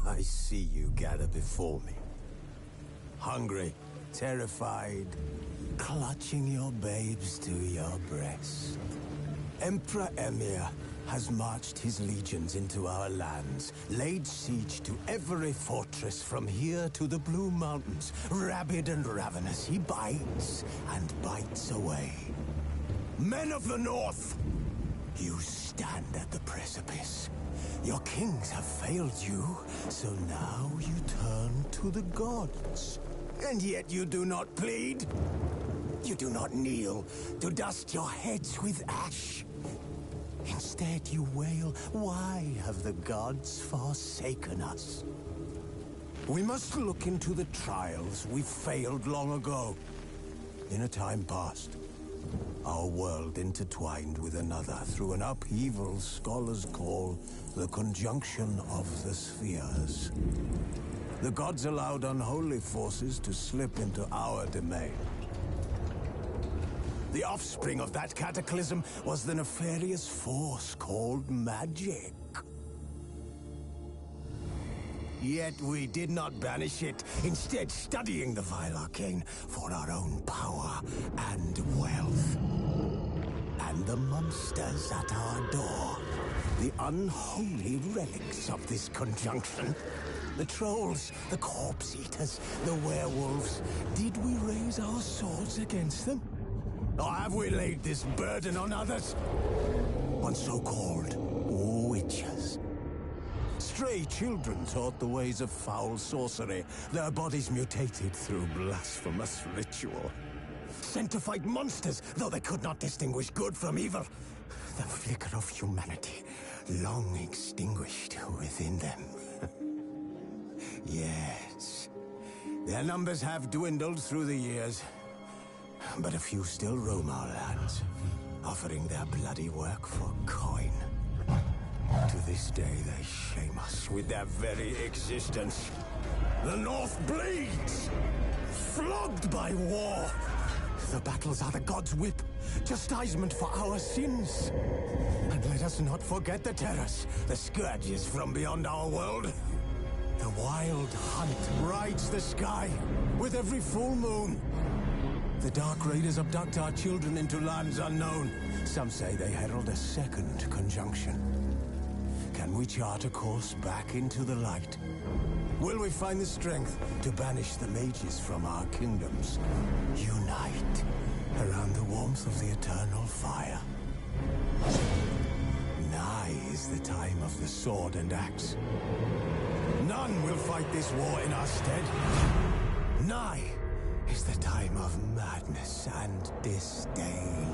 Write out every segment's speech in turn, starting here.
I see you gather before me. Hungry, terrified, clutching your babes to your breast. Emperor Emhyr has marched his legions into our lands, laid siege to every fortress from here to the Blue Mountains. Rabid and ravenous, he bites and bites away. Men of the North, you stand at the precipice. Your kings have failed you, so now you turn to the gods. And yet you do not plead. You do not kneel to dust your heads with ash. Instead you wail, why have the gods forsaken us? We must look into the trials we failed long ago. In a time past, our world intertwined with another through an upheaval scholars call the conjunction of the spheres. The gods allowed unholy forces to slip into our domain. The offspring of that cataclysm was the nefarious force called magic. Yet we did not banish it, instead studying the vile arcane for our own power and wealth. And the monsters at our door, the unholy relics of this conjunction. The trolls, the corpse-eaters, the werewolves. Did we raise our swords against them? Or have we laid this burden on others? On so-called witches. Stray children taught the ways of foul sorcery, their bodies mutated through blasphemous ritual. Sent to fight monsters, though they could not distinguish good from evil. The flicker of humanity, long extinguished within them. Yes, their numbers have dwindled through the years, but a few still roam our lands, offering their bloody work for coin. To this day, they shame us with their very existence. The North bleeds, flogged by war. The battles are the gods' whip, chastisement for our sins. And let us not forget the terrors, the scourges from beyond our world. The wild hunt rides the sky with every full moon. The Dark Raiders abduct our children into lands unknown. Some say they herald a second conjunction. Can we chart a course back into the light? Will we find the strength to banish the mages from our kingdoms? Unite around the warmth of the eternal fire. Nigh is the time of the sword and axe. None will fight this war in our stead. Nigh is the time of madness and disdain.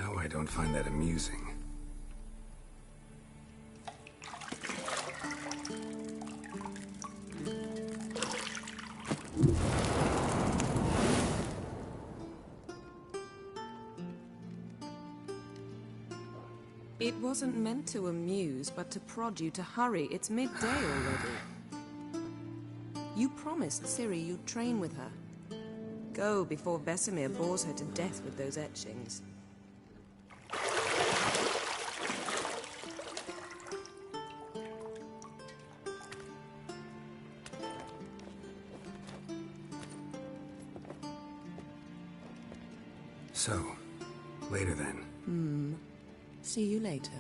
No, I don't find that amusing. It wasn't meant to amuse, but to prod you to hurry. It's midday already. You promised Ciri you'd train with her. Go before Vesemir bores her to death with those etchings. So, later then. See you later.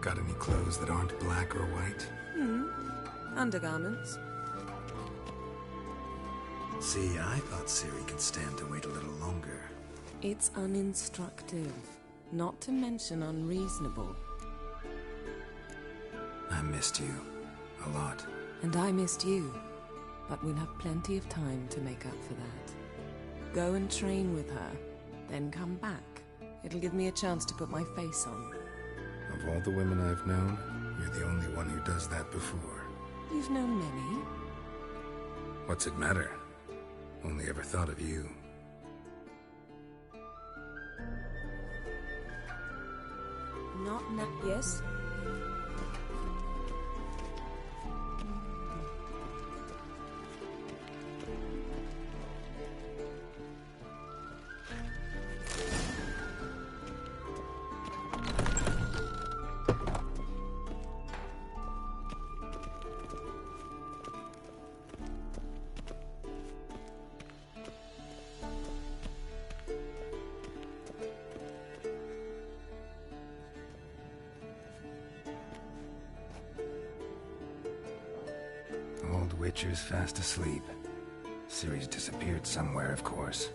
Got any clothes that aren't black or white? Undergarments. See, I thought Ciri could stand to wait a little longer. It's uninstructive, not to mention unreasonable. I missed you. A lot. And I missed you. But we'll have plenty of time to make up for that. Go and train with her, then come back. It'll give me a chance to put my face on. Of all the women I've known, you're the only one who does that before. You've known many. What's it matter? Only ever thought of you. Yes? Old Witcher's fast asleep. Ciri's disappeared somewhere, of course.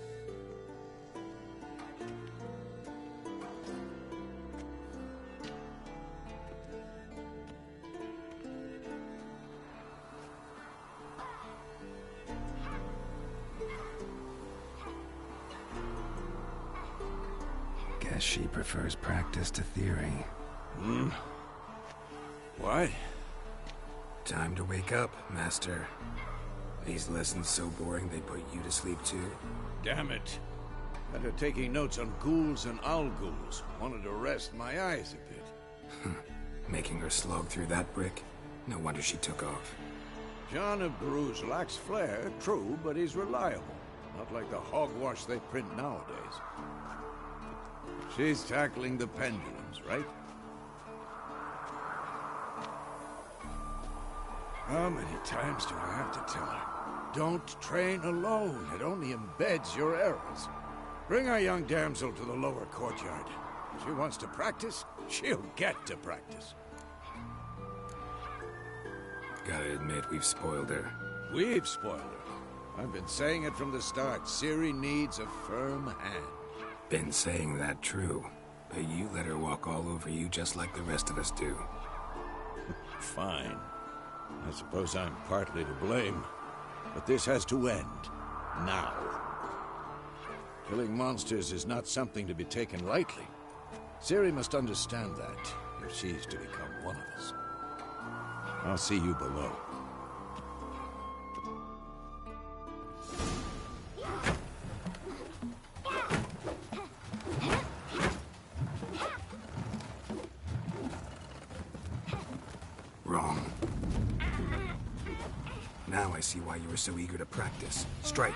Guess she prefers practice to theory. What? Time to wake up, Master. These lessons so boring they put you to sleep too? Damn it. After taking notes on ghouls and owl ghouls, wanted to rest my eyes a bit. Making her slog through that brick? No wonder she took off. John of Bruges lacks flair, true, but he's reliable. Not like the hogwash they print nowadays. She's tackling the pendulums, right? How many times do I have to tell her? Don't train alone. It only embeds your errors. Bring our young damsel to the lower courtyard. If she wants to practice, she'll get to practice. Gotta admit, we've spoiled her. We've spoiled her. I've been saying it from the start. Ciri needs a firm hand. Been saying that true. But you let her walk all over you just like the rest of us do. Fine. I suppose I'm partly to blame. But this has to end. Now. Killing monsters is not something to be taken lightly. Ciri must understand that, if she's to become one of us. I'll see you below. Wrong. Now I see why you were so eager to practice. Strike.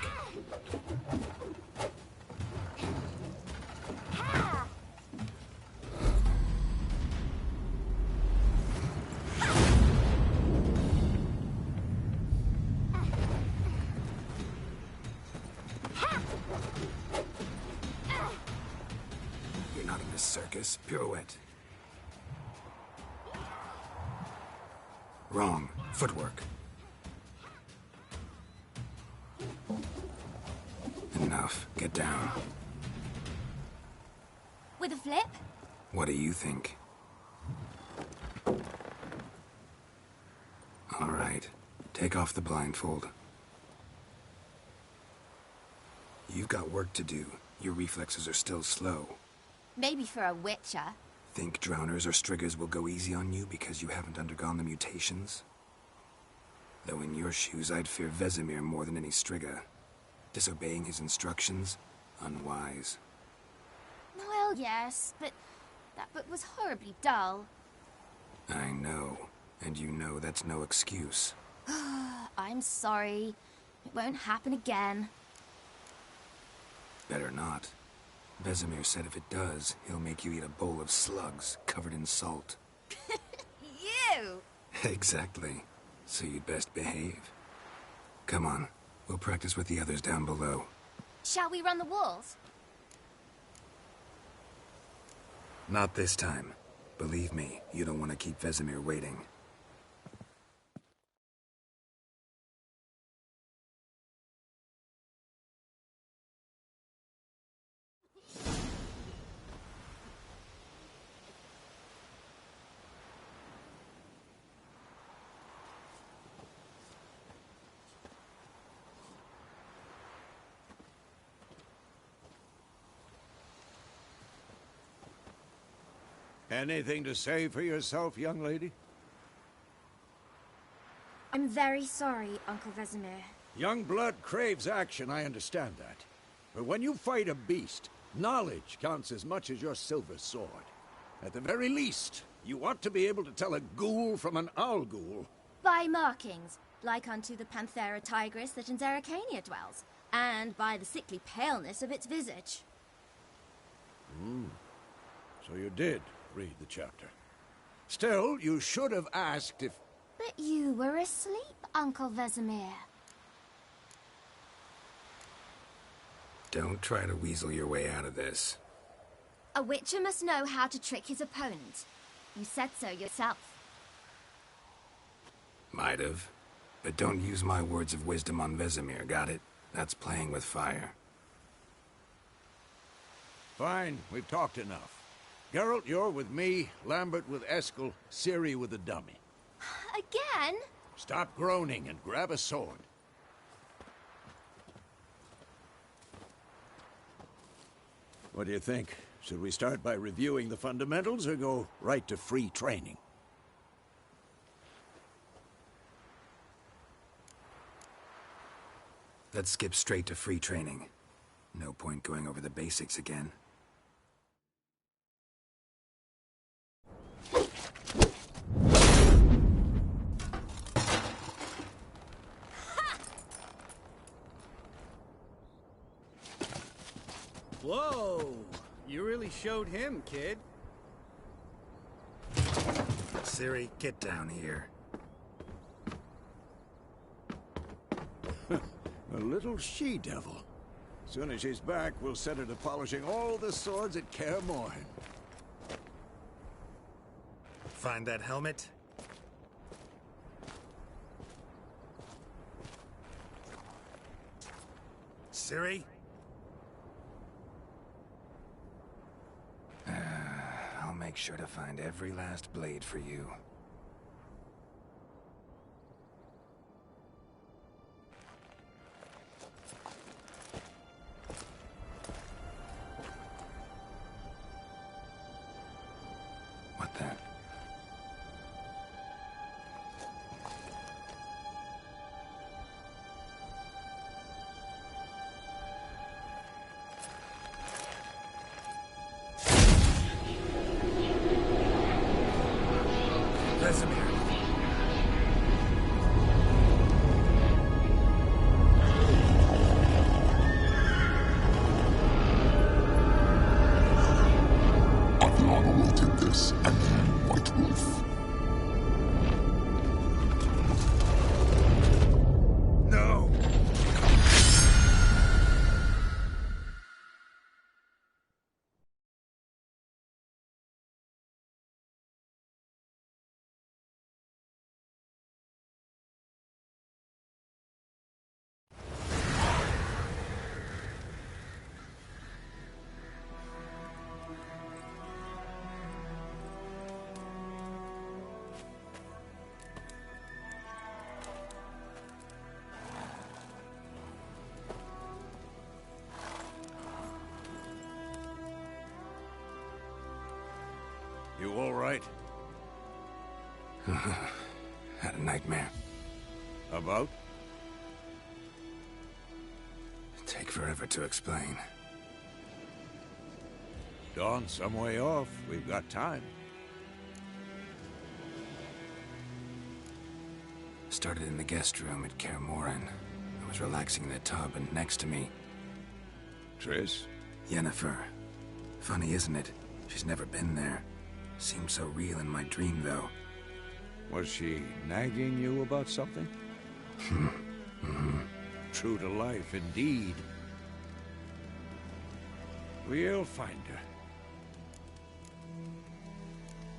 You're not in this circus. Pirouette. Wrong. Footwork. Enough. Get down. With a flip? What do you think? All right. Take off the blindfold. You've got work to do. Your reflexes are still slow. Maybe for a witcher. Think drowners or striggers will go easy on you because you haven't undergone the mutations? Though in your shoes, I'd fear Vesemir more than any strigger. Disobeying his instructions? Unwise. Well, yes, but that book was horribly dull. I know. And you know that's no excuse. I'm sorry. It won't happen again. Better not. Vesemir said if it does, he'll make you eat a bowl of slugs covered in salt. You! Exactly. So you'd best behave. Come on. We'll practice with the others down below. Shall we run the walls? Not this time. Believe me, you don't want to keep Vesemir waiting. Anything to say for yourself, young lady? I'm very sorry, Uncle Vesemir. Young blood craves action, I understand that. But when you fight a beast, knowledge counts as much as your silver sword. At the very least, you ought to be able to tell a ghoul from an owl ghoul. By markings, like unto the Panthera tigris that in Zerrikania dwells, and by the sickly paleness of its visage. So you did read the chapter. Still, you should have asked if... But you were asleep, Uncle Vesemir. Don't try to weasel your way out of this. A witcher must know how to trick his opponent. You said so yourself. Might have. But don't use my words of wisdom on Vesemir, got it? That's playing with fire. Fine, we've talked enough. Geralt, you're with me, Lambert with Eskel, Ciri with the dummy. Again? Stop groaning and grab a sword. What do you think? Should we start by reviewing the fundamentals or go right to free training? Let's skip straight to free training. No point going over the basics again. Whoa! You really showed him, kid. Ciri, get down here. A little she-devil. Soon as she's back, we'll set her to polishing all the swords at Kaer Morhen. Find that helmet? Ciri? I'll make sure to find every last blade for you. What then? Vesemir. Had a nightmare. About? Take forever to explain. Dawn's some way off. We've got time. Started in the guest room at Kaer Morhen. I was relaxing in the tub, and next to me, Triss? Yennefer. Funny, isn't it? She's never been there. Seemed so real in my dream, though. Was she nagging you about something? True to life, indeed. We'll find her.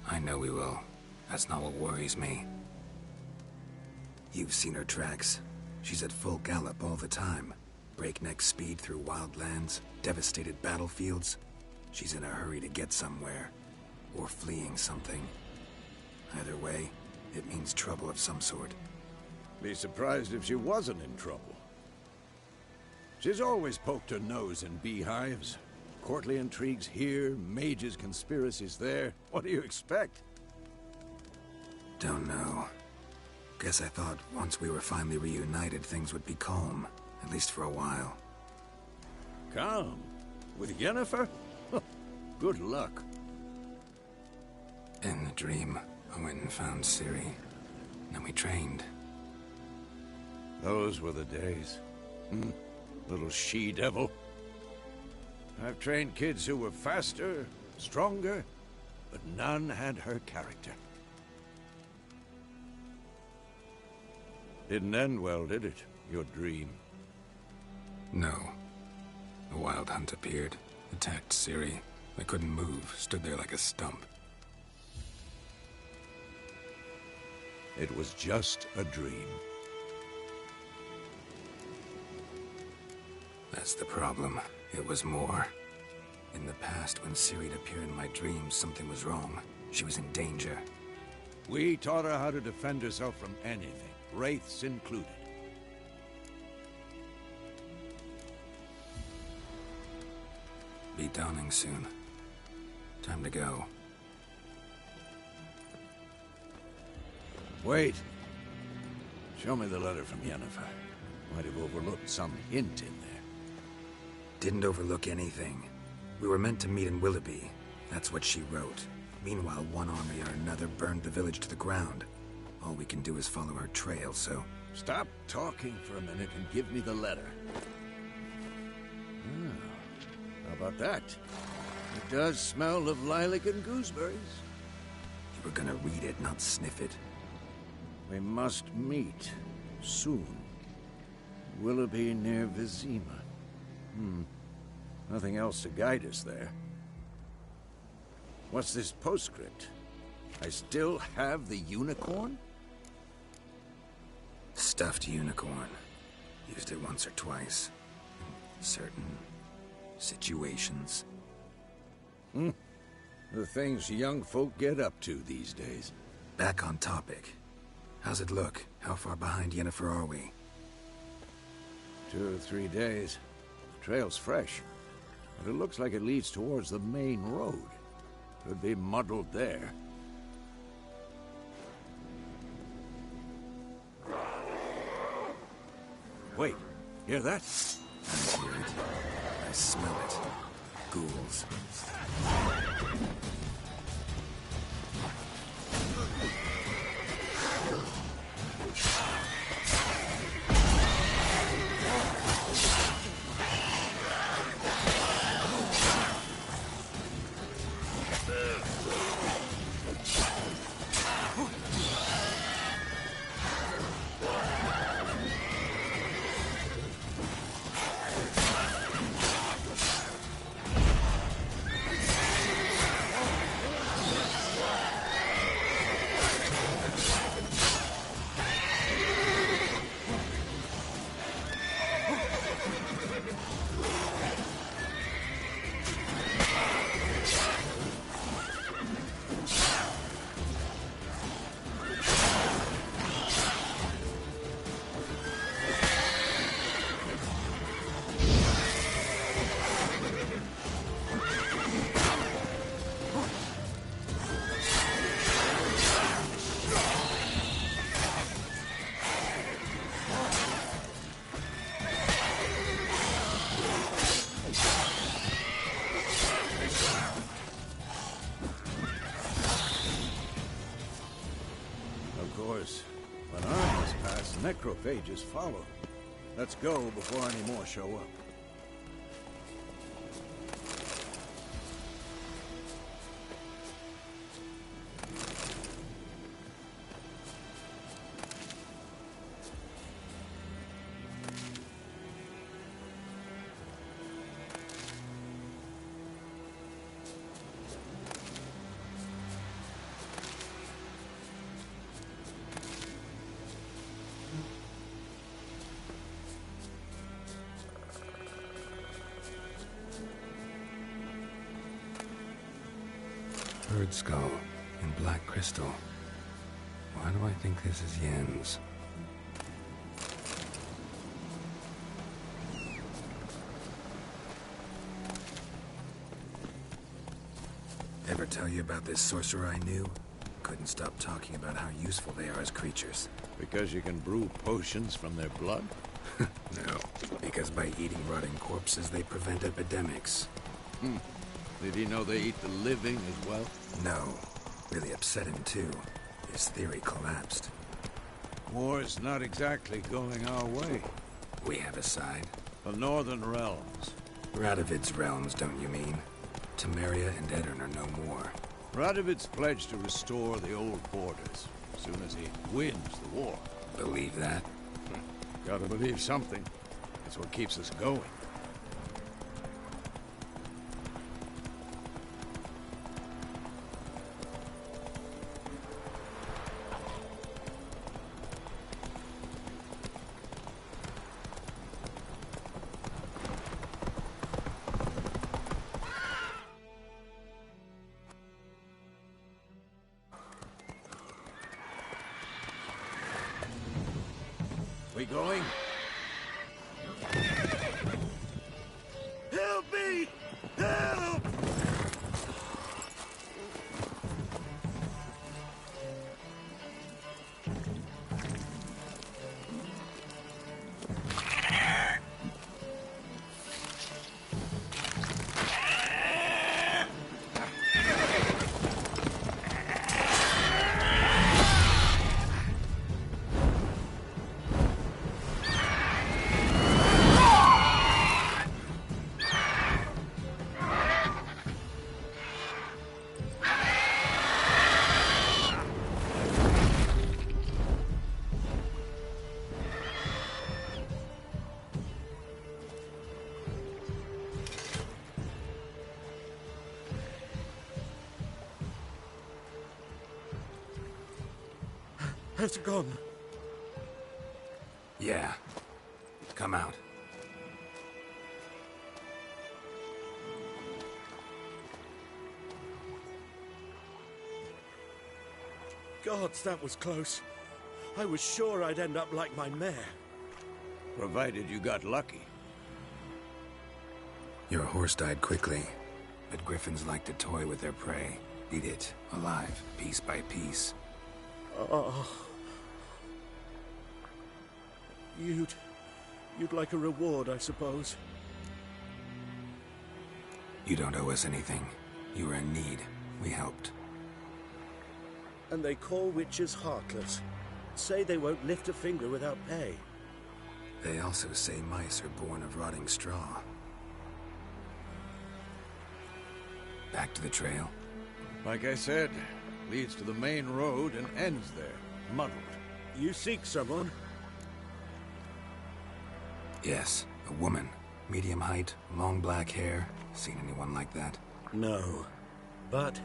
I know we will. That's not what worries me. You've seen her tracks. She's at full gallop all the time. Breakneck speed through wild lands, devastated battlefields. She's in a hurry to get somewhere. Or fleeing something. Either way, it means trouble of some sort. Be surprised if she wasn't in trouble. She's always poked her nose in beehives. Courtly intrigues here, mages' conspiracies there. What do you expect? Don't know. Guess I thought once we were finally reunited, things would be calm. At least for a while. Calm? With Yennefer? Good luck. In the dream, I went and found Ciri. Then we trained. Those were the days. Little she-devil. I've trained kids who were faster, stronger, but none had her character. Didn't end well, did it? Your dream? No. A wild hunt appeared, attacked Ciri. I couldn't move, stood there like a stump. It was just a dream. That's the problem. It was more. In the past, when Ciri'd appear in my dreams, something was wrong. She was in danger. We taught her how to defend herself from anything, wraiths included. Be dawning soon. Time to go. Wait. Show me the letter from Yennefer. Might have overlooked some hint in there. Didn't overlook anything. We were meant to meet in Willoughby. That's what she wrote. Meanwhile, one army or another burned the village to the ground. All we can do is follow her trail, so... Stop talking for a minute and give me the letter. How about that? It does smell of lilac and gooseberries. You were gonna read it, not sniff it. We must meet. Soon. Willoughby near Vizima. Nothing else to guide us there. What's this postscript? I still have the unicorn? Stuffed unicorn. Used it once or twice. In certain... situations. The things young folk get up to these days. Back on topic. How's it look? How far behind Yennefer are we? 2 or 3 days. The trail's fresh. But it looks like it leads towards the main road. Could be muddled there. Wait, hear that? I hear it. I smell it. Ghouls. course, when armies pass, necrophages follow. Let's go before any more show up. Bird skull and black crystal. Why do I think this is Yen's? Ever tell you about this sorcerer I knew? Couldn't stop talking about how useful they are as creatures. Because you can brew potions from their blood? No, because by eating rotting corpses, they prevent epidemics. Did he know they eat the living as well? No. Really upset him, too. His theory collapsed. War's not exactly going our way. We have a side. The Northern Realms. Radovid's realms, don't you mean? Temeria and Edirn are no more. Radovid's pledged to restore the old borders, as soon as he wins the war. Believe that? Gotta believe something. That's what keeps us going. We going? Help me! Help! Has it gone? Yeah. Come out. Gods, that was close. I was sure I'd end up like my mare. Provided you got lucky. Your horse died quickly, but griffins like to toy with their prey. Eat it, alive, piece by piece. Oh. You'd like a reward, I suppose. You don't owe us anything. You were in need. We helped. And they call witches heartless. Say they won't lift a finger without pay. They also say mice are born of rotting straw. Back to the trail? Like I said, leads to the main road and ends there, muddled. You seek someone? Yes, a woman. Medium height, long black hair. Seen anyone like that? No. But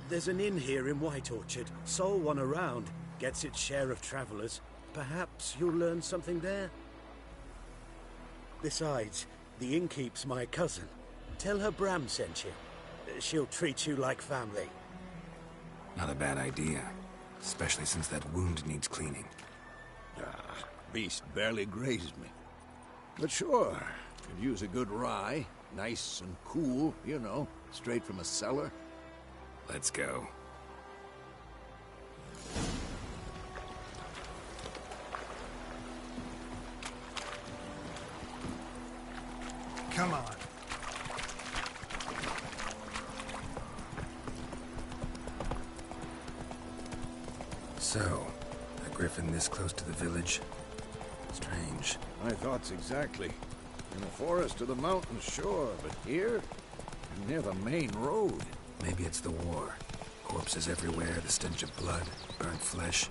there's an inn here in White Orchard. Sole one around. Gets its share of travelers. Perhaps you'll learn something there? Besides, the innkeep's my cousin. Tell her Bram sent you. She'll treat you like family. Not a bad idea. Especially since that wound needs cleaning. Beast barely grazed me. But sure, could use a good rye. Nice and cool, you know, straight from a cellar. Let's go. Come on. So, a griffin this close to the village? Strange. My thoughts exactly. In the forest or the mountains, sure, but here? Near the main road. Maybe it's the war. Corpses everywhere, the stench of blood, burnt flesh.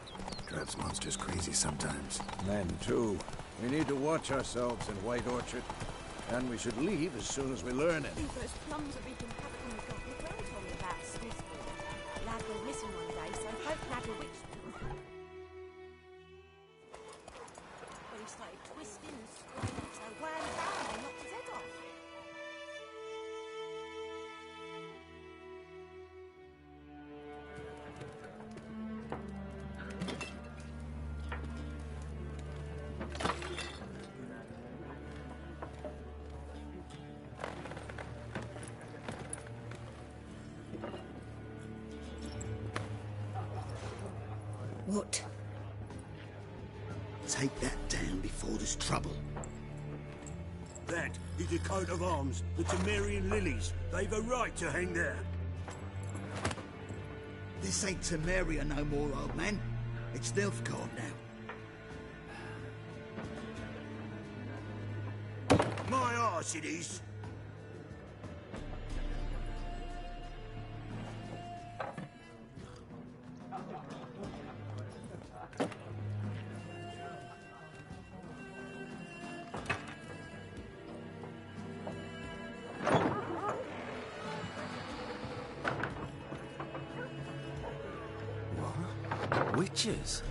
Drives monsters crazy sometimes. Men, too. We need to watch ourselves in White Orchard. And we should leave as soon as we learn it. Those plums are being covered in the garden. The girl told me about Snisby. That lad went missing one day, so I hope had a witch. But he started twisting and screaming, so wham bam, they knocked his head off. What? Take that down before there's trouble. That is a coat of arms, the Temerian lilies. They've a right to hang there. This ain't Temeria no more, old man. It's Nilfgaard now. My arse it is. Witches?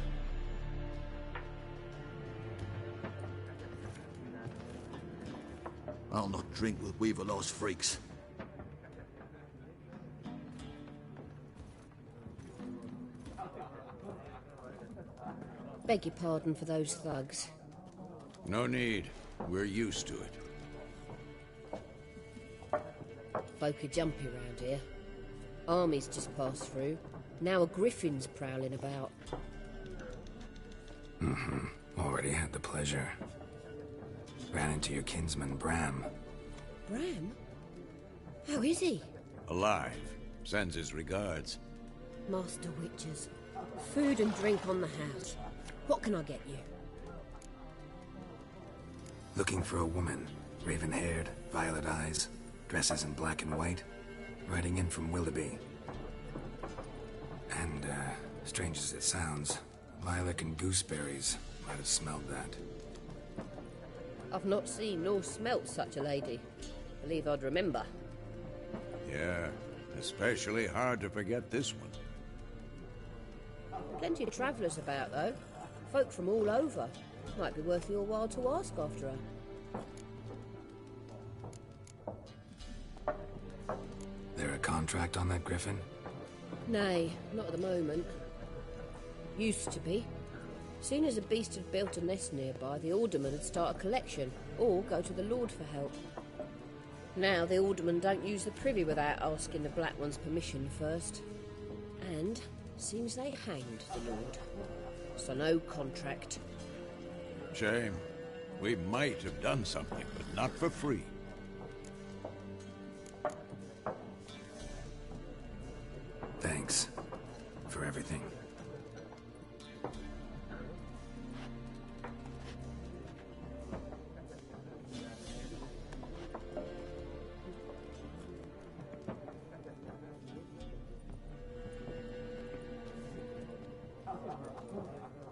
I'll not drink with Weaverlost freaks. Beg your pardon for those thugs. No need. We're used to it. Folk are jumpy round here. Armies just passed through. Now a griffin's prowling about. Already had the pleasure. Ran into your kinsman, Bram. Bram? How is he? Alive. Sends his regards. Master Witches. Food and drink on the house. What can I get you? Looking for a woman. Raven-haired, violet eyes, dresses in black and white. Riding in from Willoughby. And, strange as it sounds, lilac and gooseberries might have smelled that. I've not seen nor smelt such a lady. Believe I'd remember. Yeah, especially hard to forget this one. Plenty of travellers about, though. Folk from all over. Might be worth your while to ask after her. There a contract on that griffin? Nay, not at the moment. Used to be. Soon as a beast had built a nest nearby, the alderman would start a collection, or go to the Lord for help. Now the alderman don't use the privy without asking the Black One's permission first. And seems they hanged the Lord. So no contract. Shame. We might have done something, but not for free. Thanks for everything.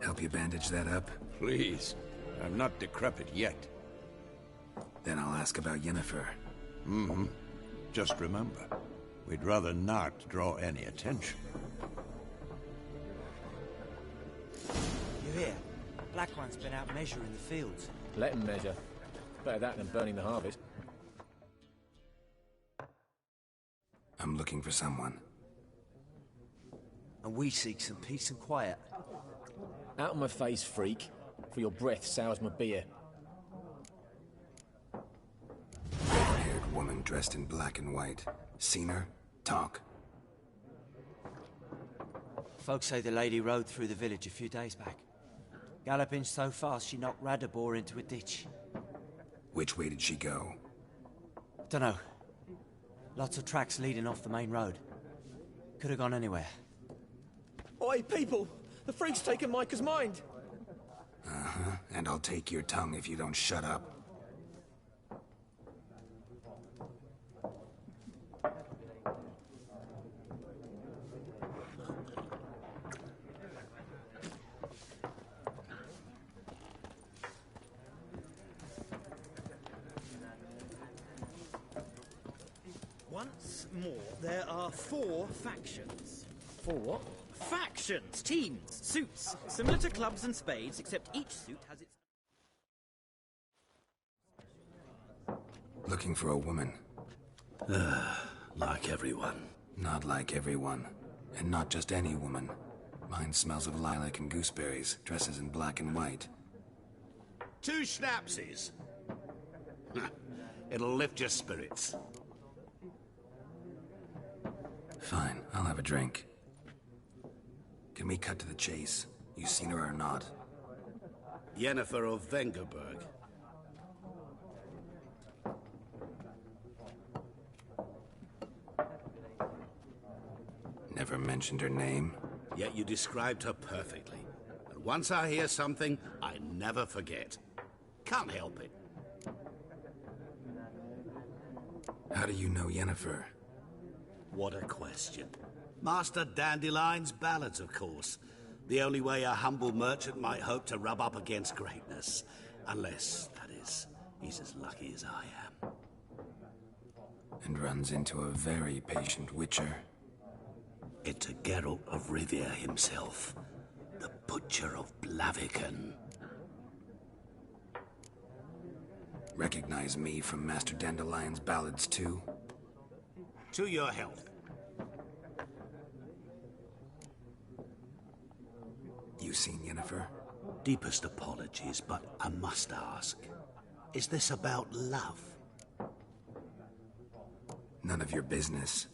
Help you bandage that up? Please. I'm not decrepit yet. Then I'll ask about Yennefer. Just remember, we'd rather not draw any attention. You hear? Black One's been out measuring the fields. Let him measure. Better that than burning the harvest. I'm looking for someone. And we seek some peace and quiet. Out of my face, freak. For your breath sours my beer. Red-haired woman dressed in black and white. Seen her? Talk. Folks say the lady rode through the village a few days back. Galloping so fast she knocked Radabor into a ditch. Which way did she go? Dunno. Lots of tracks leading off the main road. Could have gone anywhere. Oi, people! The freak's taken Micah's mind. Uh-huh. And I'll take your tongue if you don't shut up. Once more, there are 4 factions. 4 what? Factions! Teams! Suits! Similar to clubs and spades, except each suit has its... Looking for a woman. Like everyone. Not like everyone. And not just any woman. Mine smells of lilac and gooseberries, dresses in black and white. 2 schnapsies. It'll lift your spirits. Fine, I'll have a drink. Can we cut to the chase? You seen her or not? Yennefer of Vengerberg. Never mentioned her name. Yet you described her perfectly. And once I hear something, I never forget. Can't help it. How do you know Yennefer? What a question. Master Dandelion's ballads, of course. The only way a humble merchant might hope to rub up against greatness. Unless, that is, he's as lucky as I am. And runs into a very patient witcher. It's a Geralt of Rivia himself. The Butcher of Blaviken. Recognize me from Master Dandelion's ballads, too? To your health. You seen Yennefer? Deepest apologies, but I must ask. Is this about love? None of your business.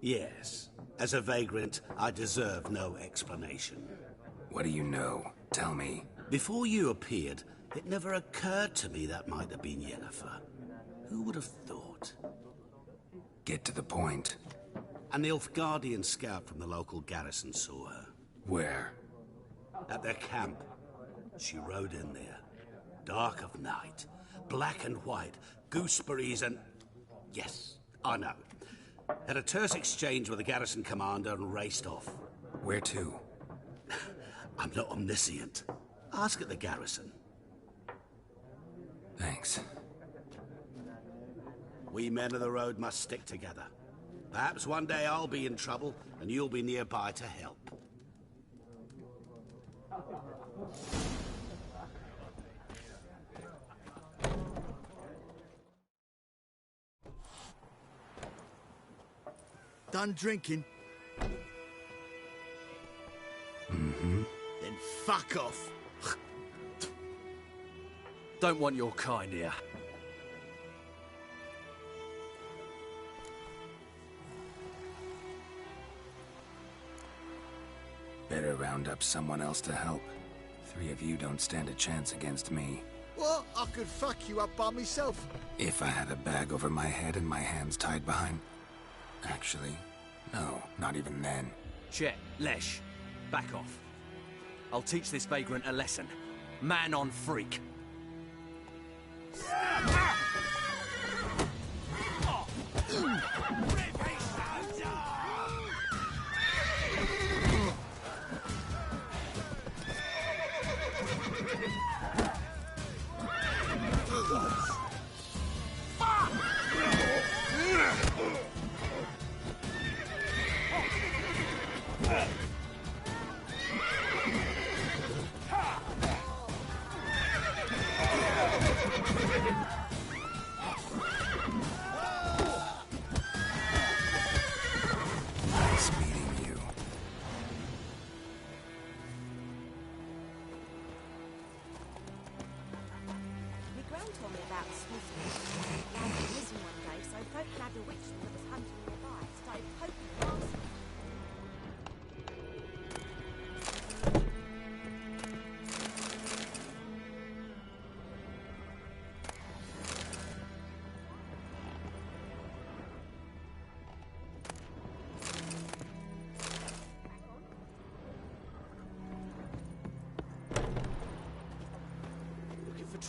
Yes. As a vagrant, I deserve no explanation. What do you know? Tell me. Before you appeared, it never occurred to me that might have been Yennefer. Who would have thought? Get to the point. A Nilfgaardian scout from the local garrison saw her. Where? At their camp. She rode in there. Dark of night. Black and white. Gooseberries and... Yes, I know. Had a terse exchange with the garrison commander and raced off. Where to? I'm not omniscient. Ask at the garrison. Thanks. We men of the road must stick together. Perhaps one day I'll be in trouble and you'll be nearby to help. Done drinking? Mm-hmm. Then fuck off. Don't want your kind here. Better round up someone else to help. 3 of you don't stand a chance against me. What? I could fuck you up by myself. If I had a bag over my head and my hands tied behind... Actually, no, not even then. Chet, Lesh, back off. I'll teach this vagrant a lesson. Man on freak. Nice meeting you. My gran told me about a Smith. I was missing one day, so folk nabbed a witch that was hunting nearby. Started poking the basket.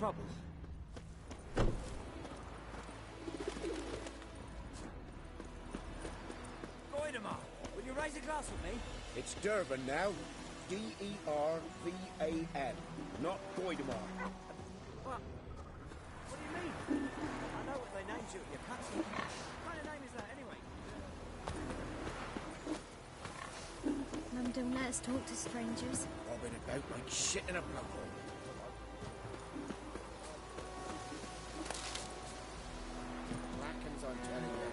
trouble. Voidemar, will you raise a glass with me? It's Dervan now. D-E-R-V-A-N, not Voidemar. What? What do you mean? I know what they named you at your castle. What kind of name is that, anyway? Mum, don't let us talk to strangers. Bobbing about like shit in a blowhole. Blackens, I'm telling you.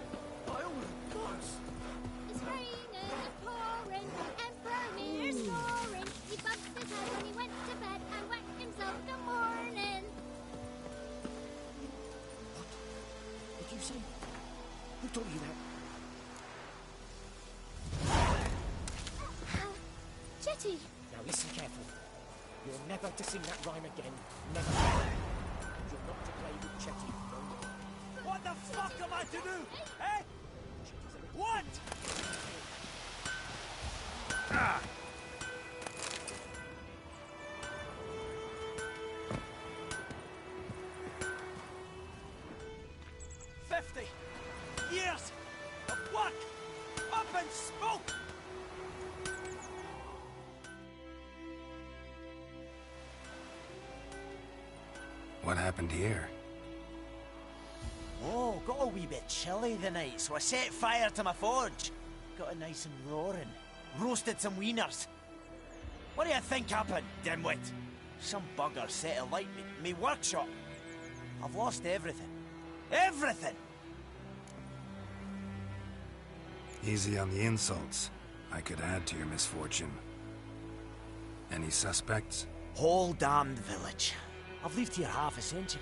By all the gods! It's raining, it's pouring, Emperor Mirror's snoring. He bumped his head when he went to bed and whacked himself in the morning. What did you say? Who told you that? Chetty! Now listen careful. You're never to sing that rhyme again. Never. You're not to play with Chetty. What the fuck am I to do? Eh? What? Ah! 50 years of work up in smoke! What happened here? Oh, got a wee bit chilly the night, so I set fire to my forge. Got it nice and roaring. Roasted some wieners. What do you think happened, dimwit? Some bugger set alight me workshop. I've lost everything. Everything! Easy on the insults. I could add to your misfortune. Any suspects? Whole damned village. I've lived here half a century.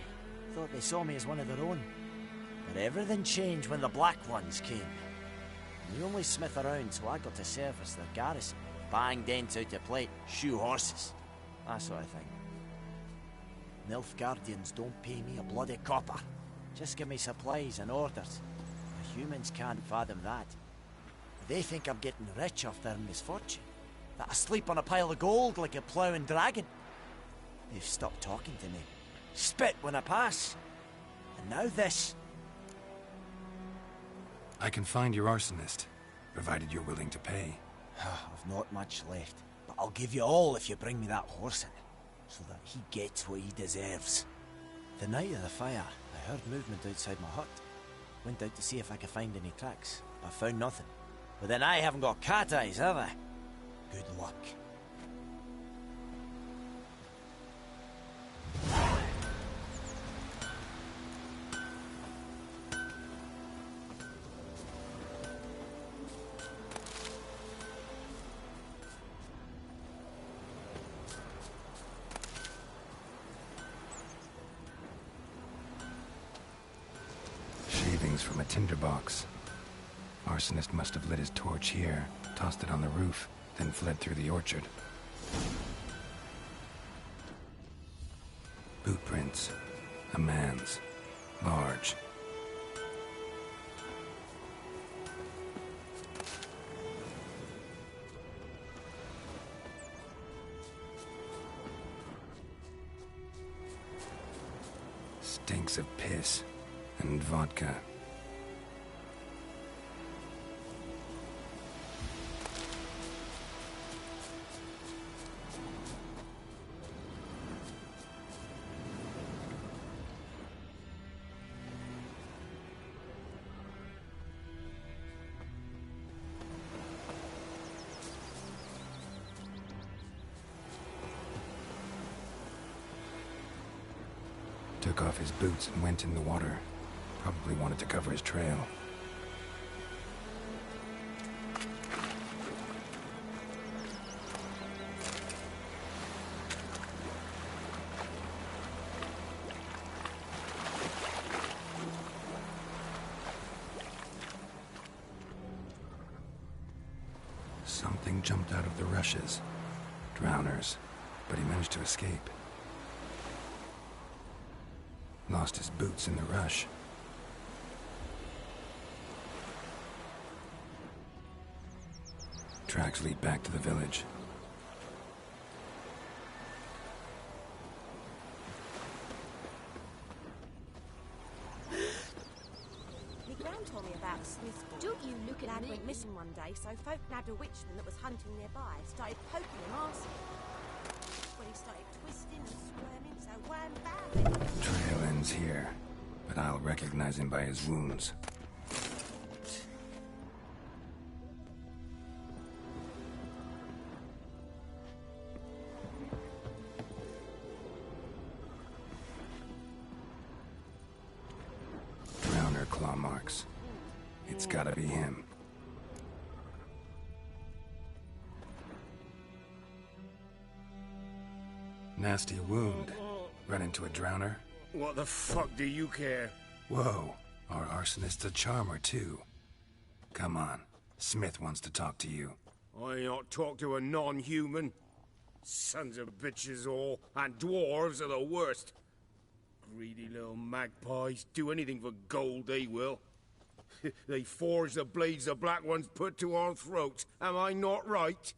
Thought they saw me as one of their own. But everything changed when the Black Ones came. The only smith around, so I got to service their garrison. Bang dents out of plate, shoe horses. That sort of thing. Nilfgaardians don't pay me a bloody copper. Just give me supplies and orders. The humans can't fathom that. They think I'm getting rich off their misfortune. That I sleep on a pile of gold like a ploughing dragon. They've stopped talking to me. Spit when I pass. And now this. I can find your arsonist, provided you're willing to pay. I've not much left, but I'll give you all if you bring me that horse in, so that he gets what he deserves. The night of the fire, I heard movement outside my hut. Went out to see if I could find any tracks, but found nothing. But then I haven't got cat eyes, have I? Good luck. Shavings from a tinderbox. Arsonist must have lit his torch here, tossed it on the roof, then fled through the orchard. Boot prints. A man's. Large. Stinks of piss and vodka. Took off his boots and went in the water. Probably wanted to cover his trail. Something jumped out of the rushes. Drowners. But he managed to escape. Lost his boots in the rush. Tracks lead back to the village. Smith's Don't you look at Lad me. went missing one day, so folk nabbed a witchman that was hunting nearby. Started poking him arse. When he started twisting and squirming, so wham bam. Trail ends here, but I'll recognize him by his wounds. Drowner claw marks. It's gotta be him. Nasty wound. Run into a drowner? What the fuck do you care? Whoa, our arsonist's a charmer too. Come on, Smith wants to talk to you. I not talk to a non-human. Sons of bitches all, and dwarves are the worst. Greedy little magpies, do anything for gold, they will. They forge the blades the Black Ones put to our throats. Am I not right?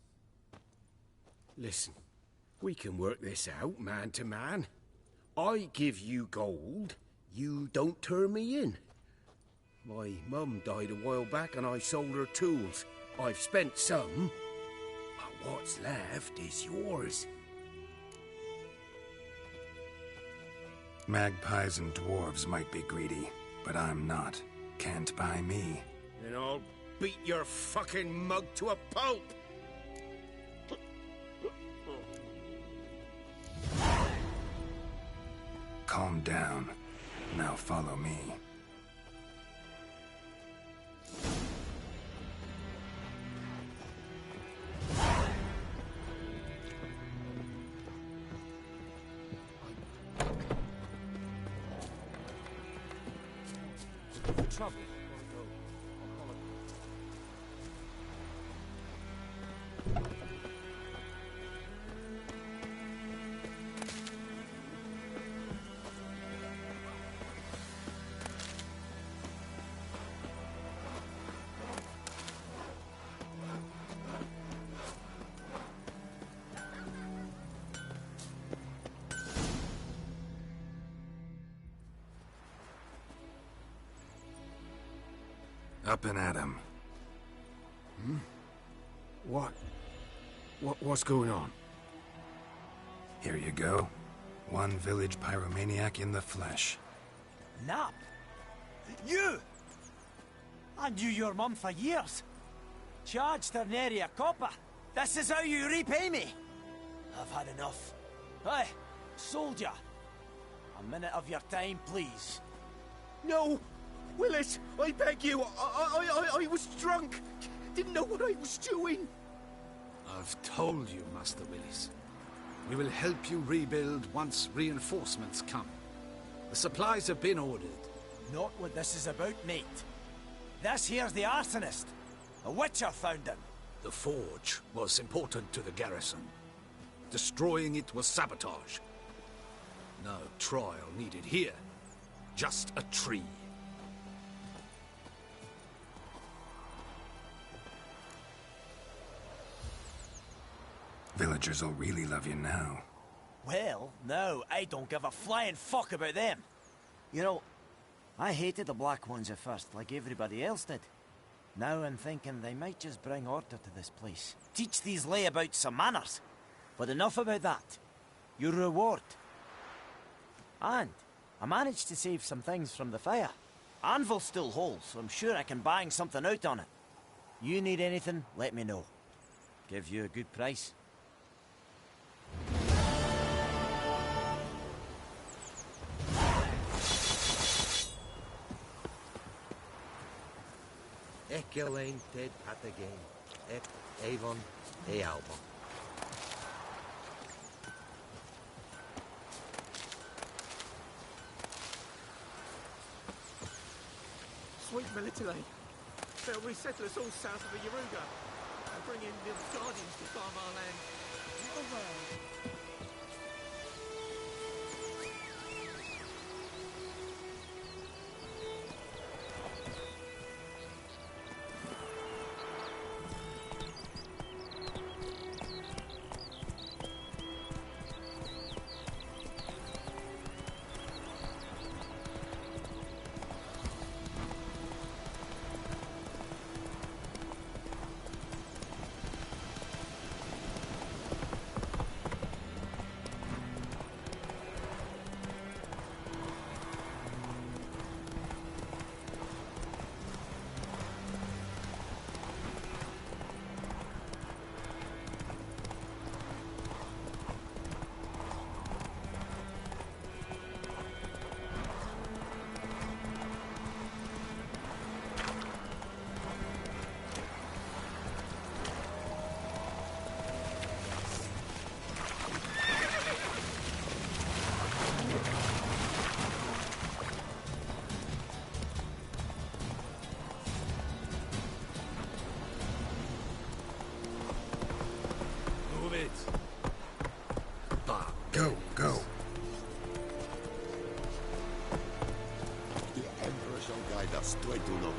Listen, we can work this out, man to man. I give you gold, you don't turn me in. My mum died a while back and I sold her tools. I've spent some, but what's left is yours. Magpies and dwarves might be greedy, but I'm not. Can't buy me. Then I'll beat your fucking mug to a pulp! Calm down. Now follow me. Trouble. Up and at him. What's going on? Here you go. One village pyromaniac in the flesh. Nap? You! I knew your mum for years. Charged her nary a copper. This is how you repay me. I've had enough. Hey, soldier. A minute of your time, please. No! Willis, I beg you. I was drunk. Didn't know what I was doing. I've told you, Master Willis. We will help you rebuild once reinforcements come. The supplies have been ordered. Not what this is about, mate. This here's the arsonist. A witcher found him. The forge was important to the garrison. Destroying it was sabotage. No trial needed here. Just a tree. Villagers will really love you now. Well, no, I don't give a flying fuck about them. You know, I hated the Black Ones at first, like everybody else did. Now I'm thinking they might just bring order to this place. Teach these layabouts some manners. But enough about that. Your reward. And I managed to save some things from the fire. Anvil's still whole, so I'm sure I can bang something out on it. You need anything, let me know. Give you a good price. Ecelain ted Patagon, et Avon e Alba. Sweet Melitele. They'll resettle us all south of the Yaruga and bring in the Guardians to farm our land. What a world. heads. Bah, go, go. The Emperor shall guide us to Edulobito.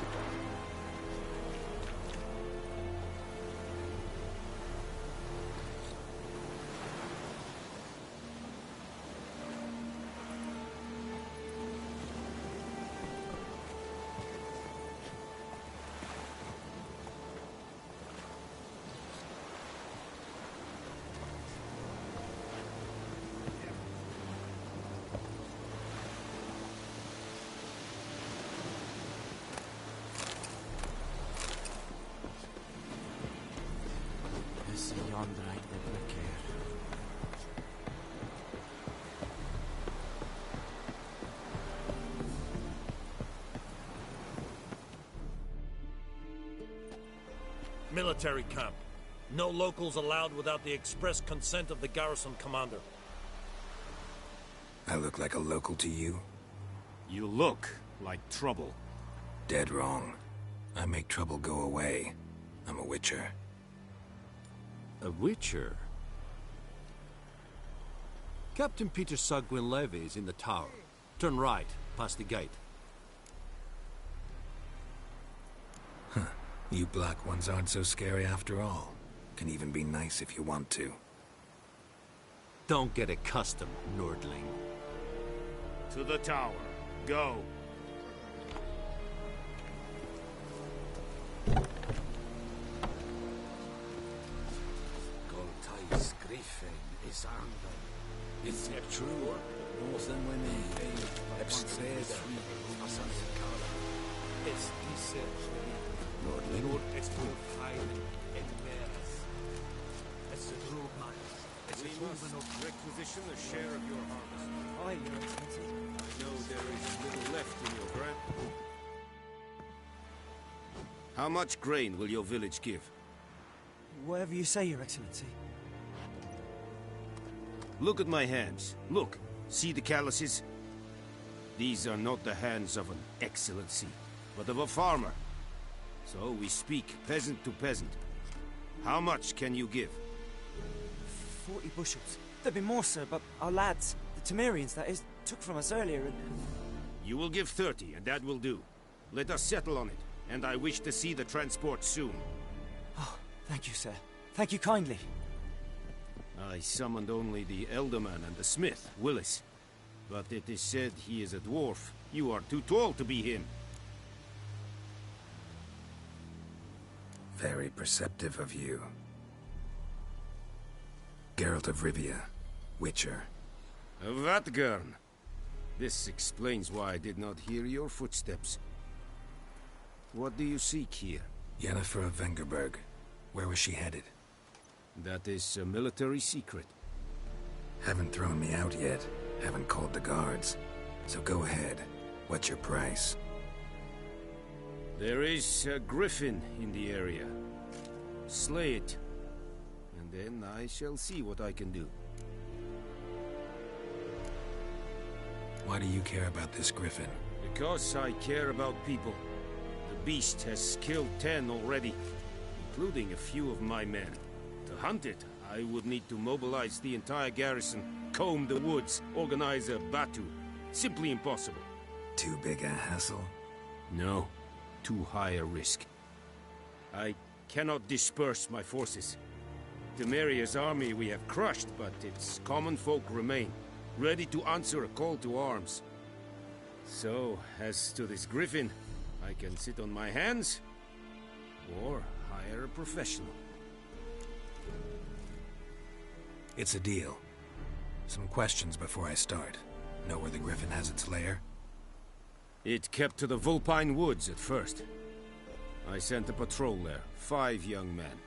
Is yonder right the brick here? Military camp. No locals allowed without the express consent of the garrison commander. I look like a local to you? You look like trouble. Dead wrong. I make trouble go away. I'm a witcher. A witcher? Captain Peter Saar Gwynleve is in the tower. Turn right, past the gate. Huh. You black ones aren't so scary after all. Can even be nice if you want to. Don't get accustomed, Nordling. To the tower. Go. Goltais Griffin is under. Is that true? Northern women, upstairs, es dice Nordling. Es tut heilen en meres. Es a true man. We must requisition a share of your harvest. Aye, Your Excellency. I know there is little left in your grant. How much grain will your village give? Whatever you say, Your Excellency. Look at my hands. Look. See the calluses? These are not the hands of an excellency, but of a farmer. So we speak peasant to peasant. How much can you give? 40 bushels. There'd be more, sir, but our lads, the Temerians, that is, took from us earlier and... You will give 30, and that will do. Let us settle on it, and I wish to see the transport soon. Oh, thank you, sir. Thank you kindly. I summoned only the Elderman and the smith, Willis. But it is said he is a dwarf. You are too tall to be him. Very perceptive of you. Geralt of Rivia, Witcher. Vatgern. This explains why I did not hear your footsteps. What do you seek here? Yennefer of Vengerberg. Where was she headed? That is a military secret. Haven't thrown me out yet. Haven't called the guards. So go ahead. What's your price? There is a griffin in the area. Slay it. And then I shall see what I can do. Why do you care about this griffin? Because I care about people. The beast has killed 10 already, including a few of my men. To hunt it, I would need to mobilize the entire garrison, comb the woods, organize a batu. Simply impossible. Too big a hassle? No. Too high a risk. I cannot disperse my forces. Temeria's army we have crushed, but its common folk remain, ready to answer a call to arms. So, as to this griffin, I can sit on my hands, or hire a professional. It's a deal. Some questions before I start. Know where the griffin has its lair? It kept to the Vulpine Woods at first. I sent a patrol there, 5 young men.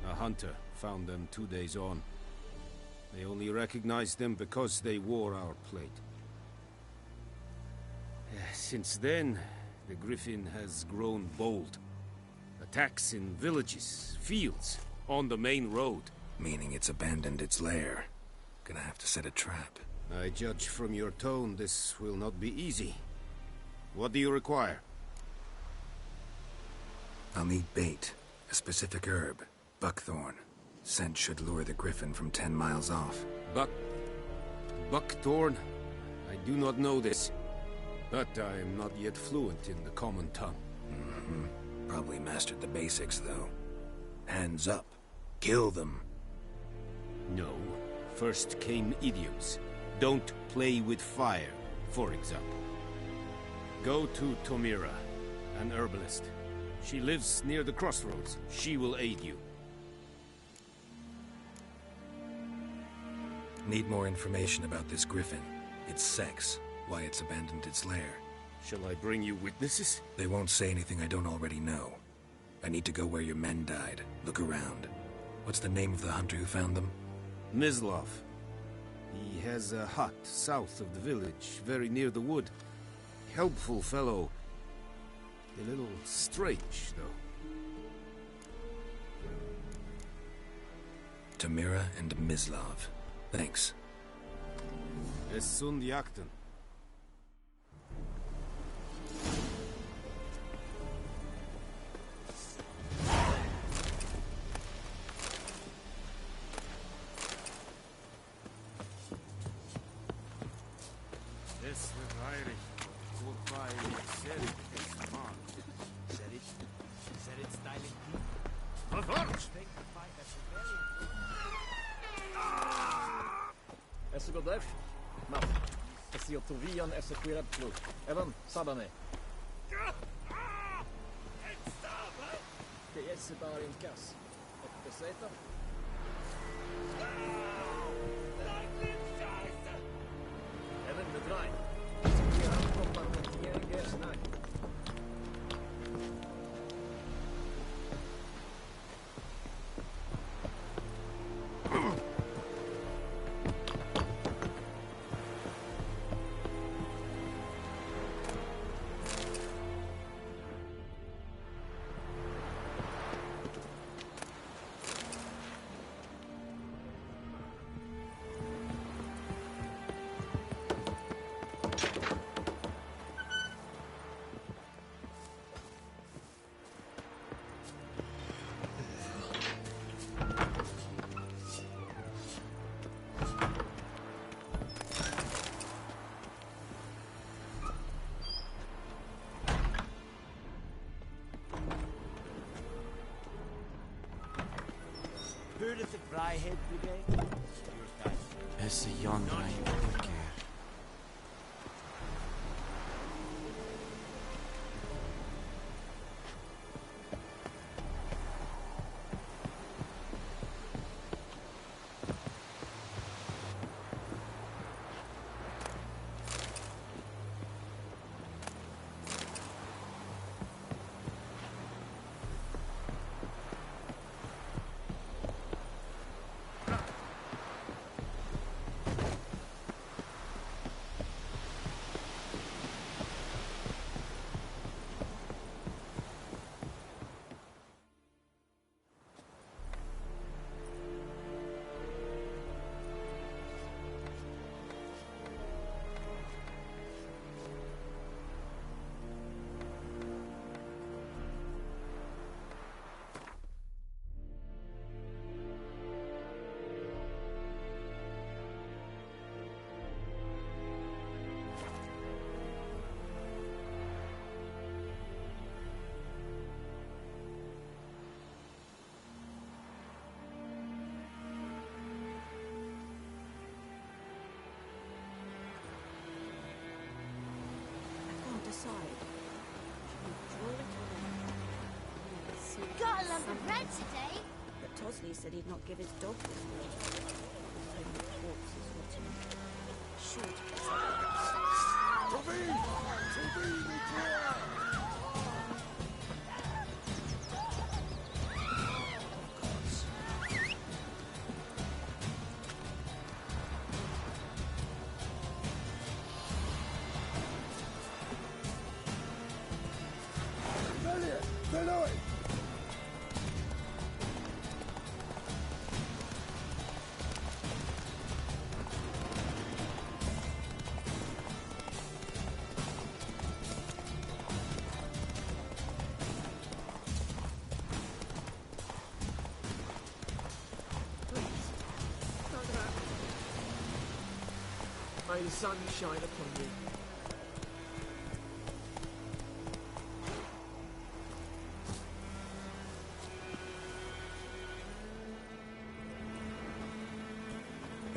A hunter found them 2 days on. They only recognized them because they wore our plate. Since then, the griffin has grown bold. Attacks in villages, fields, on the main road. Meaning it's abandoned its lair. Gonna have to set a trap. I judge from your tone this will not be easy. What do you require? I'll need bait, a specific herb, buckthorn. Scent should lure the griffin from 10 miles off. Buckthorn? I do not know this, but I am not yet fluent in the common tongue. Probably mastered the basics, though. Hands up. Kill them. No. First came idioms. Don't play with fire, for example. Go to Tomira, an herbalist. She lives near the crossroads. She will aid you. Need more information about this griffin. Its sex, why it's abandoned its lair. Shall I bring you witnesses? They won't say anything I don't already know. I need to go where your men died. Look around. What's the name of the hunter who found them? Mislov. He has a hut south of the village, very near the wood. Helpful fellow. A little strange, though. Tomira and Mislov. Thanks. Es sunt jakten. Es verweirig. Wobei Serit es mag. Serit styling key. Verfolgt! Esse Godef? Não. Esse eu Tovian, esse Quirab Club. Evan, Sabane. Que esse bar in Kass. Ett beseta. Evan bedrein. Esse Quirab koppar mot Jeringer snack. Heard of the Bryhead Brigade? It's a young guy. Got a lump of bread today. But Tosley said he'd not give his dog this morning. Only the corpses rotting. May the sun shine upon you.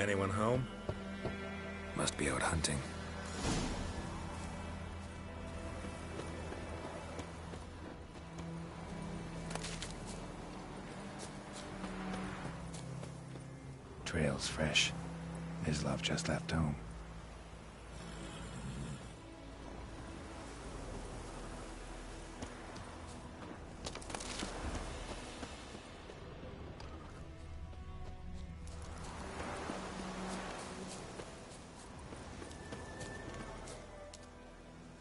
Anyone home? Must be out hunting. Trail's fresh. Mislav just left home.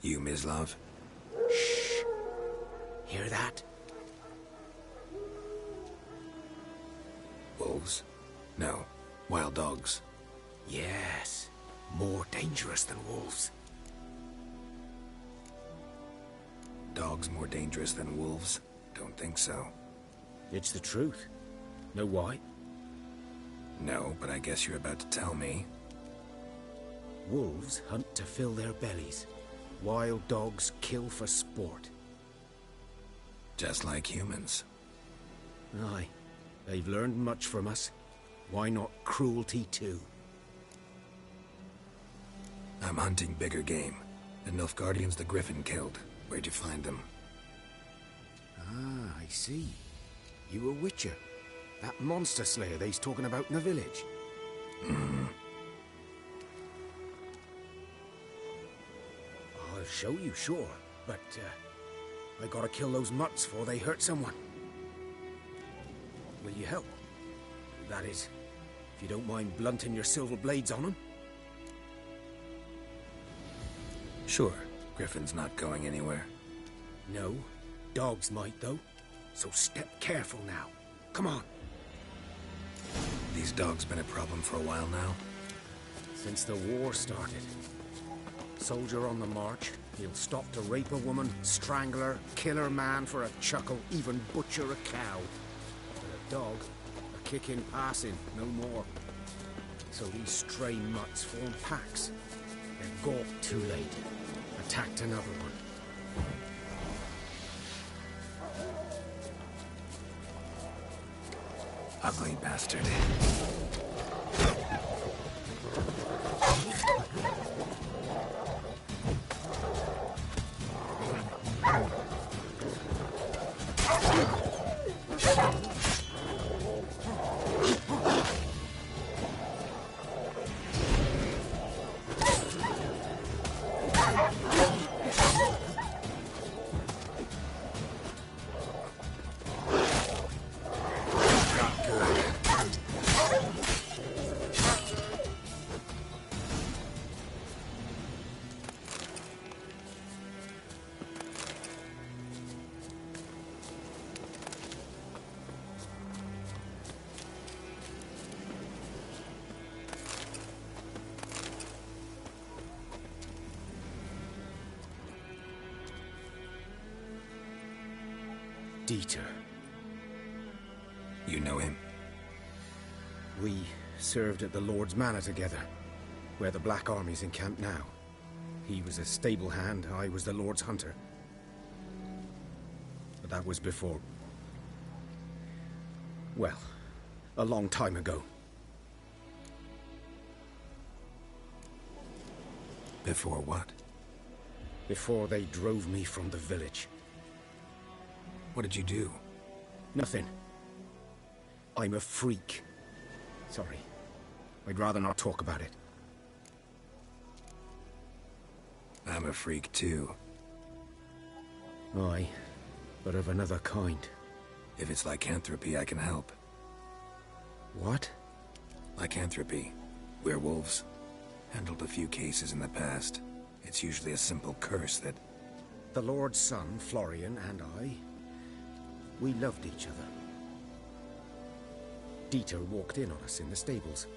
You, Mislav? Shh. Hear that? Wolves? No. Wild dogs. Yes. More dangerous than wolves. Dogs more dangerous than wolves? Don't think so. It's the truth. Know why? No, but I guess you're about to tell me. Wolves hunt to fill their bellies. Wild dogs kill for sport. Just like humans. Aye. They've learned much from us. Why not cruelty too? I'm hunting bigger game. The Nilfgaardians the Griffin killed. Where'd you find them? Ah, I see. You a witcher. That monster slayer they's talking about in the village. Mm-hmm. I'll show you, sure. But, I gotta kill those mutts before they hurt someone. Will you help? That is, if you don't mind blunting your silver blades on them. Sure. Griffin's not going anywhere. No. Dogs might, though. So step careful now. Come on. These dogs been a problem for a while now? Since the war started. Soldier on the march, he'll stop to rape a woman, strangle her, kill her man for a chuckle, even butcher a cow. But a dog, a kick in passing, no more. So these stray mutts form packs. They're gawped too late. Attacked another one. Ugly bastard. Dieter. You know him? We served at the Lord's Manor together, where the Black Army's encamped now. He was a stable hand, I was the Lord's hunter. But that was before... well, a long time ago. Before what? Before they drove me from the village. What did you do? Nothing. I'm a freak. Sorry. I'd rather not talk about it. I'm a freak too. Aye, but of another kind. If it's lycanthropy, I can help. What? Lycanthropy. Werewolves. Handled a few cases in the past. It's usually a simple curse that... The Lord's son, Florian, and I... we loved each other. Dieter walked in on us in the stables.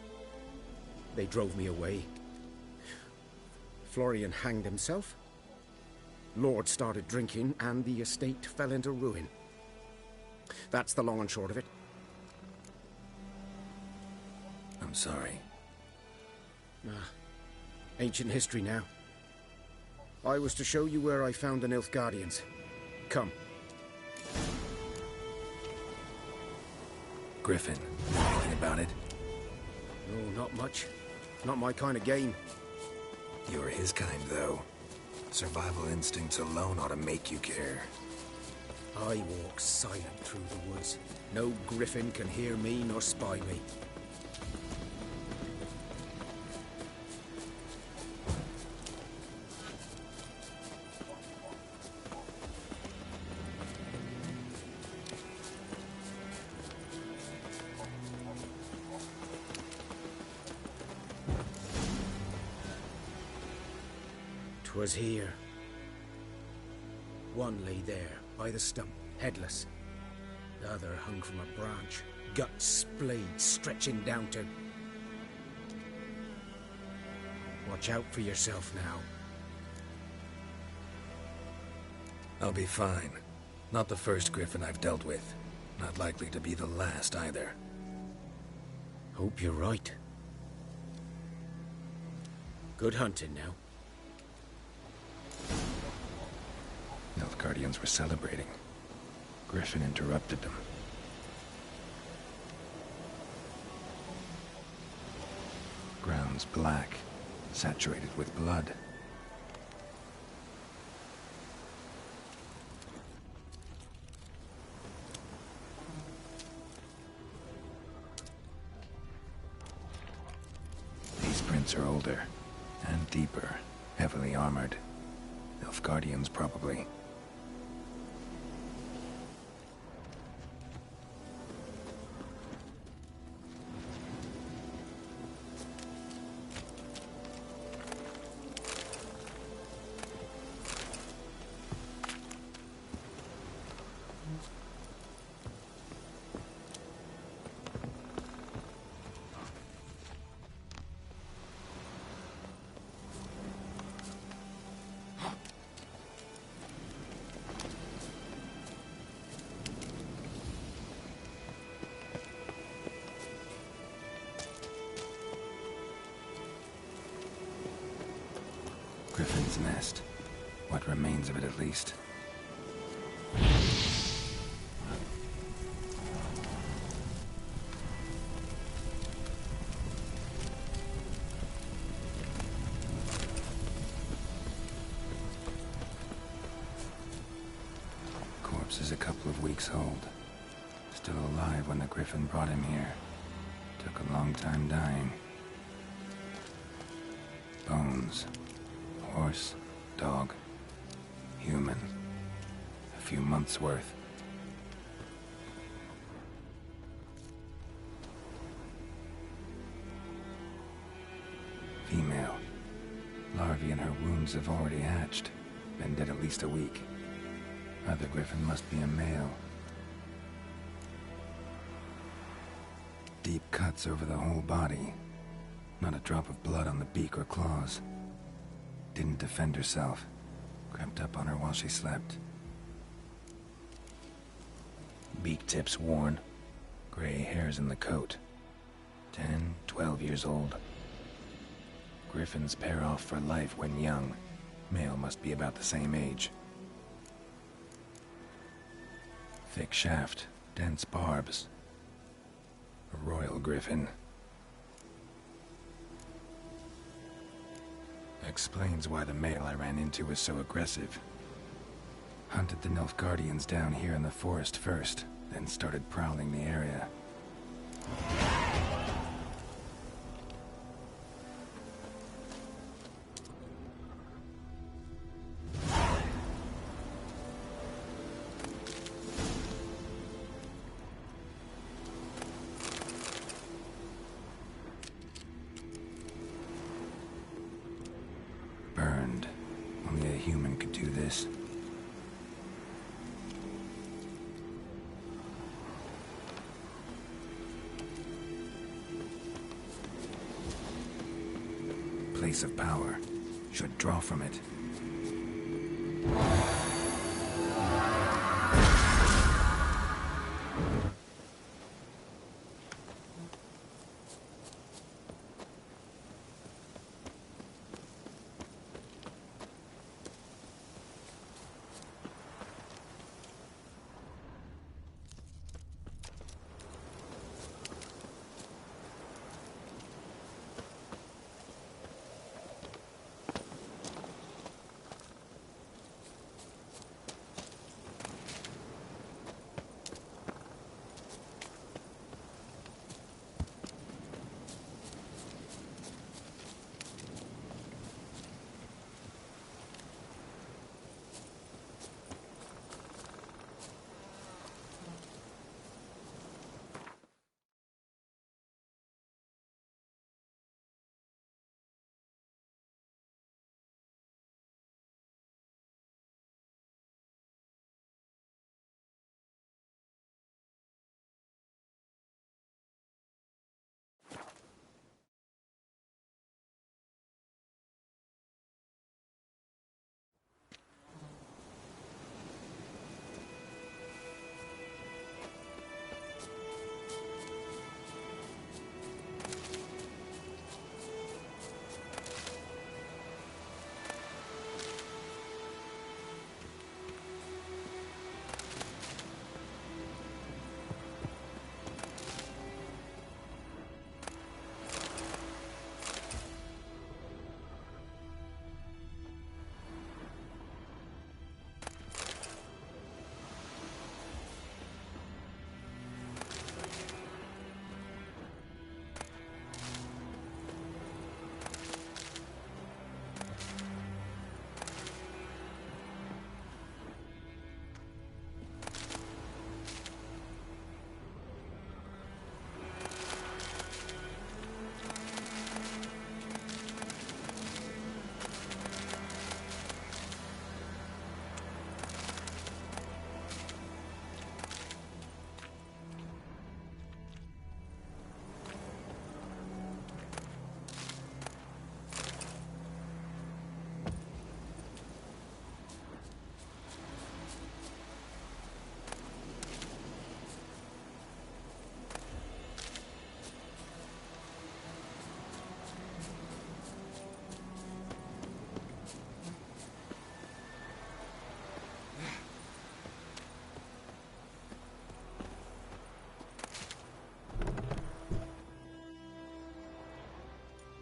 They drove me away. Florian hanged himself. Lord started drinking, and the estate fell into ruin. That's the long and short of it. I'm sorry. Ancient history now. I was to show you where I found the Nilfgaardians. Come. Griffin, anything about it? No, not much. Not my kind of game. You're his kind, though. Survival instincts alone ought to make you care. I walk silent through the woods. No griffin can hear me nor spy me. Was here. One lay there, by the stump, headless. The other hung from a branch, guts splayed, stretching down to... Watch out for yourself now. I'll be fine. Not the first griffin I've dealt with. Not likely to be the last, either. Hope you're right. Good hunting now. Nilfgaardians were celebrating. Griffin interrupted them. Ground's black, saturated with blood. These prints are older and deeper, heavily armored. Nilfgaardians, probably. Griffin's nest. What remains of it, at least. Corpse is a couple of weeks old. Still alive when the Griffin brought him here. Took a long time dying. Bones. Horse, dog, human. A few months' worth. Female. Larvae in her wounds have already hatched. Been dead at least a week. Other Griffin must be a male. Deep cuts over the whole body. Not a drop of blood on the beak or claws. Didn't defend herself. Crept up on her while she slept. Beak tips worn. Gray hairs in the coat. 10, 12 years old. Griffins pair off for life when young. Male must be about the same age. Thick shaft, dense barbs. A royal griffin. Explains why the male I ran into was so aggressive. Hunted the Nilfgaardians down here in the forest first, then started prowling the area. Burned. Only a human could do this. Place of power. Should draw from it.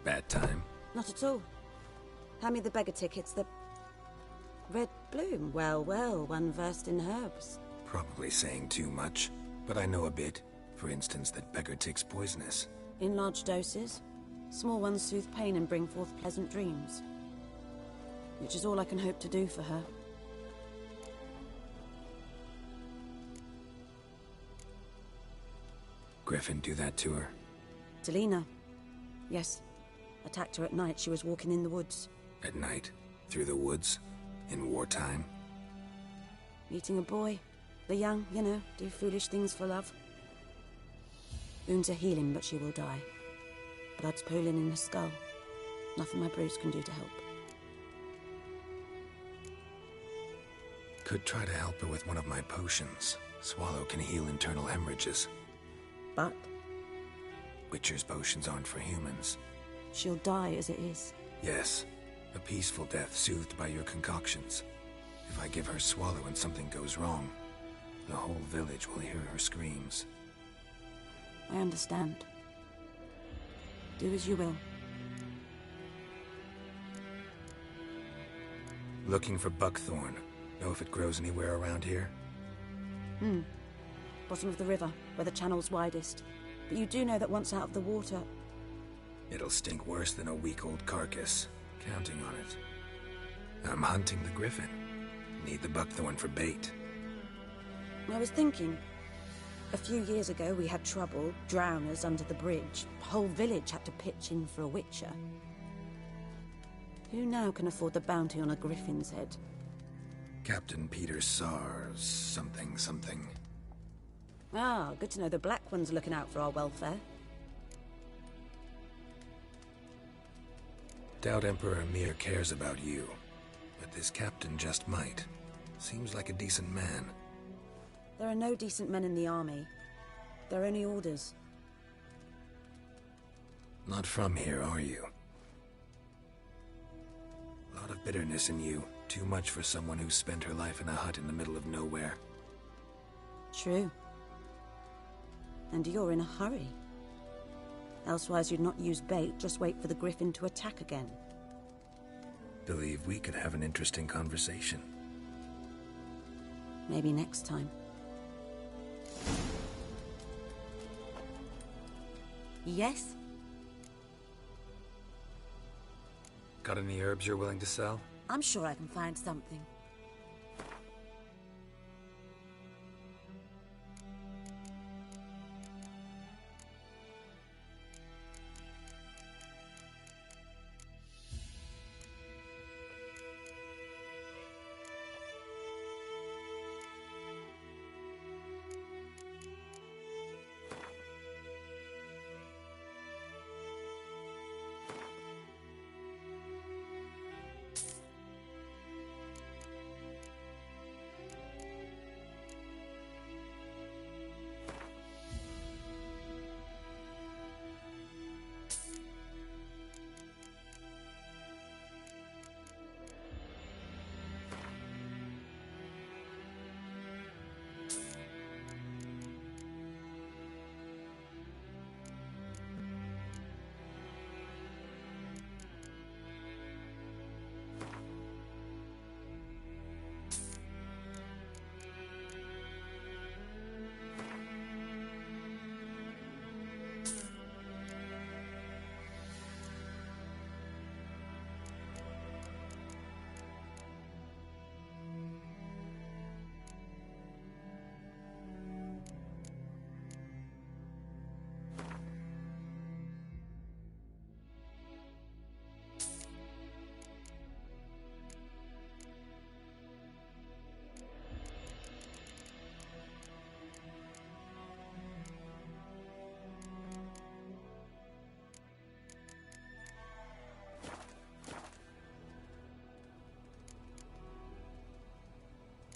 Bad time? Not at all. Hand me the beggar tickets, the... Red bloom. Well, well, one versed in herbs. Probably saying too much, but I know a bit. For instance, that beggar tick's poisonous. In large doses. Small ones soothe pain and bring forth pleasant dreams. Which is all I can hope to do for her. Griffin do that to her? Delina. Yes. Attacked her at night. She was walking in the woods. At night? Through the woods? In wartime? Meeting a boy. The young, you know, do foolish things for love. Wounds are healing, but she will die. Blood's pooling in her skull. Nothing my brews can do to help. Could try to help her with one of my potions. Swallow can heal internal hemorrhages. But? Witcher's potions aren't for humans. She'll die as it is. Yes. A peaceful death soothed by your concoctions. If I give her Swallow and something goes wrong, the whole village will hear her screams. I understand. Do as you will. Looking for buckthorn. Know if it grows anywhere around here? Bottom of the river, where the channel's widest. But you do know that once out of the water... It'll stink worse than a week-old carcass. Counting on it. I'm hunting the griffin. Need the buckthorn for bait. I was thinking... A few years ago we had trouble, drowners under the bridge. The whole village had to pitch in for a witcher. Who now can afford the bounty on a griffin's head? Captain Peter Sars, something. Ah, good to know the Black One's looking out for our welfare. Doubt Emperor Emir cares about you, but this captain just might. Seems like a decent man. There are no decent men in the army. They're only orders. Not from here, are you? A lot of bitterness in you. Too much for someone who spent her life in a hut in the middle of nowhere. True. And you're in a hurry. Elsewise you'd not use bait, just wait for the griffin to attack again. Believe we could have an interesting conversation. Maybe next time. Yes? Got any herbs you're willing to sell? I'm sure I can find something.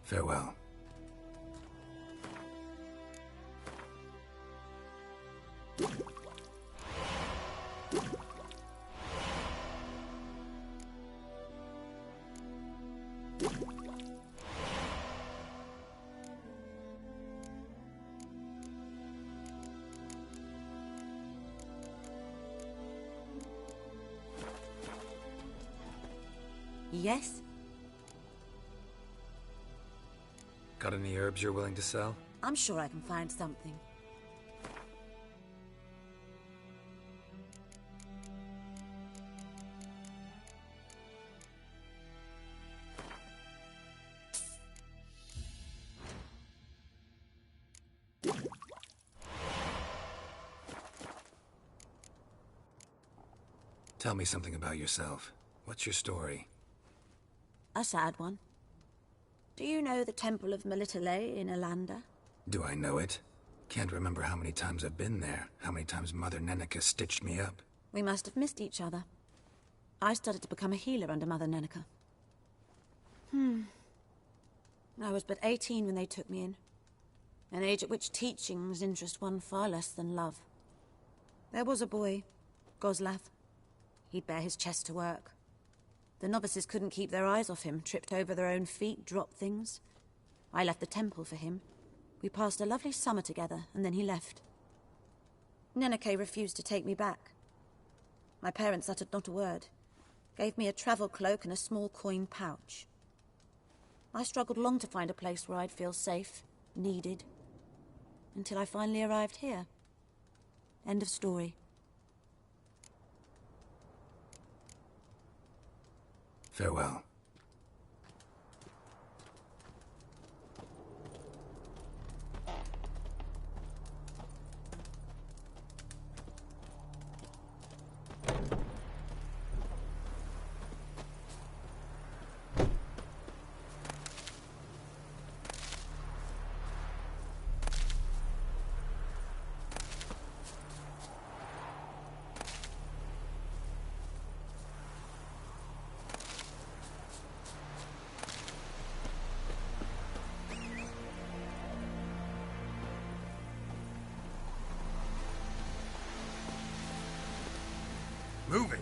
Farewell. Yes? Got any herbs you're willing to sell? I'm sure I can find something. Tell me something about yourself. What's your story? A sad one. Do you know the Temple of Melitele in Alanda? Do I know it? Can't remember how many times I've been there, how many times Mother Neneka stitched me up. We must have missed each other. I started to become a healer under Mother Neneka. I was but 18 when they took me in. An age at which teachings interest one far less than love. There was a boy, Goslav. He'd bare his chest to work. The novices couldn't keep their eyes off him, tripped over their own feet, dropped things. I left the temple for him. We passed a lovely summer together, and then he left. Neneke refused to take me back. My parents uttered not a word, gave me a travel cloak and a small coin pouch. I struggled long to find a place where I'd feel safe, needed, until I finally arrived here. End of story. Farewell. Move it!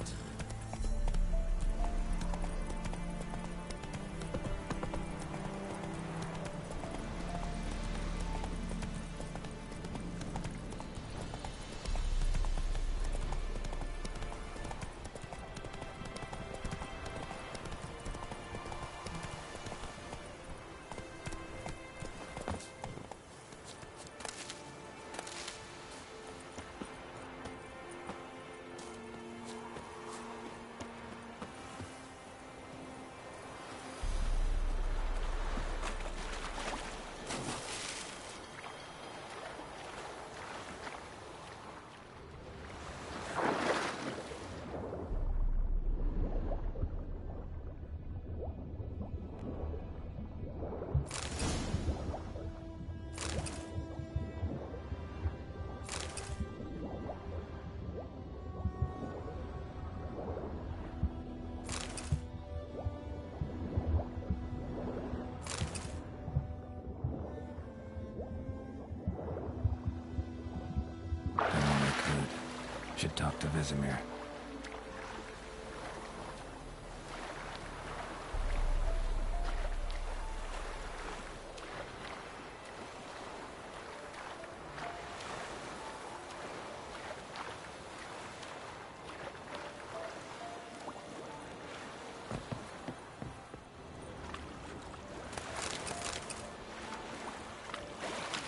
Should talk to Vesemir.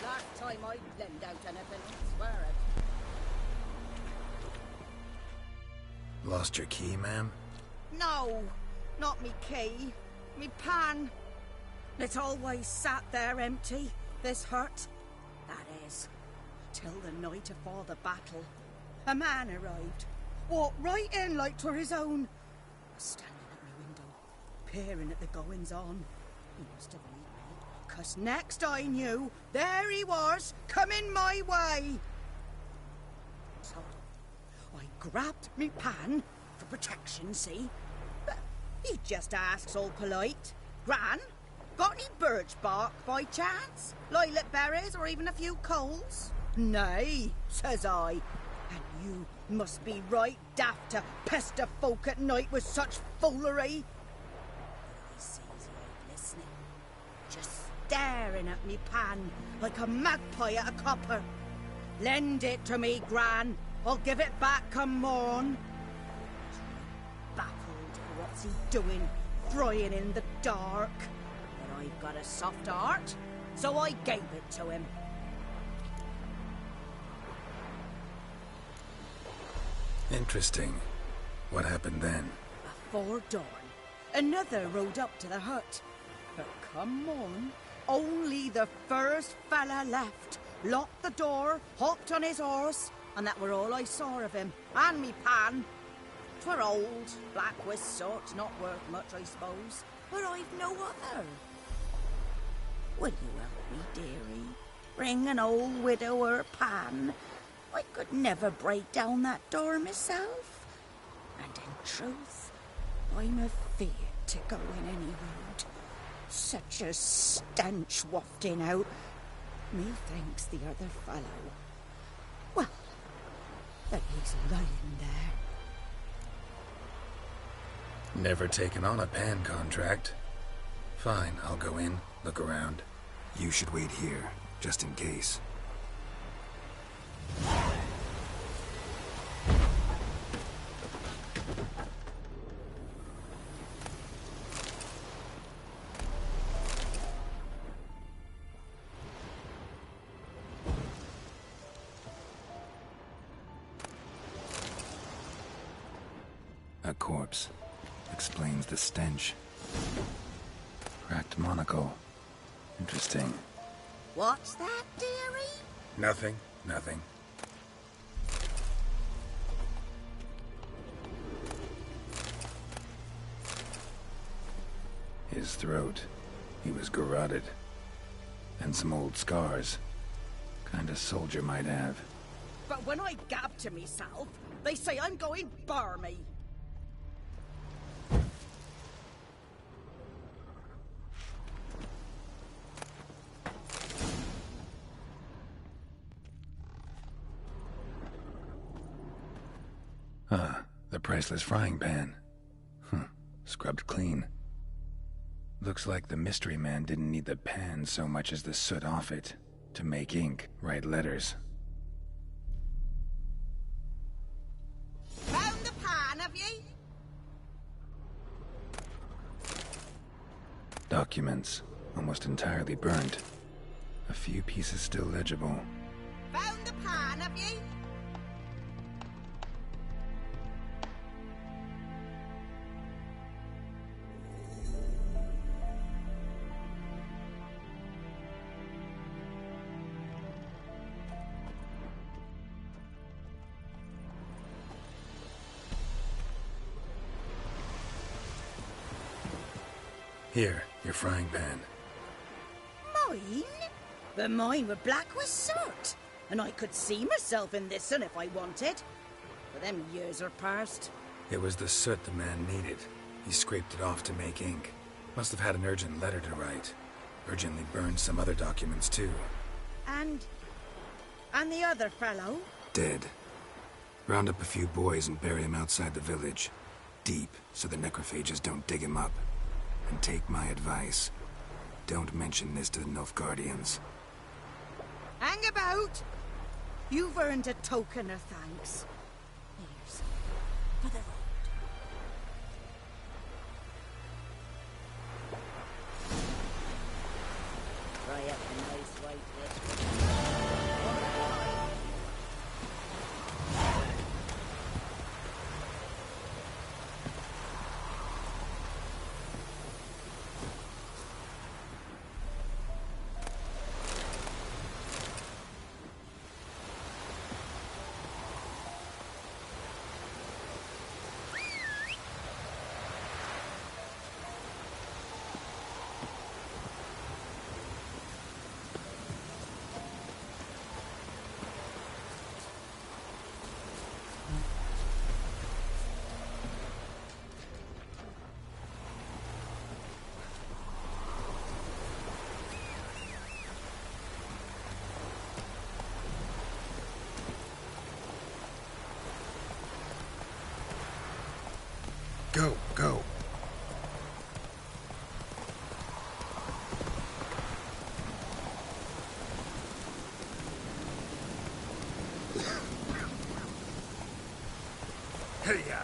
Last time I lend out anything, swear it. Lost your key, ma'am? No, not me key. Me pan. It always sat there empty, this hut. That is, till the night afore the battle. A man arrived, walked right in like 'twere his own. Was standing at my window, peering at the goings-on. He must have read me, 'cause next I knew, there he was, coming my way. So I grabbed me pan for protection, see? But he just asks all polite, Gran, got any birch bark by chance? Lilac berries or even a few coals? Nay, says I. And you must be right daft to pester folk at night with such foolery. I sees he ain't listening, just staring at me pan like a magpie at a copper. Lend it to me, Gran. I'll give it back come morn. Baffled, what's he doing? frying in the dark. But I've got a soft heart, so I gave it to him. Interesting. What happened then? Before dawn, another rode up to the hut. But come on, only the first fella left. Locked the door, hopped on his horse, and that were all I saw of him, and me pan. 'Twere old, black with soot, not worth much, I suppose, but I've no other. Will you help me, dearie? Bring an old widower pan. I could never break down that door myself. And in truth, I'm afeard to go in any road. Such a stench wafting out. Methinks the other fellow. Well, that he's lying there. Never taken on a pan contract. Fine, I'll go in, look around. You should wait here, just in case. A corpse. Explains the stench. Cracked monocle. Interesting. What's that, dearie? Nothing. His throat. He was garroted. And some old scars. Kind of soldier might have. But when I gab to myself, they say I'm going barmy. The priceless frying pan. Scrubbed clean. Looks like the mystery man didn't need the pan so much as the soot off it to make ink, write letters. Found the pan, have ye? Documents, almost entirely burnt. A few pieces still legible. Found the pan, have ye? Here, your frying pan. Mine? But mine were black with soot, and I could see myself in this one if I wanted. But them years are past. It was the soot the man needed. He scraped it off to make ink. Must have had an urgent letter to write. Urgently burned some other documents too. And the other fellow? Dead. Round up a few boys and bury him outside the village. Deep, so the necrophages don't dig him up. And take my advice. Don't mention this to the Nilfgaardians. Hang about! You've earned a token of thanks. Here's for the road. Try up a nice white dish. Go. Hey-ya!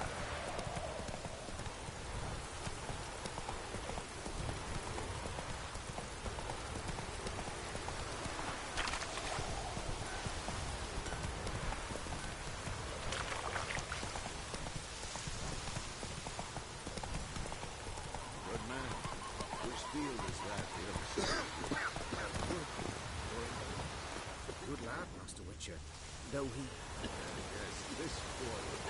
though he... Yes, this boy would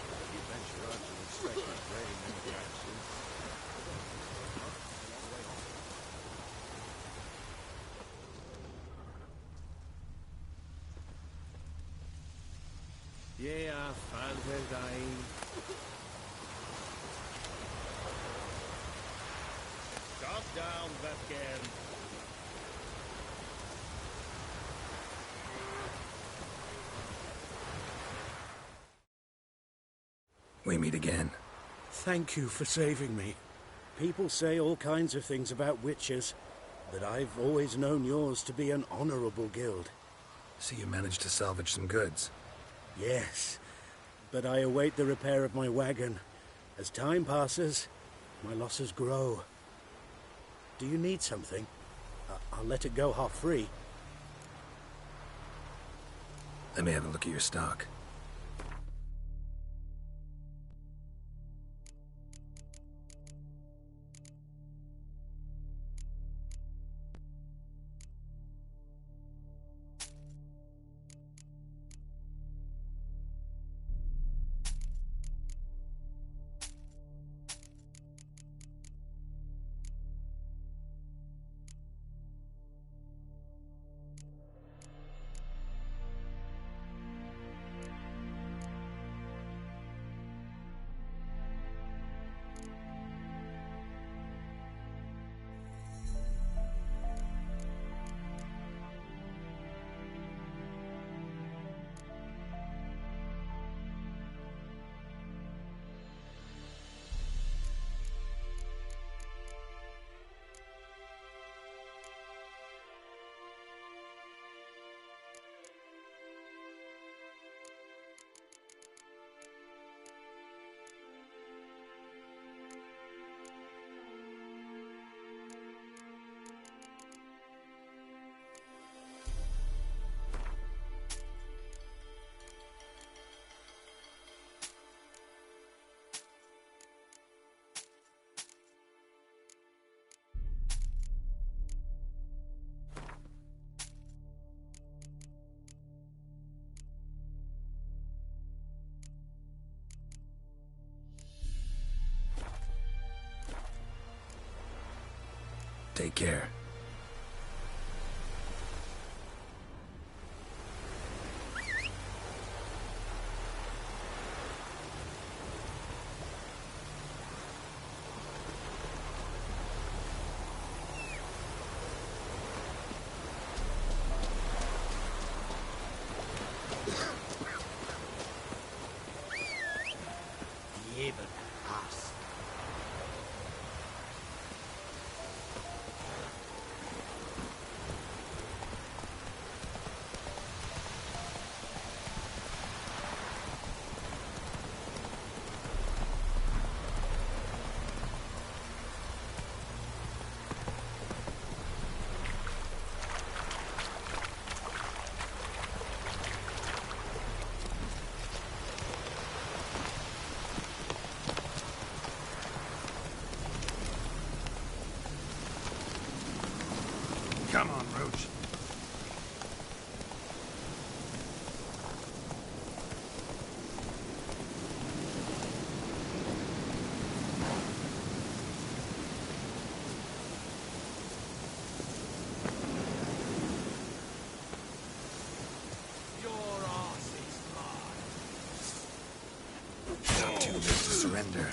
venture on to inspect the training and garrison. Ja, Falverdein. Stop down, Vetgen. We meet again. Thank you for saving me. People say all kinds of things about witches, but I've always known yours to be an honorable guild. So you managed to salvage some goods? Yes, but I await the repair of my wagon. As time passes, my losses grow. Do you need something? I'll let it go half-free. Let me have a look at your stock. Take care. Even ass. Come on, Roach. Not too late to surrender.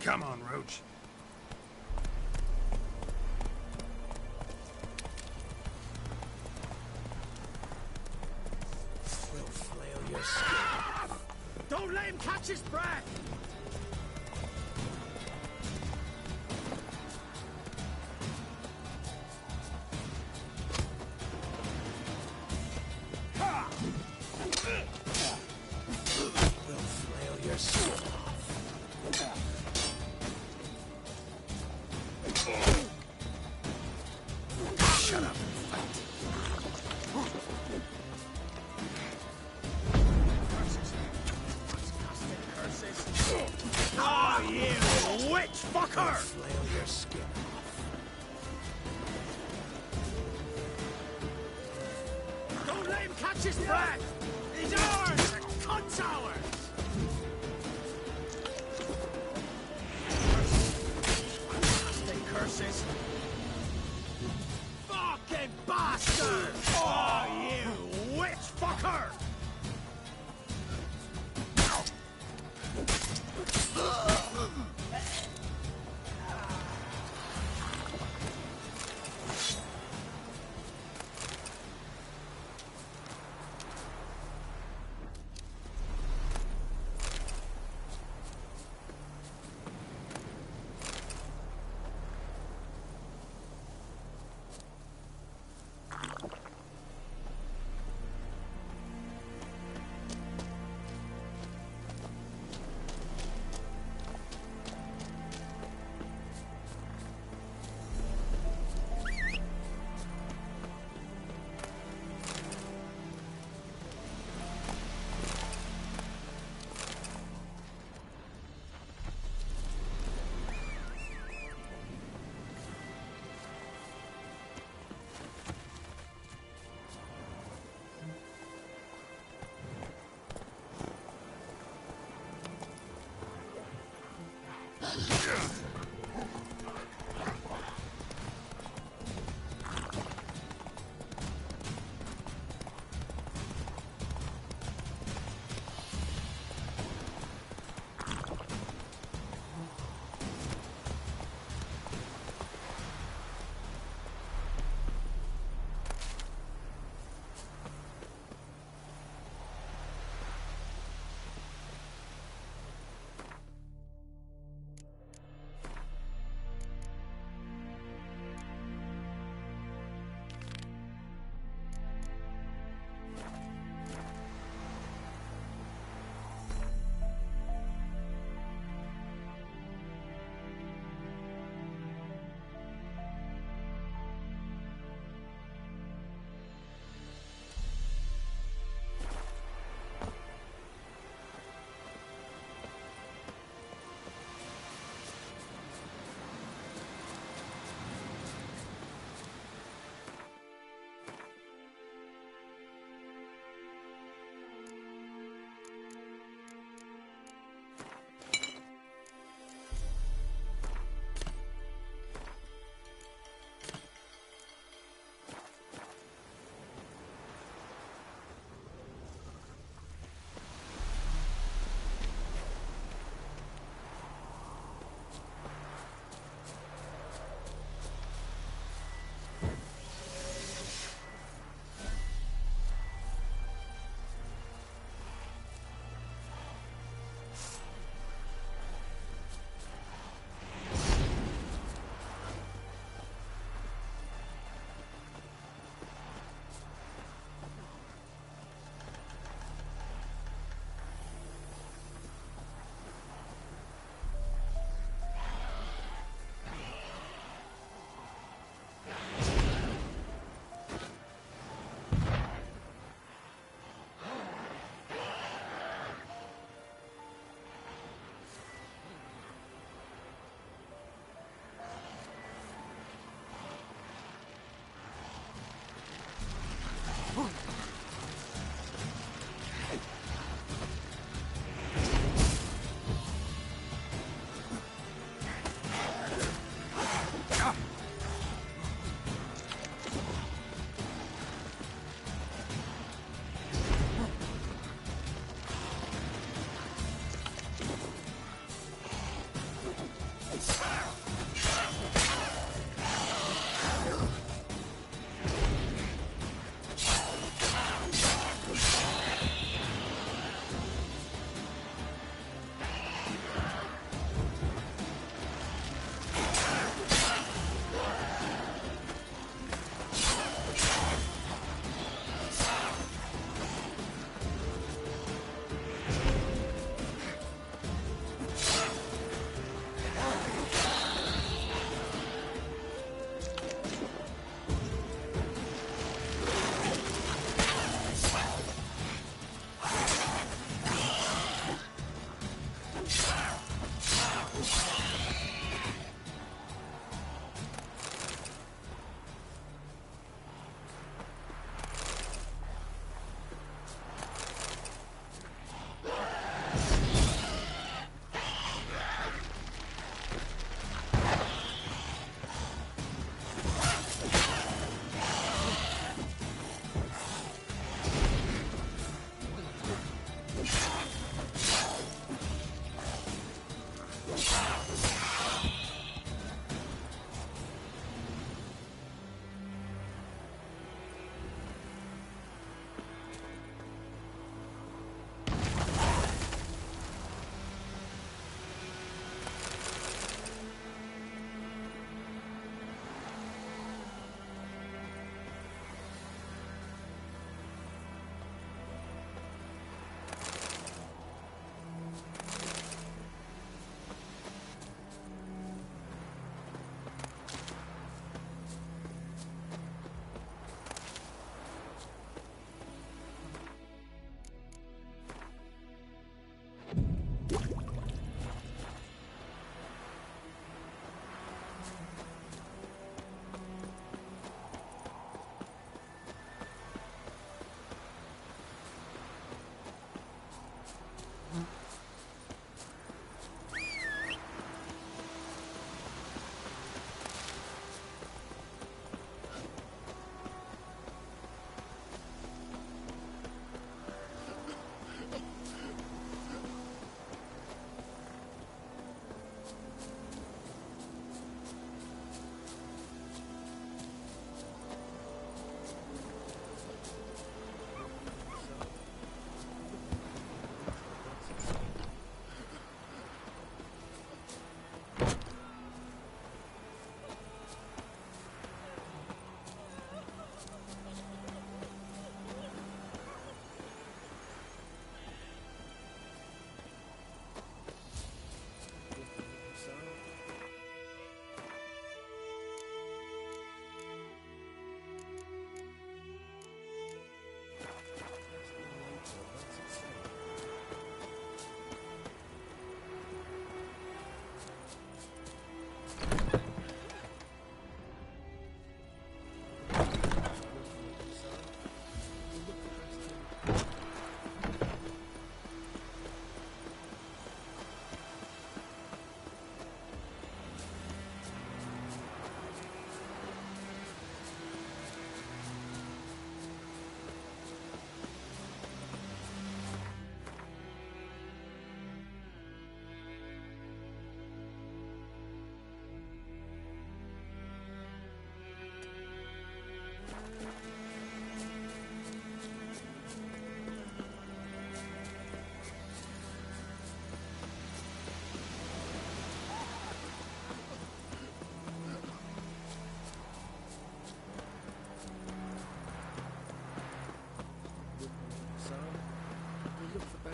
Come on, Roach. We'll flail your skin. Don't let him catch his breath! We'll flail your skin off. Shut up and fight. Oh, you witch fucker! Flail your skin off. Don't let him catch his breath! He's ours! The cunt's ours! Blasted curses! Fucking bastard! Oh, you witch fucker!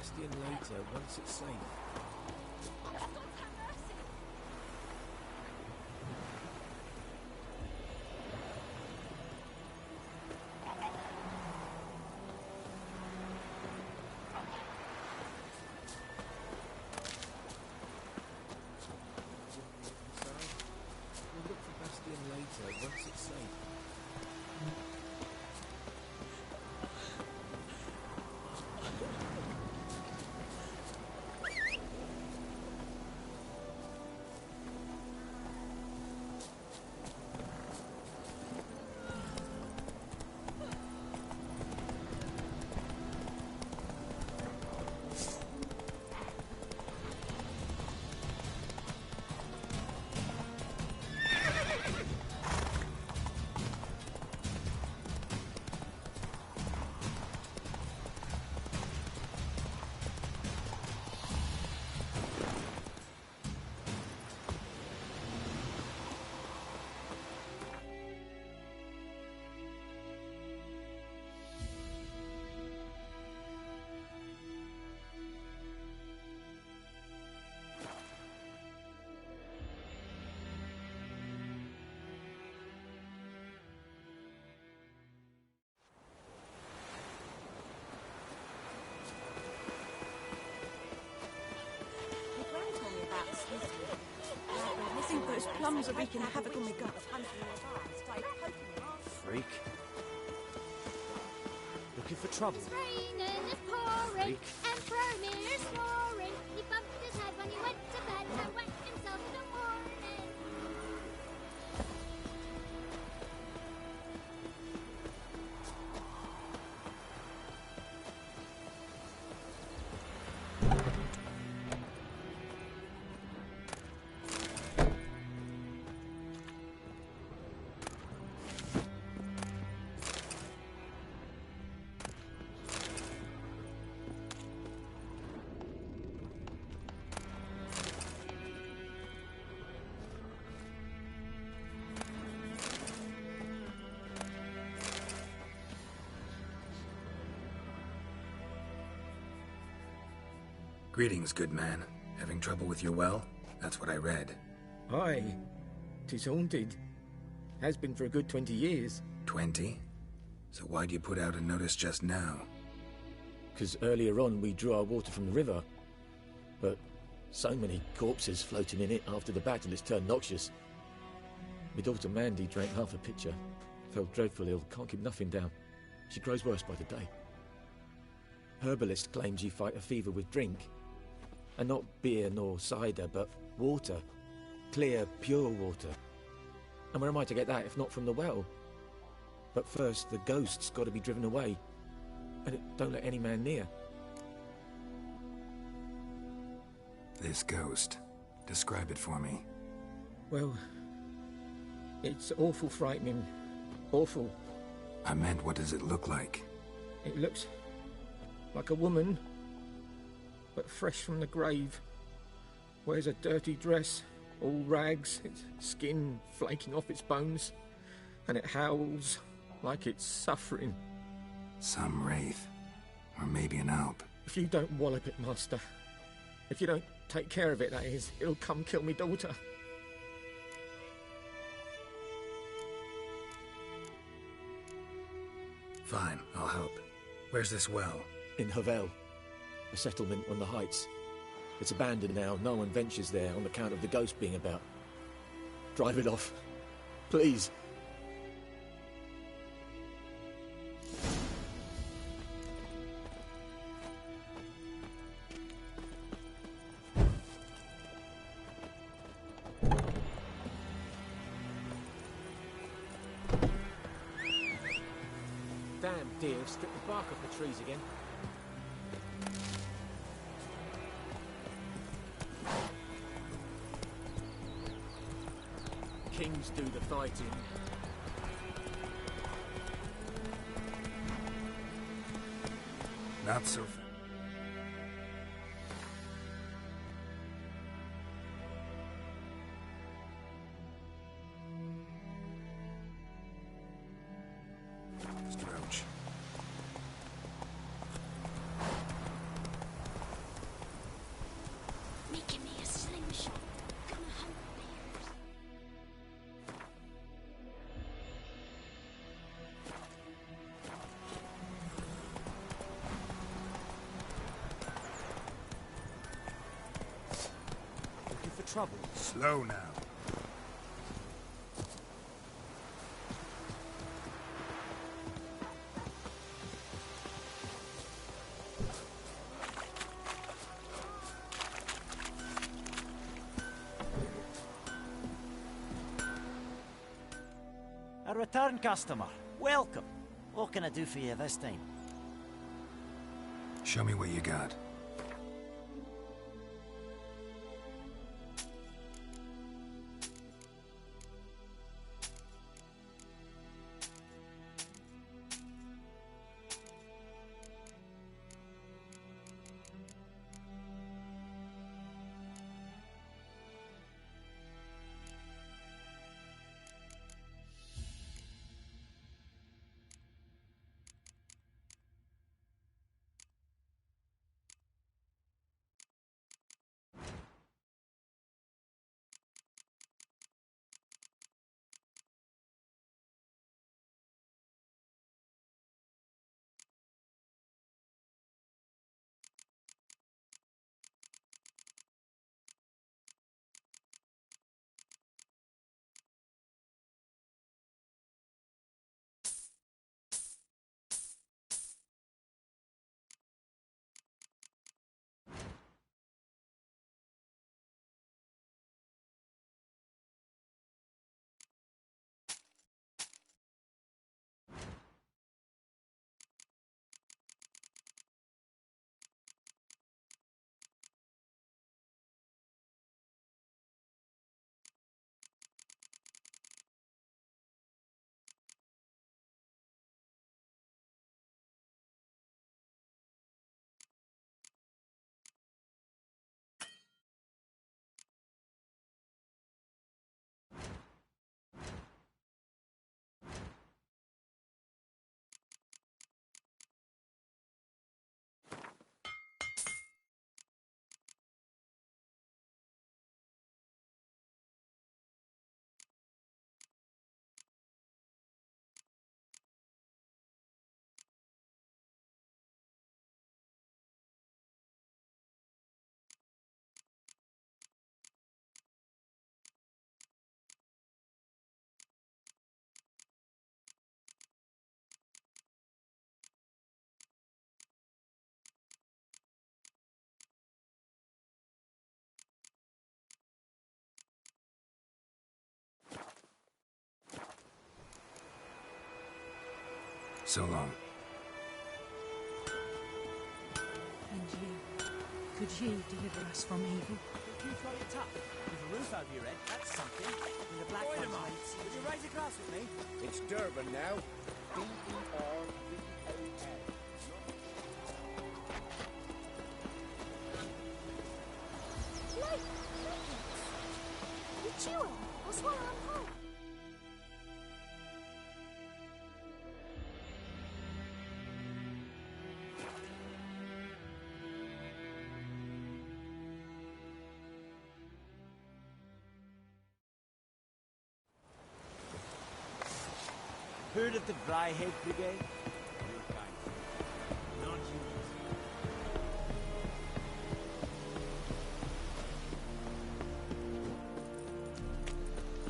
Bastion later, once it's safe. We'll look for Bastion later, once it's safe. I think those plums are wreaking havoc on my gut. Freak. Looking for trouble? It's raining, it's pouring, Freak. Emperor Mirror's snoring. He bumped his head when he went to bed and wet himself in the morning. Greetings, good man. Having trouble with your well? That's what I read. Aye. 'Tis haunted. Has been for a good 20 years. 20? So why'd you put out a notice just now? 'Cause earlier on we drew our water from the river. But so many corpses floating in it after the battle it's turned noxious. My daughter Mandy drank half a pitcher. Fell dreadful ill, can't keep nothing down. She grows worse by the day. Herbalist claims you fight a fever with drink. And not beer nor cider, but water. Clear, pure water. And where am I to get that if not from the well? But first, the ghost's got to be driven away. And it don't let any man near. This ghost. Describe it for me. Well, it's awful frightening. Awful. I meant, what does it look like? It looks like a woman, but fresh from the grave. Wears a dirty dress, all rags, its skin flaking off its bones, and it howls like it's suffering. Some wraith. Or maybe an alp. If you don't wallop it, Master, if you don't take care of it, that is, it'll come kill me daughter. Fine, I'll help. Where's this well? In Havel, a settlement on the heights. It's abandoned now, no one ventures there on account of the ghost being about. Drive it off, please. Damn deer, stripped the bark off the trees again. Kings do the fighting. Not so fast. Strouch. trouble. Slow now. A return customer. Welcome. What can I do for you this time? Show me what you got. So long. And you, could ye deliver us from evil? You got it up. With a roof over your head, that's something. With a black Wait a one's minute. mate. Would you raise a glass with me? It's Durban now. D-E-R-B-A-N. Light! You chew it. I'll swallow them whole. Heard of the Dryhead Brigade?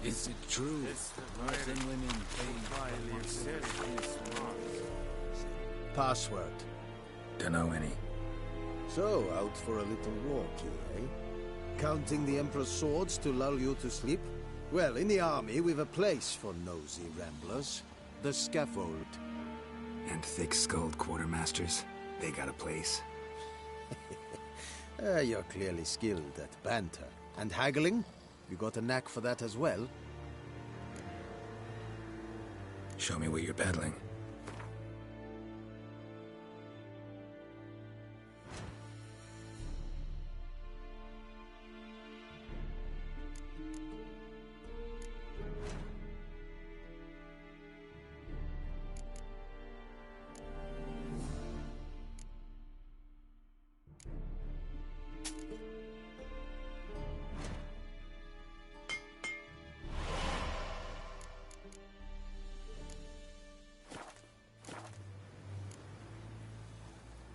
Is it true? Most women Password. Dunno any. So, out for a little walk, you, eh? Counting the Emperor's swords to lull you to sleep? Well, in the army, we've a place for nosy ramblers. The scaffold. And thick-skulled quartermasters. They got a place. You're clearly skilled at banter. And haggling? You got a knack for that as well? Show me what you're peddling.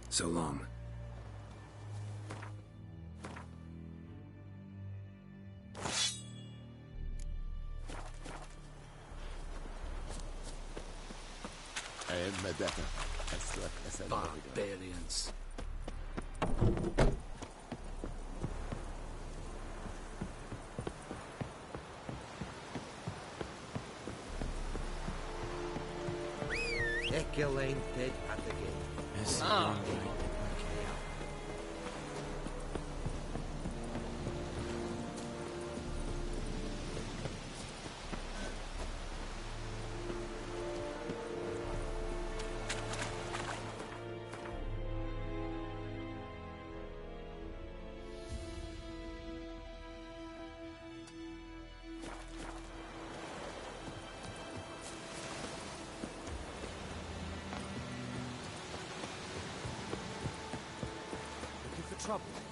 So long. Barbarians. Echelane dead at the game. Trouble.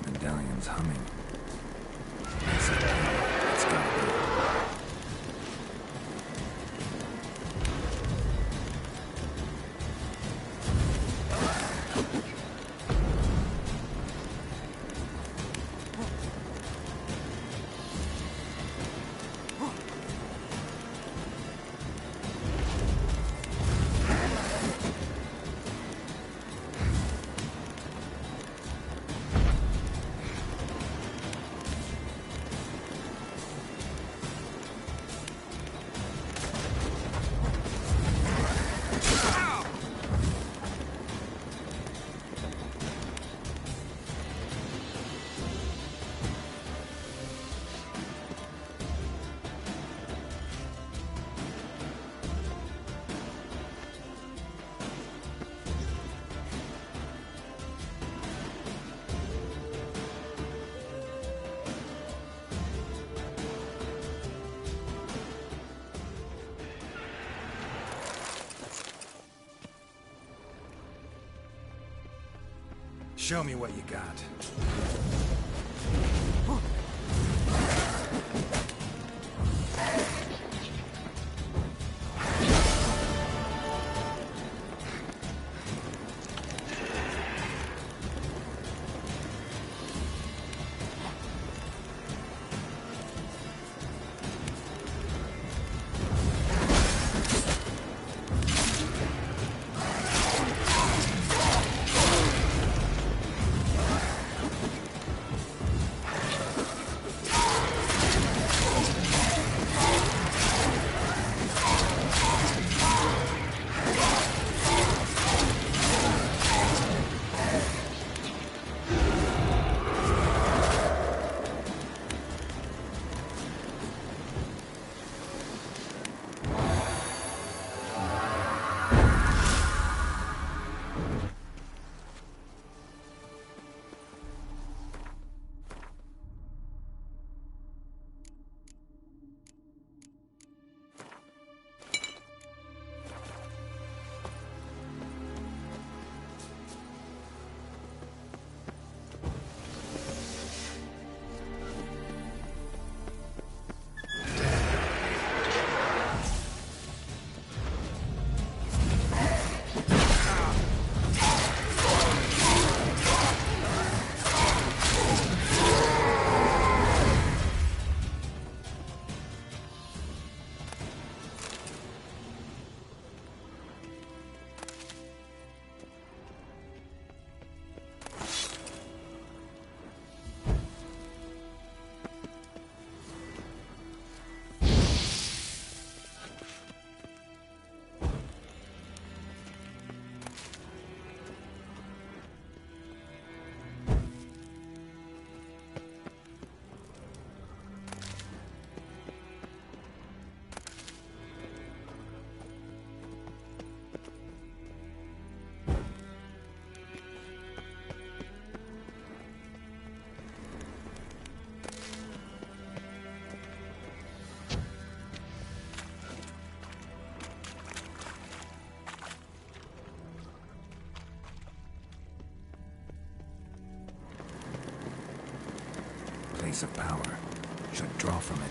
Medallion's humming. That's it. It's gotta be. Show me what you got. place of power. Should draw from it.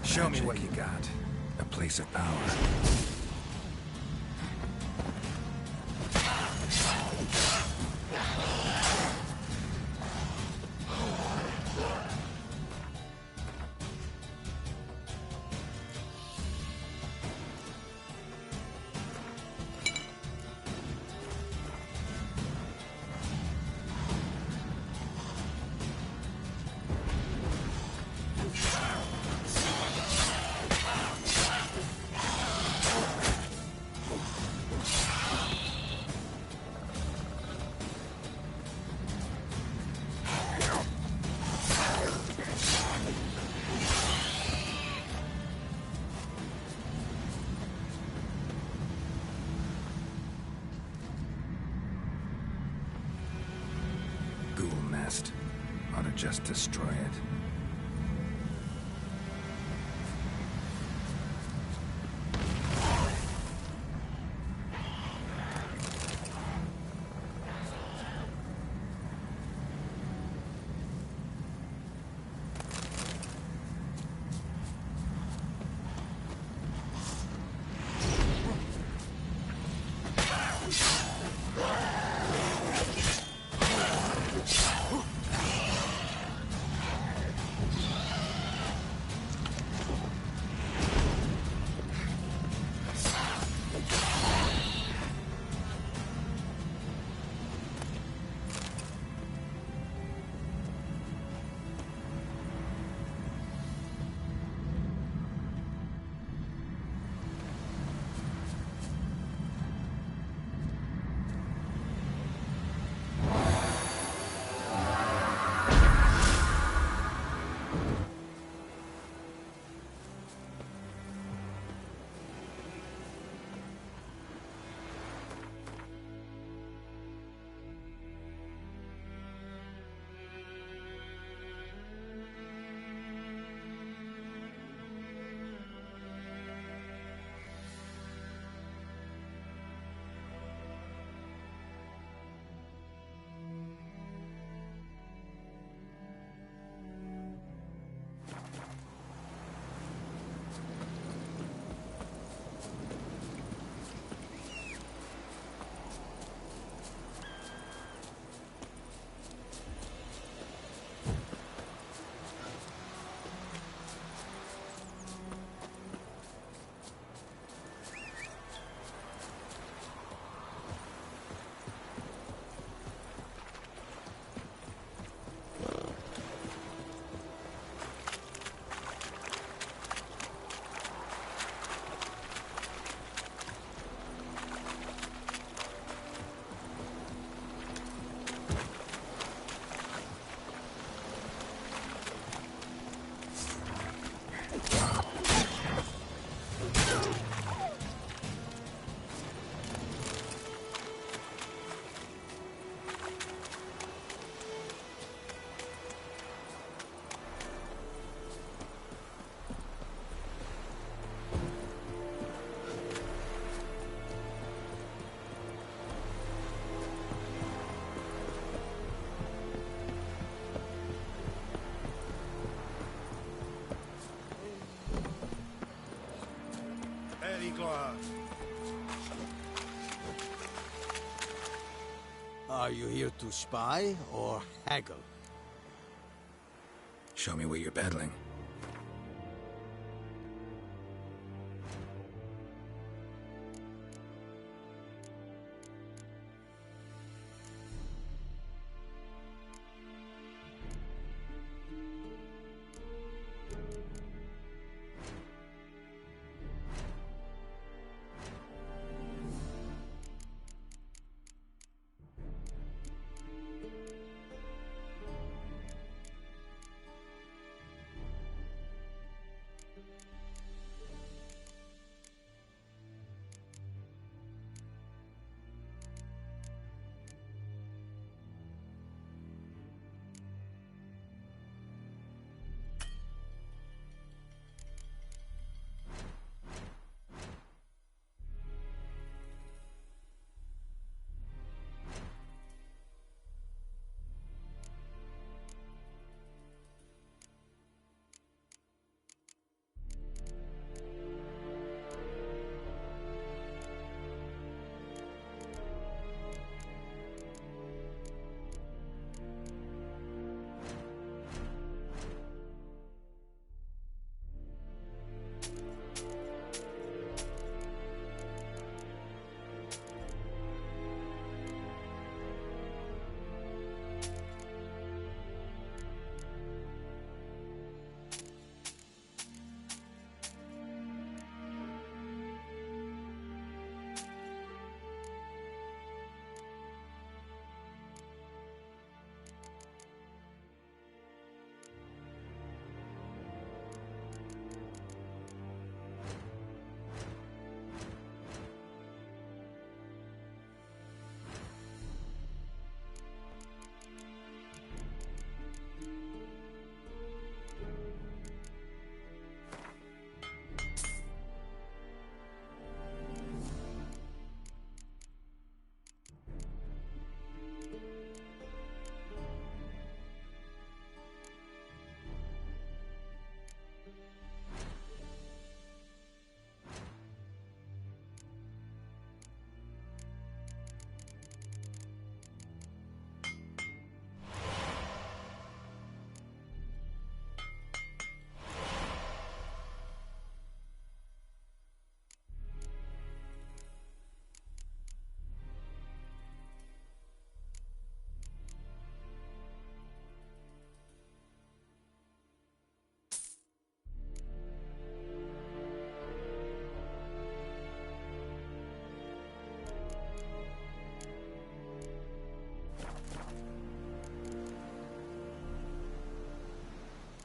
Show me what you got. A place of power. Ought to just destroy it. Are you here to spy or haggle? Show me what you're peddling.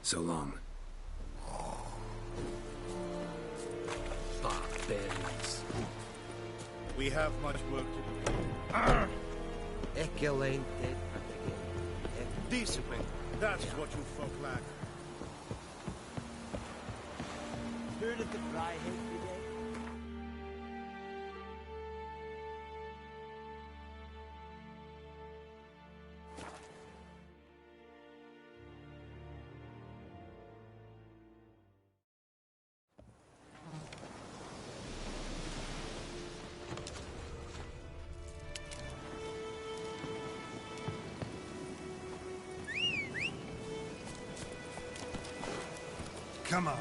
So long. Barbarians. We have much work to do. Echelane dead at the game. Discipline. That's what you folk lack. Heard of the Fryhead today? Come on.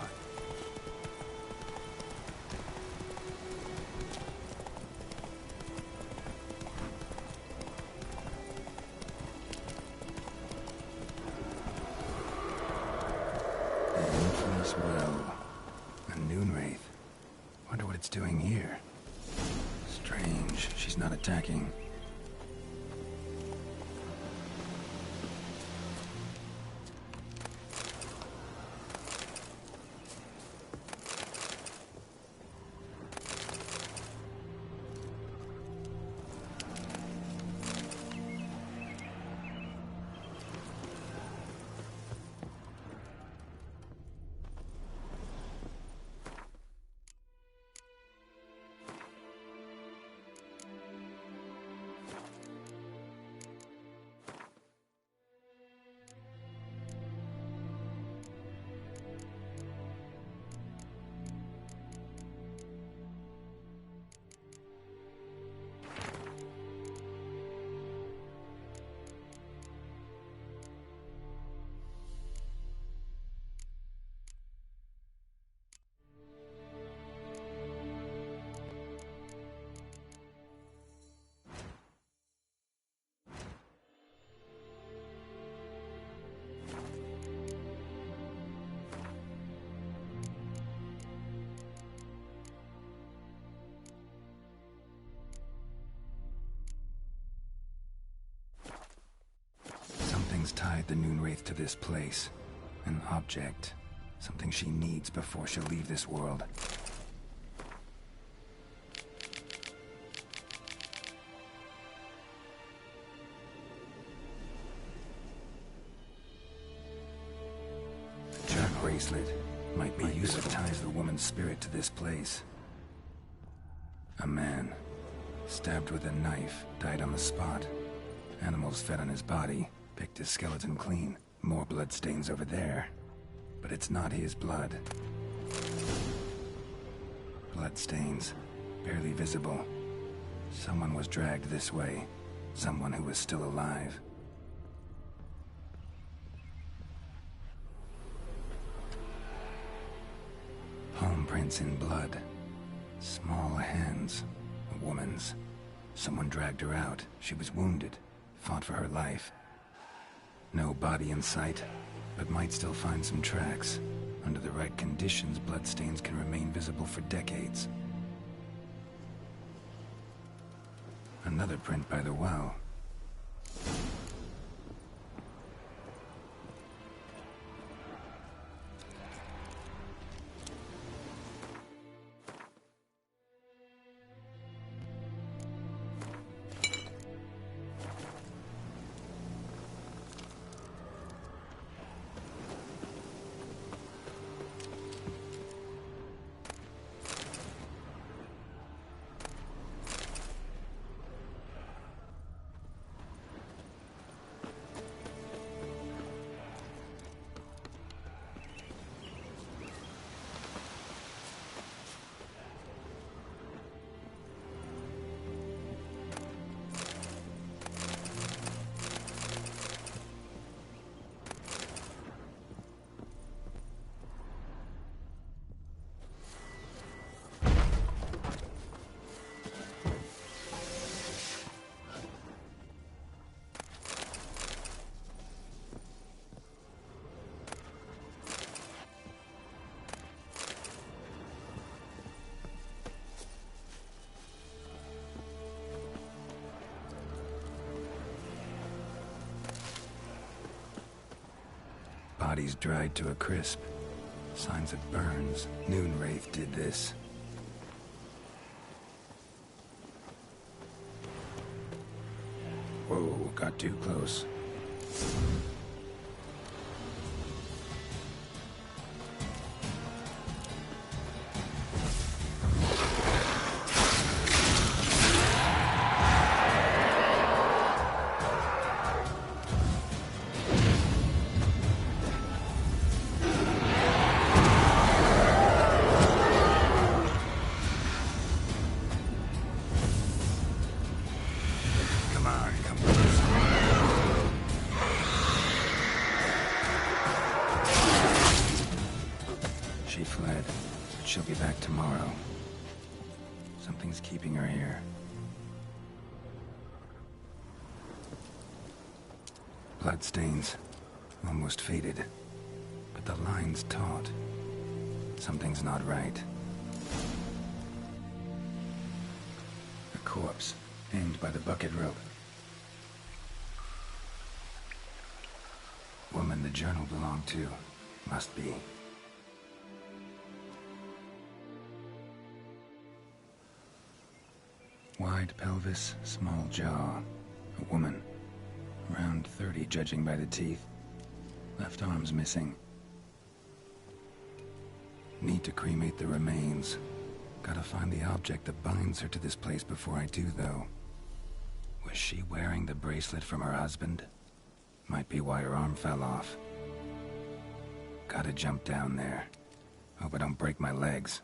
Infamous well. A Noonwraith. Wonder what it's doing here. Strange, she's not attacking. Something's tied the Noonwraith to this place. An object. Something she needs before she'll leave this world. Jack bracelet. Might be useful. Ties the woman's spirit to this place. A man. Stabbed with a knife. Died on the spot. Animals fed on his body. Picked his skeleton clean. More bloodstains over there. But it's not his blood. Bloodstains. Barely visible. Someone was dragged this way. Someone who was still alive. Palm prints in blood. Small hands. A woman's. Someone dragged her out. She was wounded. Fought for her life. No body in sight, but might still find some tracks. Under the right conditions, bloodstains can remain visible for decades. Another print by the well. bodies dried to a crisp. Signs of burns. Noonwraith did this. Whoa, got too close. She fled, but she'll be back tomorrow. Something's keeping her here. Bloodstains. Almost faded. But the line's taut. Something's not right. A corpse, aimed by the bucket rope. Woman the journal belonged to. Must be. Wide pelvis, small jaw. A woman. Around 30, judging by the teeth. Left arm's missing. Need to cremate the remains. Gotta find the object that binds her to this place before I do, though. Was she wearing the bracelet from her husband? Might be why her arm fell off. Gotta jump down there. Hope I don't break my legs.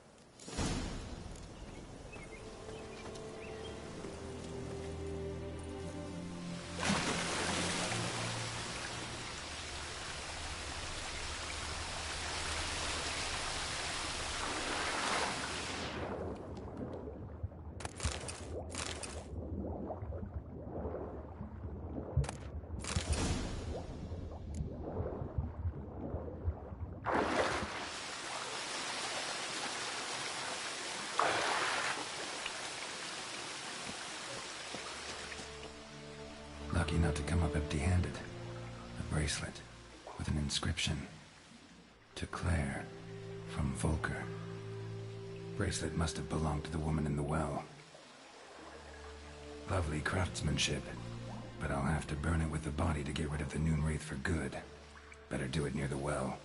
Lucky not to come up empty-handed. A bracelet with an inscription. To Claire, from Volker. Bracelet must have belonged to the woman in the well. Lovely craftsmanship, but I'll have to burn it with the body to get rid of the Noonwraith for good. Better do it near the well.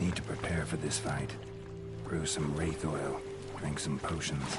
Need to prepare for this fight. Brew some wraith oil, drink some potions.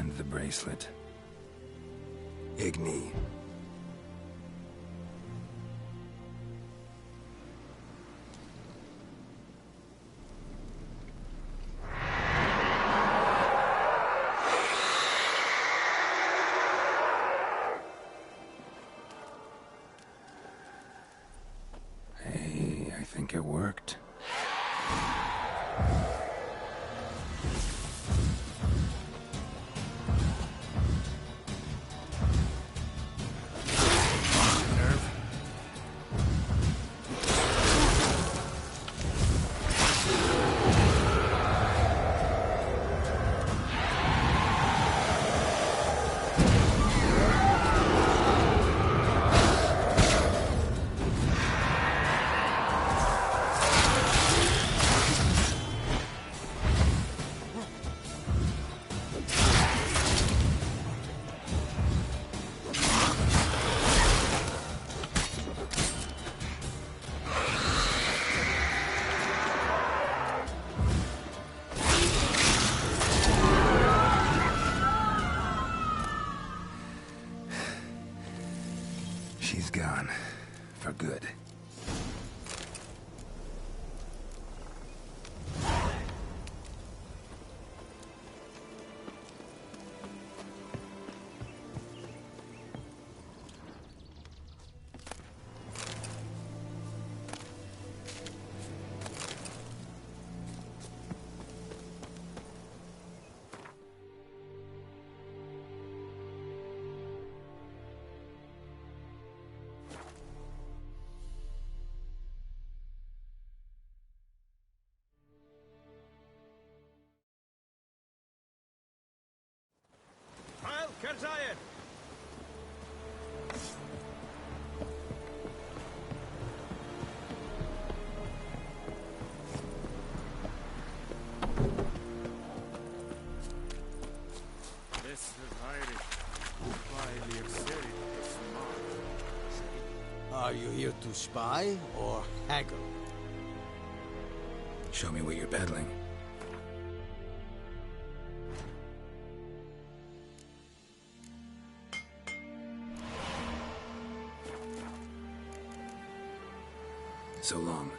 And the bracelet. Igni. Hey, I think it worked. She's gone. For good. Kerzayen! This is Irish. Quietly excited. Are you here to spy or haggle? Show me what you're peddling. So long.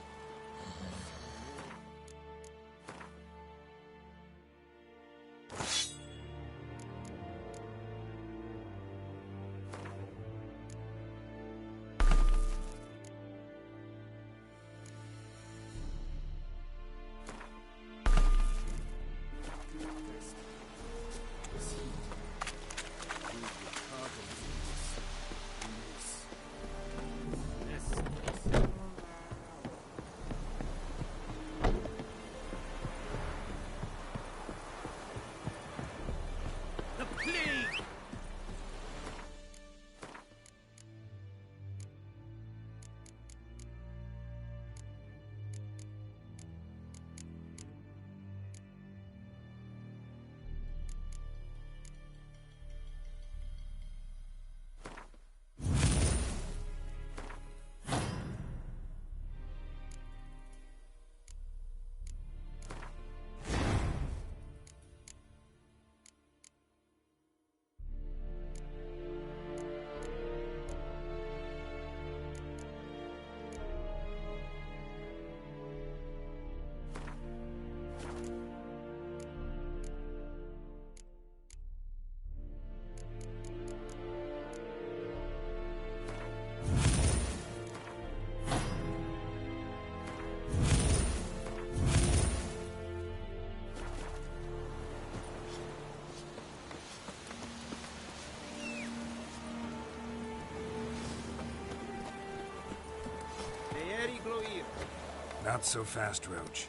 Not so fast, Roach.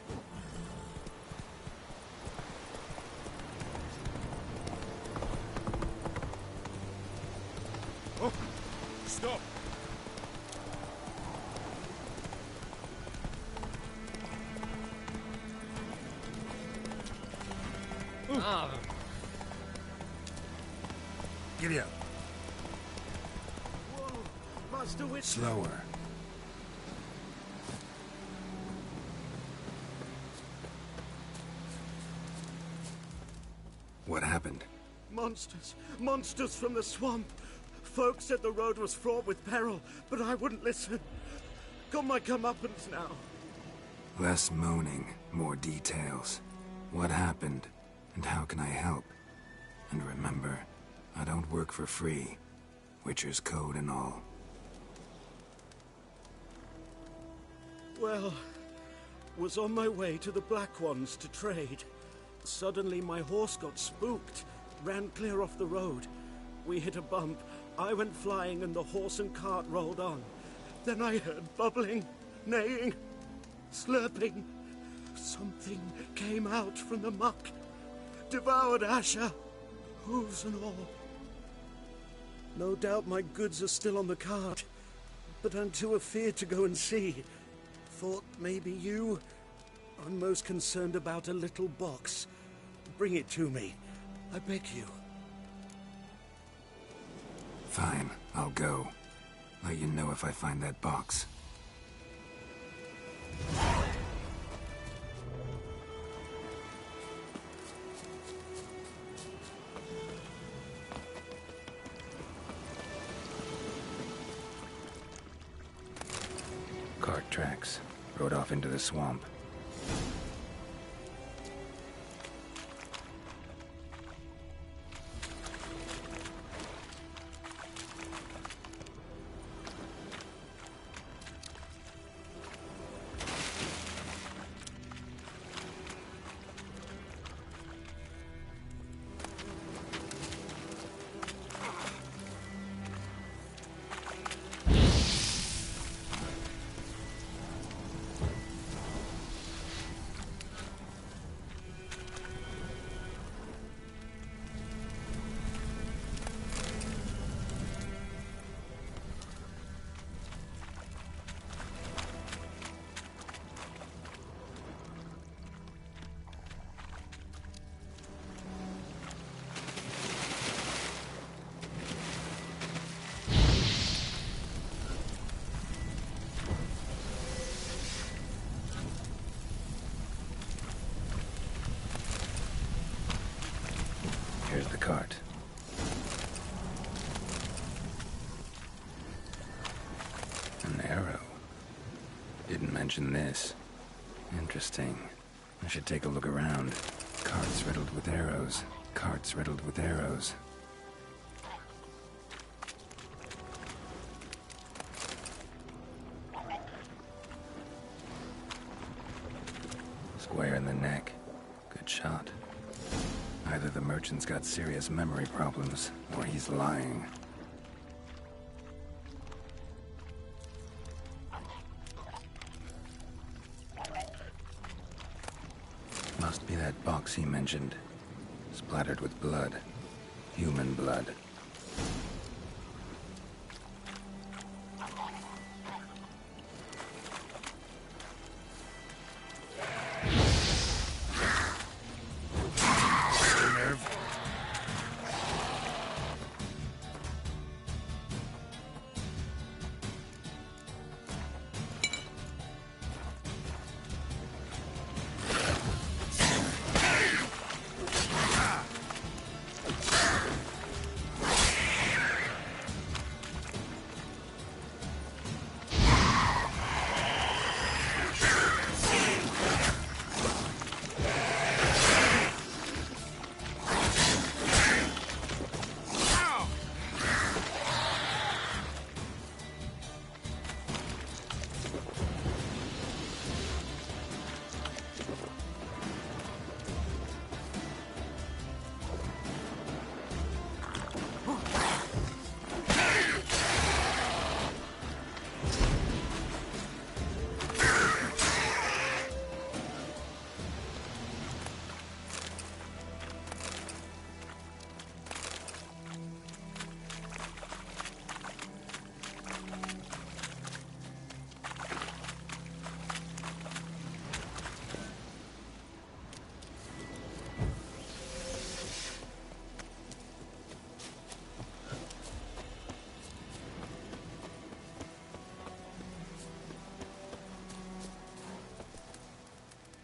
Oh! Stop! Giddy up. Whoa! Master Witch! Slower. What happened? Monsters. Monsters from the swamp. Folks said the road was fraught with peril, but I wouldn't listen. Got my comeuppance now. Less moaning, more details. What happened, and how can I help? And remember, I don't work for free. Witcher's code and all. Well, was on my way to the Black Ones to trade. Suddenly my horse got spooked, ran clear off the road. We hit a bump, I went flying and the horse and cart rolled on. Then I heard bubbling, neighing, slurping. Something came out from the muck, devoured Asher, hooves and all. No doubt my goods are still on the cart, but I'm too afeard to go and see. Thought maybe you... I'm most concerned about a little box. Bring it to me. I beg you. Fine, I'll go. Let you know if I find that box. Cart tracks. Rode off into the swamp. Here's the cart. An arrow. Didn't mention this. Interesting. I should take a look around. Carts riddled with arrows. Carts riddled with arrows. Square in the neck. Good shot. Either the merchant's got serious memory problems, or he's lying. Must be that box he mentioned. Splattered with blood. Human blood.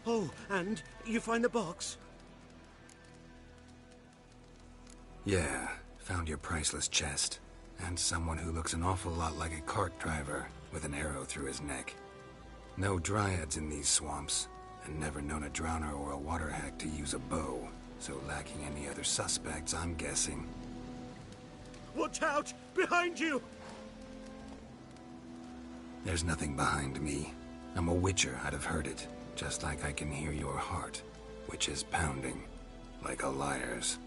Oh, and you find the box? Yeah, found your priceless chest. And someone who looks an awful lot like a cart driver with an arrow through his neck. No dryads in these swamps, and never known a drowner or a water hack to use a bow. So lacking any other suspects, I'm guessing. Watch out! Behind you! There's nothing behind me. I'm a witcher, I'd have heard it. Just like I can hear your heart, which is pounding, like a liar's.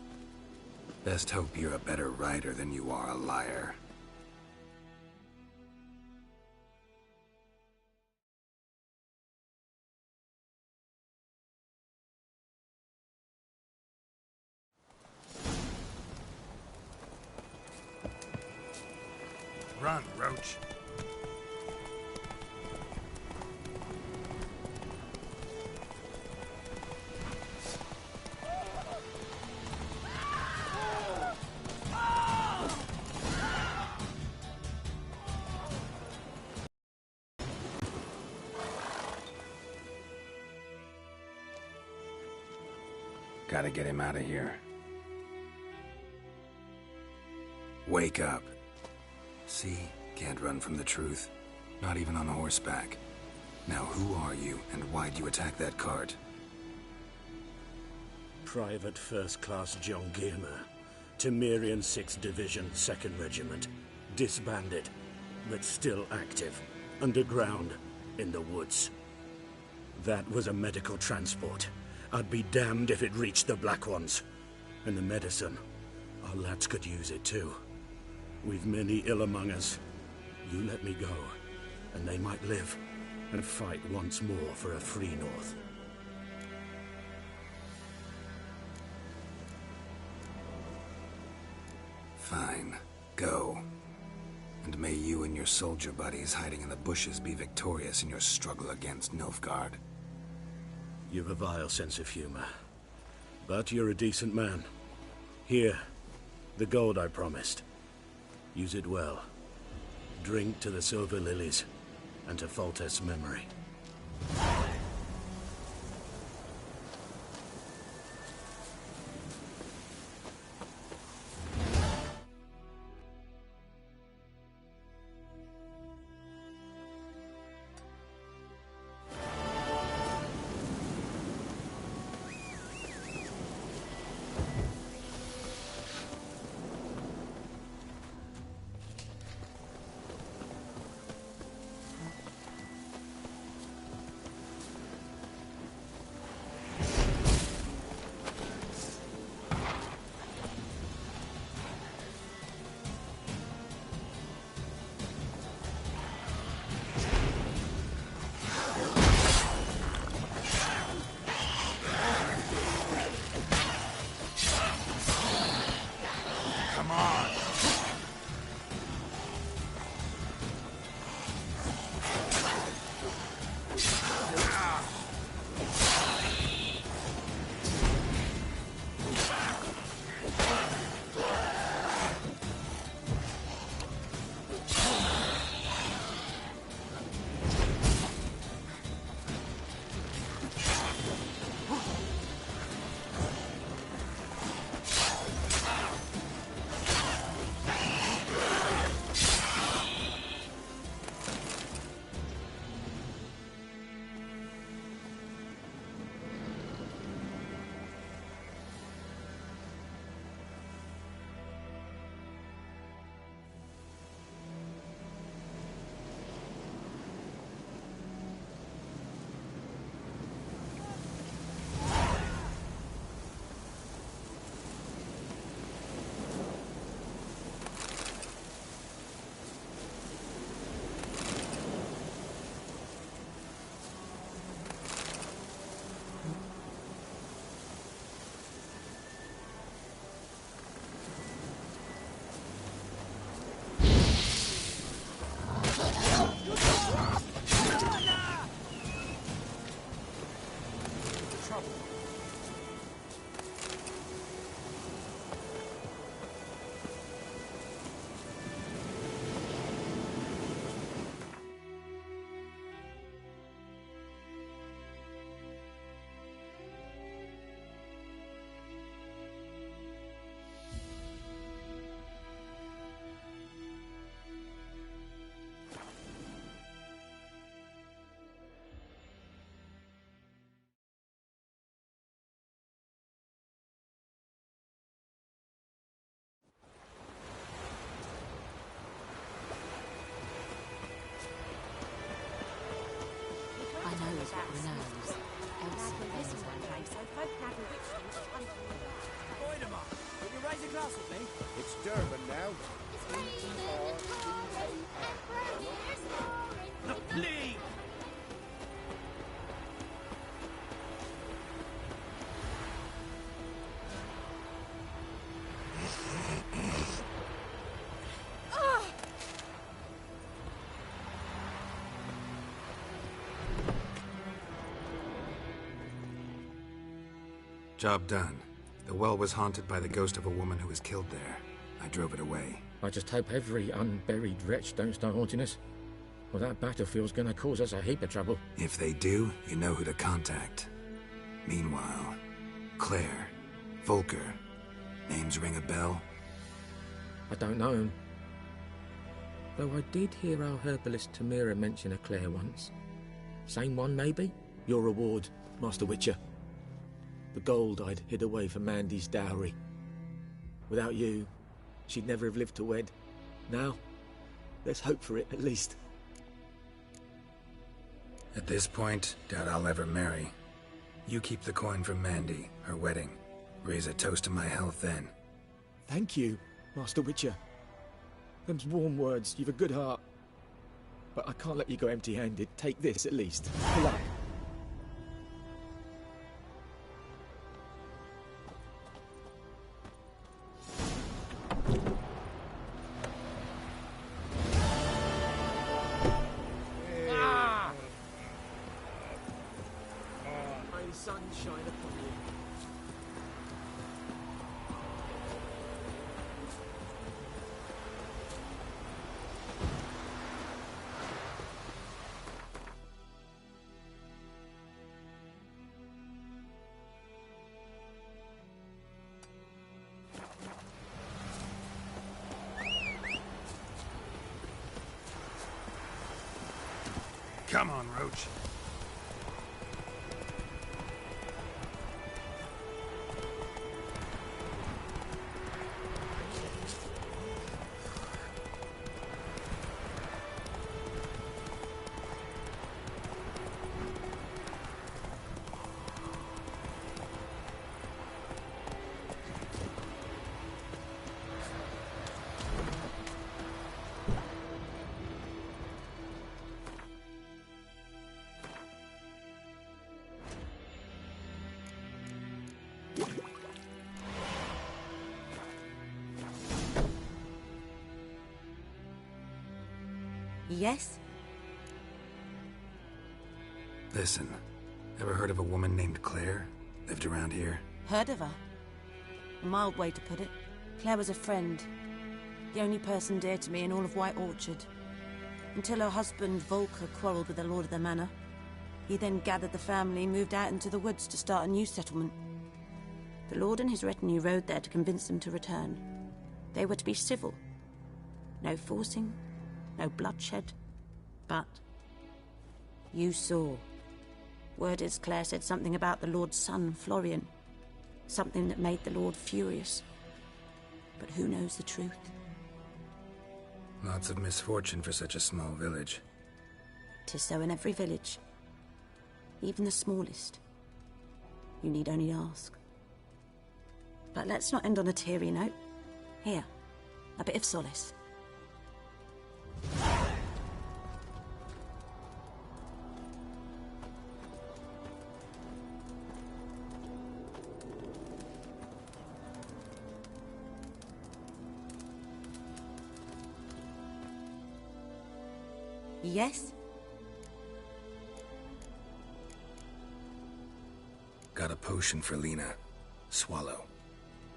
Best hope you're a better rider than you are a liar. Run, Roach. Gotta get him out of here. Wake up. See? Can't run from the truth. Not even on horseback. Now who are you, and why'd you attack that cart? Private First Class John Gilmer. Temerian 6th Division, 2nd Regiment. Disbanded, but still active. Underground, in the woods. That was a medical transport. I'd be damned if it reached the Black Ones. And the medicine. Our lads could use it too. We've many ill among us. You let me go, and they might live, and fight once more for a free North. Fine. Go. And may you and your soldier buddies hiding in the bushes be victorious in your struggle against Nilfgaard. You've a vile sense of humor. But you're a decent man. Here, the gold I promised. Use it well. Drink to the Silver Lilies, and to Foltest's memory. castle, me. It's Durban now. The plague! Job done. The well was haunted by the ghost of a woman who was killed there. I drove it away. I just hope every unburied wretch don't start haunting us. Well, that battlefield's gonna cause us a heap of trouble. If they do, you know who to contact. Meanwhile, Claire, Volker, names ring a bell? I don't know 'em. Though I did hear our herbalist Tamira mention a Claire once. Same one, maybe? Your reward, Master Witcher. The gold I'd hid away for Mandy's dowry. Without you, she'd never have lived to wed. Now, let's hope for it, at least. At this point, doubt I'll ever marry. You keep the coin from Mandy, her wedding. Raise a toast to my health then. Thank you, Master Witcher. Them's warm words, you've a good heart. But I can't let you go empty-handed. Take this, at least. Good luck. May the sun shine upon you. Come on, Roach. Yes? Listen, ever heard of a woman named Claire? Lived around here? Heard of her? A mild way to put it. Claire was a friend. The only person dear to me in all of White Orchard. Until her husband, Volker, quarrelled with the lord of the manor. He then gathered the family and moved out into the woods to start a new settlement. The lord and his retinue rode there to convince them to return. They were to be civil. No forcing, no bloodshed. But you saw. Word is Claire said something about the lord's son, Florian. Something that made the lord furious. But who knows the truth? Lots of misfortune for such a small village. 'Tis so in every village. Even the smallest. You need only ask. But let's not end on a teary note. Here, a bit of solace. Yes? Got a potion for Lena. Swallow.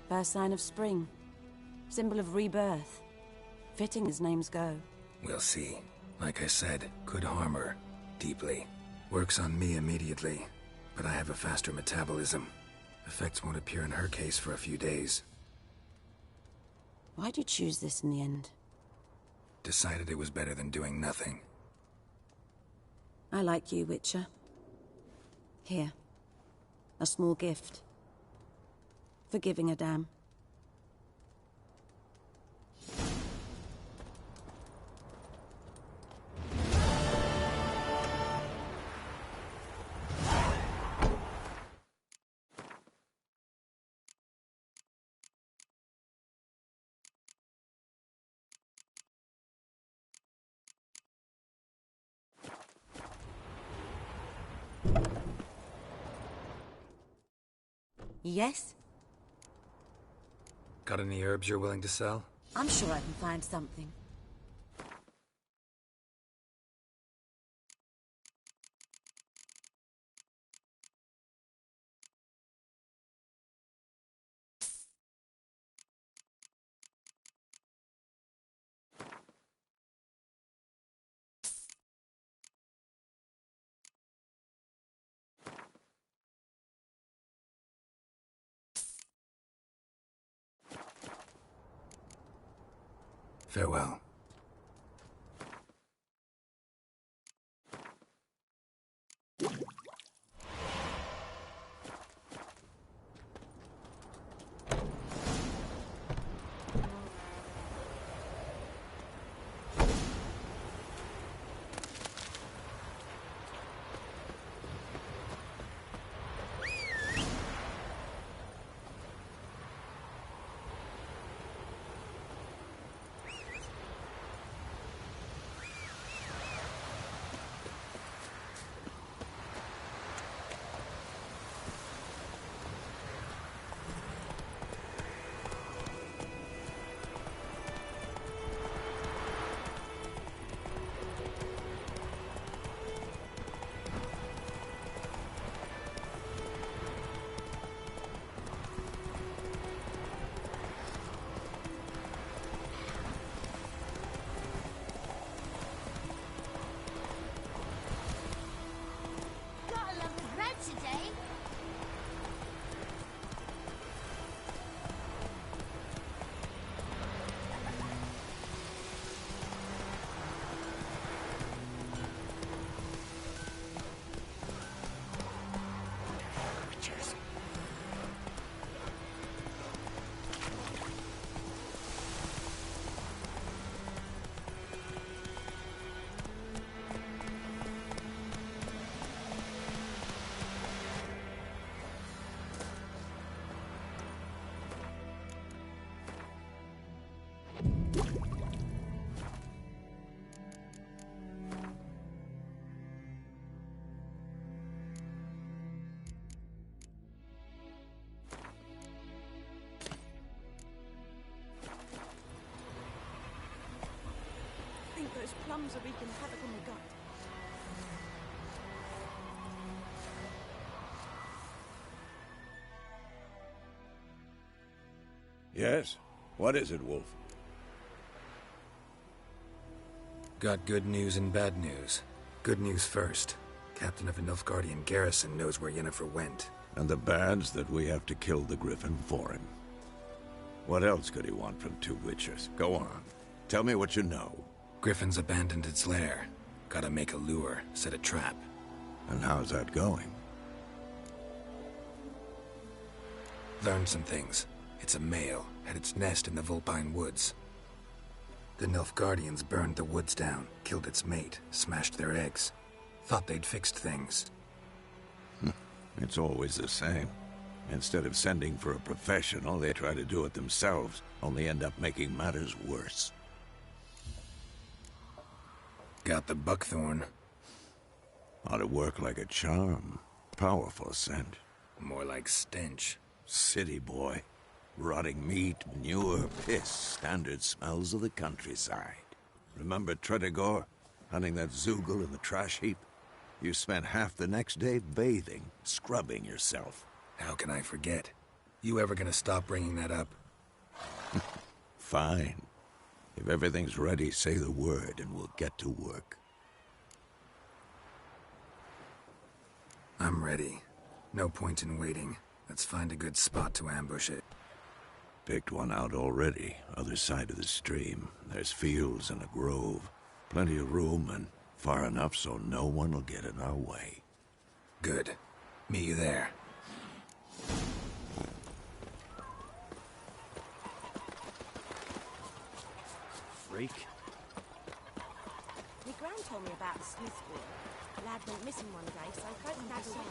First sign of spring. Symbol of rebirth. Fitting as names go. We'll see. Like I said, could harm her. Deeply. Works on me immediately, but I have a faster metabolism. Effects won't appear in her case for a few days. Why'd you choose this in the end? Decided it was better than doing nothing. I like you, Witcher. Here. A small gift. For giving a damn. Yes? Got any herbs you're willing to sell? I'm sure I can find something. Farewell. Gotta love the bread today. I think those plums are wreaking havoc on the gut. Yes? What is it, Wolf? Got good news and bad news. Good news first. Captain of the Nilfgaardian garrison knows where Yennefer went. And the bad's that we have to kill the Griffin for him. What else could he want from two witchers? Go on. Tell me what you know. Griffin's abandoned its lair. Gotta make a lure, set a trap. And how's that going? Learned some things. It's a male, had its nest in the Vulpine Woods. The Nilfgaardians burned the woods down, killed its mate, smashed their eggs. Thought they'd fixed things. It's always the same. Instead of sending for a professional, they try to do it themselves, only end up making matters worse. Got the buckthorn. Ought to work like a charm. Powerful scent. More like stench. City boy. Rotting meat, manure, piss. Standard smells of the countryside. Remember Tretogor? Hunting that Zoogle in the trash heap? You spent half the next day bathing, scrubbing yourself. How can I forget? You ever gonna stop bringing that up? Fine. If everything's ready, say the word and we'll get to work. I'm ready. No point in waiting. Let's find a good spot to ambush it. Picked one out already, other side of the stream. There's fields and a grove. Plenty of room and far enough so no one will get in our way. Good. Meet you there. Freak. My gran told me about the Smith boy. The lad went missing one day, so folk dad saw him.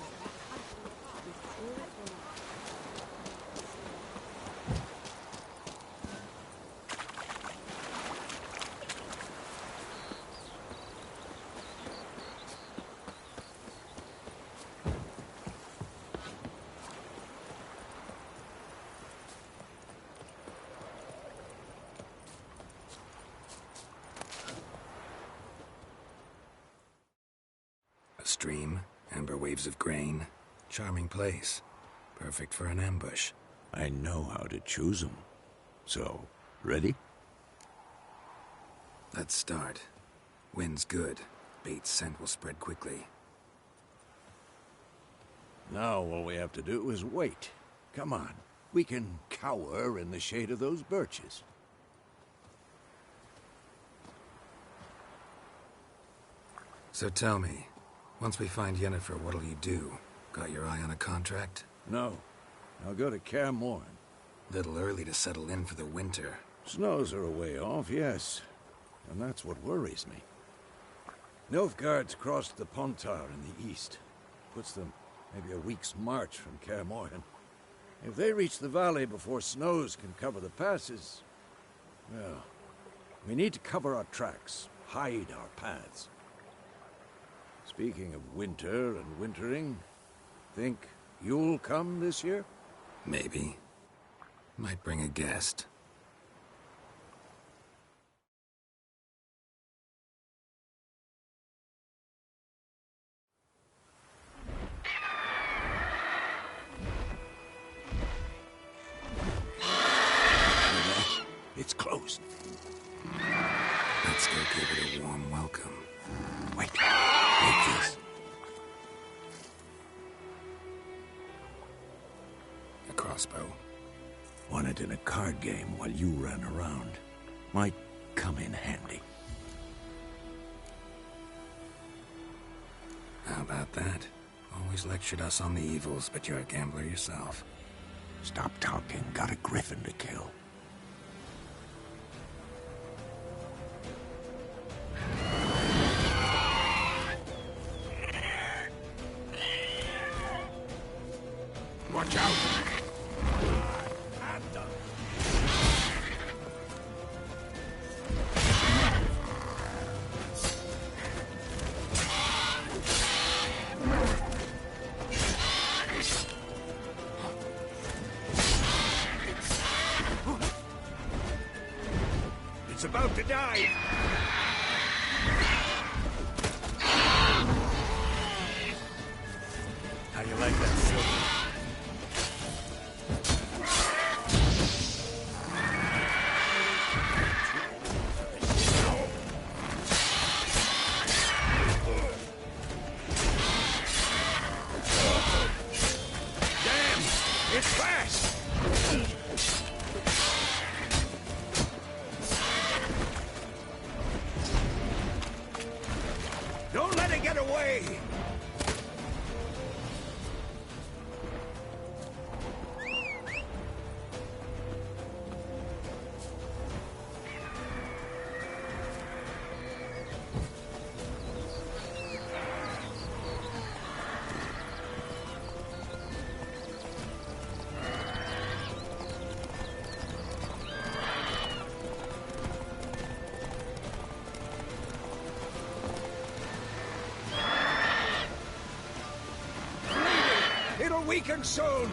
for waves of grain. Charming place. Perfect for an ambush. I know how to choose them. So, ready? Let's start. Wind's good. Bait's scent will spread quickly. Now all we have to do is wait. Come on. We can cower in the shade of those birches. So tell me, once we find Yennefer, what'll you do? Got your eye on a contract? No. I'll go to Kaer Morhen. Little early to settle in for the winter. Snows are a way off, yes. And that's what worries me. Nilfgaard's crossed the Pontar in the east. Puts them maybe a week's march from Kaer Morhen. If they reach the valley before snows can cover the passes, well, we need to cover our tracks, hide our paths. Speaking of winter and wintering, think you'll come this year? Maybe. Might bring a guest. It's closed. Let's go give it a warm welcome. Wait. Take this. A crossbow. Won it in a card game while you ran around. Might come in handy. How about that? Always lectured us on the evils, but you're a gambler yourself. Stop talking. Got a griffin to kill. Watch out! It's about to die! How you like that, Silver? It's fast! Don't let it get away! It'll weaken soon!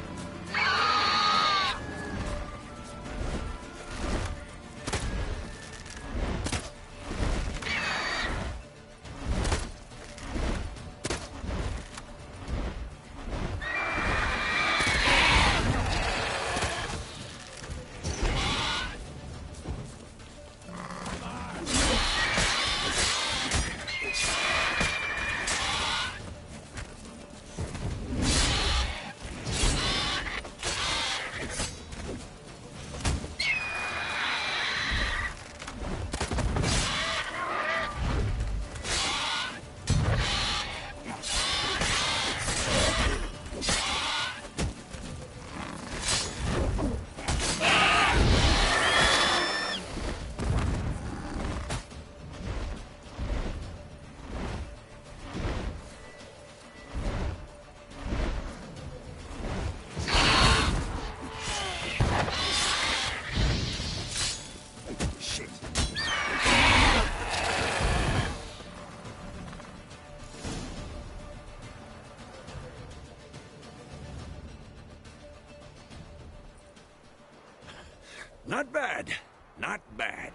Not bad. Not bad.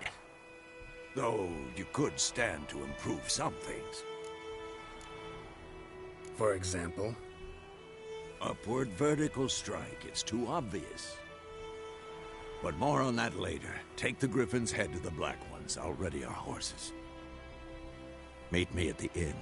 Though you could stand to improve some things. For example? Upward vertical strike. It's too obvious. But more on that later. Take the Griffin's head to the Black Ones. I'll ready our horses. Meet me at the inn.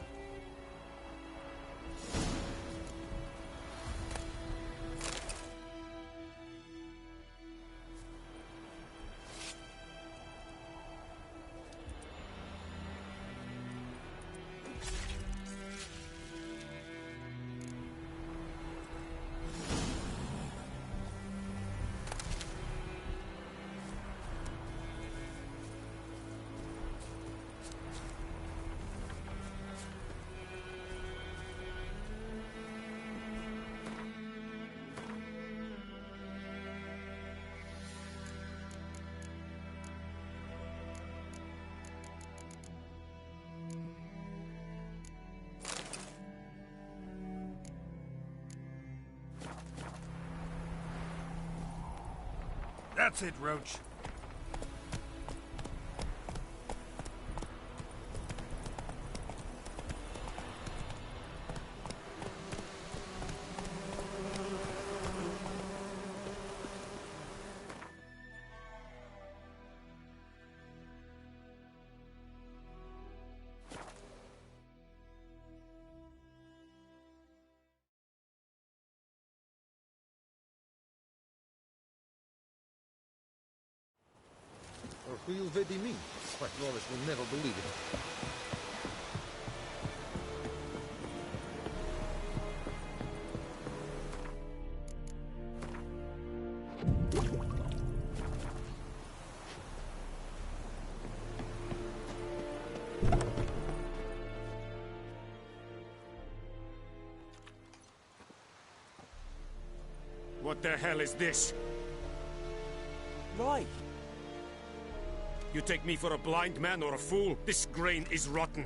That's it, Roach. Or who'll they be me? Spike Wallace will never believe it. What the hell is this? Right. You take me for a blind man or a fool? This grain is rotten.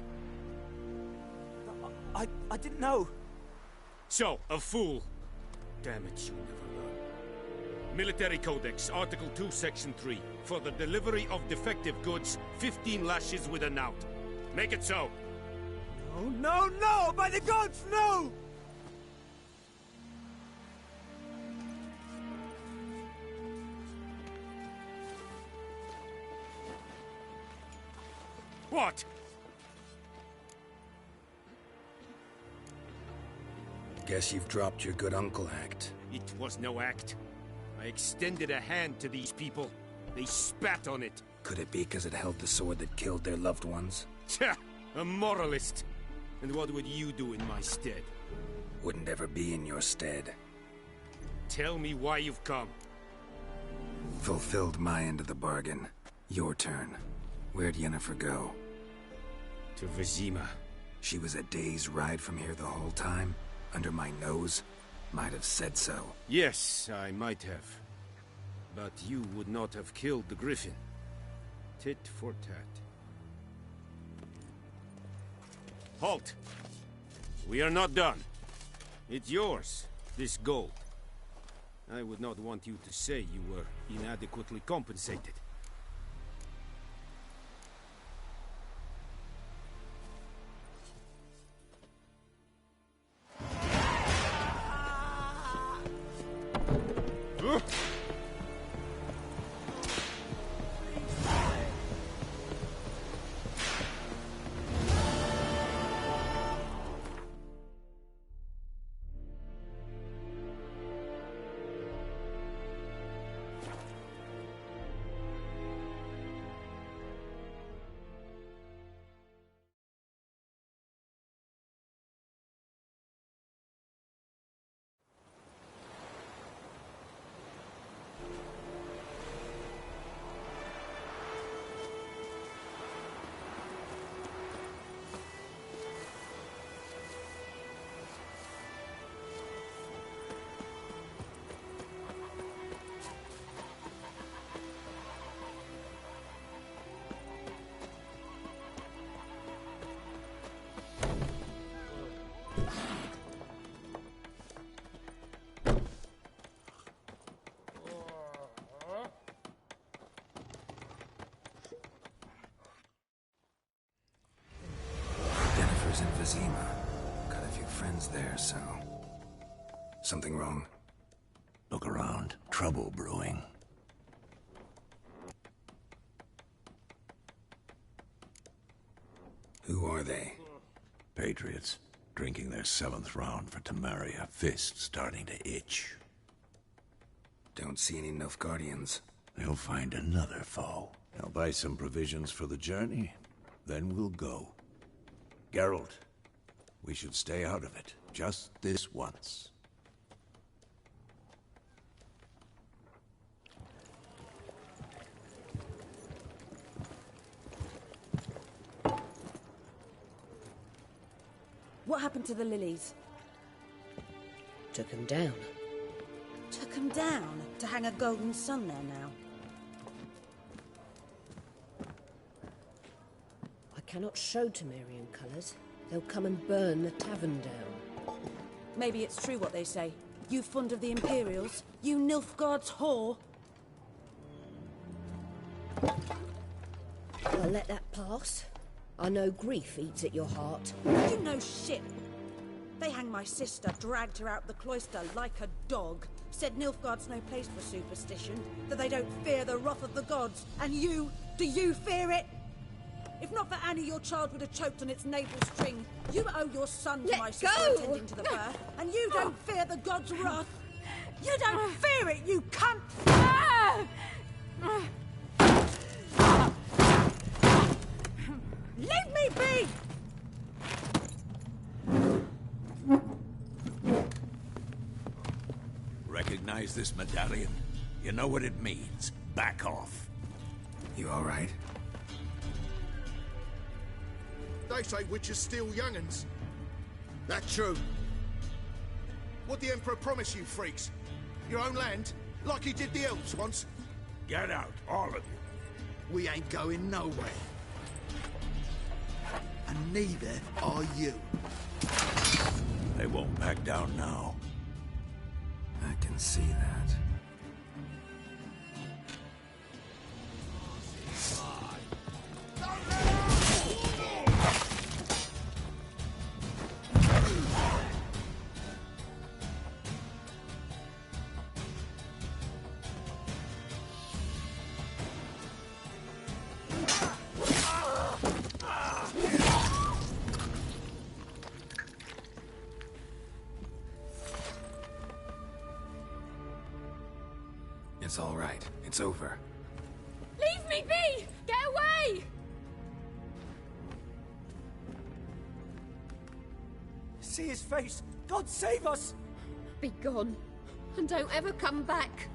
I didn't know. So, a fool. Damn it, you never learn. Military Codex, Article 2, Section 3. For the delivery of defective goods, 15 lashes with a knout. Make it so. No, no, no! By the gods, no! What? Guess you've dropped your good uncle act. It was no act. I extended a hand to these people. They spat on it. Could it be because it held the sword that killed their loved ones? Tja, a moralist. And what would you do in my stead? Wouldn't ever be in your stead. Tell me why you've come. Fulfilled my end of the bargain. Your turn. Where'd Yennefer go? To Vizima. She was a day's ride from here the whole time? Under my nose? Might have said so. Yes, I might have. But you would not have killed the Griffin. Tit for tat. Halt! We are not done. It's yours, this gold. I would not want you to say you were inadequately compensated. there, so... Something wrong? Look around. Trouble brewing. Who are they? Patriots. Drinking their 7th round for Temeria. Fists starting to itch. Don't see any Nilfgaardians. They'll find another foe. They'll buy some provisions for the journey. Then we'll go. Geralt, we should stay out of it. Just this once. What happened to the lilies? Took them down. Took them down? To hang a golden sun there now? I cannot show Temerian colours. They'll come and burn the tavern down. Maybe it's true what they say. You fond of the Imperials? You Nilfgaard's whore? I'll let that pass. I know grief eats at your heart. You know shit. They hanged my sister, dragged her out the cloister like a dog. Said Nilfgaard's no place for superstition, that they don't fear the wrath of the gods. And you, do you fear it? If not for Annie, your child would have choked on its navel string. You owe your son to my sister attending to the birth, and you don't fear the gods' wrath. You don't fear it, you cunt! Leave me be! Recognize this medallion? You know what it means. Back off. You all right? They say witches steal young'uns. That true? What'd the Emperor promise you, freaks? Your own land? Like he did the elves once? Get out, all of you. We ain't going nowhere. And neither are you. They won't back down now. I can see that. It's all right. It's over. Leave me be! Get away! See his face! God save us! Be gone, and don't ever come back.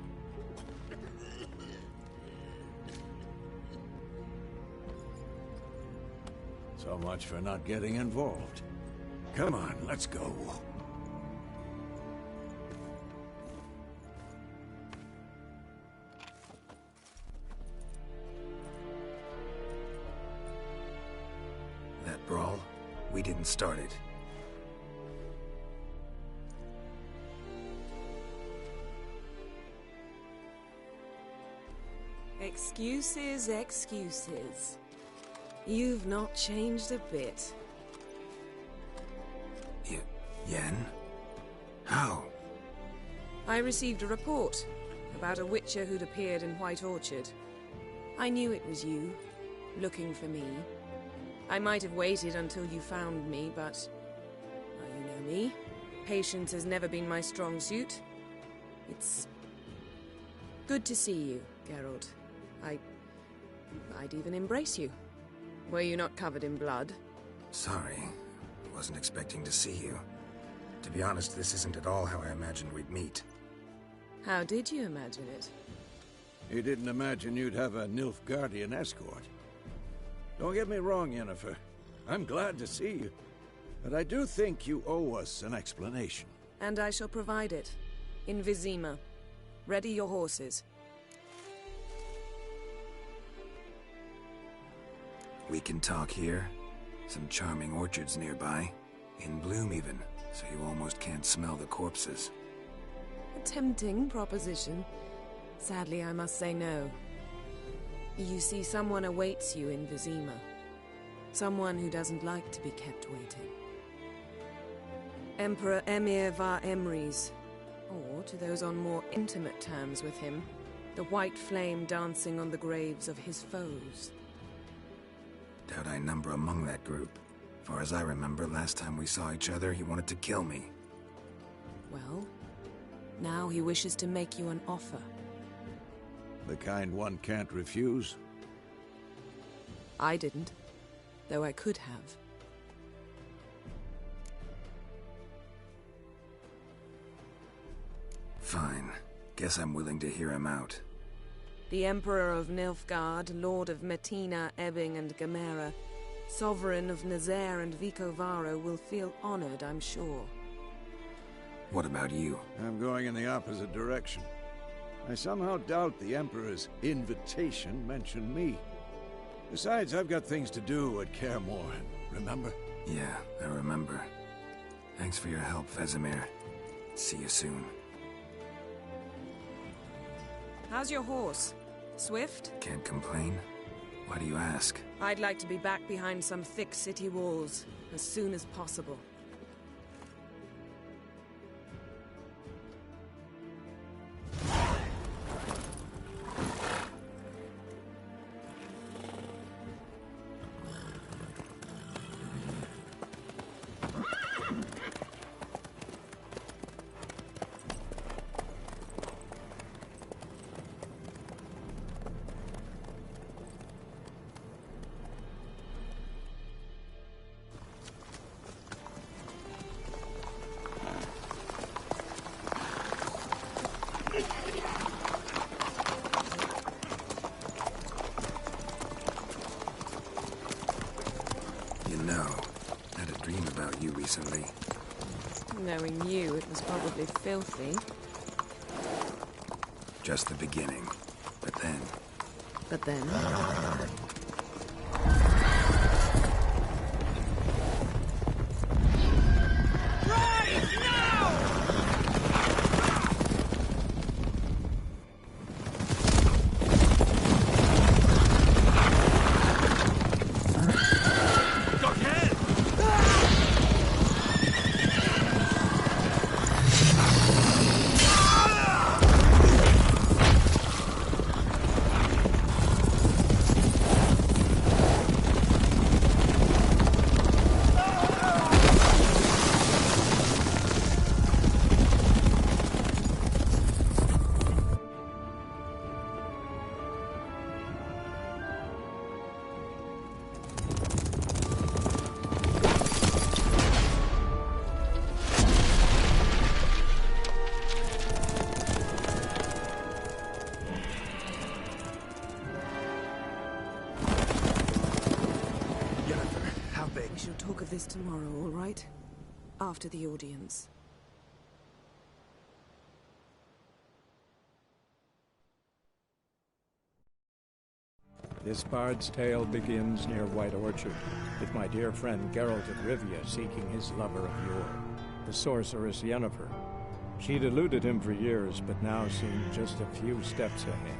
So much for not getting involved. Come on, let's go. That brawl, we didn't start it. Excuses, excuses. You've not changed a bit. Yen? How? I received a report about a witcher who'd appeared in White Orchard. I knew it was you, looking for me. I might have waited until you found me, but... well, you know me. Patience has never been my strong suit. It's... good to see you, Geralt. I'd even embrace you. Were you not covered in blood? Sorry. Wasn't expecting to see you. To be honest, this isn't at all how I imagined we'd meet. How did you imagine it? You didn't imagine you'd have a Nilfgaardian escort. Don't get me wrong, Yennefer. I'm glad to see you. But I do think you owe us an explanation. And I shall provide it. In Vizima. Ready your horses. We can talk here. Some charming orchards nearby. In bloom even, so you almost can't smell the corpses. A tempting proposition. Sadly, I must say no. You see, someone awaits you in Vizima. Someone who doesn't like to be kept waiting. Emperor Emir var Emrys, or to those on more intimate terms with him, the white flame dancing on the graves of his foes. Doubt I number among that group. Far as I remember, last time we saw each other, he wanted to kill me. Well, now he wishes to make you an offer. The kind one can't refuse? I didn't, though I could have. Fine. Guess I'm willing to hear him out. The Emperor of Nilfgaard, Lord of Metina, Ebbing and Gamera, Sovereign of Nazaire and Vicovaro will feel honored, I'm sure. What about you? I'm going in the opposite direction. I somehow doubt the Emperor's invitation mentioned me. Besides, I've got things to do at Kaer Morhen, remember? Yeah, I remember. Thanks for your help, Vesemir. See you soon. How's your horse? Swift? Can't complain. Why do you ask? I'd like to be back behind some thick city walls as soon as possible. Recently. Knowing you, it was probably filthy. Just the beginning. But then... But then... We shall talk of this tomorrow, all right? After the audience. This bard's tale begins near White Orchard, with my dear friend Geralt of Rivia seeking his lover of yore, the sorceress Yennefer. She'd eluded him for years, but now seemed just a few steps ahead.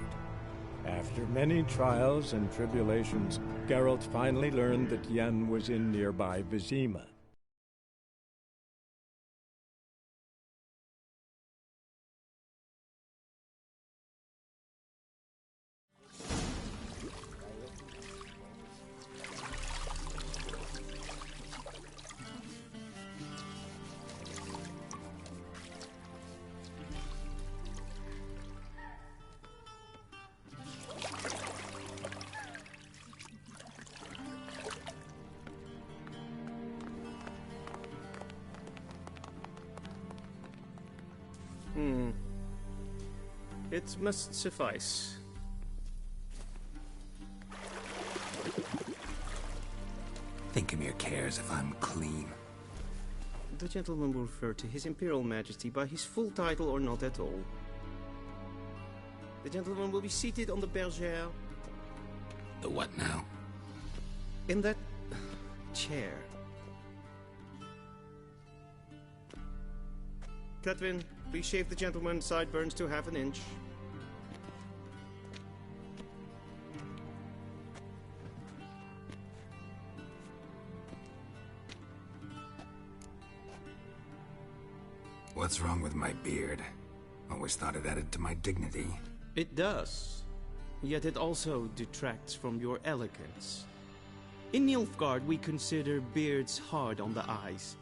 After many trials and tribulations, Geralt finally learned that Yen was in nearby Vizima. It must suffice. Thinkemere cares if I'm clean. The gentleman will refer to His Imperial Majesty by his full title or not at all. The gentleman will be seated on the bergère. The what now? In that chair. Cletwin, please shave the gentleman's sideburns to half an inch. What's wrong with my beard? Always thought it added to my dignity. It does. Yet it also detracts from your elegance. In Nilfgaard, we consider beards hard on the eyes.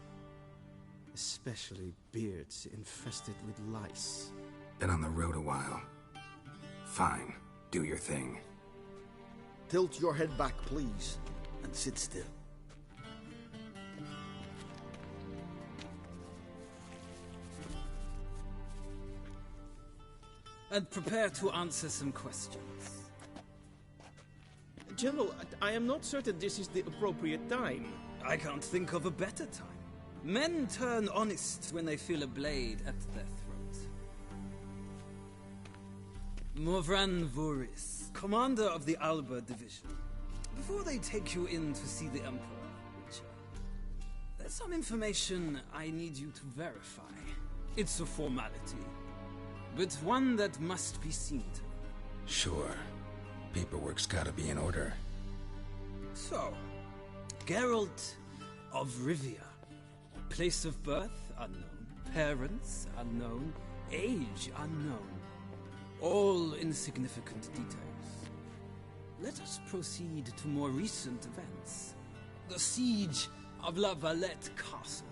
Especially beards infested with lice. Been on the road a while. Fine, do your thing. Tilt your head back, please, and sit still. And prepare to answer some questions. General, I am not certain this is the appropriate time. I can't think of a better time. Men turn honest when they feel a blade at their throat. Morvran Voris, commander of the Alba Division. Before they take you in to see the Emperor, Witcher, there's some information I need you to verify. It's a formality, but one that must be seen to. Sure. Paperwork's gotta be in order. So, Geralt of Rivia. Place of birth unknown. Parents unknown. Age unknown. All insignificant details. Let us proceed to more recent events. The siege of La Valette Castle.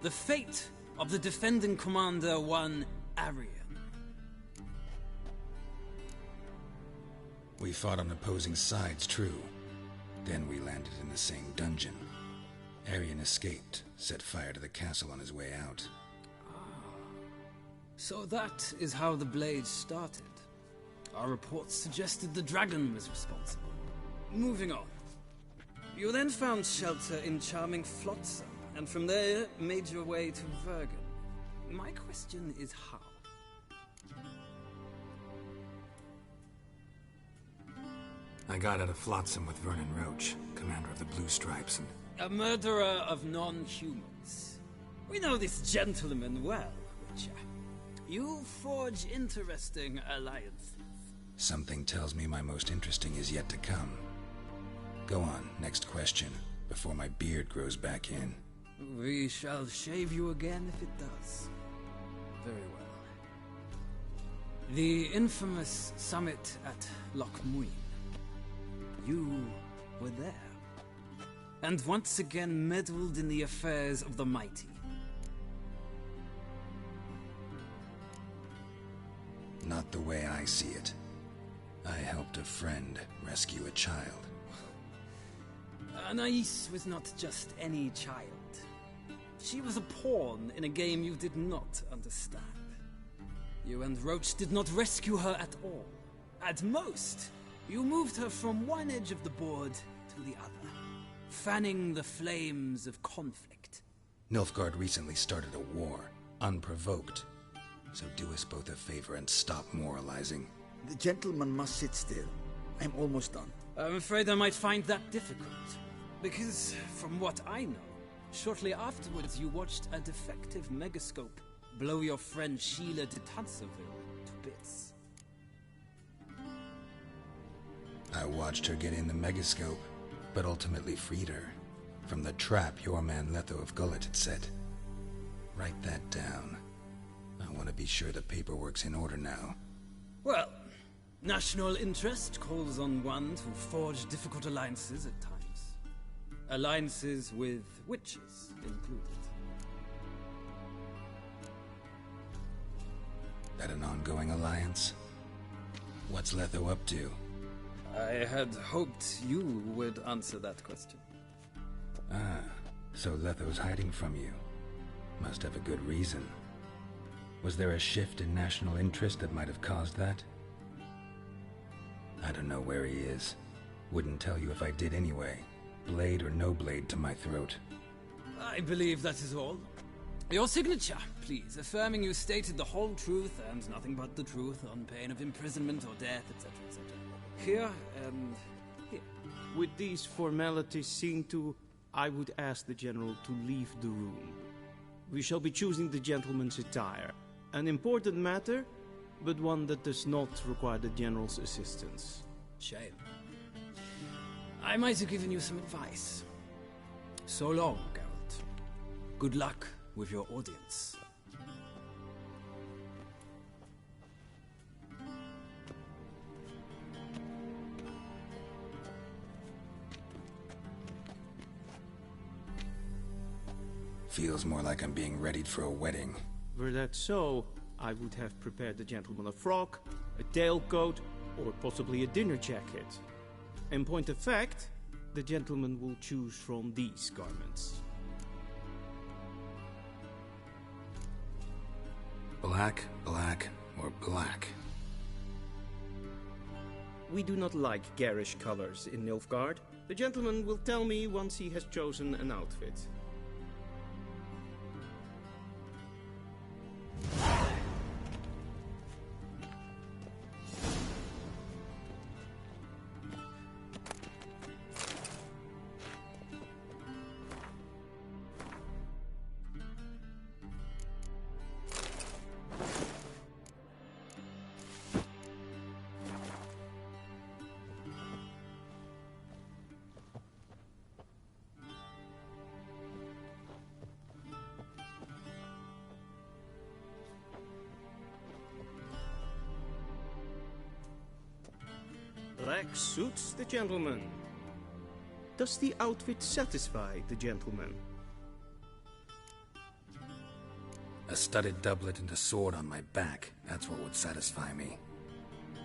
The fate of the defending commander, one Arian. We fought on opposing sides, true. Then we landed in the same dungeon. Arian escaped, set fire to the castle on his way out. So that is how the Blade started. Our reports suggested the dragon was responsible. Moving on. You then found shelter in charming Flotsam, and from there made your way to Vergen. My question is how? I got out of Flotsam with Vernon Roach, commander of the Blue Stripes, and... A murderer of non-humans. We know this gentleman well, Witcher. You forge interesting alliances. Something tells me my most interesting is yet to come. Go on, next question, before my beard grows back in. We shall shave you again if it does. Very well. The infamous summit at Loch Muin. You were there. And once again meddled in the affairs of the mighty. Not the way I see it. I helped a friend rescue a child. Anais was not just any child. She was a pawn in a game you did not understand. You and Roach did not rescue her at all. At most, you moved her from one edge of the board to the other, fanning the flames of conflict. Nilfgaard recently started a war, unprovoked. So do us both a favor and stop moralizing. The gentleman must sit still. I'm almost done. I'm afraid I might find that difficult. Because, from what I know, shortly afterwards you watched a defective megascope blow your friend Sheila de Tanserville to bits. I watched her get in the megascope, but ultimately freed her from the trap your man Letho of Gullet had set. Write that down. I want to be sure the paperwork's in order now. Well, national interest calls on one to forge difficult alliances at times. Alliances with witches included. That an ongoing alliance? What's Letho up to? I had hoped you would answer that question. Ah, so Letho's hiding from you. Must have a good reason. Was there a shift in national interest that might have caused that? I don't know where he is. Wouldn't tell you if I did anyway. Blade or no blade to my throat. I believe that is all. Your signature, please, affirming you stated the whole truth and nothing but the truth on pain of imprisonment or death, etc., etc. Here and here. With these formalities seen to, I would ask the General to leave the room. We shall be choosing the gentleman's attire. An important matter, but one that does not require the General's assistance. Shame. I might have given you some advice. So long, Geralt. Good luck with your audience. Feels more like I'm being readied for a wedding. Were that so, I would have prepared the gentleman a frock, a tailcoat, or possibly a dinner jacket. In point of fact, the gentleman will choose from these garments. Black, black, or black? We do not like garish colors in Nilfgaard. The gentleman will tell me once he has chosen an outfit. Black suits the gentleman. Does the outfit satisfy the gentleman? A studded doublet and a sword on my back, that's what would satisfy me.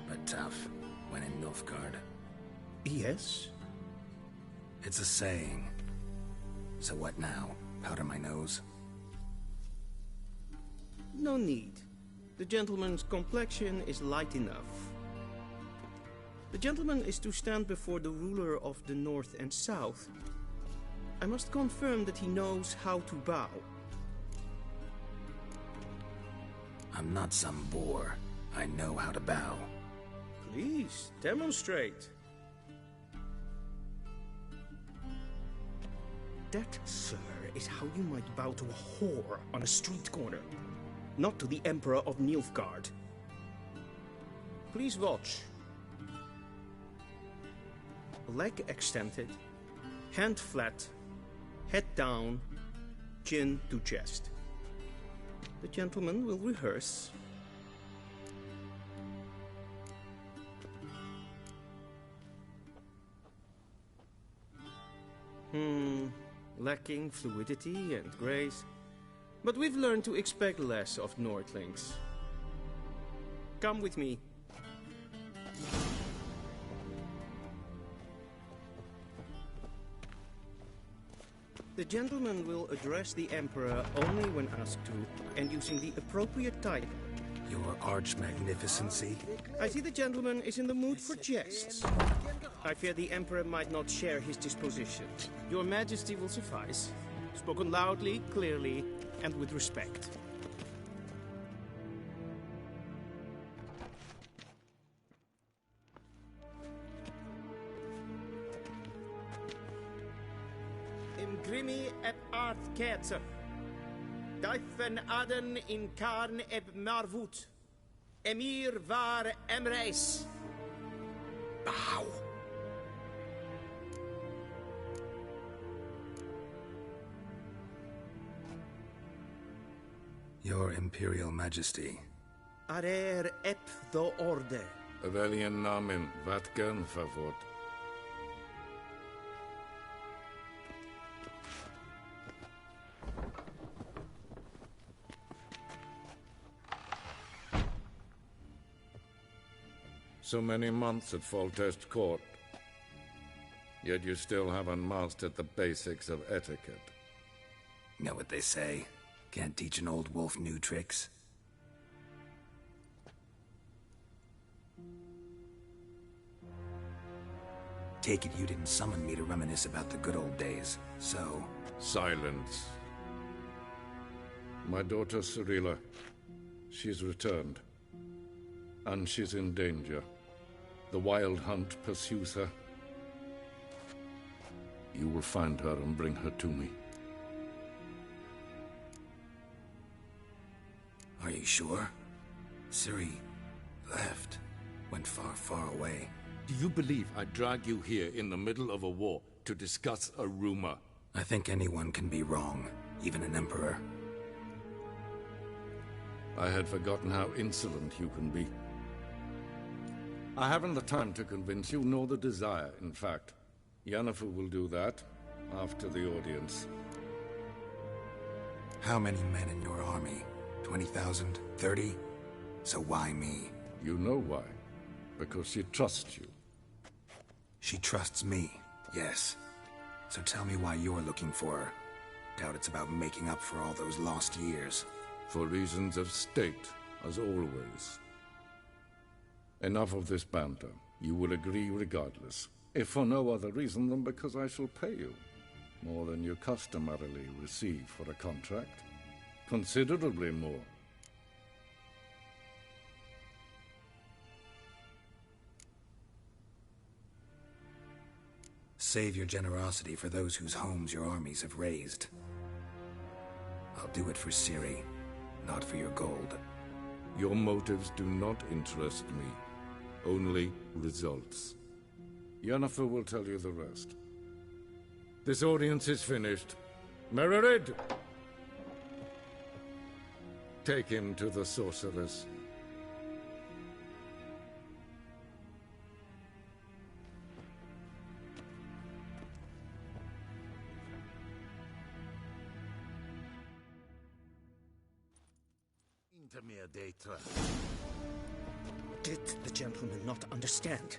But tough, when in Nilfgaard. Yes? It's a saying. So what now? Powder my nose? No need. The gentleman's complexion is light enough. The gentleman is to stand before the ruler of the North and South. I must confirm that he knows how to bow. I'm not some boor. I know how to bow. Please, demonstrate. That, sir, is how you might bow to a whore on a street corner, not to the Emperor of Nilfgaard. Please watch. Leg extended, hand flat, head down, chin to chest. The gentleman will rehearse. Lacking fluidity and grace. But we've learned to expect less of Nordlings. Come with me. The gentleman will address the Emperor only when asked to, and using the appropriate title. Your Arch-Magnificency? I see the gentleman is in the mood for jests. I fear the Emperor might not share his disposition. Your Majesty will suffice. Spoken loudly, clearly, and with respect. Imgrimi et art ketzer. Daifen aden in karn eb marvut. Emir var emreis. Bow. Your Imperial Majesty. Arer ep the orde. Velian namen, vatgen favort. So many months at Foltest Court. Yet you still haven't mastered the basics of etiquette. Know what they say? Can't teach an old wolf new tricks. Take it you didn't summon me to reminisce about the good old days, so... Silence. My daughter Cirilla, she's returned. And she's in danger. The Wild Hunt pursues her. You will find her and bring her to me. Are you sure? Ciri left. Went far, far away. Do you believe I'd drag you here in the middle of a war to discuss a rumor? I think anyone can be wrong, even an emperor. I had forgotten how insolent you can be. I haven't the time to convince you, nor the desire, in fact. Yennefer will do that after the audience. How many men in your army? 20,000? 30? So why me? You know why. Because she trusts you. She trusts me, yes. So tell me why you're looking for her. Doubt it's about making up for all those lost years. For reasons of state, as always. Enough of this banter. You will agree regardless. If for no other reason than because I shall pay you. More than you customarily receive for a contract. Considerably more. Save your generosity for those whose homes your armies have razed. I'll do it for Ciri, not for your gold. Your motives do not interest me. Only results. Yennefer will tell you the rest. This audience is finished. Mererid! Take him to the sorceress. Did the gentleman not understand?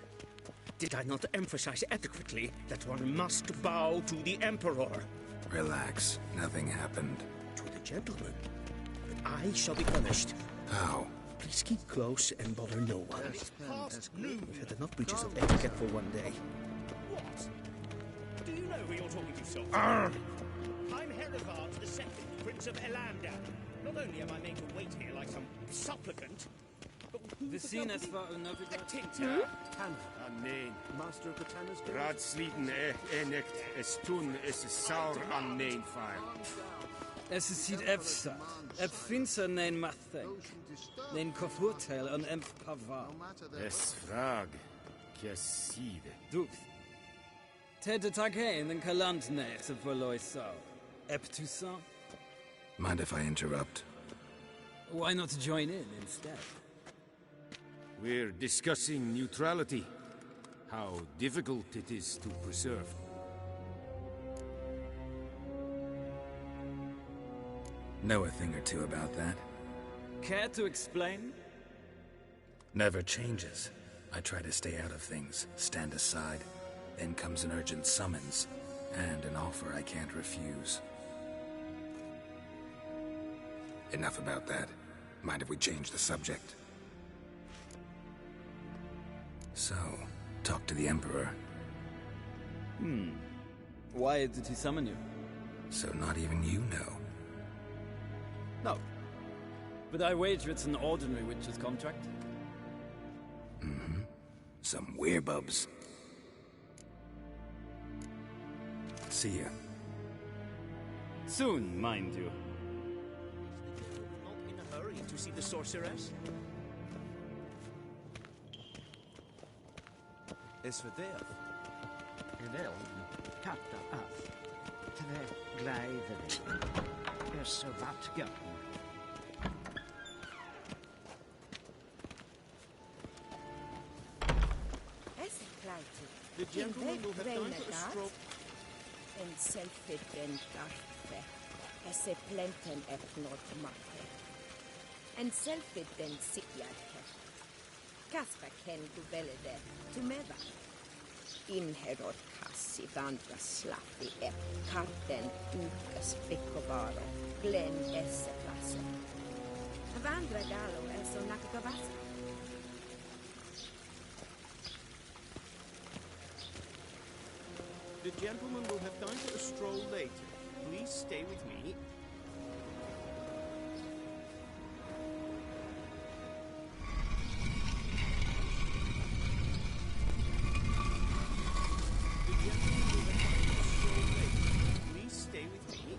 Did I not emphasize adequately that one must bow to the Emperor? Relax. Nothing happened. To the gentleman. But I shall be punished. How? Please keep close and bother no one. It's past noon. We've had enough breaches of etiquette for one day. What? Do you know who you're talking to, Soldier? I'm Herivard II, Prince of Elander. Not only am I made to wait here like some supplicant, but We zien es war een Tinter. Amen. Master of the Tanner's Guild. Raadsliden enicht es tun is saur an neen fire. Es is hier efsa. Ep finser nein mathenk. Nein kofurteil an emp pava. Es frag. Kieside. Duft. Tete tag heen den kalant neex op verlois sau. Ep Toussaint? Mind if I interrupt? Why not join in instead? We're discussing neutrality. How difficult it is to preserve. Know a thing or two about that? Care to explain? Never changes. I try to stay out of things, stand aside. Then comes an urgent summons, and an offer I can't refuse. Enough about that. Mind if we change the subject? So, talk to the Emperor. Why did he summon you? So not even you know. No. But I wager it's an ordinary witch's contract. Mm-hmm. Some werebubs. See ya. Soon, mind you. Not in a hurry to see the sorceress? Is for death. Wel, katta af. Tre glijden. Så vart gött. The gentleman will have time for a stroke. En selvfidden garfe. Esse plenten epnod mate. En selvfidden sikjarke. Kaspa ken du velede tu meva. Inherod kassi vandra slappi karten ukas pikovaro. Glen esse klasse. Vandra galo eso nakagavasa. The gentleman will have time for a stroll later. Please stay with me. Please stay with me.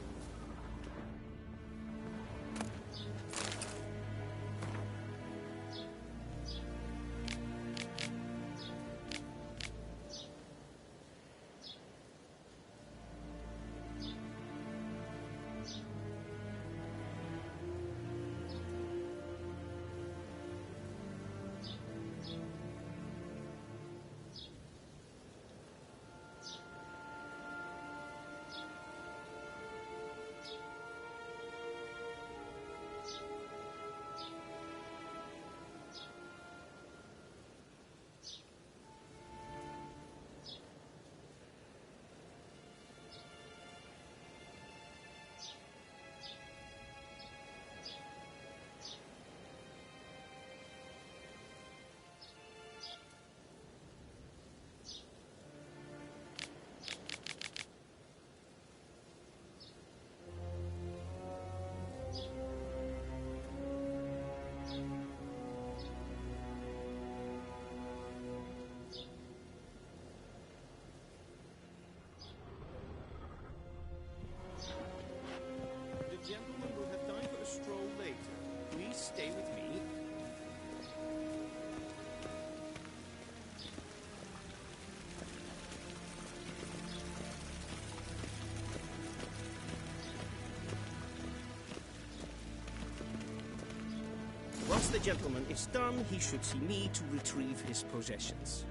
Once the gentleman is done, he should see me to retrieve his possessions.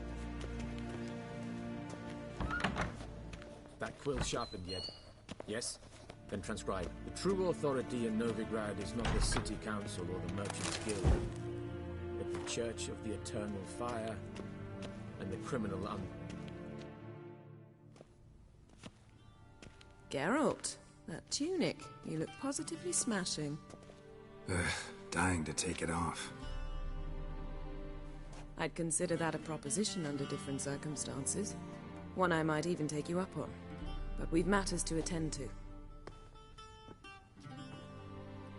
That quill sharpened yet? Yes? Then transcribe. The true authority in Novigrad is not the city council or the merchants' guild, but the Church of the Eternal Fire and the criminal Geralt, that tunic. You look positively smashing. Dying to take it off. I'd consider that a proposition under different circumstances. One I might even take you up on. But we've matters to attend to.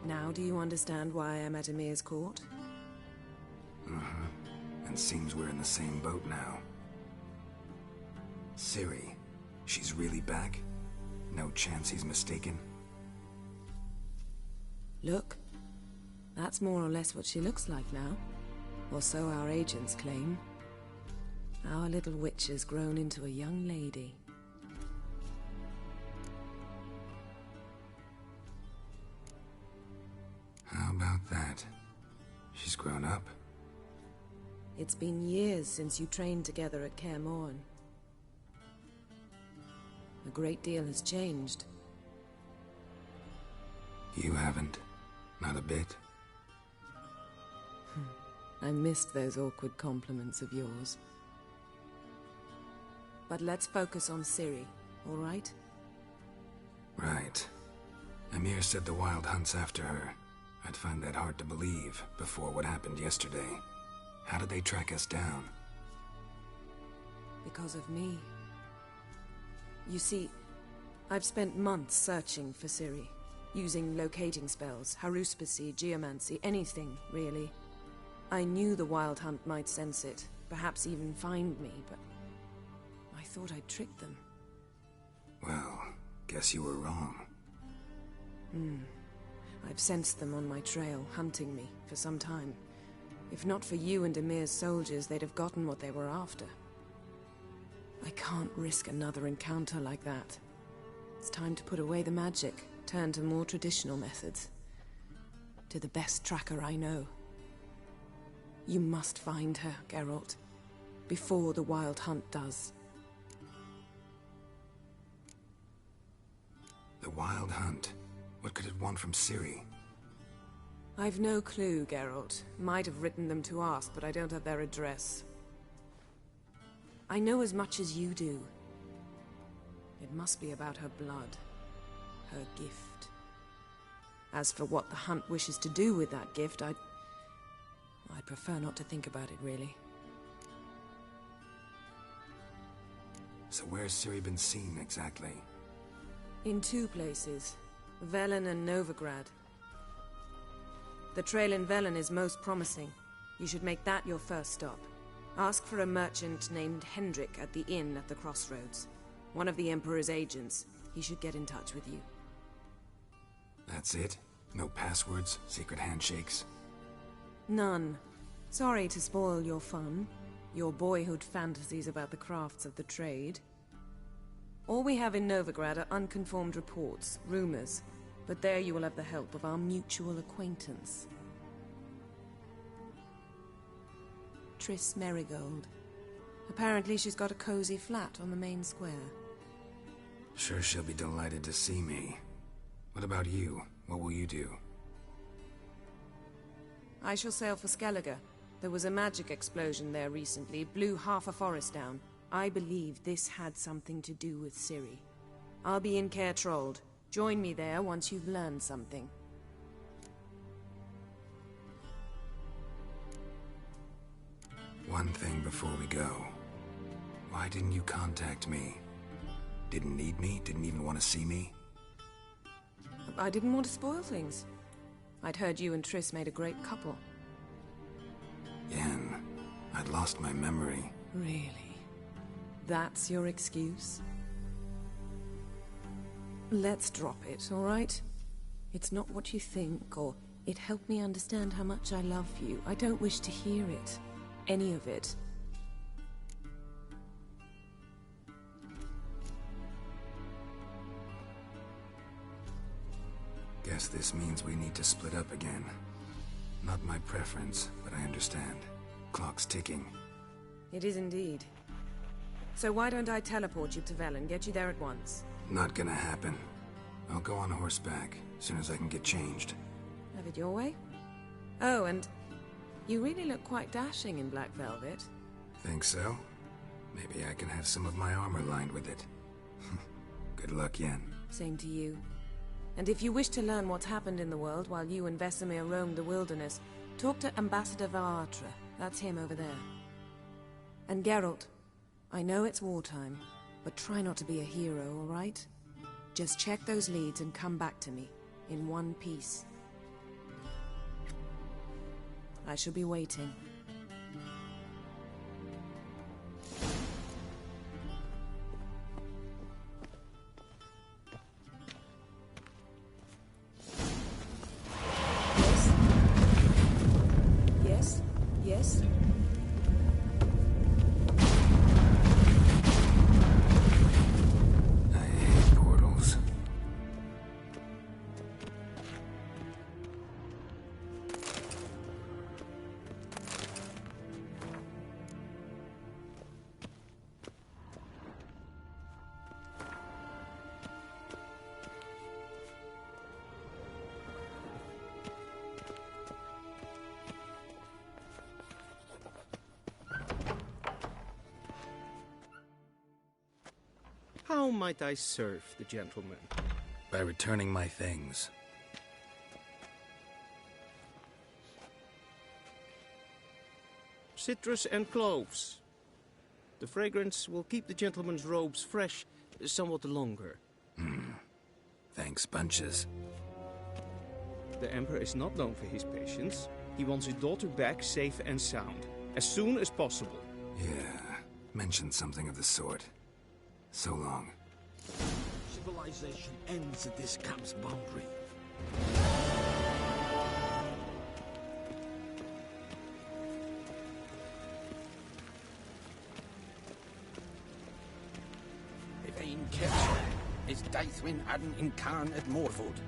Now do you understand why I'm at Emir's court? Uh-huh. And seems we're in the same boat now. Ciri, she's really back? No chance he's mistaken? Look, that's more or less what she looks like now. Or so our agents claim. Our little witch has grown into a young lady. How about that? She's grown up? It's been years since you trained together at Kaer Morhen. A great deal has changed. You haven't? Not a bit? I missed those awkward compliments of yours. But let's focus on Ciri, all right? Right. Emir said the Wild Hunt's after her. I'd find that hard to believe before what happened yesterday. How did they track us down? Because of me. You see, I've spent months searching for Ciri, using locating spells, haruspicy, geomancy, anything, really. I knew the Wild Hunt might sense it, perhaps even find me, but I thought I'd tricked them. Well, guess you were wrong. I've sensed them on my trail, hunting me, for some time. If not for you and Emir's soldiers, they'd have gotten what they were after. I can't risk another encounter like that. It's time to put away the magic, turn to more traditional methods. To the best tracker I know. You must find her, Geralt, before the Wild Hunt does. The Wild Hunt? What could it want from Ciri? I've no clue, Geralt. Might have written them to ask, but I don't have their address. I know as much as you do. It must be about her blood. Her gift. As for what the Hunt wishes to do with that gift, I'd prefer not to think about it, really. So where's Ciri been seen, exactly? In two places. Velen and Novigrad. The trail in Velen is most promising. You should make that your first stop. Ask for a merchant named Hendrik at the inn at the crossroads. One of the Emperor's agents. He should get in touch with you. That's it? No passwords? Secret handshakes? None. Sorry to spoil your fun. Your boyhood fantasies about the crafts of the trade. All we have in Novigrad are unconfirmed reports, rumors. But there you will have the help of our mutual acquaintance. Triss Merigold. Apparently she's got a cozy flat on the main square. Sure she'll be delighted to see me. What about you? What will you do? I shall sail for Skellige. There was a magic explosion there recently, blew half a forest down. I believe this had something to do with Ciri. I'll be in Caer Trolde. Join me there once you've learned something. One thing before we go. Why didn't you contact me? Didn't need me? Didn't even want to see me? I didn't want to spoil things. I'd heard you and Triss made a great couple. Yen, I'd lost my memory. Really? That's your excuse? Let's drop it, all right? It's not what you think, or it helped me understand how much I love you. I don't wish to hear it. Any of it. Guess this means we need to split up again. Not my preference, but I understand. Clock's ticking. It is indeed. So why don't I teleport you to Velen, get you there at once? Not gonna happen. I'll go on horseback, as soon as I can get changed. Have it your way? Oh, and you really look quite dashing in black velvet. Think so? Maybe I can have some of my armor lined with it. Good luck, Yen. Same to you. And if you wish to learn what happened in the world while you and Vesemir roamed the wilderness, talk to Ambassador Varatra. That's him over there. And Geralt, I know it's wartime, but try not to be a hero, all right? Just check those leads and come back to me, in one piece. I shall be waiting. Yes? Yes? Yes? I hate portals. How might I serve the gentleman? By returning my things. Citrus and cloves. The fragrance will keep the gentleman's robes fresh somewhat longer. Thanks, bunches. The Emperor is not known for his patience. He wants his daughter back safe and sound, as soon as possible. Yeah, mentioned something of the sort. So long. Civilization ends at this camp's boundary. If ein Kirche is Daithwin Adden in Khan at Morwood.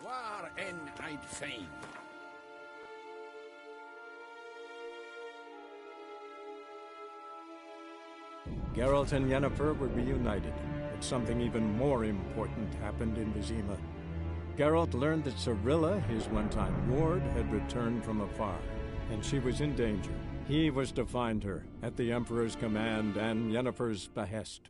War en I'd fain. Geralt and Yennefer were reunited, but something even more important happened in Vizima. Geralt learned that Cirilla, his one-time ward, had returned from afar, and she was in danger. He was to find her, at the Emperor's command and Yennefer's behest.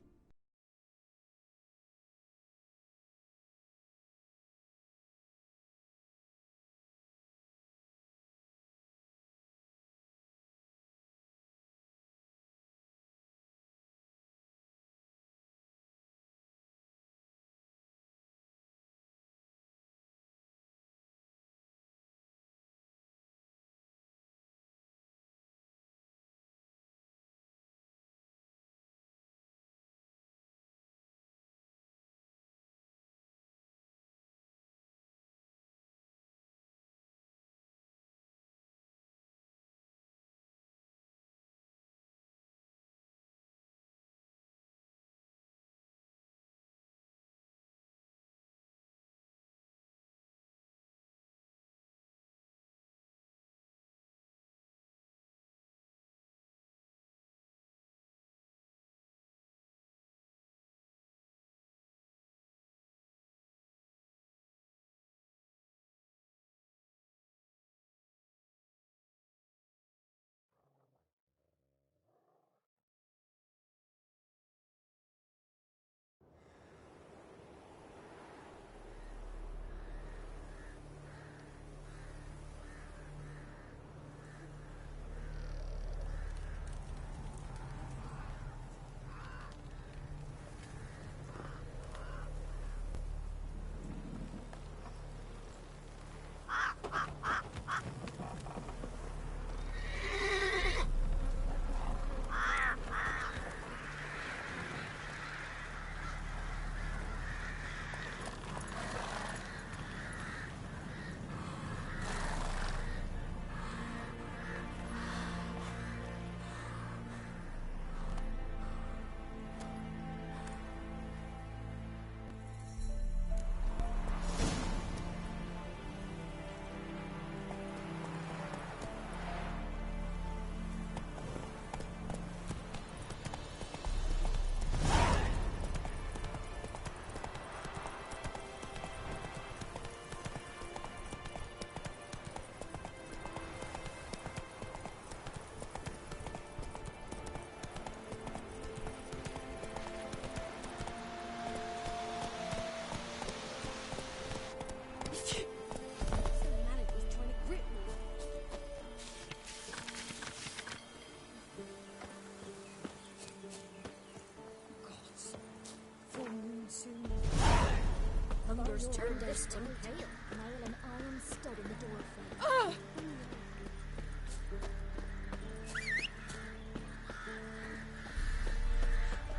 Hunger's turned us to pale. Nail an iron stud in the doorframe. Ah!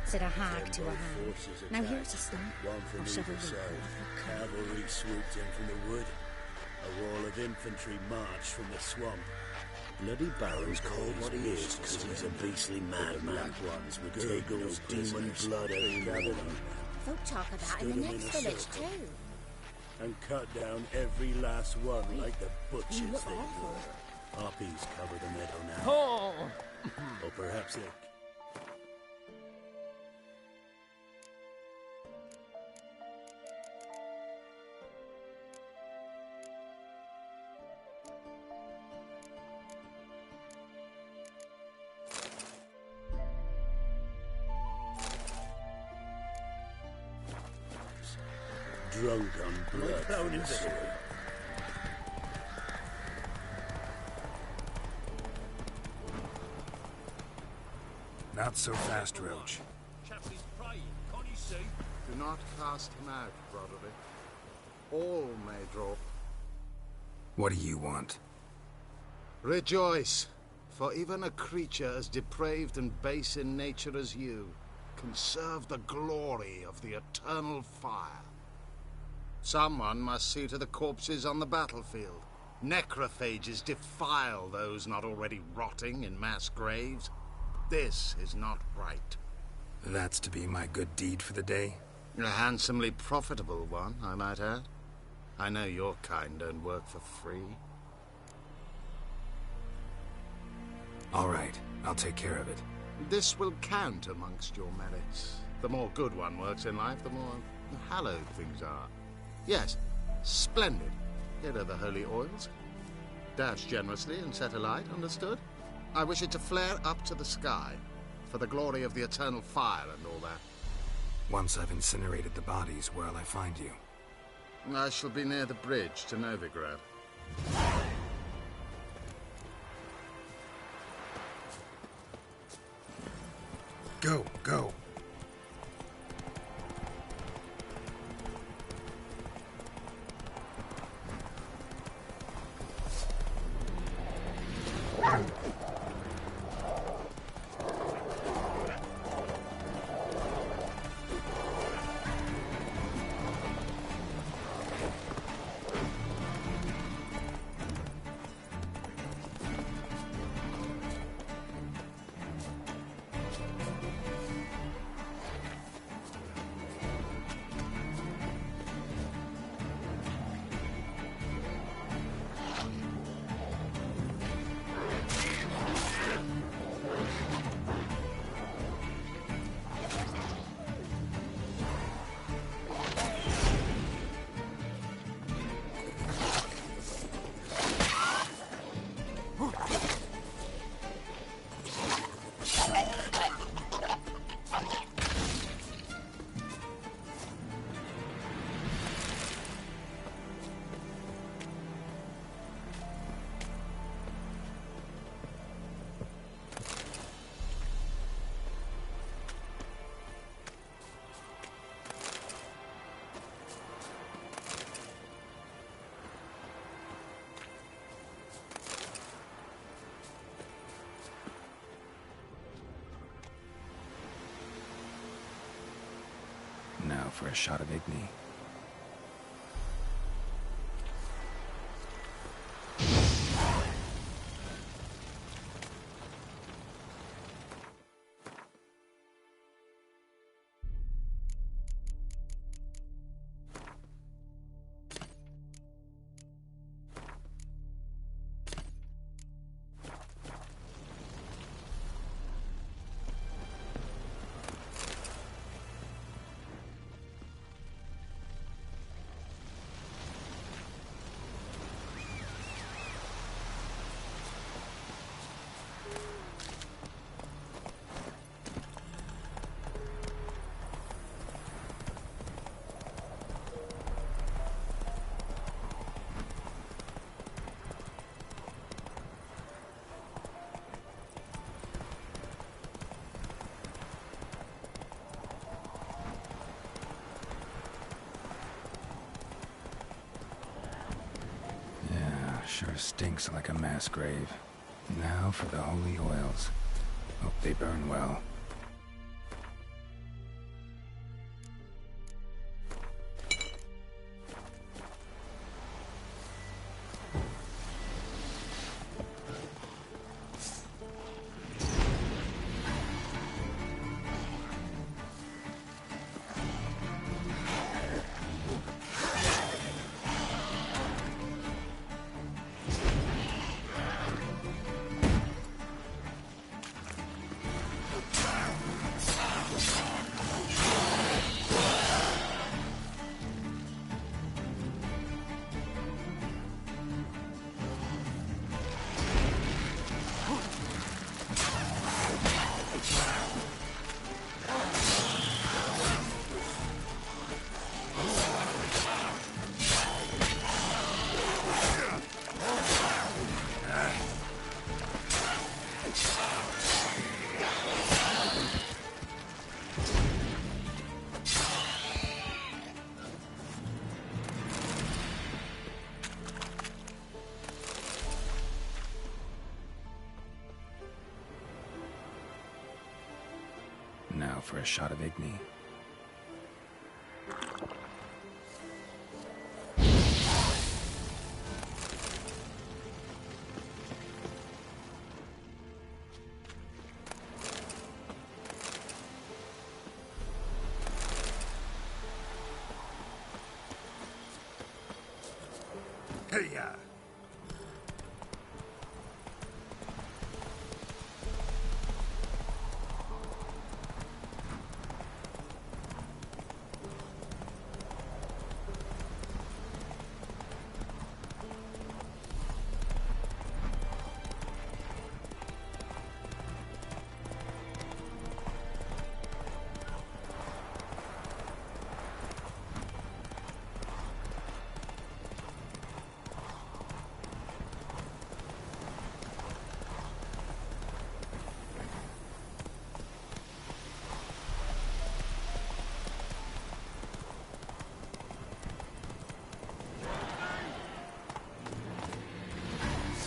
Said a hag to a hag. Now here's a stump. One from either side. Cavalry swooped in from the wood. A wall of infantry marched from the swamp. Bloody Baron's called what he is because he's a beastly madman. Ones with gurgles, demon blood everywhere. Folk talk of that in the next village too. And cut down every last one like the butchers You look they awful. were. Poppies cover the meadow now. Oh! Or perhaps they... drunk on blood. Not so fast, Roach. Do not cast him out, Broderick. All may draw. What do you want? Rejoice, for even a creature as depraved and base in nature as you can serve the glory of the eternal fire. Someone must see to the corpses on the battlefield. Necrophages defile those not already rotting in mass graves. This is not right. That's to be my good deed for the day? A handsomely profitable one, I might add. I know your kind don't work for free. All right, I'll take care of it. This will count amongst your merits. The more good one works in life, the more hallowed things are. Yes, splendid. Here are the holy oils. Dash generously and set alight, understood? I wish it to flare up to the sky, for the glory of the eternal fire and all that. Once I've incinerated the bodies, where'll I find you? I shall be near the bridge to Novigrad. Go, go. Now for a shot of Igni. Sure stinks like a mass grave. Now for the holy oils. Hope they burn well. Now for a shot of Igni. Hey-ya!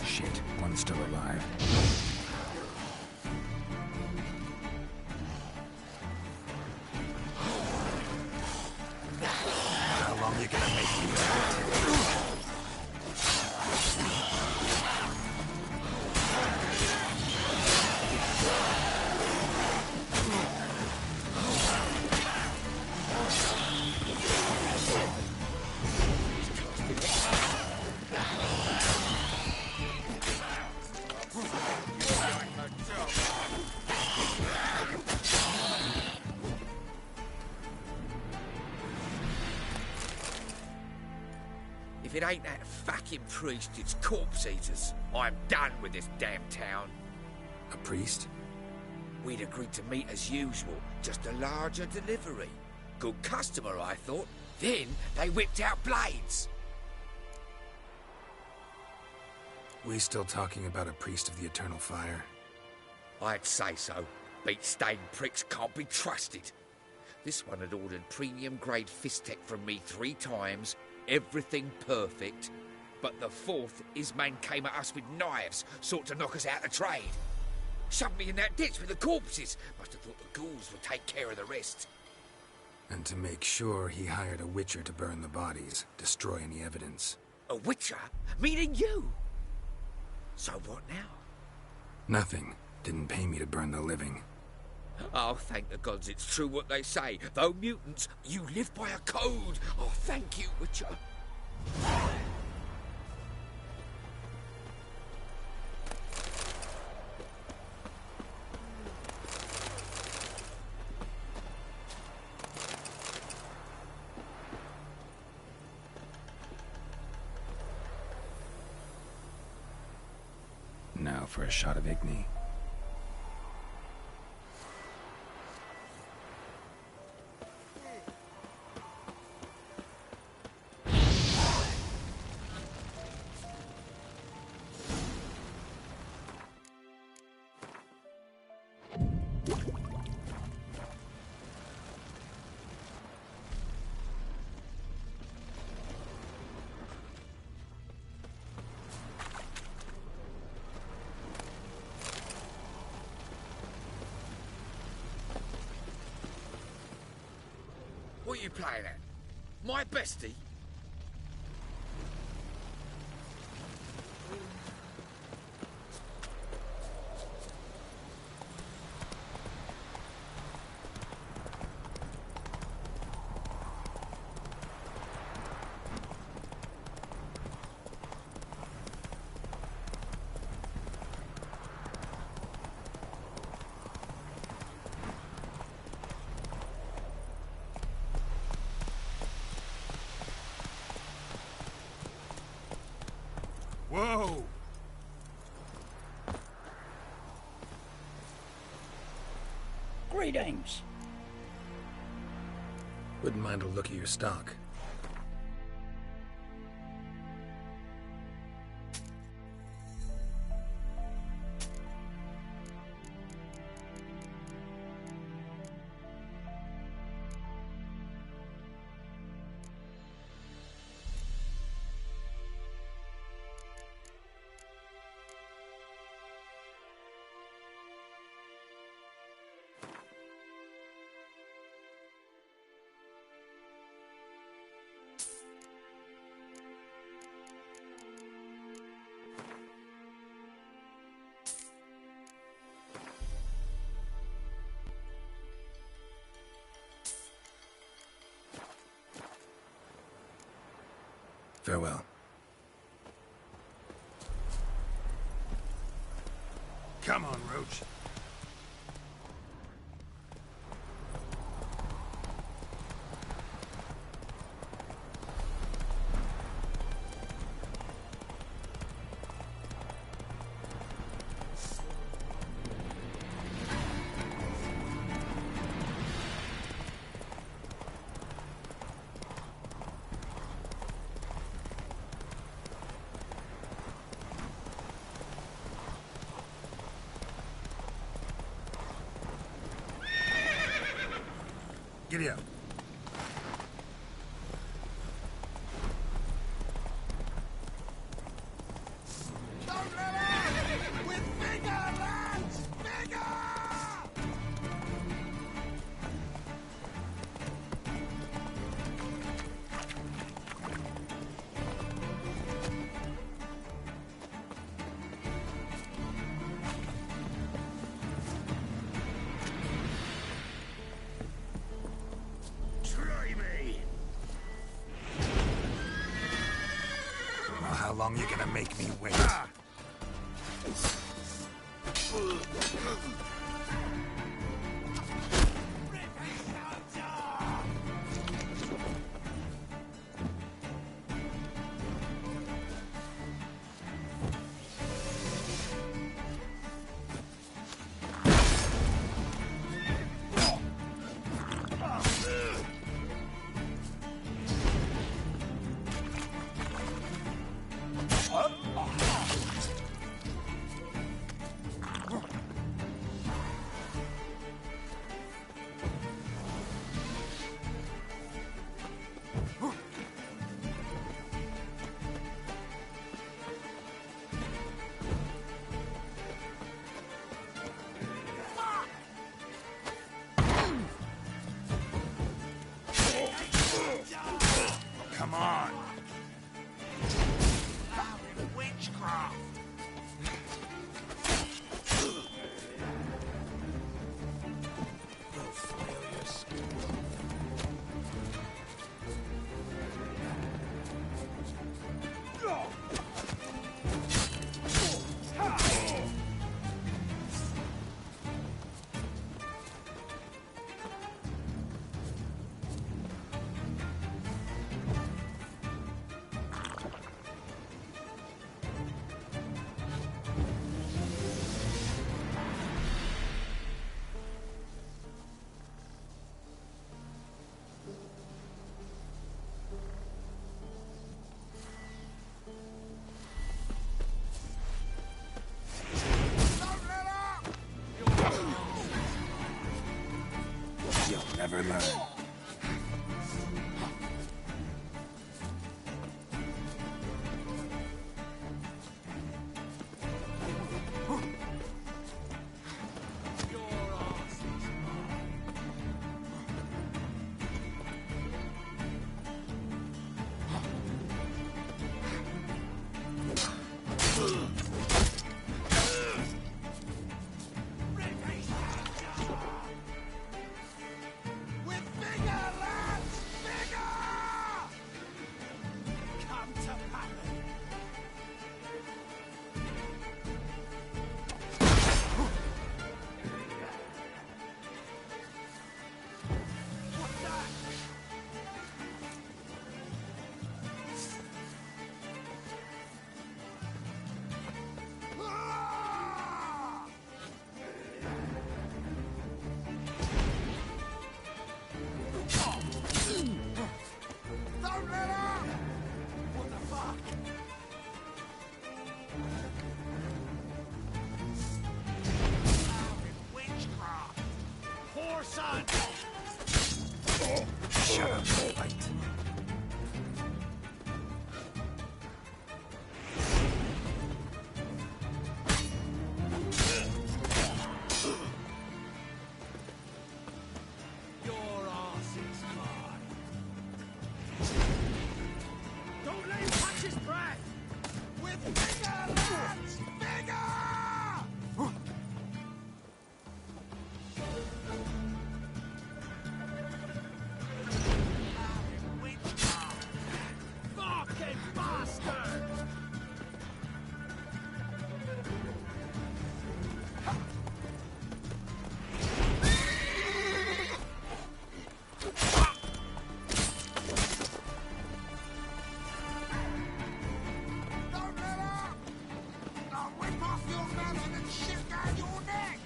Shit, one's still alive. How long you gonna make me wait? If it ain't that fucking priest, it's corpse eaters. I'm done with this damn town. A priest? We'd agreed to meet as usual, just a larger delivery. Good customer, I thought. Then they whipped out blades. We still talking about a priest of the Eternal Fire? I'd say so. Beat-stained pricks can't be trusted. This one had ordered premium-grade fisstech from me 3 times, everything perfect. But the 4th, his man came at us with knives, sought to knock us out of trade. Shoved me in that ditch with the corpses. Must have thought the ghouls would take care of the rest. And to make sure, he hired a witcher to burn the bodies, destroy any evidence. A witcher? Meaning you? So what now? Nothing. Didn't pay me to burn the living. Oh, thank the gods it's true what they say. Though mutants, you live by a code. Oh, thank you, Witcher. Now for a shot of Igni. you playing at? My bestie? Whoa! Greetings. Wouldn't mind a look at your stock. Farewell. Come on, Roach. Giddy up. Don't let out! We're bigger, lads! Bigger! Well, how long you gonna make me wait? Come on. Witchcraft! You'll never learn. let up! What the fuck? Witchcraft! Poor son! Shut up, White. Your arse is mine. Don't let him touch his breath! With bigger, lads! Bigger! Fucking bastard! Don't let up! I'll whip off your melon and shit down your neck!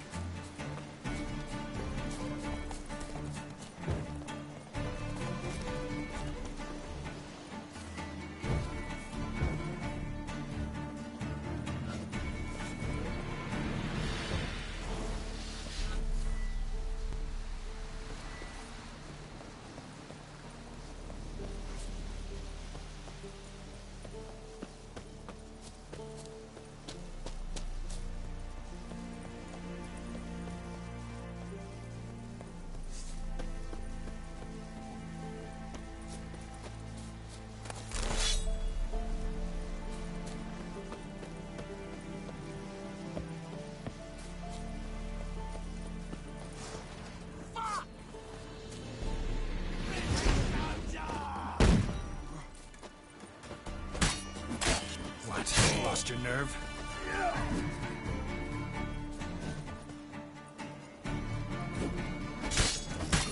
What? You lost your nerve?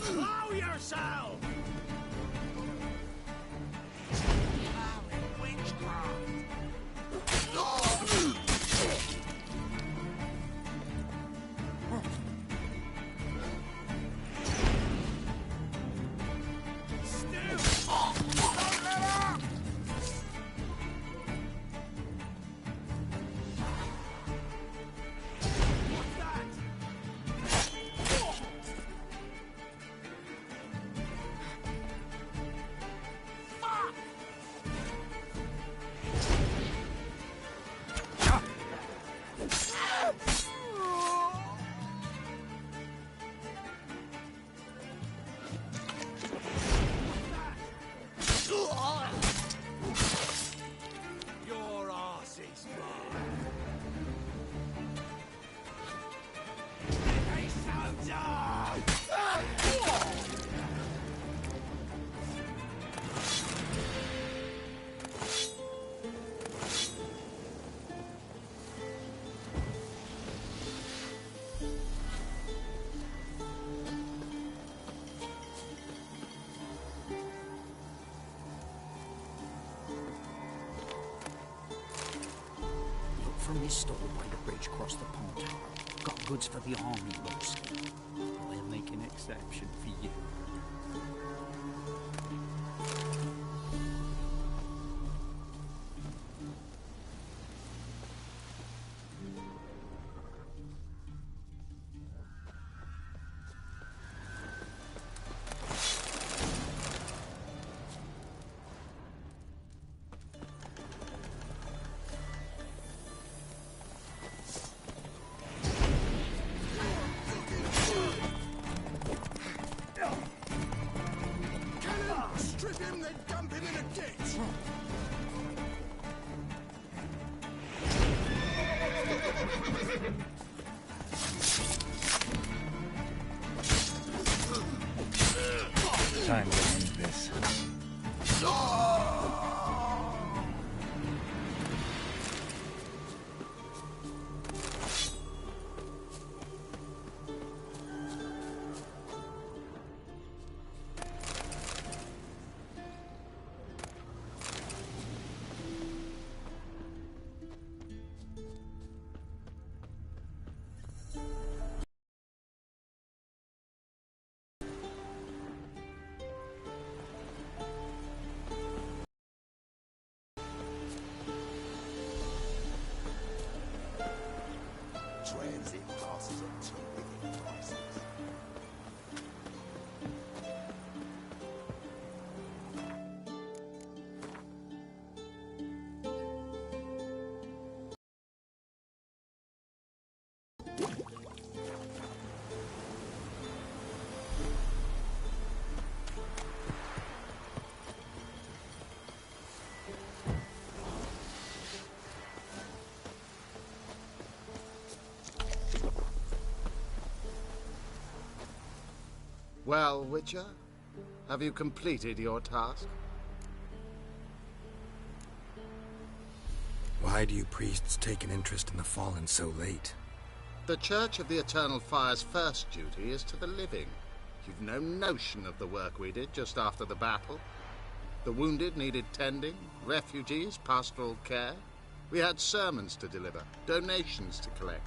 Blow yourself! Witchcraft! Your arse is mine. Hey, soldier! Look from this stall by the bridge across the pond. Got goods for the army mostly. I'll make an exception for you. Strip him, then dump him in a ditch! Time to end this. Well, Witcher, have you completed your task? Why do you priests take an interest in the fallen so late? The Church of the Eternal Fire's first duty is to the living. You've no notion of the work we did just after the battle. The wounded needed tending, refugees, pastoral care. We had sermons to deliver, donations to collect.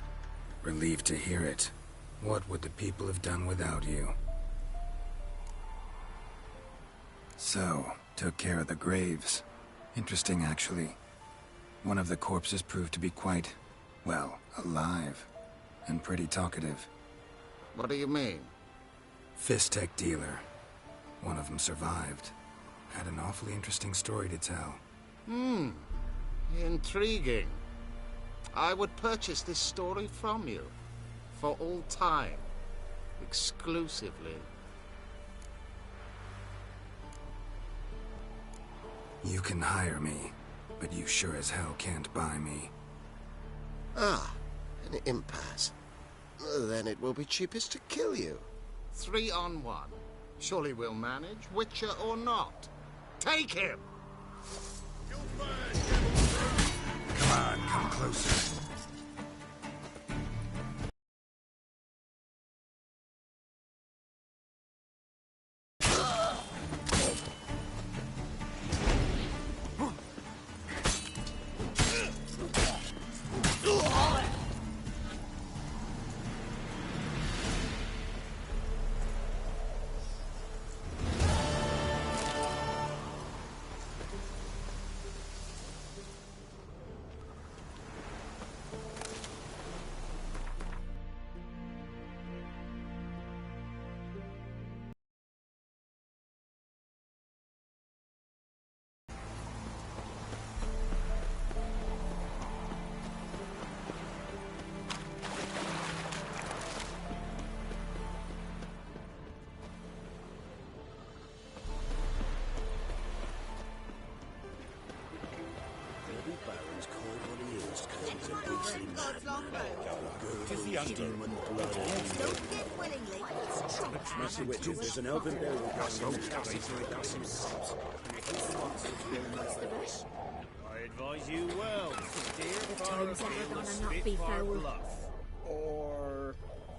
Relieved to hear it. What would the people have done without you? So, took care of the graves. Interesting, actually. One of the corpses proved to be quite, well, alive. And pretty talkative. What do you mean? Fistech dealer. One of them survived. Had an awfully interesting story to tell. Intriguing. I would purchase this story from you. For all time. Exclusively. You can hire me, but you sure as hell can't buy me. Ah, an impasse. Then it will be cheapest to kill you. 3 on 1. Surely we'll manage, Witcher or not. Take him! Come on, come closer. There's an elven burial ground. I advise you well. The time's ever gonna not be foul. Or...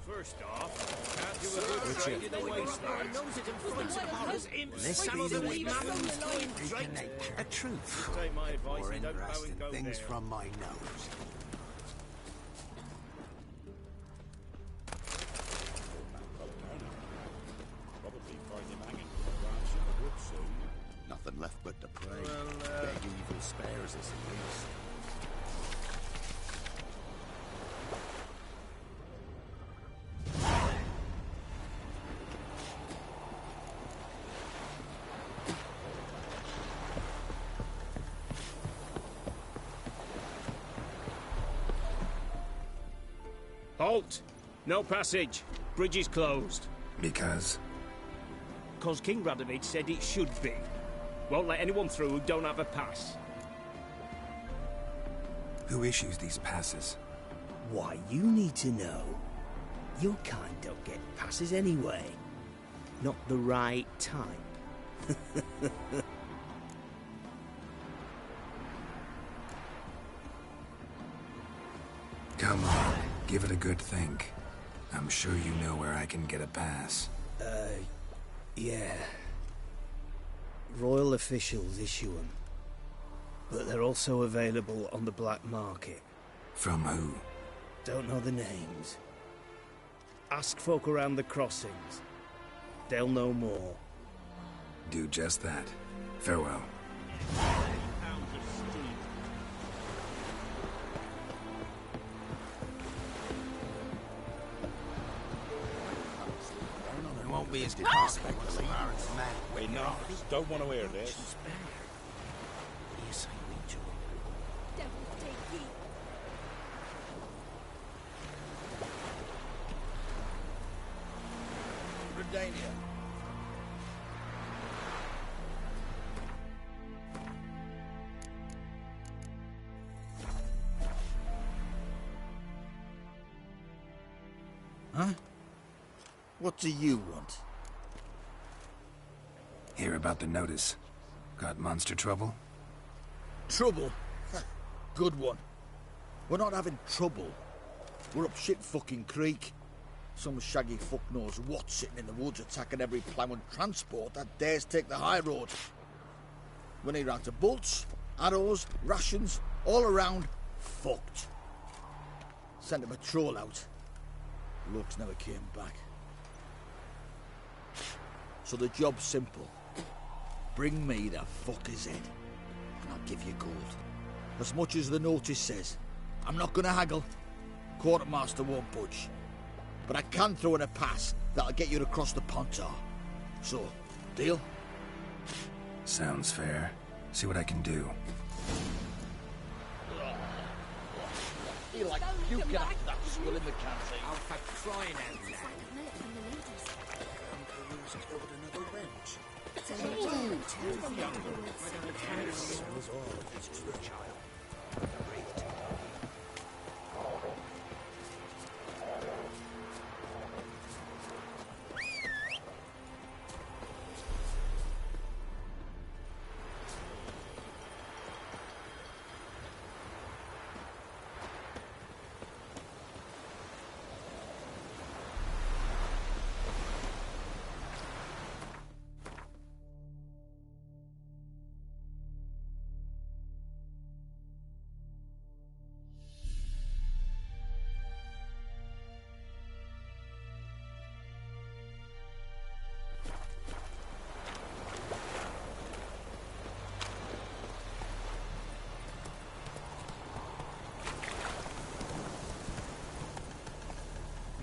First off, can't do a good trade in the wasteland. This be the way a truth. Take my advice Or and don't bow and go things there. from my nose. Nothing left but to pray. Beg evil spares us at least. Halt! No passage. Bridge is closed. Because? Because King Radovich said it should be. Won't let anyone through who don't have a pass. Who issues these passes? Why, you need to know. Your kind don't get passes anyway. Not the right time. Come on, give it a good think. I'm sure you know where I can get a pass. Yeah. Royal officials issue them. But they're also available on the black market. From who? Don't know the names. Ask folk around the crossings. They'll know more. Do just that. Farewell. It won't be as prospect man. Wait, no, don't want to hear this. Yes, I need you. Devil take ye. Redania. Huh? What do you want? Hear about the notice. Got monster trouble? Trouble? Good one. We're not having trouble. We're up shit fucking creek. Some shaggy fuck knows what sitting in the woods attacking every plough and transport that dares take the high road. We need round to bolts, arrows, rations, all around, fucked. Sent a patrol out. Looks never came back. So the job's simple. Bring me the fucker's head, and I'll give you gold. As much as the notice says. I'm not gonna haggle. Quartermaster won't budge. But I can throw in a pass that'll get you across the Pontar. So, deal? Sounds fair. See what I can do. Feel like you can have that skull in the canteen. I'll for crying out loud.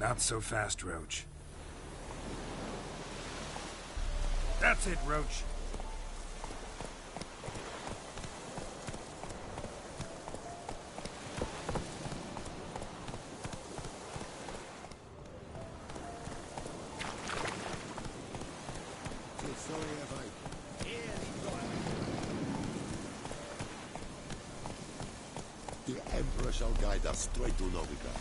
Not so fast, Roach. That's it, Roach. The Emperor shall guide us straight to Novigrad.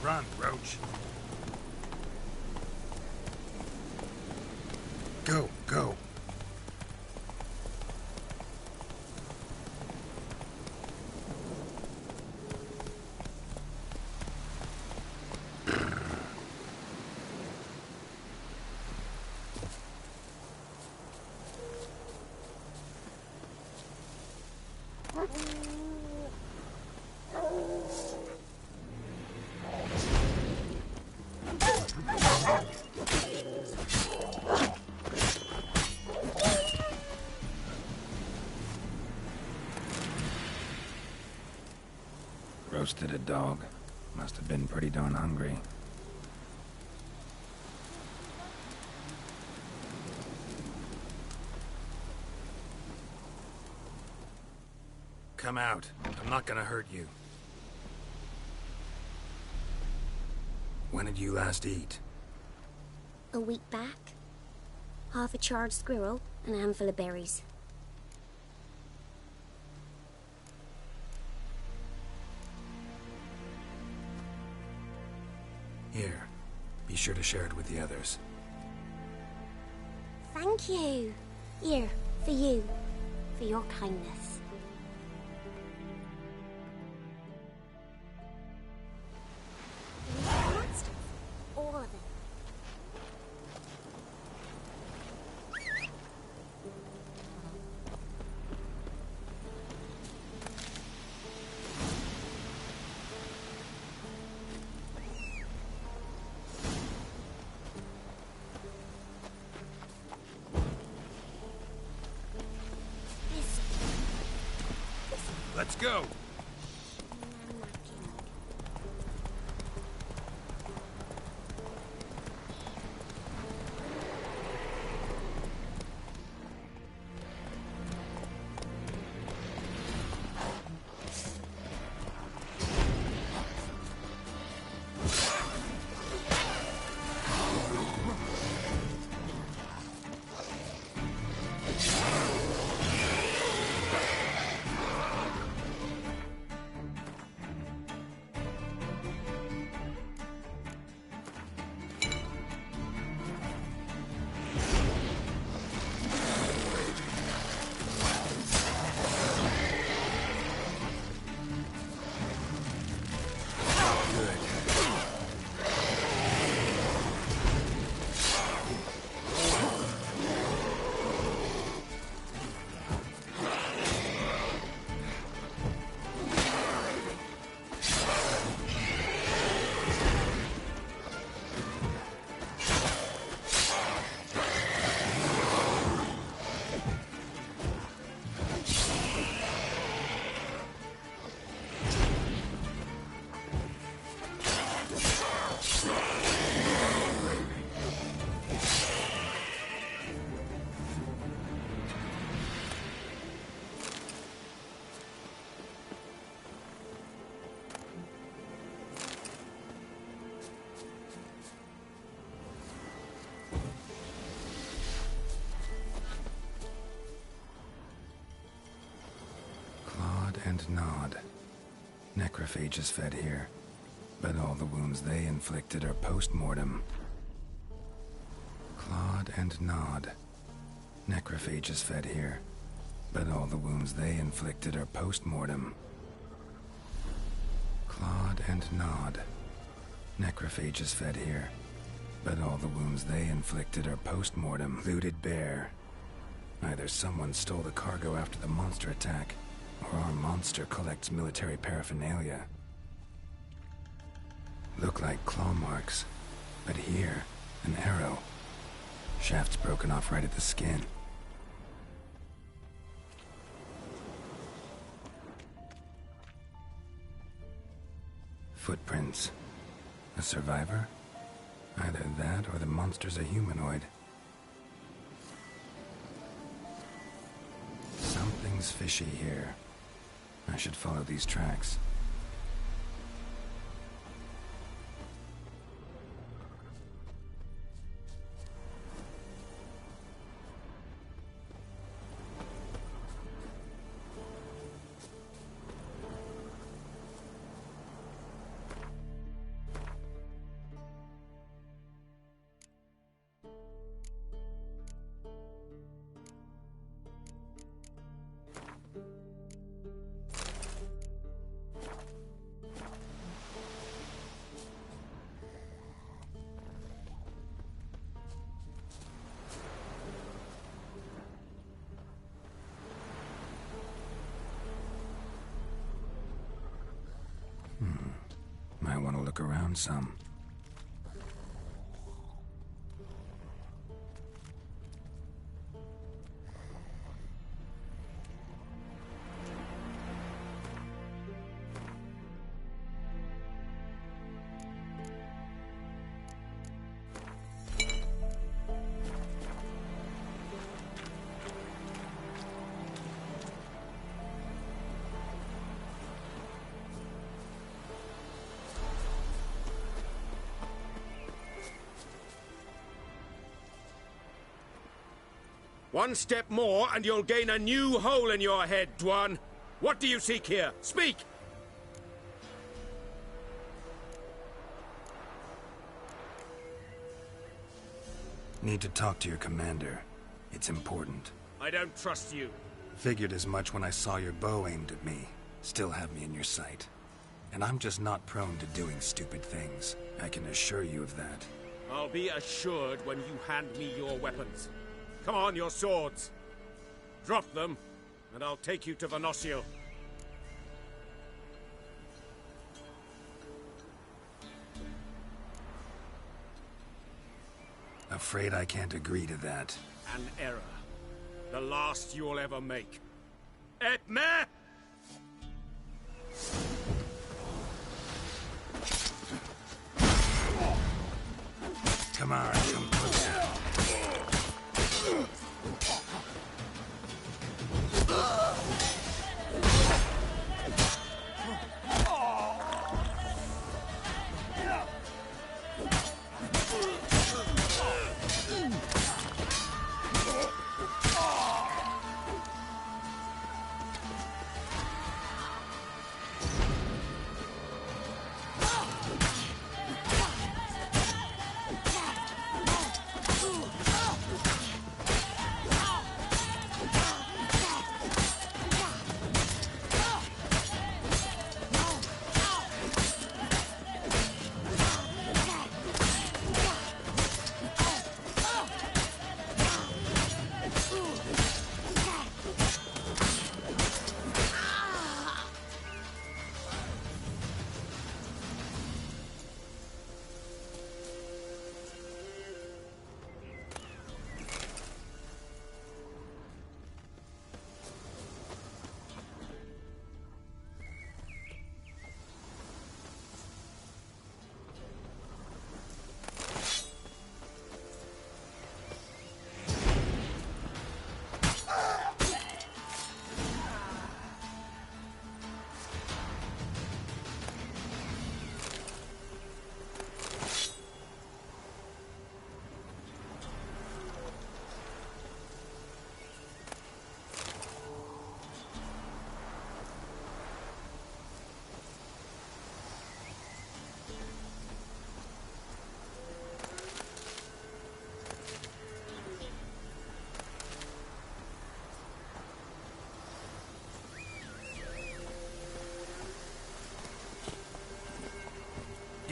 Run, Roach. Go, go. Roasted a dog. Must have been pretty darn hungry. Come out. I'm not gonna hurt you. When did you last eat? A week back. Half a charred squirrel and a handful of berries. Here. Be sure to share it with the others. Thank you. Here, for you. For your kindness. All of it. Let's go. Clawed and gnawed. Necrophages fed here, but all the wounds they inflicted are post-mortem. Clawed and gnawed. Necrophages fed here, but all the wounds they inflicted are post-mortem. Clawed and gnawed. Necrophages fed here, but all the wounds they inflicted are post-mortem. Looted bear. Either someone stole the cargo after the monster attack, or our monster collects military paraphernalia. Look like claw marks, but here, an arrow. Shaft's broken off right at the skin. Footprints. A survivor? Either that or the monster's a humanoid. Something's fishy here. I should follow these tracks. Might want to look around some. One step more, and you'll gain a new hole in your head, Dwan. What do you seek here? Speak! Need to talk to your commander. It's important. I don't trust you. Figured as much when I saw your bow aimed at me. Still have me in your sight. And I'm just not prone to doing stupid things. I can assure you of that. I'll be assured when you hand me your weapons. Come on, your swords. Drop them, and I'll take you to Venosio. Afraid I can't agree to that. An error. The last you'll ever make. Etme! Come on, come closer.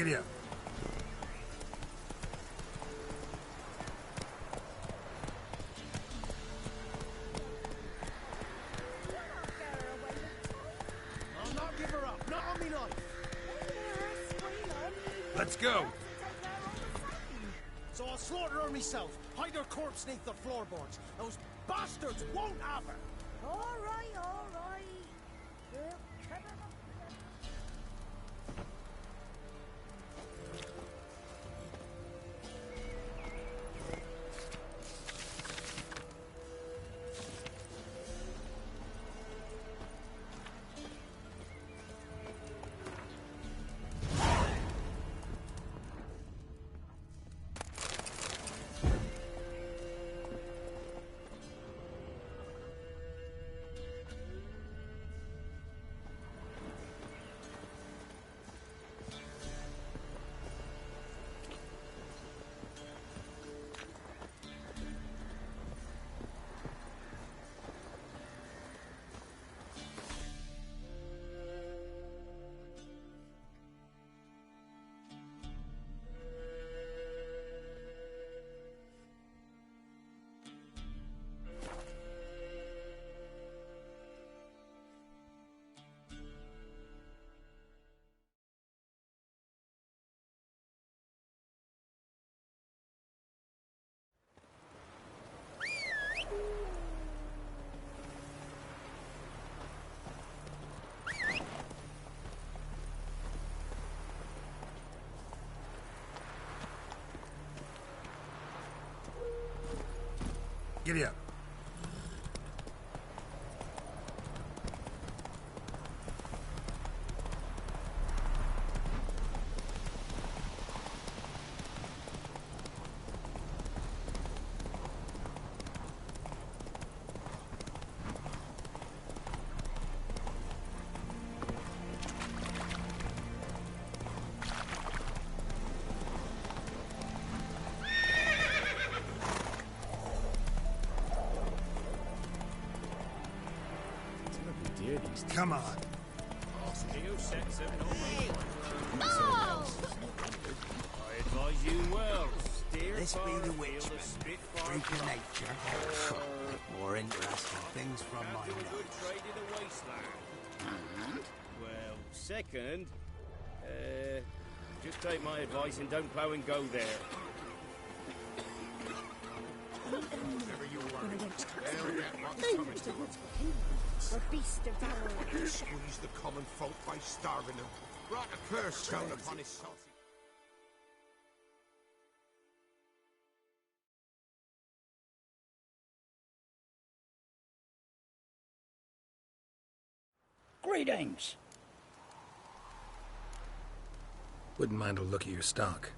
Giddy up. I'll not give her up. Not on me life. Let's go. So I'll slaughter her myself. Hide her corpse neath the floorboards. Those bastards won't have her. All right, all right. Well, come on. Giddy up. Come on. No! I advise you well. Steer This far be the afield witch, of man. Spitfire Freak of Park. nature. More interesting things from my Do a good nose. trade in the wasteland. Well, second, just take my advice and don't plough and go there. Or beast devourer. You squeeze the common folk by starving them. Brought a curse down upon his salty. Greetings. Wouldn't mind a look at your stock.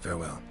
Farewell.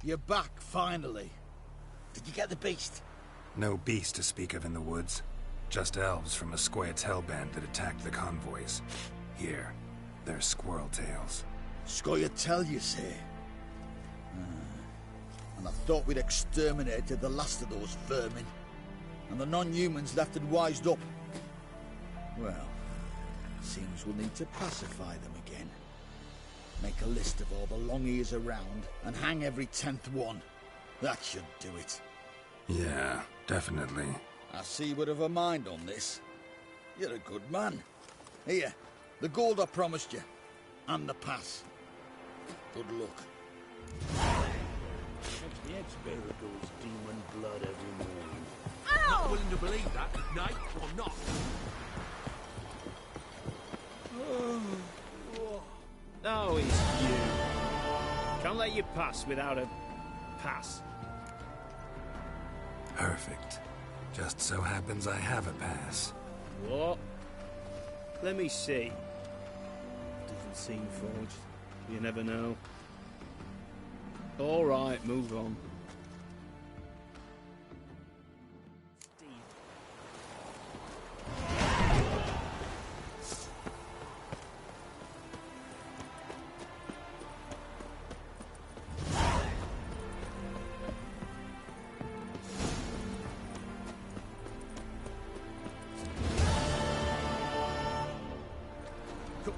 You're back, finally. Did you get the beast? No beast to speak of in the woods. Just elves from a Squared's hellband that attacked the convoys. Here, they're squirrel tails. Scoia'tael, you say? And I thought we'd exterminated the last of those vermin. And the non-humans left and wised up. Well, seems we'll need to pacify them again. Make a list of all the long ears around and hang every 10th one. That should do it. Yeah, definitely. I see you would have a mind on this. You're a good man. Here, the gold I promised you. And the pass. Good luck. The ex-Barrago's demon blood every morning. Not willing to believe that, Nate, or not? Oh, it's you. Can't let you pass without a pass. Perfect. Just so happens I have a pass. What? Let me see. Doesn't seem forged. You never know. All right, move on.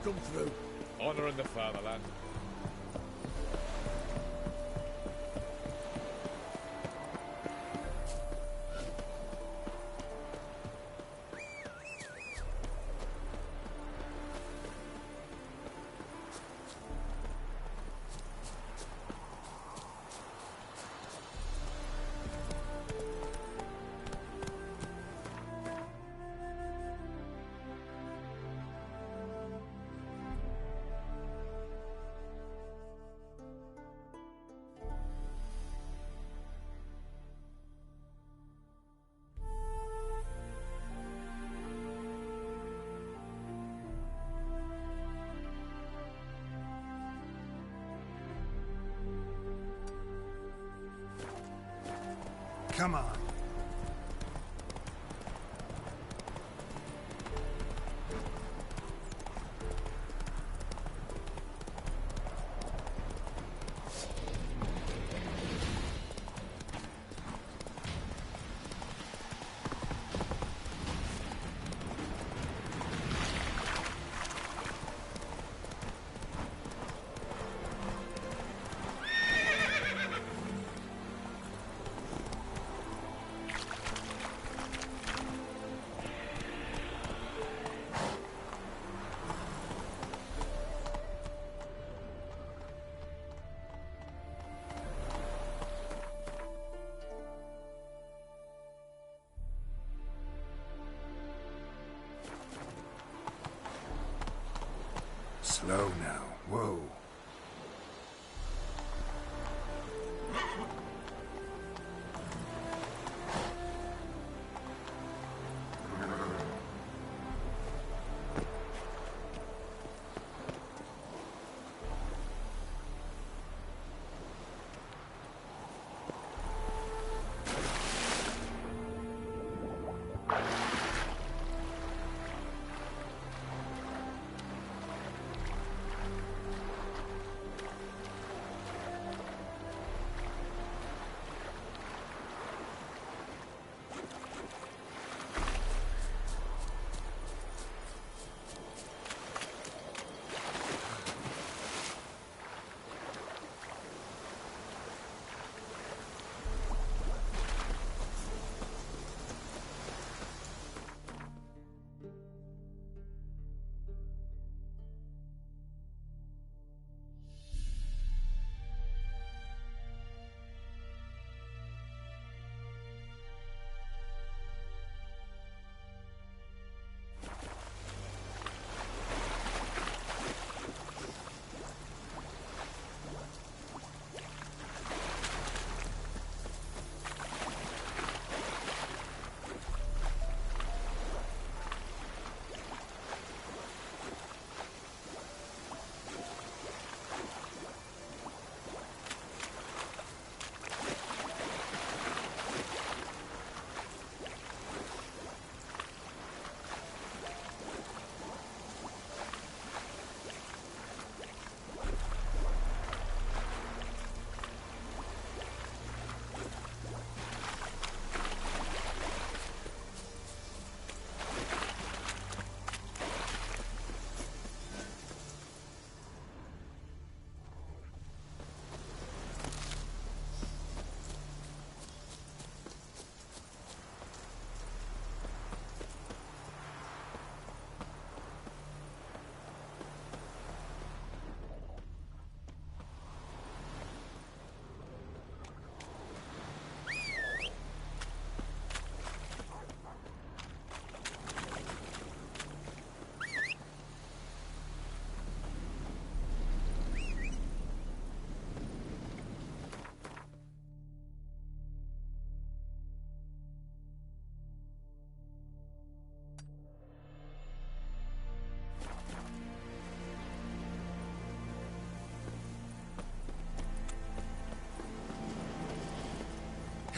Come through. Honor in the fatherland. Come on. Slow now. Whoa.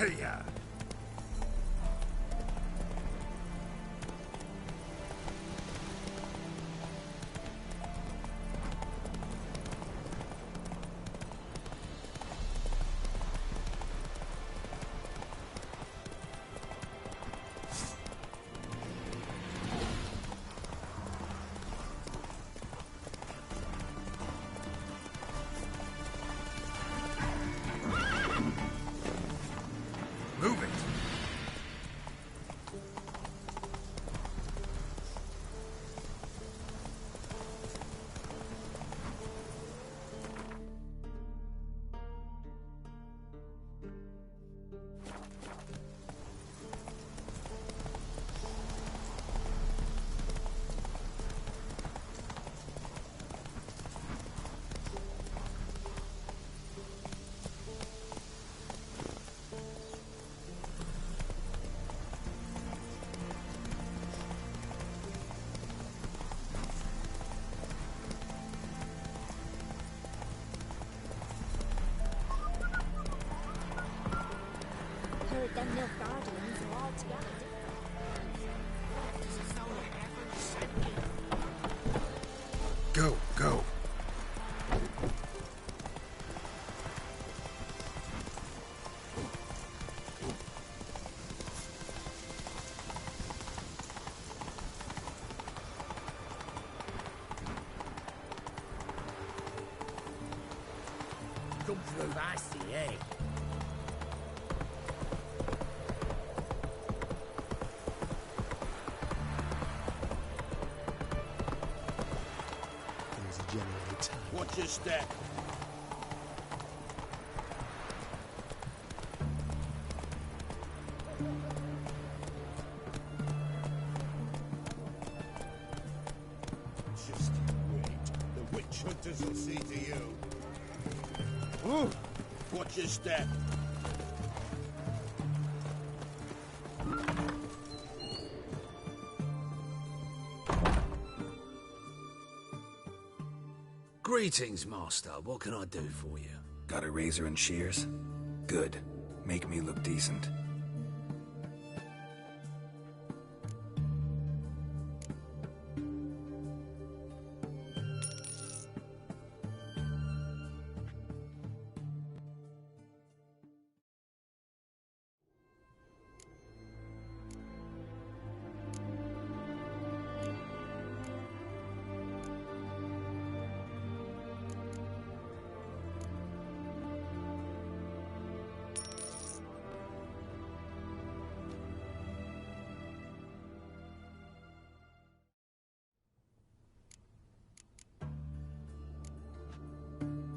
Hey-ya! Move it! Heard them Nilfgaardians are altogether different. Go, go. Come through, I see, eh? Watch your step. Just wait. The witch hunters will see to you. Ooh. Watch your step. Greetings, Master. What can I do for you? Got a razor and shears? Good. Make me look decent.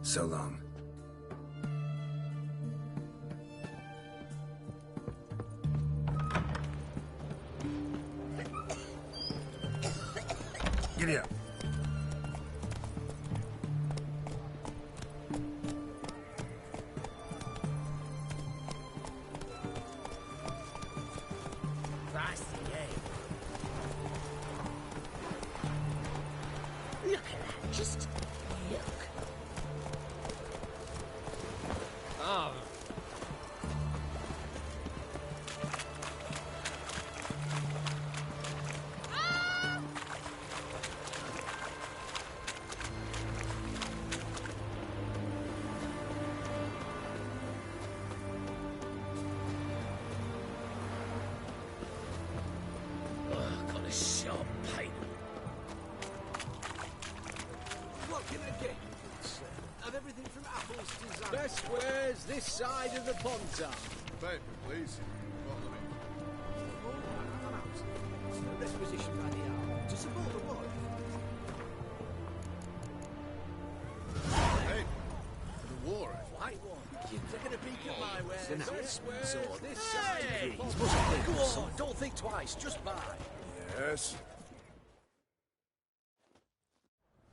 So long. Giddy up. I see, eh? Look at that, just look. Oh. Got a sharp pain. What can I get? Of everything from apples to zap. Best wares this side of the Pontar. Paper, please. The best position by the hour to support the wife. Hey, the war. White one. You're taking a peek at my wares. Best wares this side Hey! of the Pontar. Go on, don't think twice, just buy. Yes.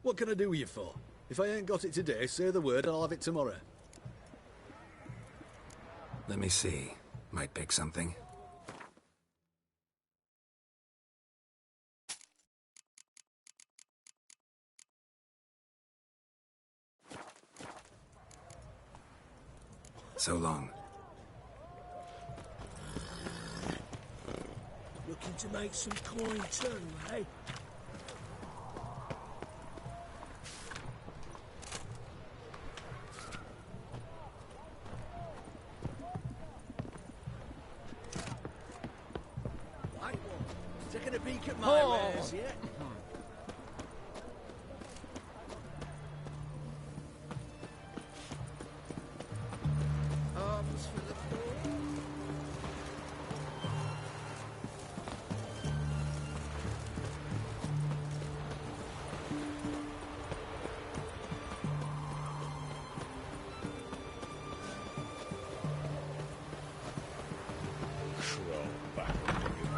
What can I do with you for? If I ain't got it today, say the word and I'll have it tomorrow. Let me see. Might pick something. So long. to make some coin too, eh? Right, well, taking a peek at my Oh. wares, yeah? Arms for the poor. Crawl back into you.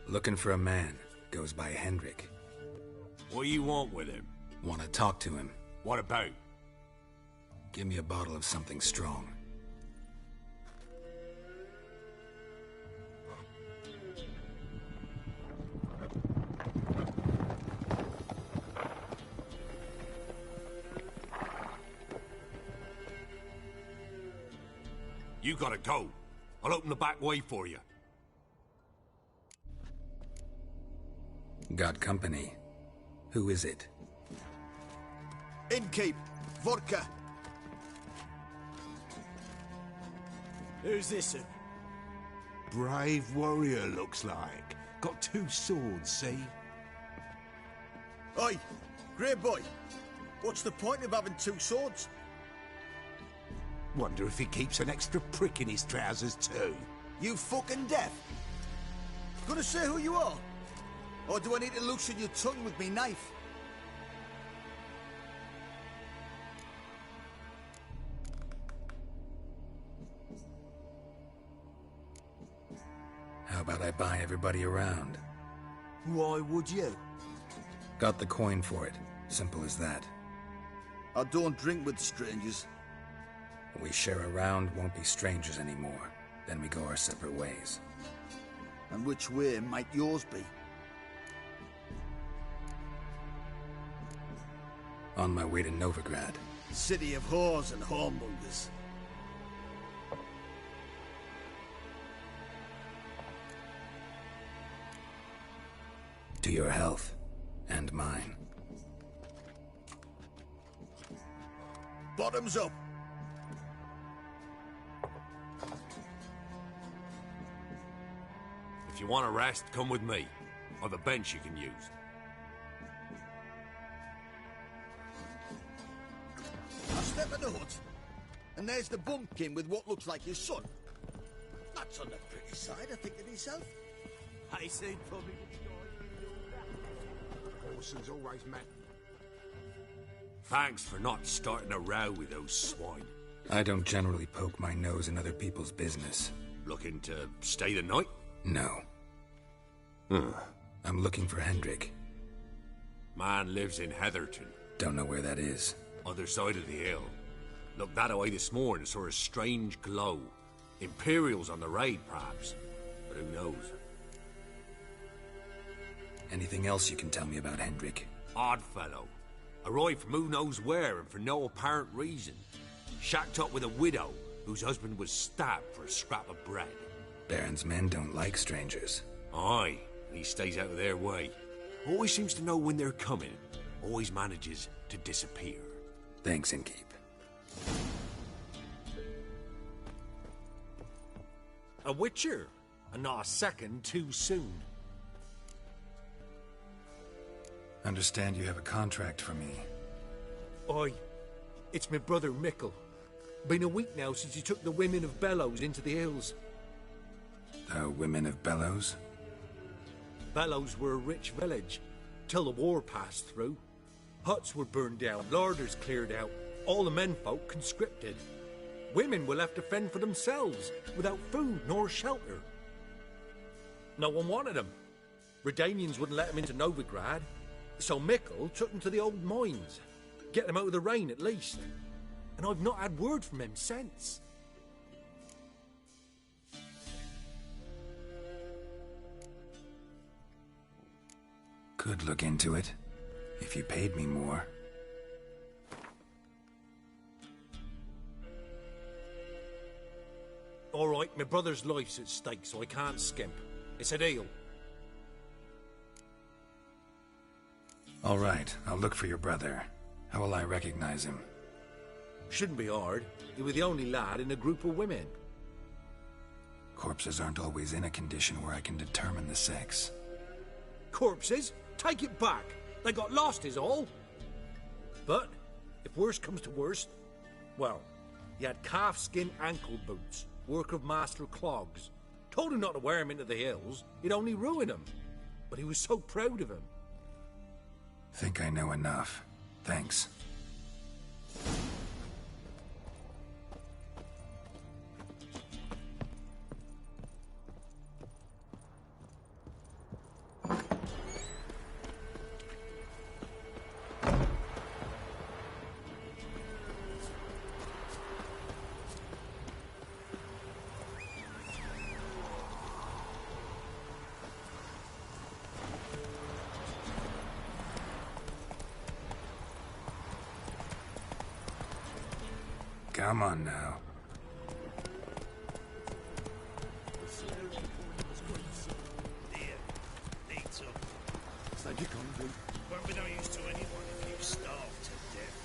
Looking for a man. Goes by Hendrik. What do you want with him? Want to talk to him. What about? Give me a bottle of something strong. You gotta go. I'll open the back way for you. Got company. Who is it? Innkeep, vodka. Who's this? Brave warrior, looks like. Got 2 swords, see? Oi, grey boy. What's the point of having 2 swords? Wonder if he keeps an extra prick in his trousers, too. You fucking deaf? Gonna say who you are? Or do I need to loosen your tongue with me knife? How about I buy everybody around? Why would you? Got the coin for it. Simple as that. I don't drink with strangers. We share a round, won't be strangers anymore. Then we go our separate ways. And which way might yours be? On my way to Novigrad. City of whores and whoremongers. To your health. And mine. Bottoms up. If you want a rest, come with me. I've a bench you can use. I'll step in the hut. And there's the bumpkin with what looks like his son. That's on the pretty side, I think, of himself. I say probably. Orson's always met. Thanks for not starting a row with those swine. I don't generally poke my nose in other people's business. Looking to stay the night? No. Huh. I'm looking for Hendrik. Man lives in Heatherton. Don't know where that is. Other side of the hill. Looked that away this morning, saw a strange glow. Imperials on the raid, perhaps. But who knows? Anything else you can tell me about Hendrik? Odd fellow. Arrived from who knows where and for no apparent reason. Shacked up with a widow whose husband was stabbed for a scrap of bread. Baron's men don't like strangers. Aye, and he stays out of their way. Always seems to know when they're coming. Always manages to disappear. Thanks, Innkeep. A witcher, and not a second too soon. Understand you have a contract for me. Aye, it's my brother Mickle. Been a week now since he took the women of Bellows into the hills. The women of Bellows? Bellows were a rich village, till the war passed through. Huts were burned down, larders cleared out, all the menfolk conscripted. Women were left to fend for themselves, without food nor shelter. No one wanted them. Redanians wouldn't let them into Novigrad, so Mickle took them to the old mines. Get them out of the rain, at least. And I've not had word from him since. Could look into it, if you paid me more. All right, my brother's life's at stake, so I can't skimp. It's a deal. All right, I'll look for your brother. How will I recognize him? Shouldn't be hard. You were the only lad in a group of women. Corpses aren't always in a condition where I can determine the sex. Corpses? Take it back. They got lost is all. But, if worst comes to worst, well, he had calfskin ankle boots, work of Master Clogs. Told him not to wear him into the hills, he'd only ruin him. But he was so proud of him. Think I know enough. Thanks. Come on now. Won't be no use to anyone if you starve to death.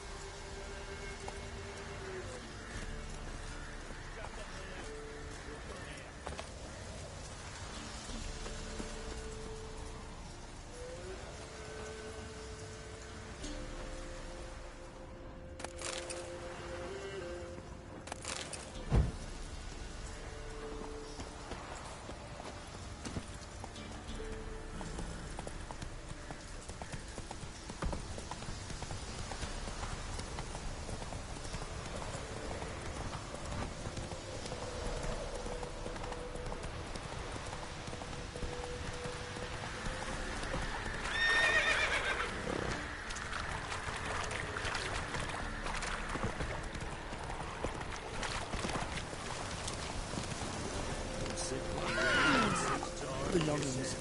Belongings.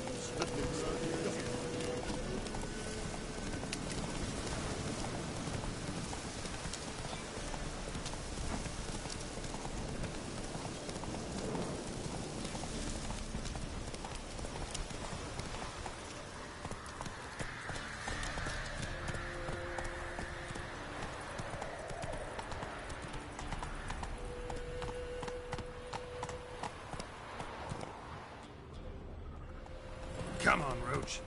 Come on, Roach.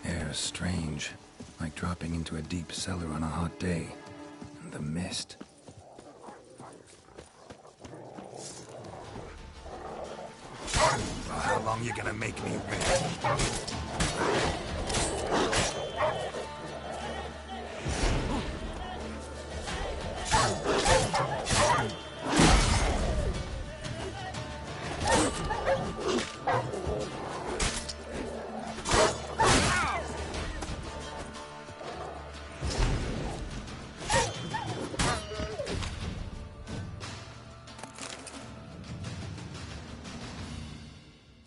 Air's strange, like dropping into a deep cellar on a hot day. And the mist. Well, how long you gonna make me wait?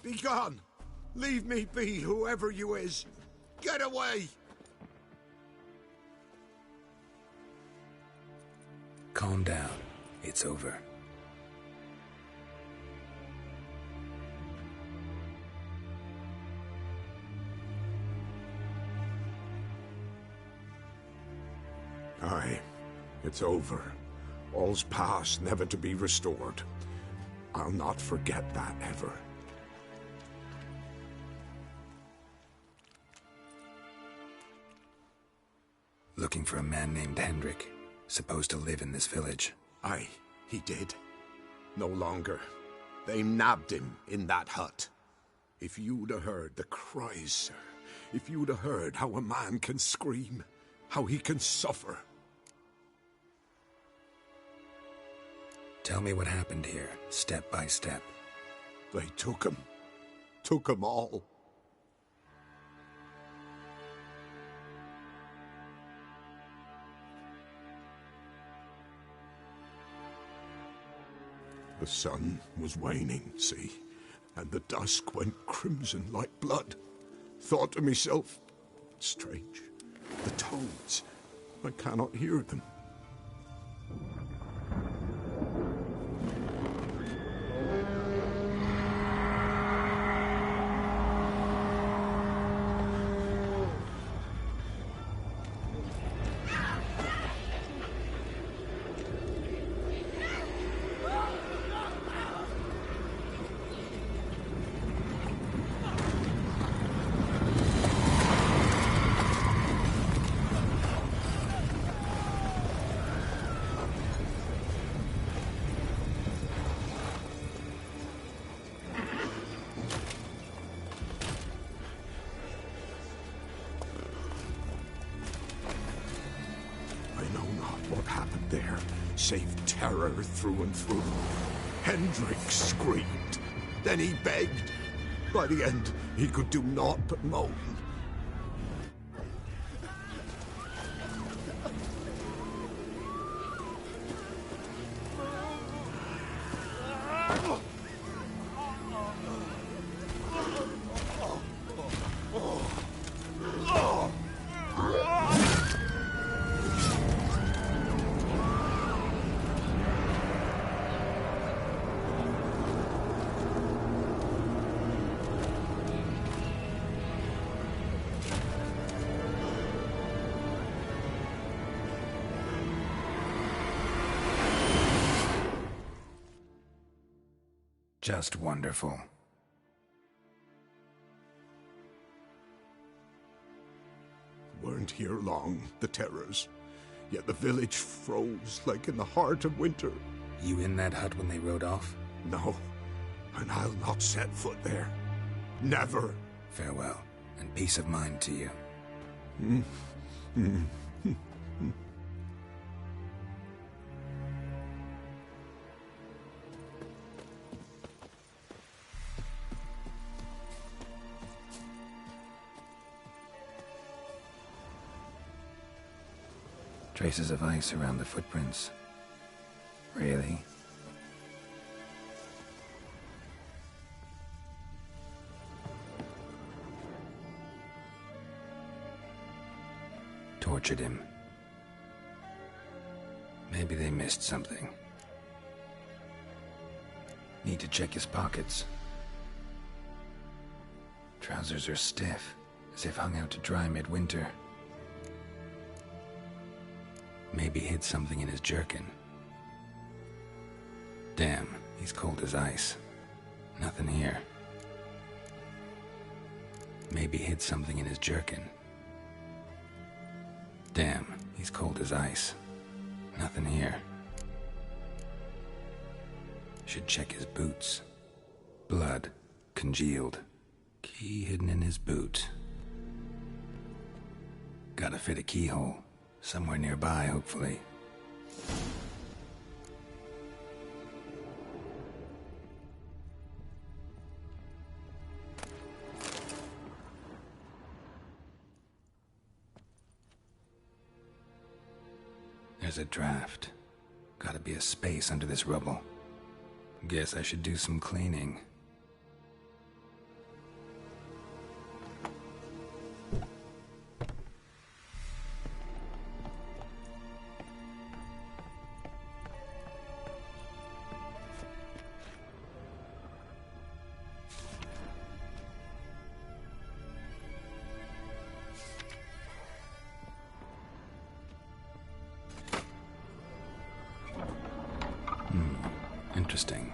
Be gone! Leave me be, whoever you is! Get away! Calm down. It's over. Aye, it's over. All's past, never to be restored. I'll not forget that ever. Looking for a man named Hendrik, supposed to live in this village. Aye, he did. No longer. They nabbed him in that hut. If you'd have heard the cries, sir, if you'd have heard how a man can scream, how he can suffer. Tell me what happened here, step by step. They took him all. The sun was waning, see, and the dusk went crimson like blood. Thought to myself, strange, the toads, I cannot hear them. Save terror through and through. Hendrik screamed. Then he begged. By the end, he could do naught but moan. Just wonderful. Weren't here long, the terrors. Yet the village froze like in the heart of winter. You in that hut when they rode off? No, and I'll not set foot there. Never. Farewell, and peace of mind to you. Traces of ice around the footprints. Really? Tortured him. Maybe they missed something. Need to check his pockets. Trousers are stiff, as if hung out to dry midwinter. Maybe hid something in his jerkin. Damn, he's cold as ice. Nothing here. Maybe hid something in his jerkin. Damn, he's cold as ice. Nothing here. Should check his boots. Blood, congealed. Key hidden in his boot. Gotta fit a keyhole. Somewhere nearby, hopefully. There's a draft. Gotta be a space under this rubble. Guess I should do some cleaning. Interesting.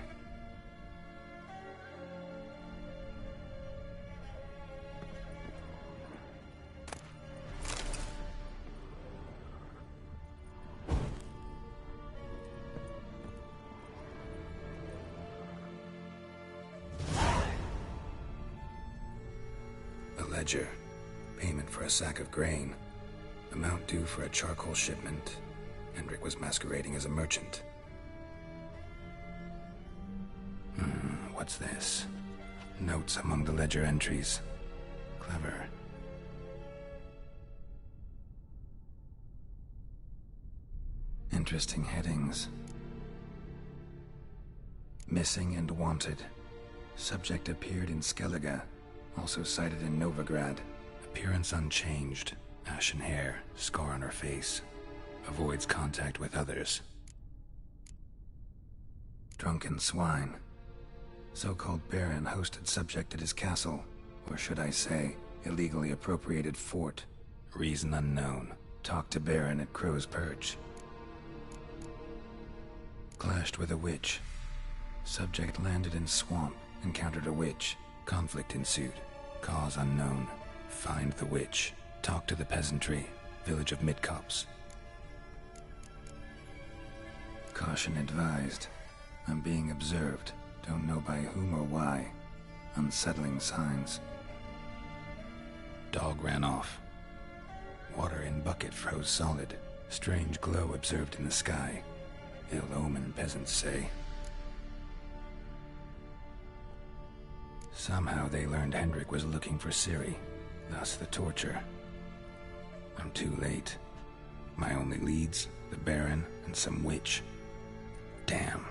A ledger. Payment for a sack of grain. Amount due for a charcoal shipment. Hendrik was masquerading as a merchant. What's this? Notes among the ledger entries. Clever. Interesting headings. Missing and wanted. Subject appeared in Skellige. Also cited in Novigrad. Appearance unchanged. Ashen hair. Scar on her face. Avoids contact with others. Drunken swine. So-called Baron hosted subject at his castle, or should I say, illegally appropriated fort. Reason unknown. Talked to Baron at Crow's Perch. Clashed with a witch. Subject landed in swamp, encountered a witch. Conflict ensued. Cause unknown. Find the witch. Talk to the peasantry. Village of Midcopse. Caution advised. I'm being observed. Don't know by whom or why. Unsettling signs. Dog ran off. Water in bucket froze solid. Strange glow observed in the sky. Ill omen, peasants say. Somehow they learned Hendrik was looking for Ciri. Thus the torture. I'm too late. My only leads, the Baron and some witch. Damn.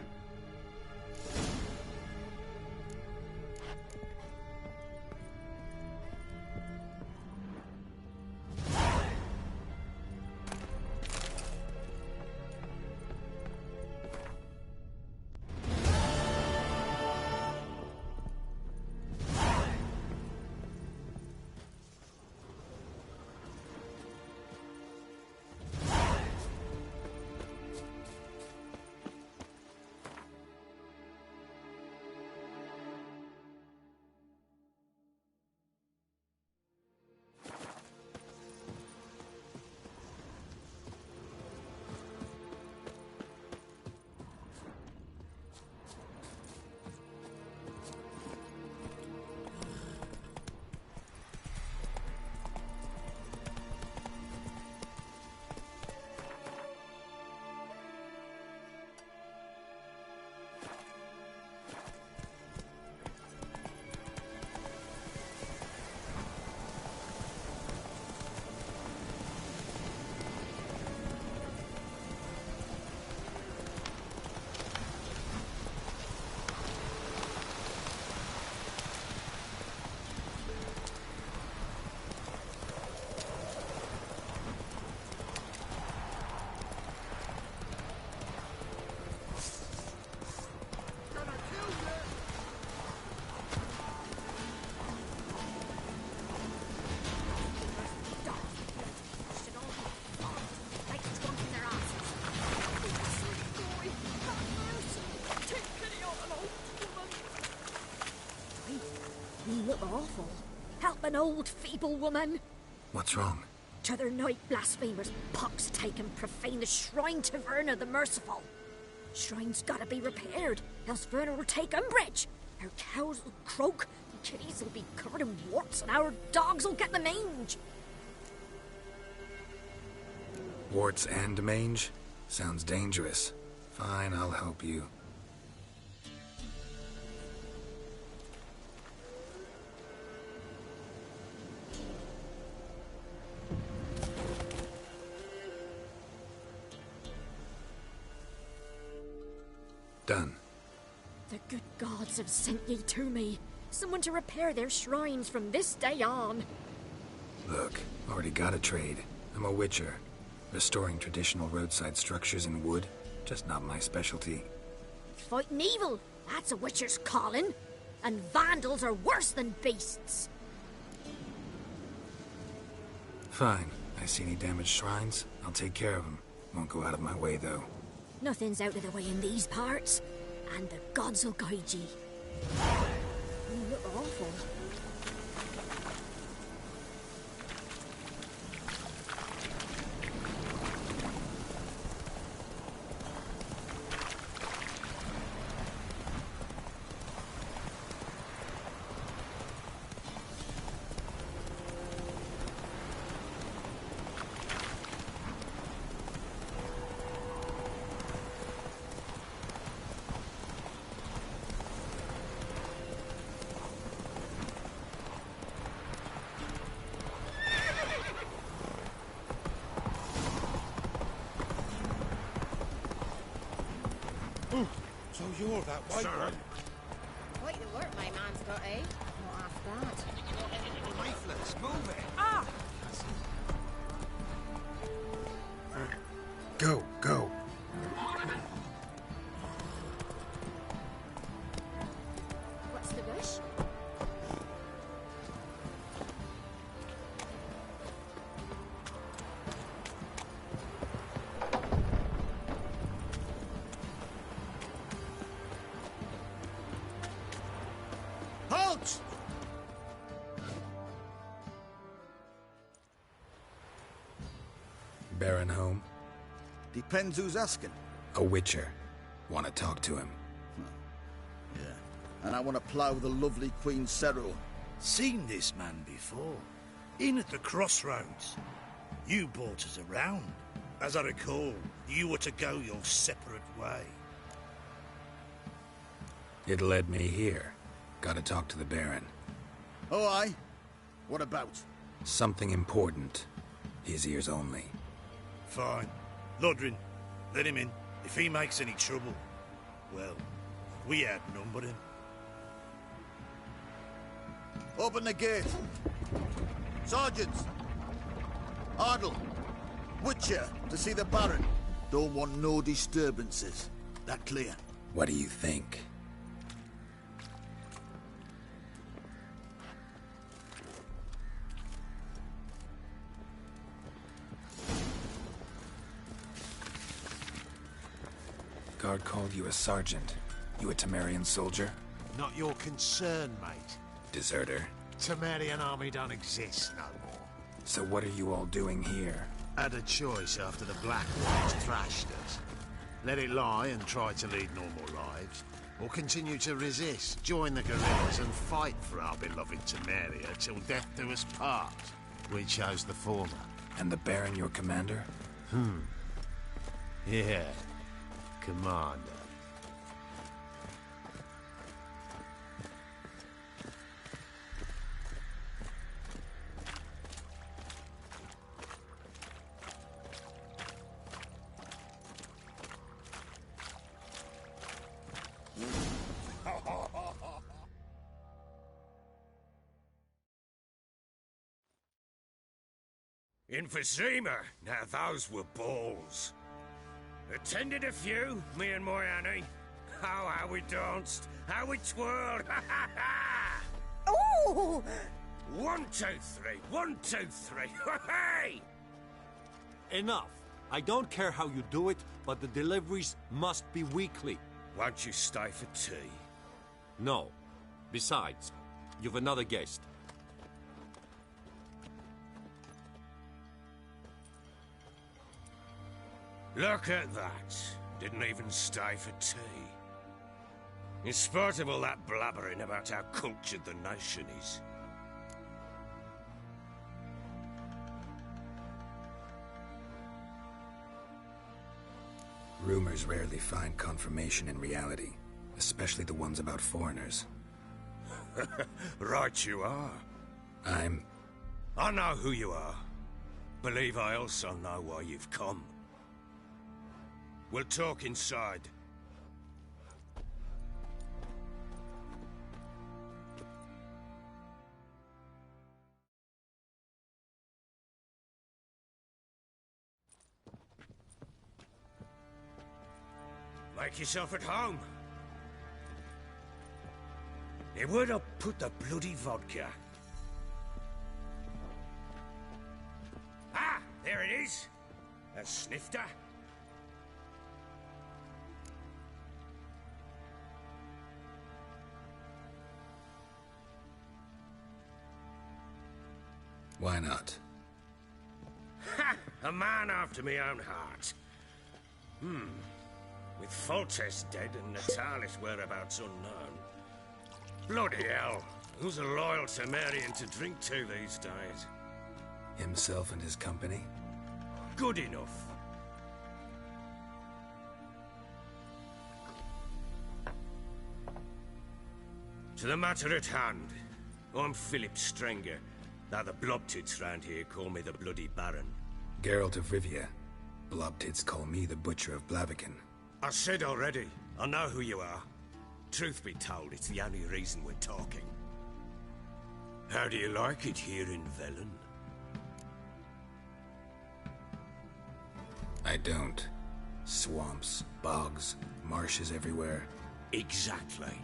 an old feeble woman. What's wrong? T'other night blasphemers pox take and profane the shrine to Verna the Merciful. Shrine's gotta be repaired, else Verna will take umbrage. Our cows will croak, and kitties will be covered in warts, and our dogs will get the mange. Warts and mange? Sounds dangerous. Fine, I'll help you. Done. The good gods have sent ye to me. Someone to repair their shrines from this day on. Look, already got a trade. I'm a witcher. Restoring traditional roadside structures in wood, just not my specialty. Fighting evil, that's a witcher's calling. And vandals are worse than beasts. Fine. I see any damaged shrines, I'll take care of them. Won't go out of my way, though. Nothing's out of the way in these parts, and the gods will guide ye. You look awful. So you're that white one? Quite the work my man's got, eh? Not half bad. Leaflets, move it! Ah! Go, go. What's the wish? Halt! Baron home? Depends who's asking. A witcher. Want to talk to him. Yeah. And I want to plough the lovely Queen Cero. Seen this man before. In at the crossroads. You brought us around. As I recall, you were to go your separate way. It led me here. Gotta talk to the Baron. Oh, aye? What about? Something important. His ears only. Fine. Lodrin, let him in. If he makes any trouble, well, we outnumber him. Open the gate. Sergeants! Ardle! Witcher, to see the Baron. Don't want no disturbances. That clear? What do you think? Guard called you a sergeant. You a Temerian soldier? Not your concern, mate. Deserter? Temerian army don't exist no more. So what are you all doing here? Had a choice after the Black Ones thrashed us. Let it lie and try to lead normal lives, or continue to resist, join the guerrillas and fight for our beloved Temeria till death do us part. We chose the former. And the Baron your commander? Yeah. Commander. Emphysema. Now those were balls. Attended a few, me and my Annie. Oh, how we danced, how we twirled. Oh! 1, 2, 3. 1, 2, 3. Hey! Enough. I don't care how you do it, but the deliveries must be weekly. Won't you stay for tea? No. Besides, you've another guest. Look at that. Didn't even stay for tea. In spite of all that blabbering about how cultured the nation is. Rumors rarely find confirmation in reality, especially the ones about foreigners. Right you are. I know who you are. Believe I also know why you've come. We'll talk inside. Make yourself at home. Hey, where'd I put the bloody vodka? Ah, there it is. A snifter. Why not? Ha! A man after my own heart. With Foltest dead and Natalis' whereabouts unknown. Bloody hell. Who's a loyal Temerian to drink to these days? Himself and his company? Good enough. To the matter at hand. I'm Philip Strenger. Now the Blobtits round here call me the Bloody Baron. Geralt of Rivia. Blobtits call me the Butcher of Blaviken. I said already, I know who you are. Truth be told, it's the only reason we're talking. How do you like it here in Velen? I don't. Swamps, bogs, marshes everywhere. Exactly.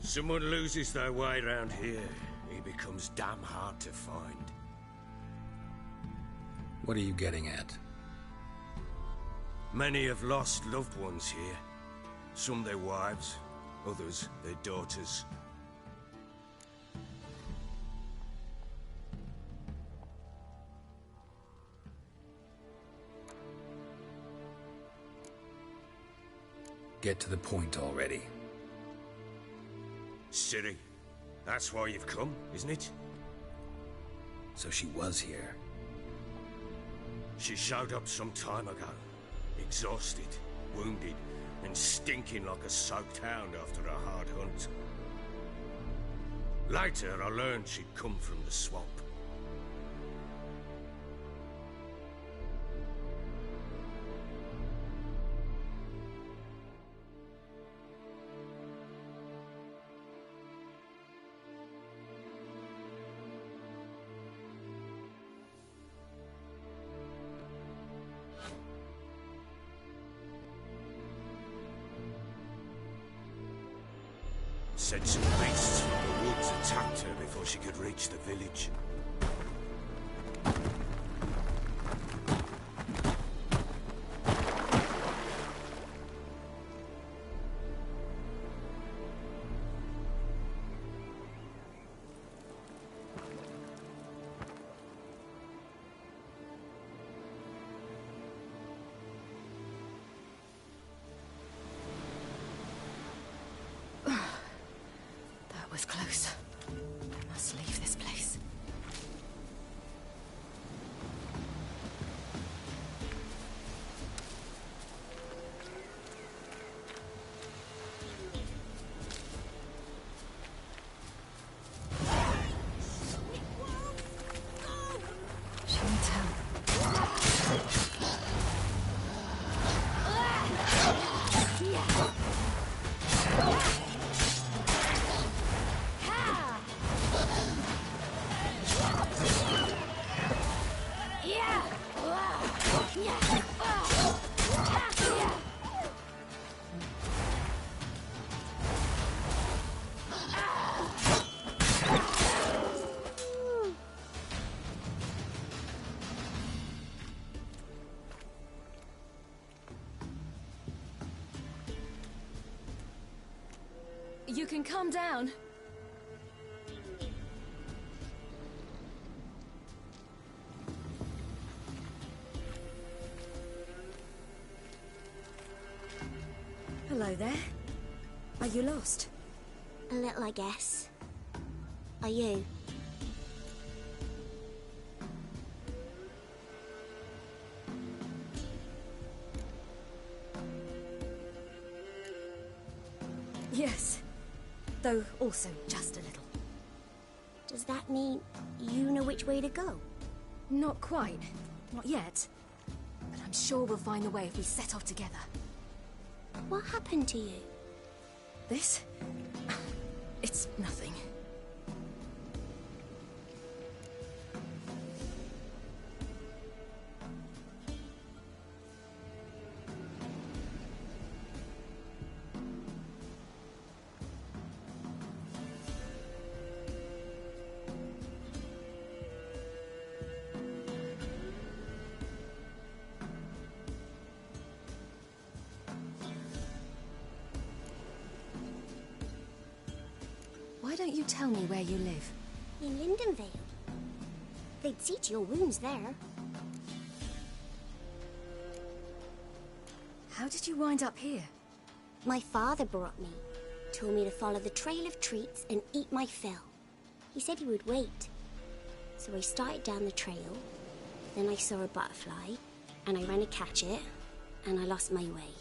Someone loses their way around here, he becomes damn hard to find. What are you getting at? Many have lost loved ones here. Some their wives, others their daughters. Get to the point already. Ciri, that's why you've come, isn't it? So she was here. She showed up some time ago. Exhausted, wounded, and stinking like a soaked hound after a hard hunt. Later, I learned she'd come from the swamp. Said some beasts from the woods attacked her before she could reach the village. Was close. I must leave this place. You can calm down. Hello there. Are you lost? A little, I guess. Are you? Yes. Though also just a little. Does that mean you know which way to go? Not quite. Not yet. But I'm sure we'll find the way if we set off together. What happened to you? This? It's nothing. Why don't you tell me where you live? In Lindenvale. They'd see to your wounds there. How did you wind up here? My father brought me. Told me to follow the trail of treats and eat my fill. He said he would wait. So I started down the trail. Then I saw a butterfly, and I ran to catch it, and I lost my way.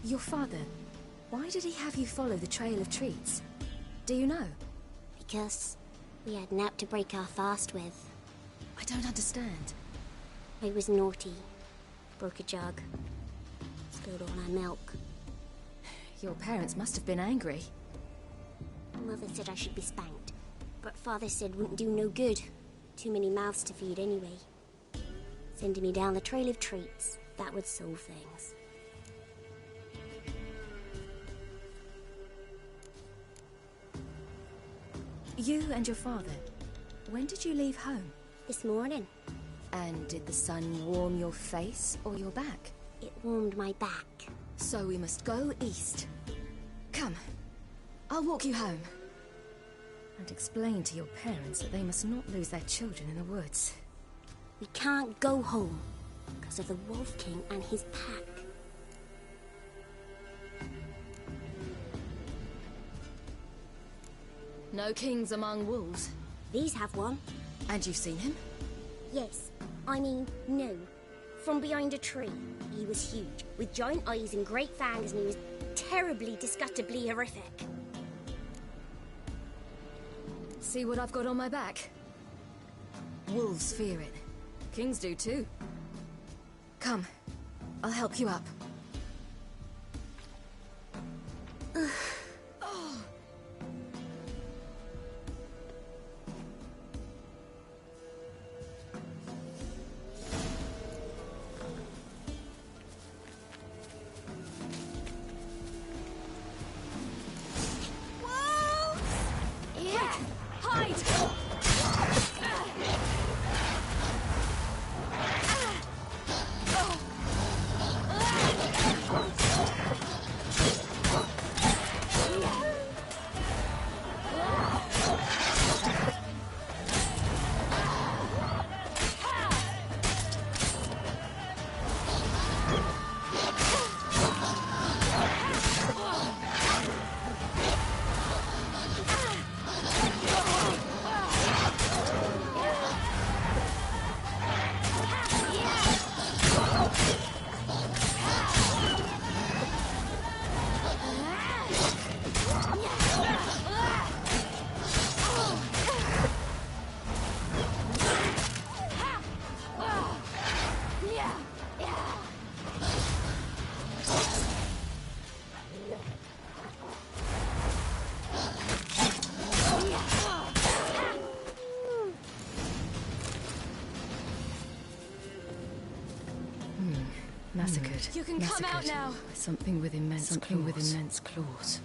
Your father, why did he have you follow the trail of treats? Do you know? Because we had Nap to break our fast with. I don't understand. I was naughty. Broke a jug. Spilled all our milk. Your parents must have been angry. Mother said I should be spanked, but Father said wouldn't do no good. Too many mouths to feed anyway. Sending me down the trail of treats, that would solve things. You and your father, when did you leave home? This morning. And did the sun warm your face or your back? It warmed my back. So we must go east. Come, I'll walk you home. And explain to your parents that they must not lose their children in the woods. We can't go home because of the Wolf King and his pack. No kings among wolves. These have one. And you've seen him? Yes. I mean, no. From behind a tree. He was huge, with giant eyes and great fangs, and he was terribly, disgustingly horrific. See what I've got on my back? Wolves fear it. Kings do too. Come, I'll help you up. Massacred. You can come out now. By something with immense claws.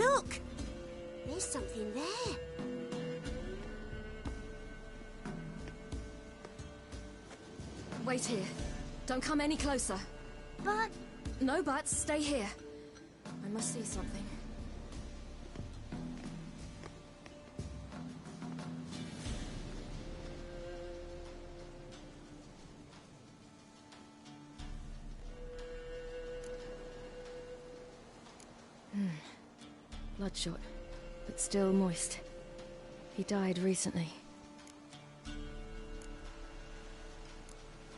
Look! There's something there. Wait here. Don't come any closer. But... No buts. Stay here. I must see something. Bloodshot, but still moist. He died recently.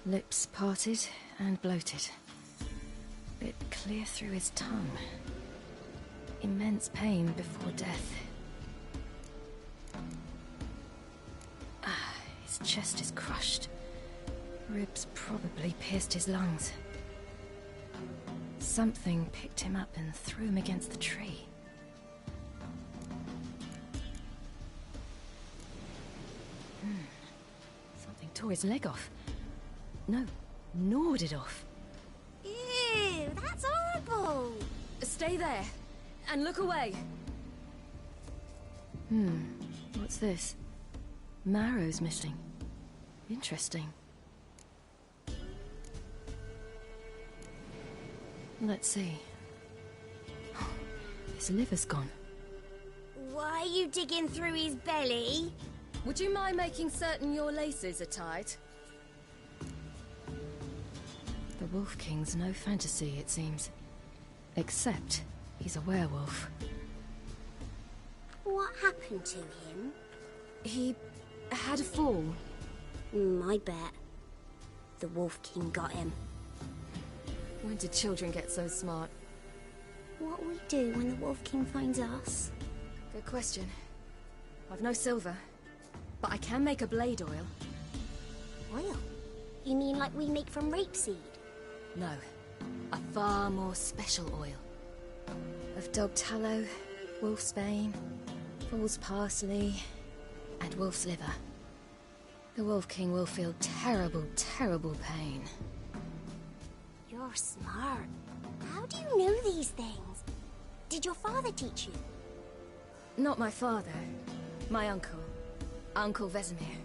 Lips parted and bloated. Bit clear through his tongue. Immense pain before death. His chest is crushed. Ribs probably pierced his lungs. Something picked him up and threw him against the tree. Something tore his leg off. No, gnawed it off. Ew, that's horrible! Stay there, and look away. What's this? Marrow's missing. Interesting. Let's see. His liver's gone. Why are you digging through his belly? Would you mind making certain your laces are tied? The Wolf King's no fantasy, it seems. Except he's a werewolf. What happened to him? He had a fall. I bet. The Wolf King got him. When did children get so smart? What'll we do when the Wolf King finds us? Good question. I've no silver, but I can make a blade oil. Oil? You mean like we make from rapeseed? No, a far more special oil. Of dog tallow, wolf's bane, fool's parsley, and wolf's liver. The Wolf King will feel terrible, terrible pain. You're smart. How do you know these things? Did your father teach you? Not my father. My uncle. Uncle Vesemir.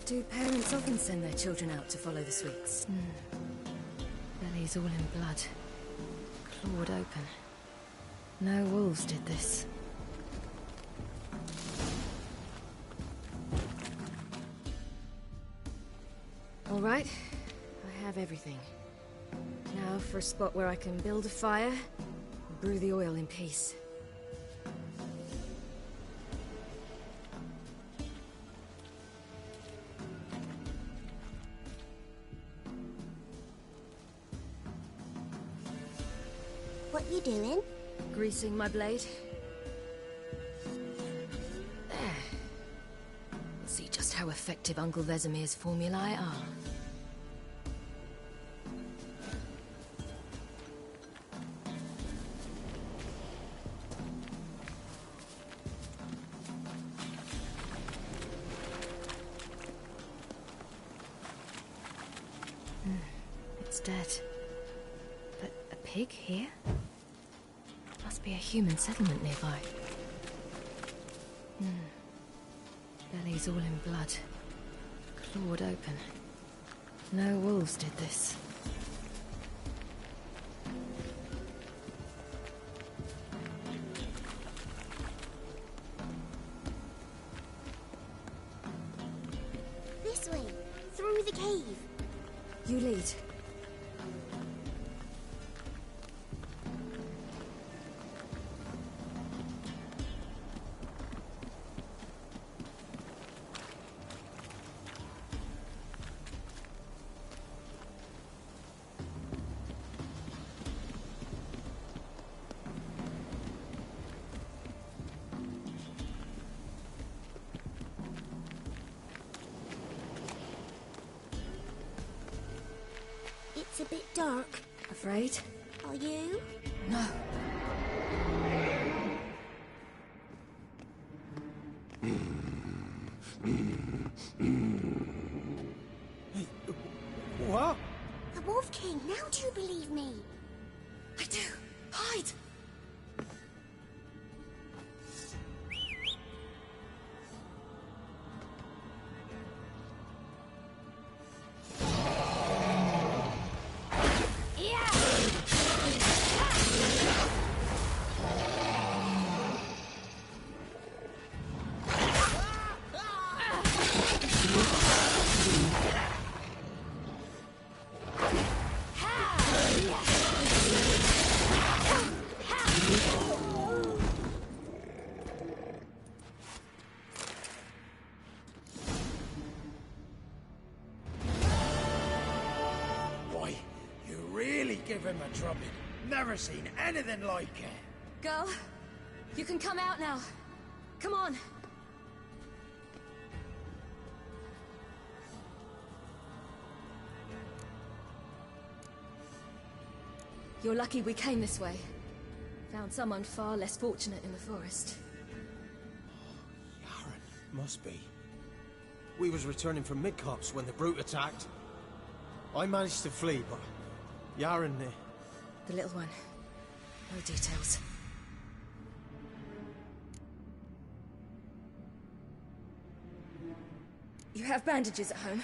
Do parents often send their children out to follow the sweets? Bellies all in blood. Clawed open. No wolves did this. All right, I have everything. Now for a spot where I can build a fire, and brew the oil in peace. What you doing? Greasing my blade. There. See just how effective Uncle Vesemir's formulae are. It's dead. But a pig here? Must be a human settlement nearby. Belly's all in blood. Clawed open. No wolves did this. This way, through the cave. You lead. It's a bit dark. Afraid? Are you? No. What? The Wolf King, now do you believe me? I do. Hide! Give him a drubbing. Never seen anything like it. Girl, you can come out now. Come on. You're lucky we came this way. Found someone far less fortunate in the forest. Yaren, must be. We was returning from Midcopse when the brute attacked. I managed to flee, but Yaren... The little one. No details. You have bandages at home?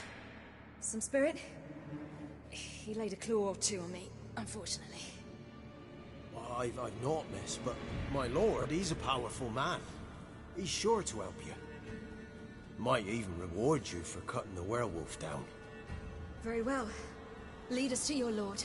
Some spirit? He laid a claw or two on me, unfortunately. Well, I've not, miss, but my lord, he's a powerful man. He's sure to help you. Might even reward you for cutting the werewolf down. Very well. Lead us to your lord.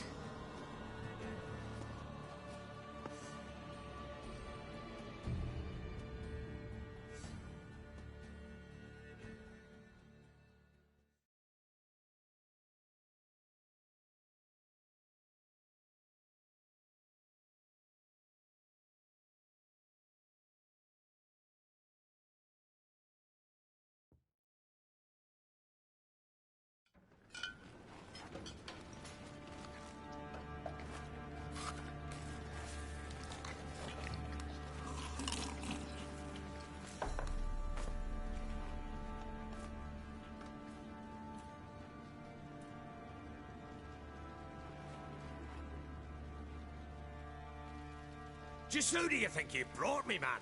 Just who do you think you brought me, man?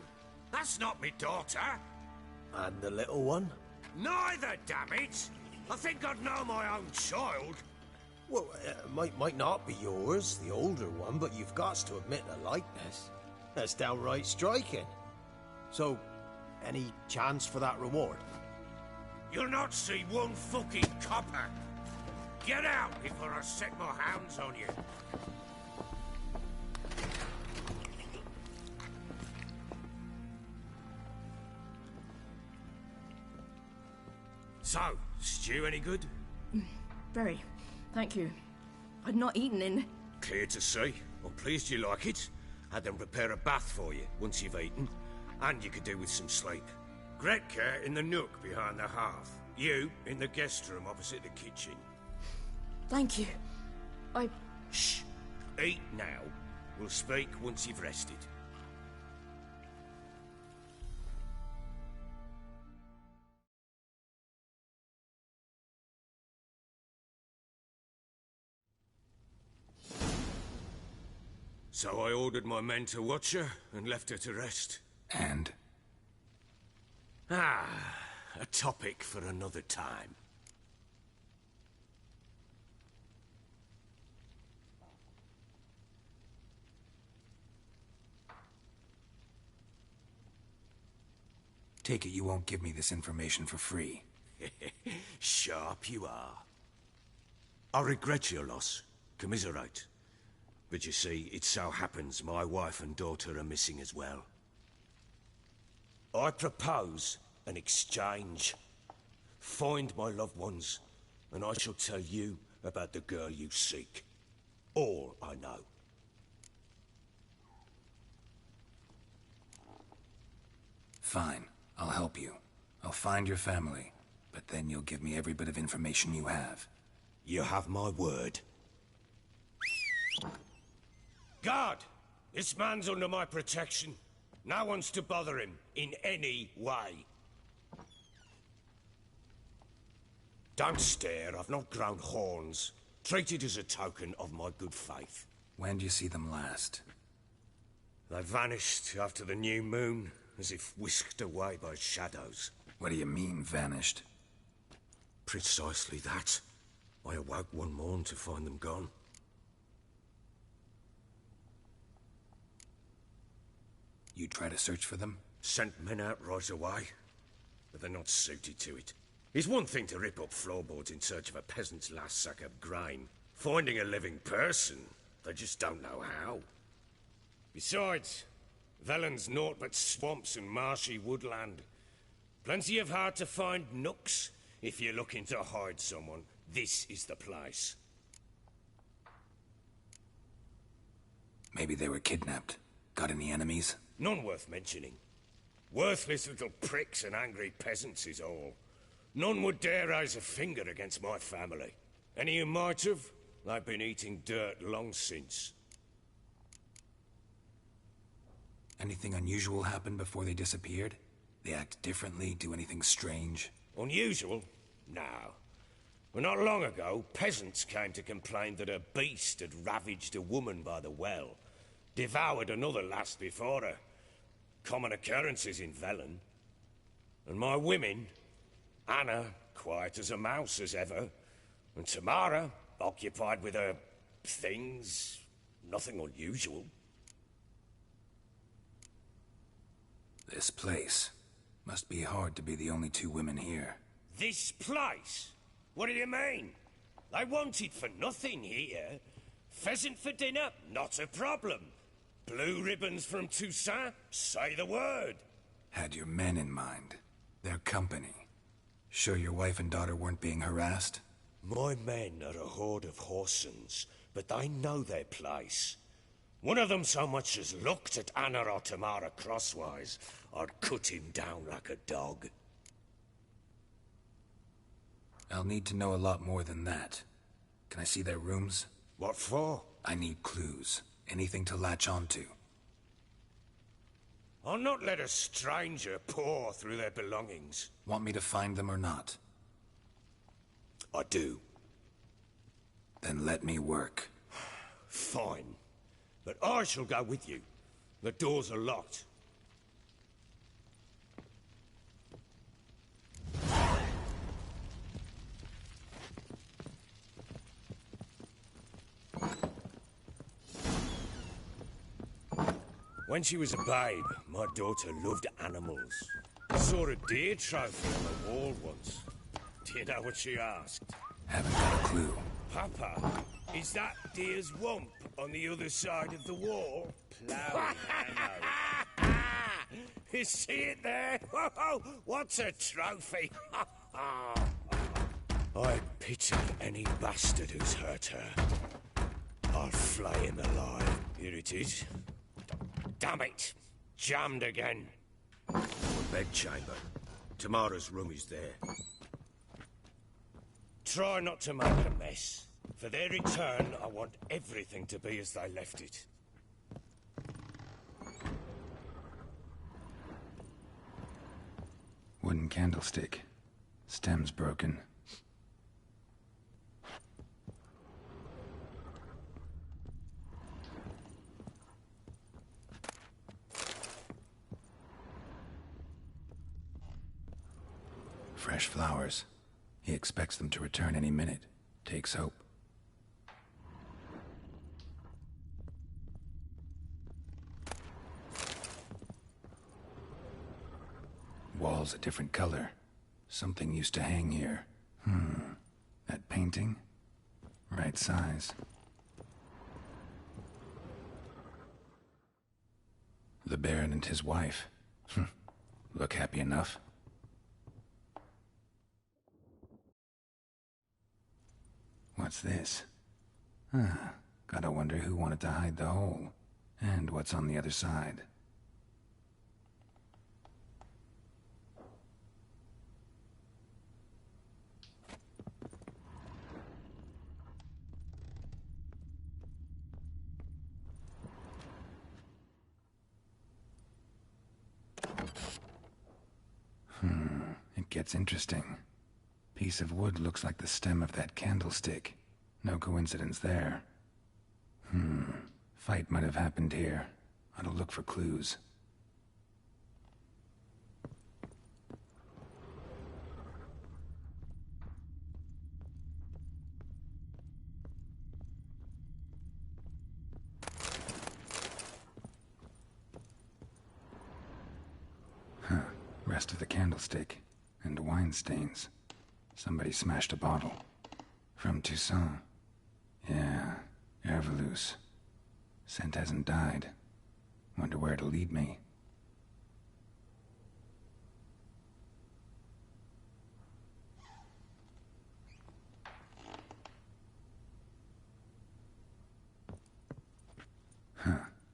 That's not me daughter. And the little one? Neither, damn it! I think I'd know my own child. Well, might not be yours, the older one, but you've got to admit a likeness. That's downright striking. So, any chance for that reward? You'll not see one fucking copper. Get out before I set my hounds on you. So, stew any good? Very. Thank you. I'd not eaten in... Clear to see. I'm pleased you like it. Had them prepare a bath for you once you've eaten. And you could do with some sleep. Gretka in the nook behind the hearth. You in the guest room opposite the kitchen. Thank you. Shh. Eat now. We'll speak once you've rested. So I ordered my men to watch her and left her to rest. And? Ah, a topic for another time. Take it you won't give me this information for free. Sharp you are. I regret your loss. Commiserate. But you see, it so happens my wife and daughter are missing as well. I propose an exchange. Find my loved ones, and I shall tell you about the girl you seek. All I know. Fine. I'll help you. I'll find your family, but then you'll give me every bit of information you have. You have my word. Guard! This man's under my protection. No one's to bother him in any way. Don't stare, I've not grown horns. Treat it as a token of my good faith. When do you see them last? They vanished after the new moon, as if whisked away by shadows. What do you mean, vanished? Precisely that. I awoke one morn to find them gone. You try to search for them? Sent men out right away, but they're not suited to it. It's one thing to rip up floorboards in search of a peasant's last sack of grain. Finding a living person, they just don't know how. Besides, Velen's naught but swamps and marshy woodland. Plenty of hard-to-find nooks. If you're looking to hide someone, this is the place. Maybe they were kidnapped. Got any enemies? None worth mentioning. Worthless little pricks and angry peasants is all. None would dare raise a finger against my family. Any who might have, they've been eating dirt long since. Anything unusual happen before they disappeared? They act differently, do anything strange? Unusual? No. Well, not long ago, peasants came to complain that a beast had ravaged a woman by the well. Devoured another lass before her. Common occurrences in Velen. And my women, Anna, quiet as a mouse as ever, and Tamara, occupied with her things, nothing unusual. This place. Must be hard to be the only two women here. This place? What do you mean? They wanted for nothing here. Pheasant for dinner? Not a problem. Blue ribbons from Toussaint? Say the word. Had your men in mind. Their company. Sure your wife and daughter weren't being harassed? My men are a horde of Horsens, but they know their place. One of them so much as looked at Anna or Tamara crosswise, I'd cut him down like a dog. I'll need to know a lot more than that. Can I see their rooms? What for? I need clues. Anything to latch onto. I'll not let a stranger pore through their belongings. Want me to find them or not? I do. Then let me work. Fine. But I shall go with you. The doors are locked. When she was a babe, my daughter loved animals. Saw a deer trophy on the wall once. Do you know what she asked? Haven't got a clue. Papa, is that deer's wump on the other side of the wall? Ploughing, I know. You see it there? Whoa, what's a trophy? I pity any bastard who's hurt her. I'll flay him alive. Here it is. Damn it! Jammed again. The bedchamber. Tamara's room is there. Try not to make a mess. For their return, I want everything to be as they left it. Wooden candlestick. Stem's broken. fresh flowers. He expects them to return any minute. Takes hope. Walls a different color. Something used to hang here. That painting? Right size. The Baron and his wife. Look happy enough. What's this? Gotta wonder who wanted to hide the hole. And what's on the other side. It gets interesting. Piece of wood looks like the stem of that candlestick. No coincidence there. Fight might have happened here. Ought to look for clues. Rest of the candlestick. And wine stains. Somebody smashed a bottle. From Toussaint. Yeah, Herveloos. Scent hasn't died. Wonder where it'll lead me.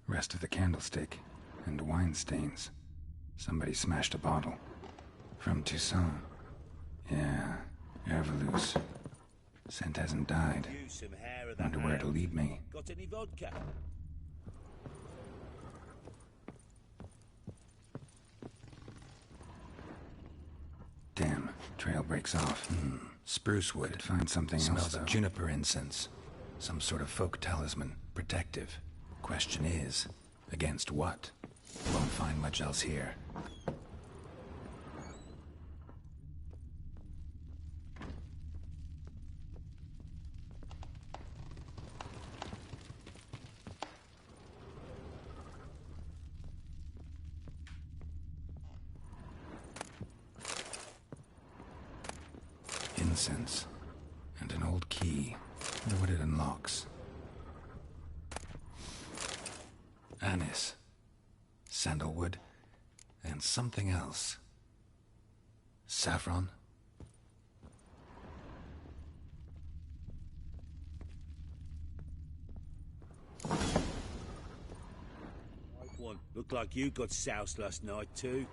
Rest of the candlestick. And wine stains. Somebody smashed a bottle. From Toussaint. Yeah, Herveloos. Scent hasn't died. Wonder where it'll lead me. Got any vodka? Damn, trail breaks off. Spruce wood. Could find something else, Smells of juniper incense. Some sort of folk talisman. Protective. Question is, against what? Won't find much else here. Incense. And an old key. Wonder what it unlocks. Anise. Sandalwood. And something else. Saffron? Right one. Looked like you got soused last night too.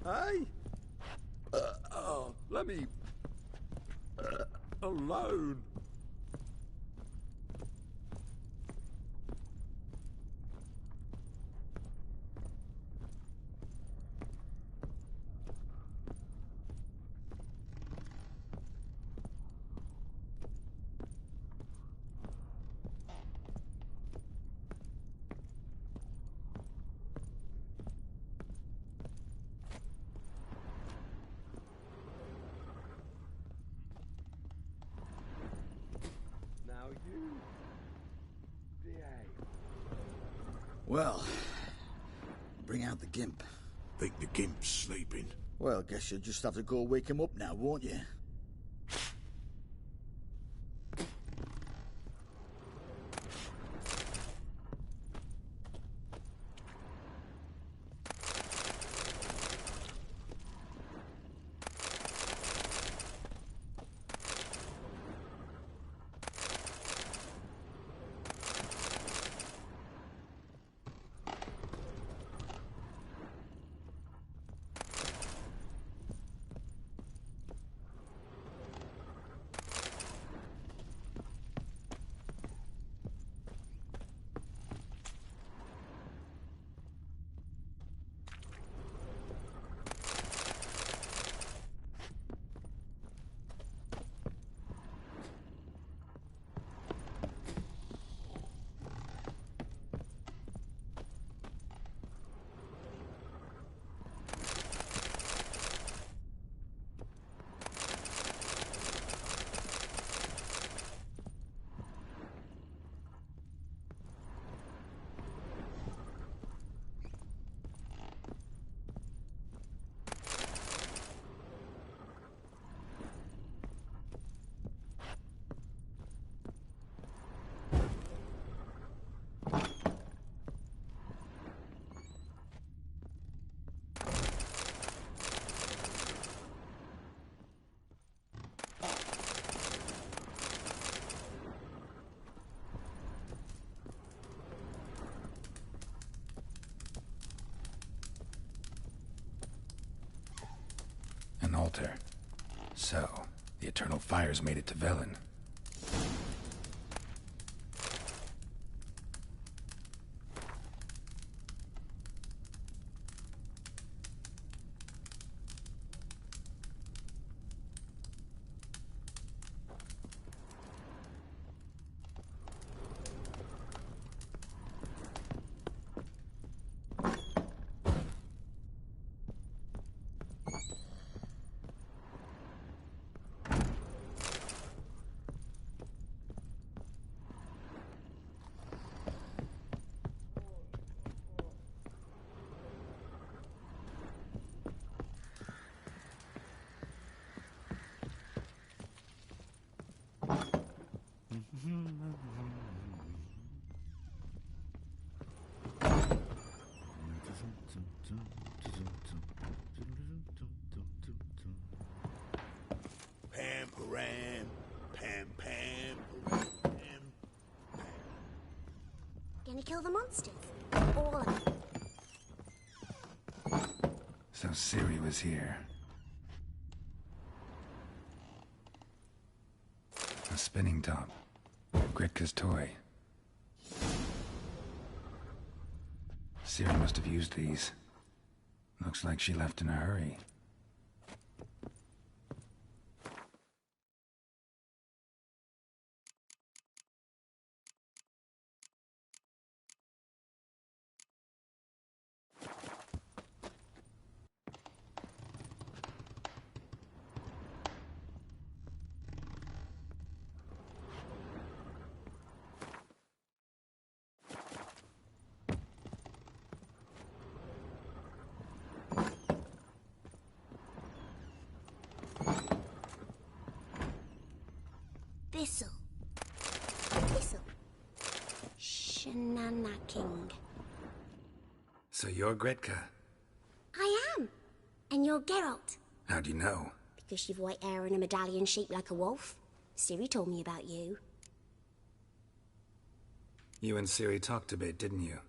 Hey? Let me... alone. Well, bring out the gimp. Think the gimp's sleeping? Well, guess you'll just have to go wake him up now, won't you? altar. So, the Eternal Fires made it to Velen. Pam-param, pam-pam, pam. Gonna kill the monsters? All of them. So Ciri was here. A spinning top. Gretka's toy. Ciri must have used these. Looks like she left in a hurry. Thistle. Thistle. Shanana King. So you're Gretka? I am. And you're Geralt. How do you know? Because you've white hair and a medallion shaped like a wolf. Ciri told me about you. You and Ciri talked a bit, didn't you?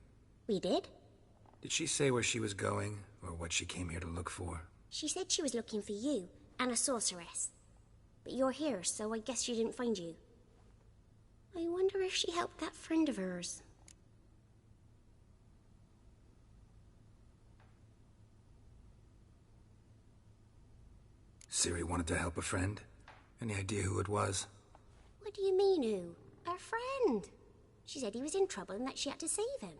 We did. Did she say where she was going, or what she came here to look for? She said she was looking for you, and a sorceress. But you're here, so I guess she didn't find you. I wonder if she helped that friend of hers. Ciri wanted to help a friend? Any idea who it was? What do you mean, who? Our friend. She said he was in trouble and that she had to save him.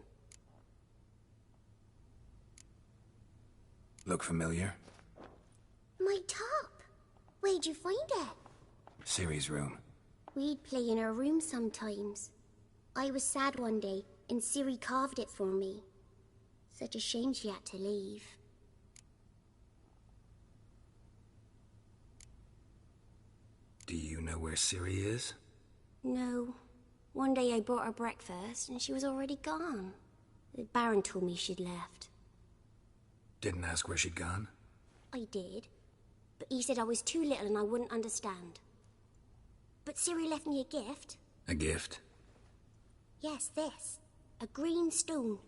Look familiar? My top. Where'd you find it? Ciri's room. We'd play in her room sometimes. I was sad one day, and Ciri carved it for me. Such a shame she had to leave. Do you know where Ciri is? No. One day I brought her breakfast, and she was already gone. The Baron told me she'd left. Didn't ask where she'd gone? I did. But he said I was too little and I wouldn't understand. But Ciri left me a gift. A gift? Yes, this. A green stone.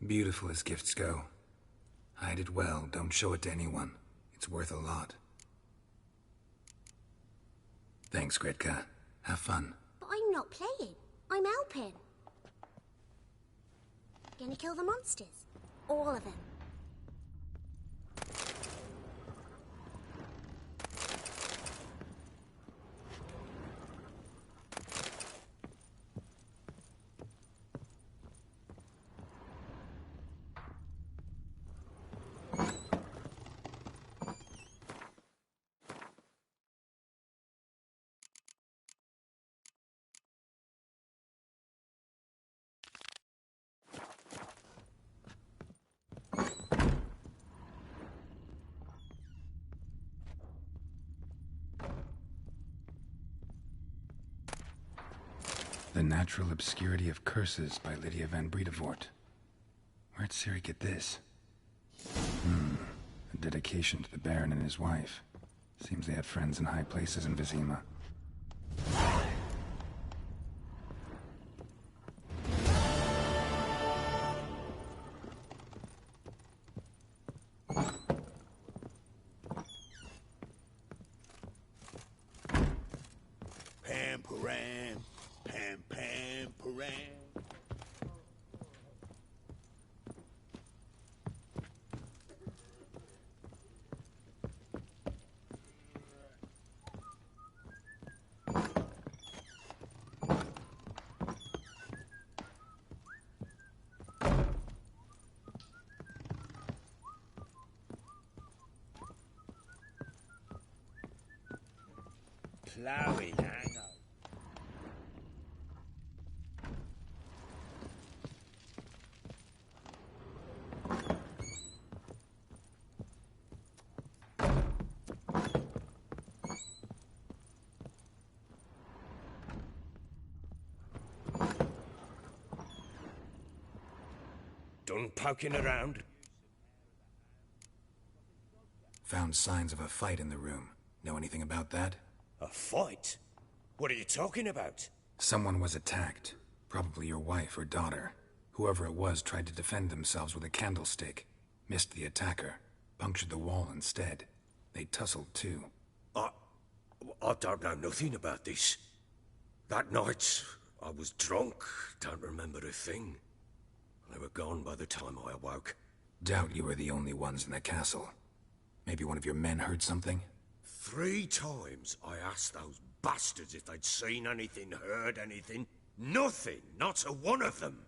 Beautiful as gifts go. Hide it well, don't show it to anyone. It's worth a lot. Thanks, Gretka. Have fun. But I'm not playing. I'm helping. Gonna kill the monsters. All of them. The Natural Obscurity of Curses by Lydia van Bredevoort. Where'd Ciri get this? A dedication to the Baron and his wife. Seems they had friends in high places in Vizima. ploughing hangover. Done poking around? Found signs of a fight in the room. Know anything about that? A fight? What are you talking about? Someone was attacked. Probably your wife or daughter. Whoever it was tried to defend themselves with a candlestick. Missed the attacker. Punctured the wall instead. They tussled too. I don't know nothing about this. That night, I was drunk. Don't remember a thing. They were gone by the time I awoke. Doubt you were the only ones in the castle. Maybe one of your men heard something? 3 times I asked those bastards if they'd seen anything, heard anything. Nothing! Not a one of them!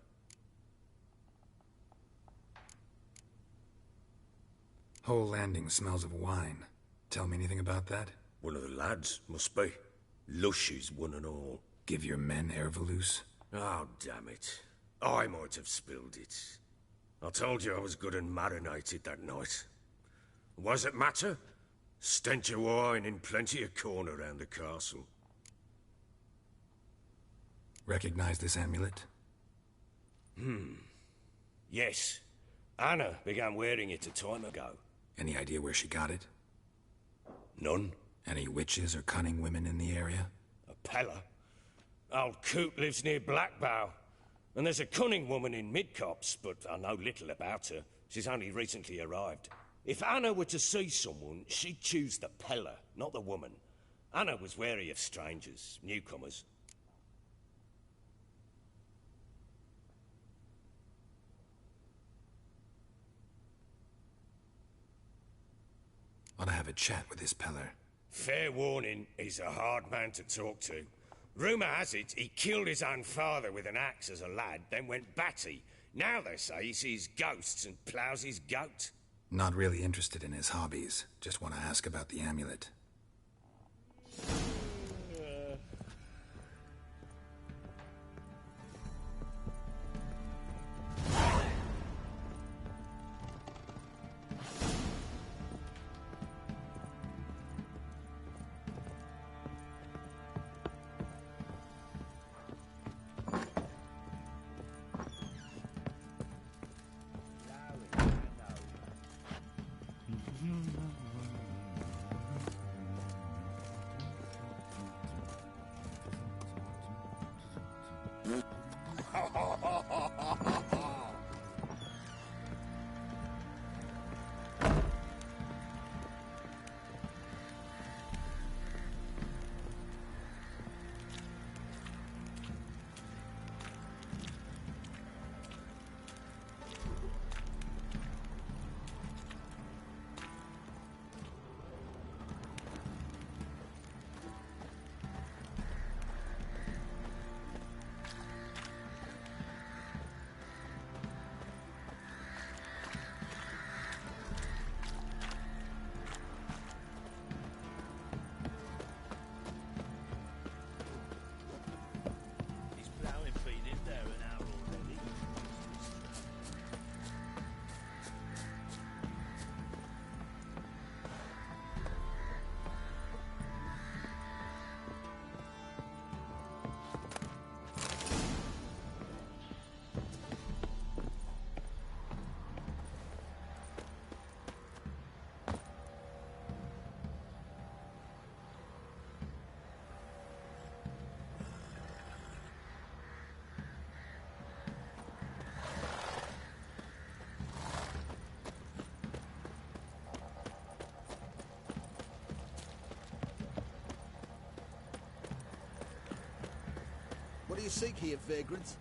Whole landing smells of wine. Tell me anything about that? One of the lads, must be. Lushes, one and all. Give your men Ervelus? Oh, damn it. I might have spilled it. I told you I was good and marinated that night. What does it matter? Stench of wine in plenty of corn around the castle. Recognize this amulet? Yes. Anna began wearing it a time ago. Any idea where she got it? None. Any witches or cunning women in the area? A Pella? Old Coot lives near Blackbow. And there's a cunning woman in Midcopse, but I know little about her. She's only recently arrived. If Anna were to see someone, she'd choose the Pella, not the woman. Anna was wary of strangers, newcomers. Ought to have a chat with this Peller. Fair warning, he's a hard man to talk to. Rumour has it he killed his own father with an axe as a lad, then went batty. Now they say he sees ghosts and ploughs his goat. Not really interested in his hobbies. Just want to ask about the amulet. What do you seek here, vagrant?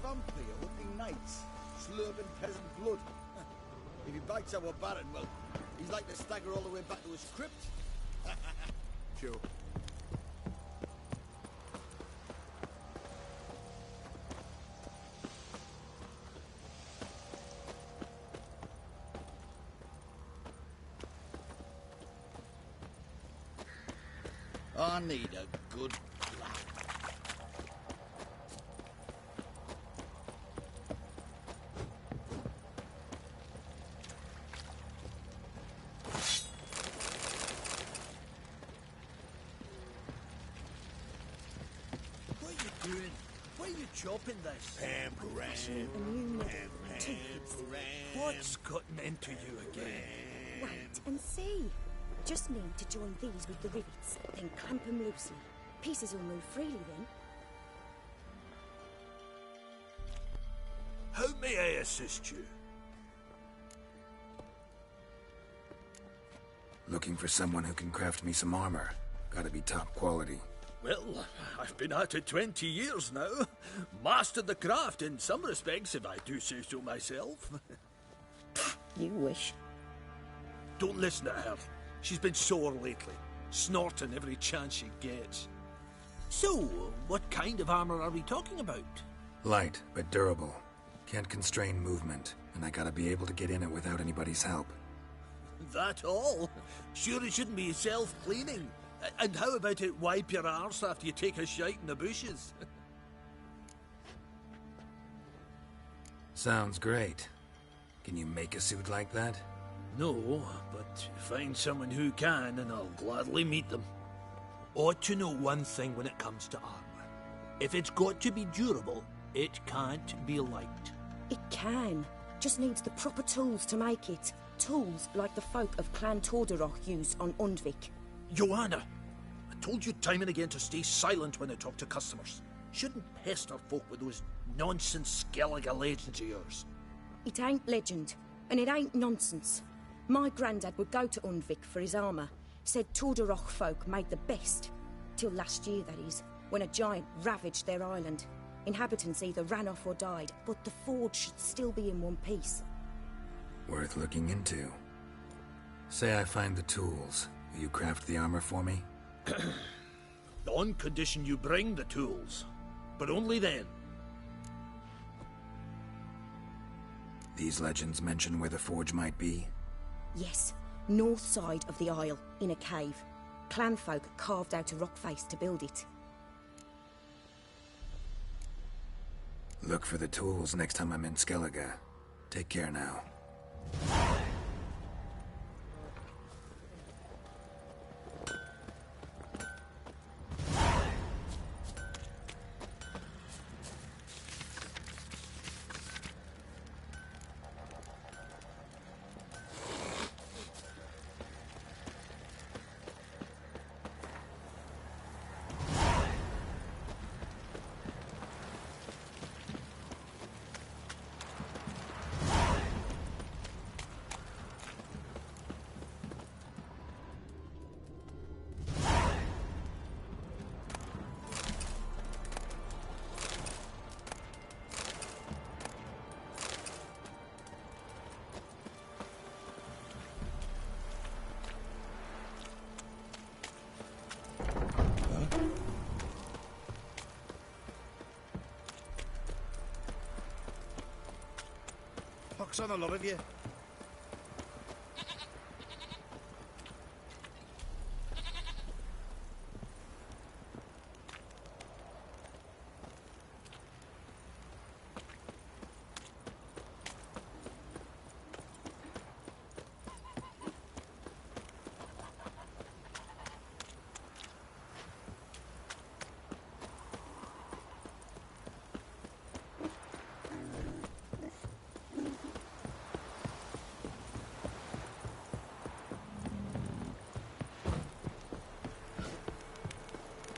vampire hunting knights, slurping peasant blood. If he bites our Baron, well, he's like to stagger all the way back to his crypt. Sure. I need a good plan. What are you doing? Why are you chopping this? Fashioning a new knife, two-piece. What's gotten into you again? Wait and see. Just need to join these with the rivets, then clamp them loosely. Pieces will move freely then. How may I assist you? Looking for someone who can craft me some armor. Gotta be top quality. Well, I've been at it 20 years now. Mastered the craft in some respects, if I do say so myself. You wish. Don't listen to her. She's been sore lately, snorting every chance she gets. So, what kind of armor are we talking about? Light, but durable. Can't constrain movement, and I gotta be able to get in it without anybody's help. That all? Sure it shouldn't be self-cleaning. And how about it wipe your arse after you take a shite in the bushes? Sounds great. Can you make a suit like that? No, but find someone who can and I'll gladly meet them. Ought to know one thing when it comes to armor. If it's got to be durable, it can't be light. It can. Just needs the proper tools to make it. Tools like the folk of Clan Tordarroch use on Undvik. Joanna, I told you time and again to stay silent when I talk to customers. Shouldn't pester folk with those nonsense Skellige legends of yours. It ain't legend, and it ain't nonsense. My granddad would go to Undvik for his armour. Said Tordarroch folk made the best. Till last year, that is, when a giant ravaged their island. Inhabitants either ran off or died, but the forge should still be in one piece. Worth looking into. Say I find the tools. Will you craft the armor for me? On condition you bring the tools. But only then. These legends mention where the forge might be? Yes, north side of the isle, in a cave. Clanfolk carved out a rock face to build it. Look for the tools next time I'm in Skellige. Take care now. Pox on the lot of you.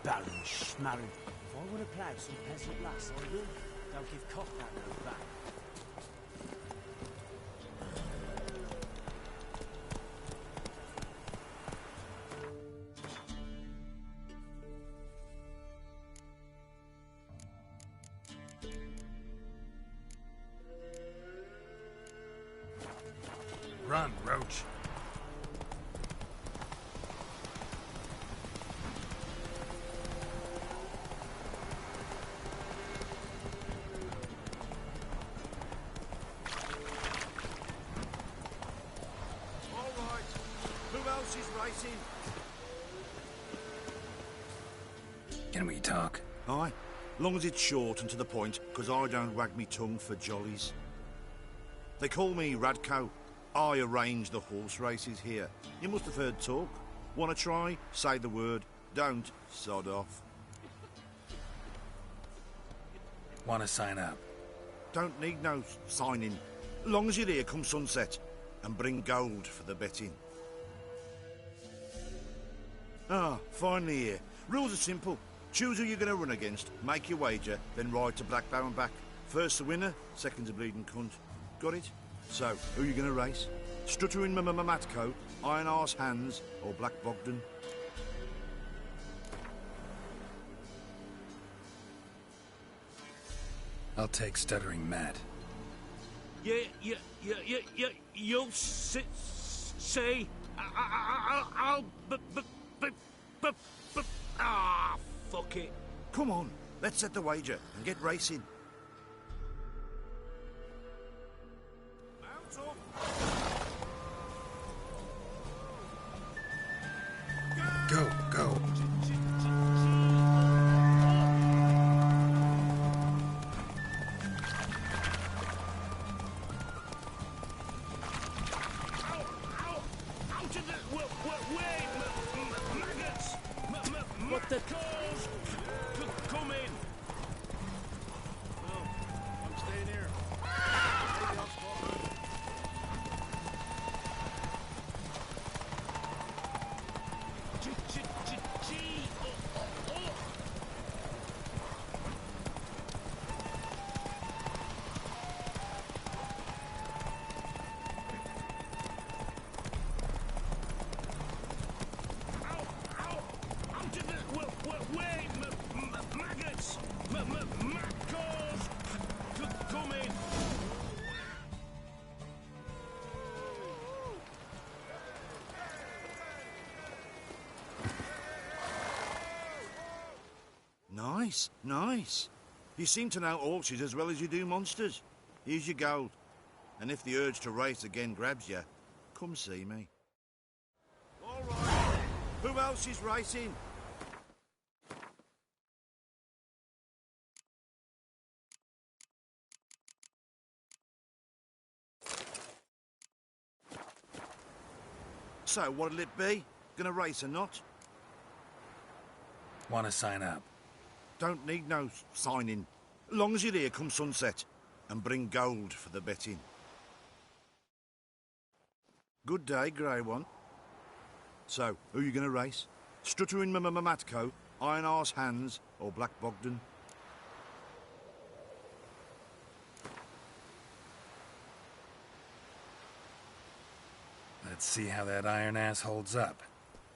Baron Schmarren. If I would have played some peasant lass, I would. Don't give cock that note back. Run, Roach. Racing. Can we talk? Aye. Long as it's short and to the point, because I don't wag me tongue for jollies. They call me Radko. I arrange the horse races here. You must have heard talk. Want to try? Say the word. Don't, sod off. Want to sign up? Don't need no signing. Long as you're here come sunset. And bring gold for the betting. Ah, finally here. Rules are simple. Choose who you're going to run against, make your wager, then ride to Blackbow and back. First the winner, second the bleeding cunt. Got it? So, who are you going to race? Stuttering Matko, Iron Arse Hands, or Black Bogdan? I'll take Stuttering Matt. You'll say... I'll... Fuck it. Come on, let's set the wager and get racing. Mount up. Go. What the calls? Come in. No, I'm staying here. Nice. You seem to know horses as well as you do monsters. Here's your gold. And if the urge to race again grabs you, come see me. All right. Who else is racing? So, what'll it be? Gonna race or not? Want to sign up? Don't need no signing. Long as you're here come sunset. And bring gold for the betting. Good day, Grey One. So, who you gonna race? Stuttering Matko, Iron Arse Hands, or Black Bogdan? Let's see how that iron ass holds up.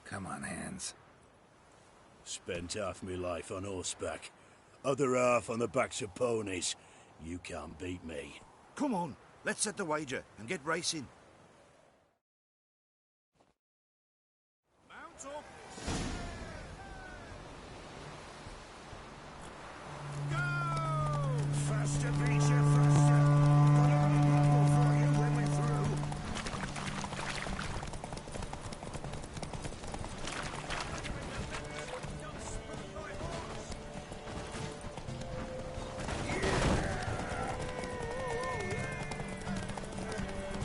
Come on, Hands. Spent half my life on horseback. Other half on the backs of ponies. You can't beat me. Come on, let's set the wager and get racing. Mount up! Go! Faster, Beecher, faster! Got a right couple for you when we're through.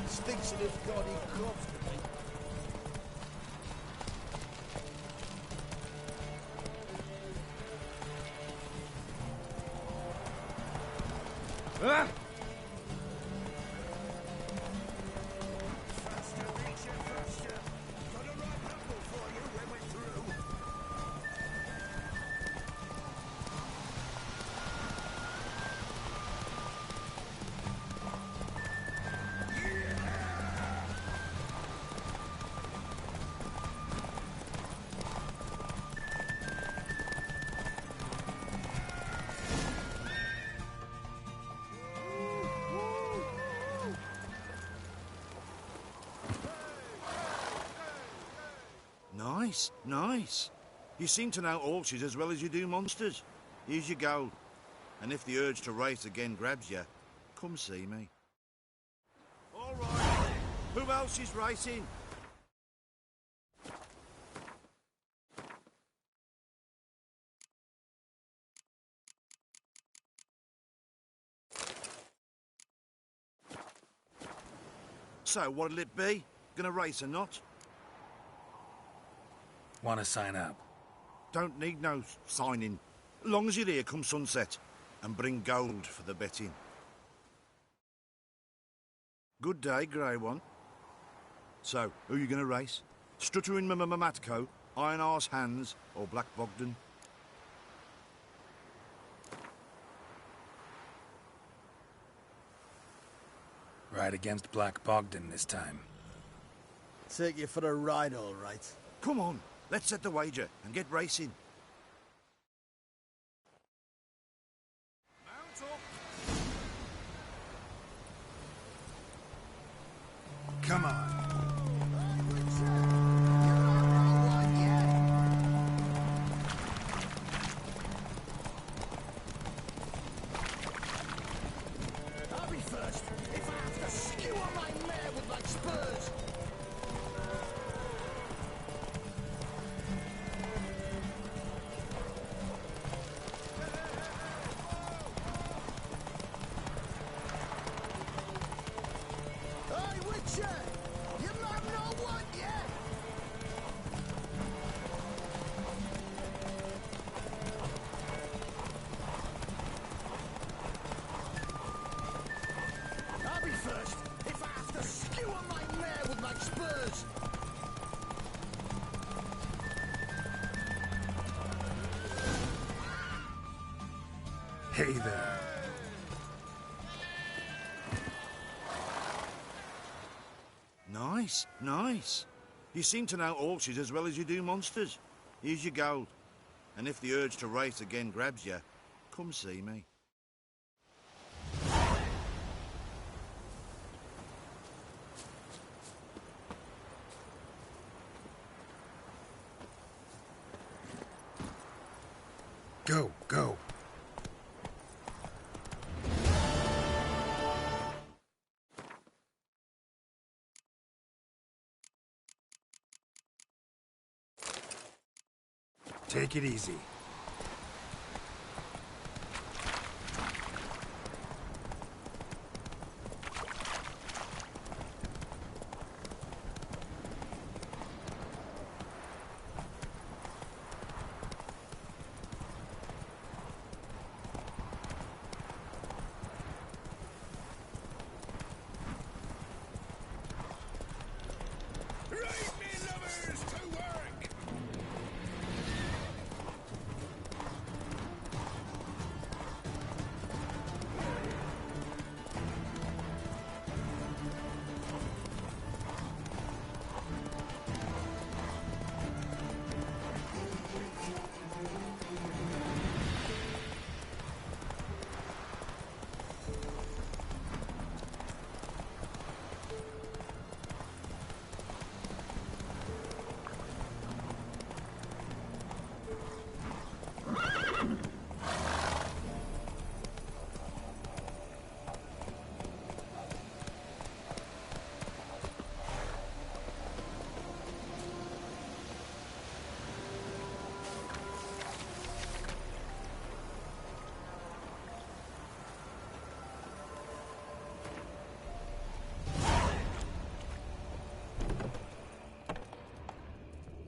Stinks of this gaudy corpse to me. Ah! Faster, Beecher, faster! Got a right couple for you when we're through. Nice, nice. You seem to know horses as well as you do monsters. Here's your gold. And if the urge to race again grabs you, come see me. All right. Who else is racing? So, what'll it be? Gonna race or not? Want to sign up? Don't need no signing. Long as you're here come sunset. And bring gold for the betting. Good day, Grey One. So, who you gonna race? Stuttering Matco, Iron Arse Hands, or Black Bogdan? Ride against Black Bogdan this time. Take you for a ride, all right. Come on, let's set the wager and get racing. Mount up. Come on. I'll be first if I have to skewer my mare with my spurs. Hey, Witcher! You might know what yet? I'll be first if I have to skewer my mare with my spurs. Hey there. Nice, nice. You seem to know horses as well as you do monsters. Here's your gold. And if the urge to race again grabs you, come see me. Go, go. Take it easy.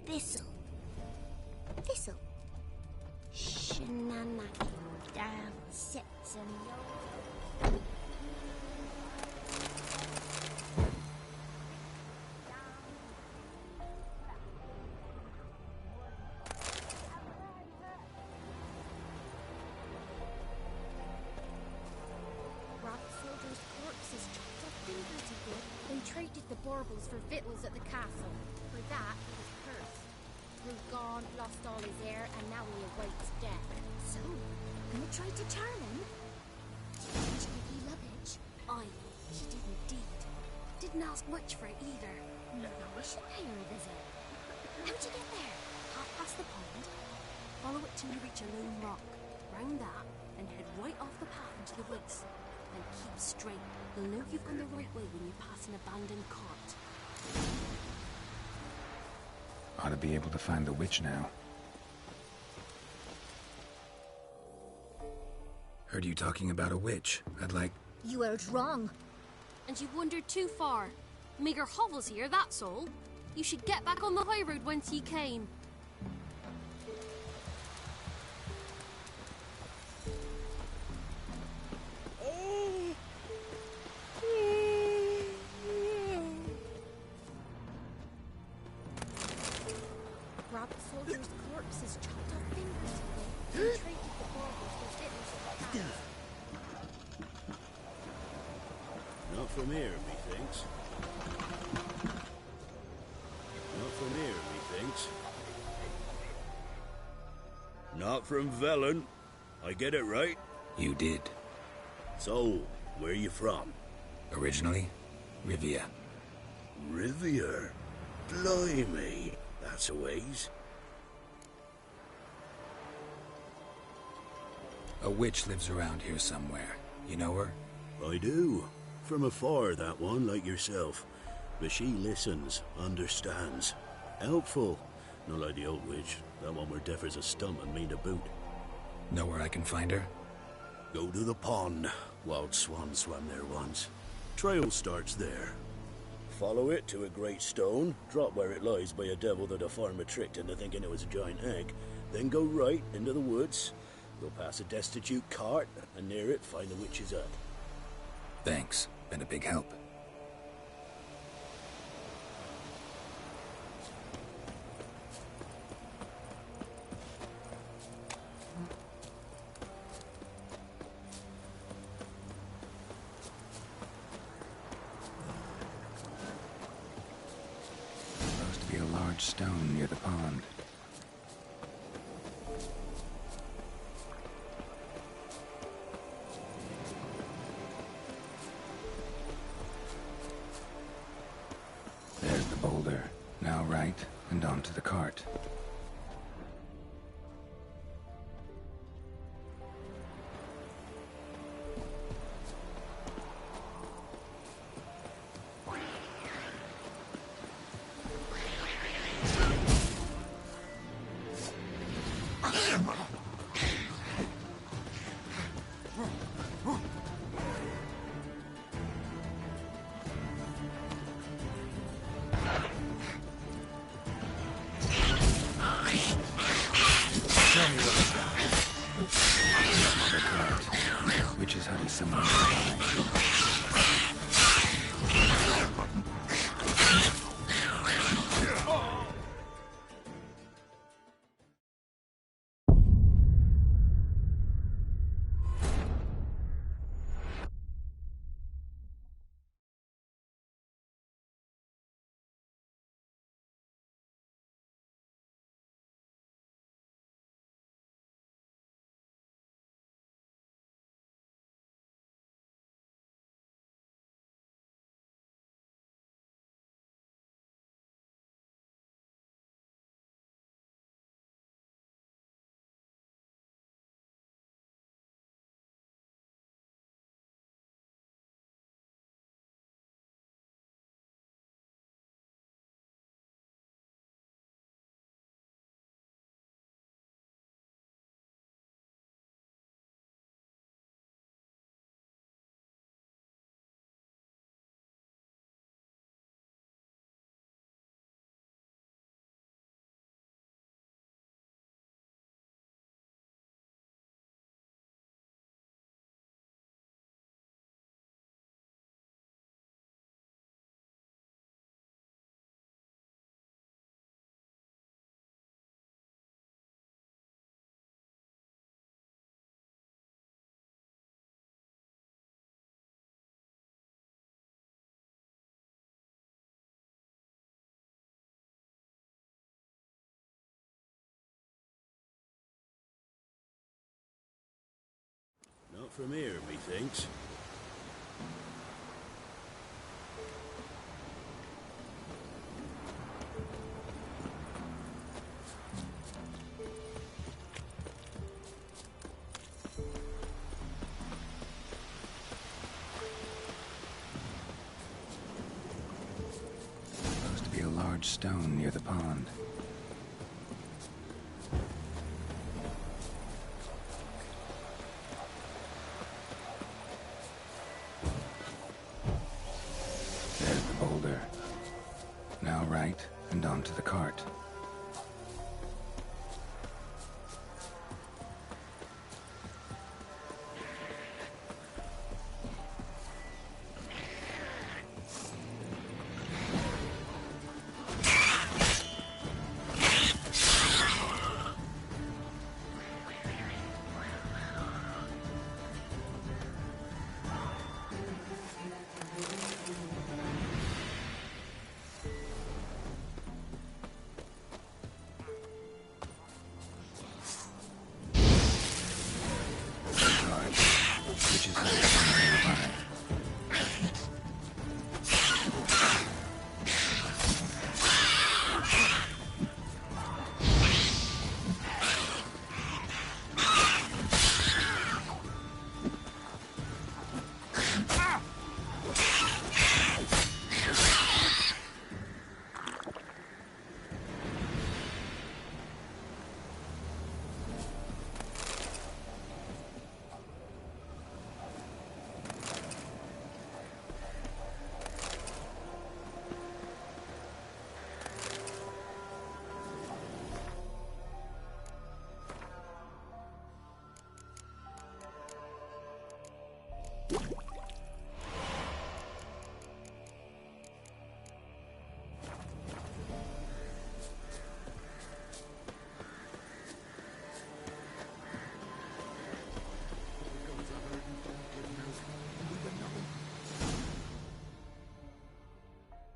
Thistle. Thistle. Shenanaki. Down, sets and soldiers' corpses chopped off fingers he did. They traded the baubles for victuals at the castle. For that, he was cursed. Grew gone, lost all his hair, and now he awaits death. So, you tried to charm him? Did Nicky Luggage? Aye, she did indeed. Didn't ask much for it either. No, I should pay her a visit. How'd you get there? Half past the pond. Follow it till you reach a lone rock. Round that, and head right off the path into the woods. Then keep straight. You'll know you've gone the right way when you pass an abandoned cart. Ought to be able to find the witch now. Heard you talking about a witch. I'd like... You heard wrong. And you've wandered too far. Meagre hovels here, that's all. You should get back on the high road whence ye came. Grab the soldier's corpses, chopped off fingers, and treated the barbers with ditters. Not from here, methinks. Not from here, methinks. Not from Velen. I get it right? You did. So, where you from? Originally, Rivia. Rivia? Blimey. That's a ways. A witch lives around here somewhere. You know her? I do. From afar, that one, like yourself. But she listens, understands. Helpful. Not like the old witch. That one were deaf as a stump and mean to boot. Know where I can find her? Go to the pond. Wild Swan swam there once. Trail starts there. Follow it to a great stone, drop where it lies by a devil that a farmer tricked into thinking it was a giant egg, then go right into the woods. Go past a destitute cart, and near it find the witch's hut. Thanks. Been a big help. Supposed to be a large stone near the pond. There's the boulder. Now right, and onto the cart. Witch's hut is somewhere nearby. Not from here, methinks. large stone near the pond. There's the boulder. Now right, and onto the cart.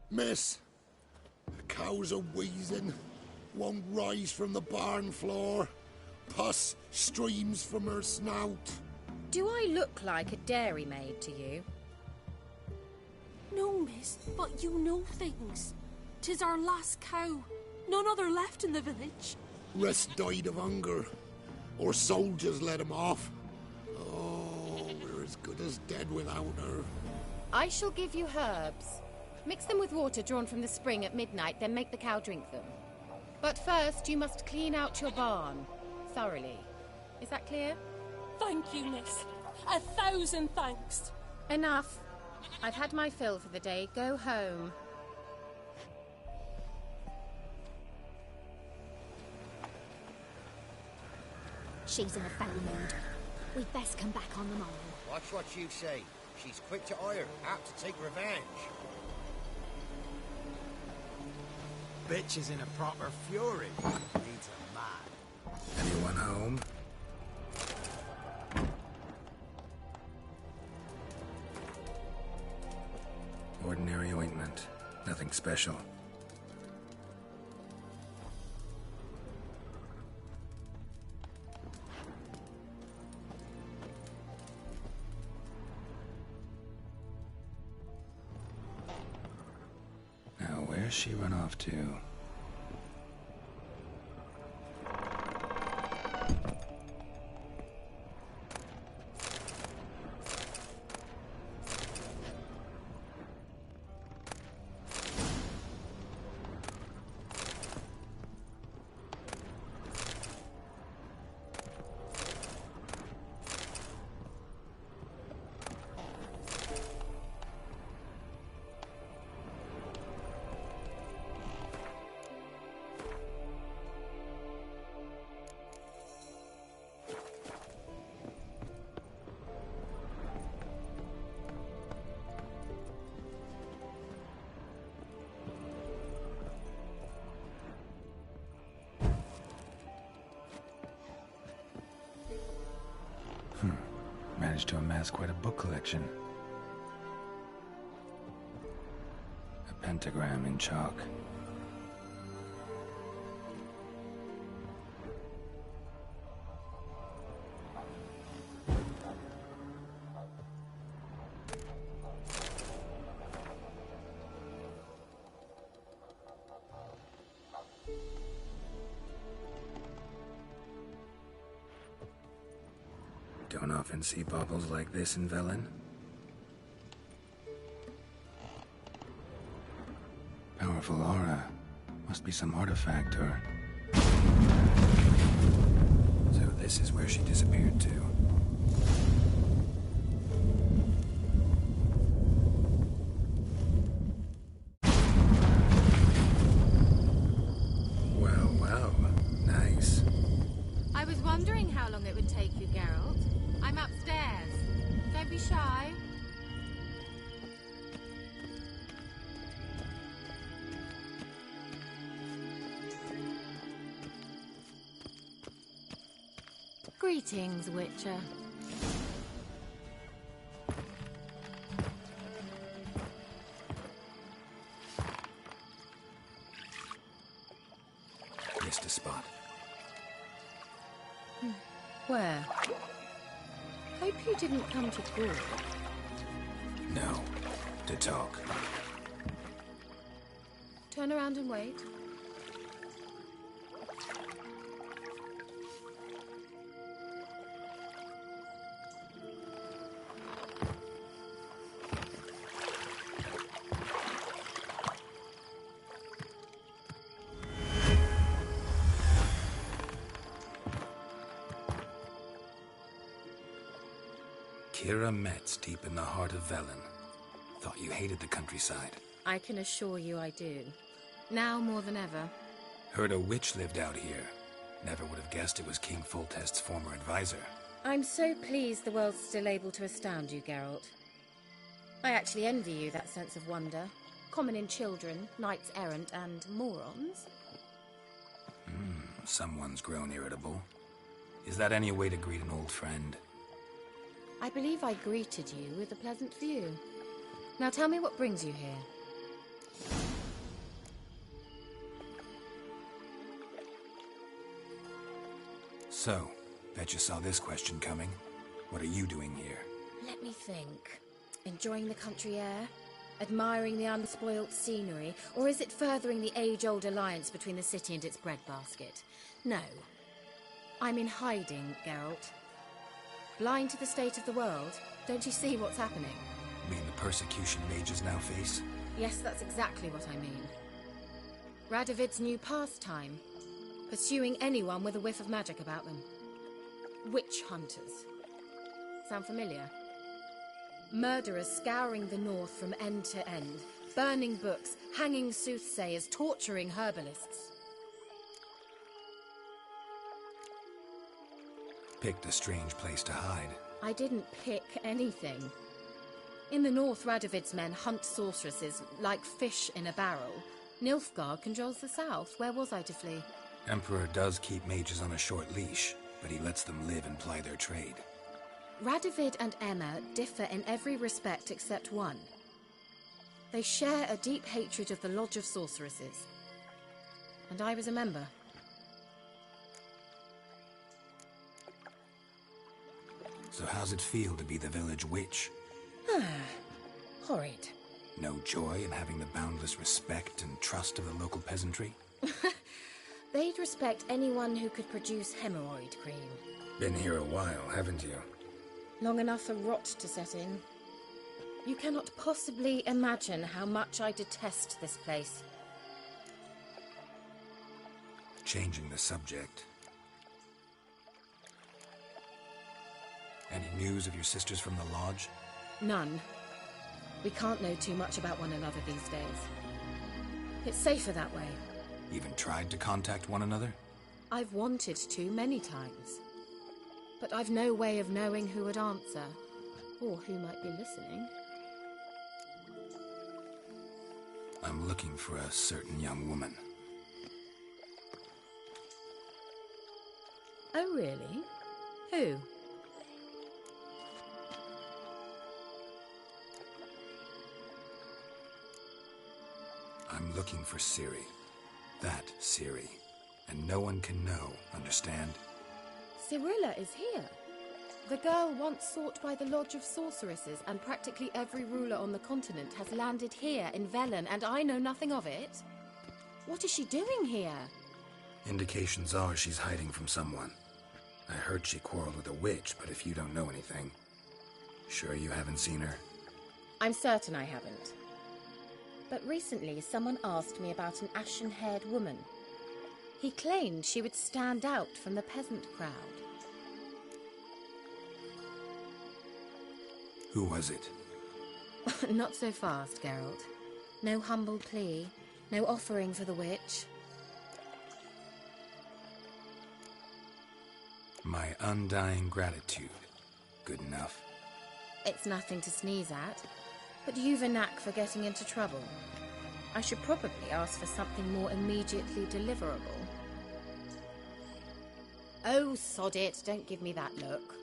Miss, the cows are wheezing, won't rise from the barn floor. Pus streams from her snout. Do I look like a dairymaid to you? No, miss, but you know things. 'Tis our last cow. None other left in the village. Rest died of hunger, or soldiers let him off. Oh, we're as good as dead without her. I shall give you herbs. Mix them with water drawn from the spring at midnight, then make the cow drink them. But first, you must clean out your barn thoroughly. Is that clear? Thank you, miss. 1,000 thanks. Enough. I've had my fill for the day. Go home. She's in a foul mood. We'd best come back on the morrow. Watch what you say. She's quick to ire, apt to take revenge. Bitch is in a proper fury. Needs a man. Anyone home? Ordinary ointment. Nothing special. Now, where's she run off to? Managed to amass quite a book collection. A pentagram in chalk. Don't often see baubles like this in Velen. Powerful aura. Must be some artifact, or... So this is where she disappeared to. Wow. Nice. I was wondering how long it would take you, Geralt. I'm upstairs. Don't be shy. Greetings, Witcher. Missed a spot. Where? Hope you didn't come to talk. No. To talk. Turn around and wait. Kira Metz, deep in the heart of Velen. Thought you hated the countryside. I can assure you I do. Now more than ever. Heard a witch lived out here. Never would have guessed it was King Foltest's former advisor. I'm so pleased the world's still able to astound you, Geralt. I actually envy you that sense of wonder. Common in children, knights errant, and morons. Someone's grown irritable. Is that any way to greet an old friend? I believe I greeted you with a pleasant view. Now tell me what brings you here. So, bet you saw this question coming. What are you doing here? Let me think. Enjoying the country air? Admiring the unspoilt scenery? Or is it furthering the age-old alliance between the city and its breadbasket? No. I'm in hiding, Geralt. Blind to the state of the world? Don't you see what's happening? Mean the persecution mages now face? Yes, that's exactly what I mean. Radovid's new pastime. Pursuing anyone with a whiff of magic about them. Witch hunters. Sound familiar? Murderers scouring the north from end to end. Burning books, hanging soothsayers, torturing herbalists. Picked a strange place to hide. I didn't pick anything. In the north, Radovid's men hunt sorceresses like fish in a barrel. Nilfgaard controls the south. Where was I to flee? Emperor does keep mages on a short leash, but he lets them live and ply their trade. Radovid and Emma differ in every respect except one. They share a deep hatred of the Lodge of Sorceresses. And I was a member. So how's it feel to be the village witch? Horrid. No joy in having the boundless respect and trust of the local peasantry? They'd respect anyone who could produce hemorrhoid cream. Been here a while, haven't you? Long enough for rot to set in. You cannot possibly imagine how much I detest this place. Changing the subject. Any news of your sisters from the lodge? None. We can't know too much about one another these days. It's safer that way. Even tried to contact one another? I've wanted to many times. But I've no way of knowing who would answer, or who might be listening. I'm looking for a certain young woman. Oh, really? Who? I'm looking for Ciri. That Ciri. And no one can know, understand? Cirilla is here. The girl once sought by the Lodge of Sorceresses, and practically every ruler on the continent has landed here in Velen, and I know nothing of it. What is she doing here? Indications are she's hiding from someone. I heard she quarreled with a witch, but if you don't know anything... Sure you haven't seen her? I'm certain I haven't. But recently someone asked me about an ashen-haired woman. He claimed she would stand out from the peasant crowd. Who was it? Not so fast, Geralt. No humble plea, no offering for the witch. My undying gratitude. Good enough. It's nothing to sneeze at, but you've a knack for getting into trouble. I should probably ask for something more immediately deliverable. Oh, sod it, don't give me that look.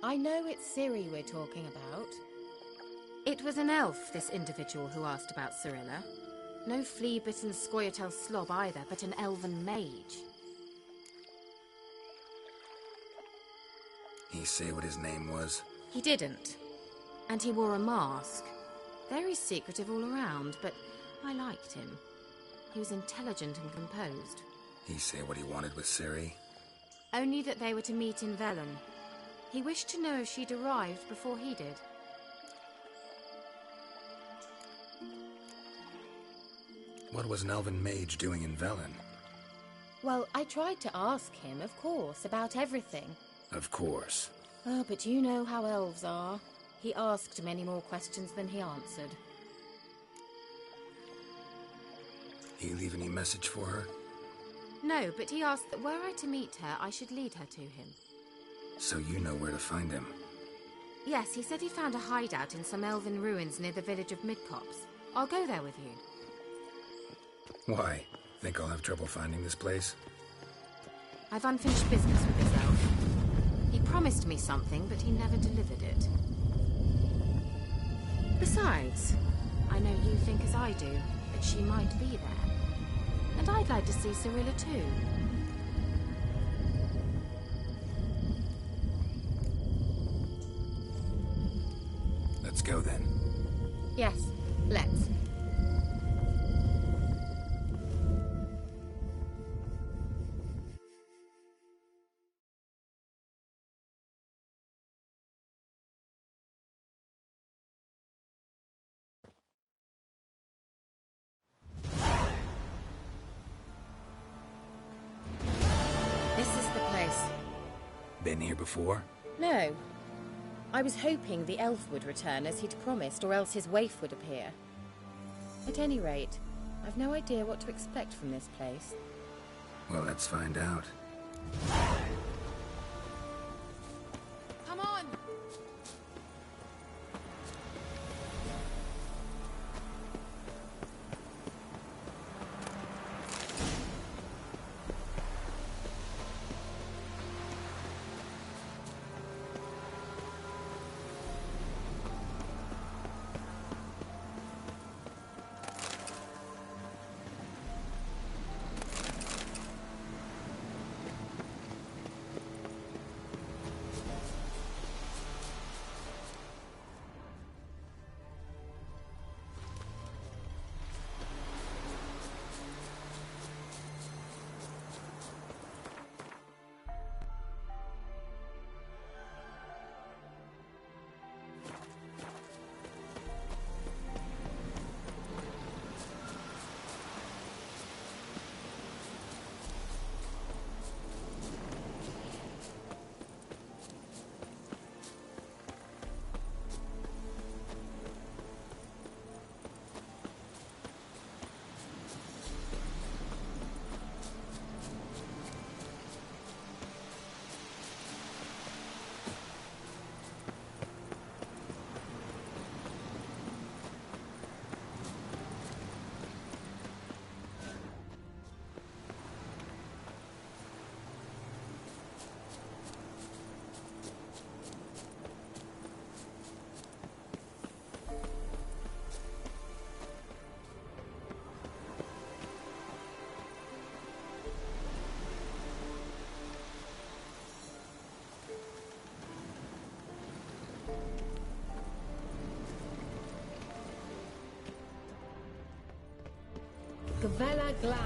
I know it's Ciri we're talking about. It was an elf, this individual who asked about Cirilla. No flea-bitten Scoia'tael slob either, but an elven mage. He say what his name was? He didn't. And he wore a mask. Very secretive all around, but I liked him. He was intelligent and composed. He say what he wanted with Ciri? Only that they were to meet in Velen. He wished to know if she'd arrived before he did. What was an elven mage doing in Velen? Well, I tried to ask him, of course, about everything. Of course. Oh, but you know how elves are. He asked many more questions than he answered. He leave any message for her? No, but he asked that were I to meet her, I should lead her to him. So you know where to find him? Yes, he said he found a hideout in some elven ruins near the village of Midcopse. I'll go there with you. Why? Think I'll have trouble finding this place? I've unfinished business with this elf. He promised me something, but he never delivered it. Besides, I know you think as I do, that she might be there. And I'd like to see Cirilla too. Let's go then. Yes, let's. This is the place. Been here before? No. I was hoping the elf would return as he'd promised, or else his waif would appear. At any rate, I've no idea what to expect from this place. Well, let's find out. Come on! Gavella Glan.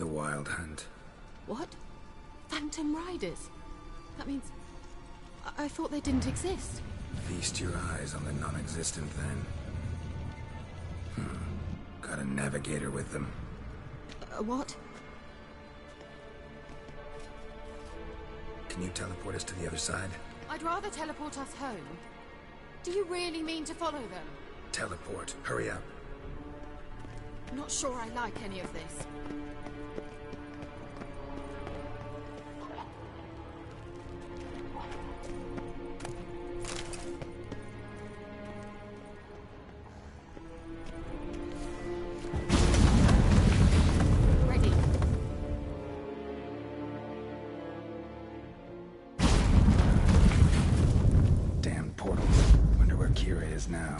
The Wild Hunt. What? Phantom Riders? That means... I thought they didn't exist. Feast your eyes on the non-existent, then. Got a navigator with them. What? Can you teleport us to the other side? I'd rather teleport us home. Do you really mean to follow them? Teleport. Hurry up. Not sure I like any of this. Ready. Damn portal. Wonder where Kira is now.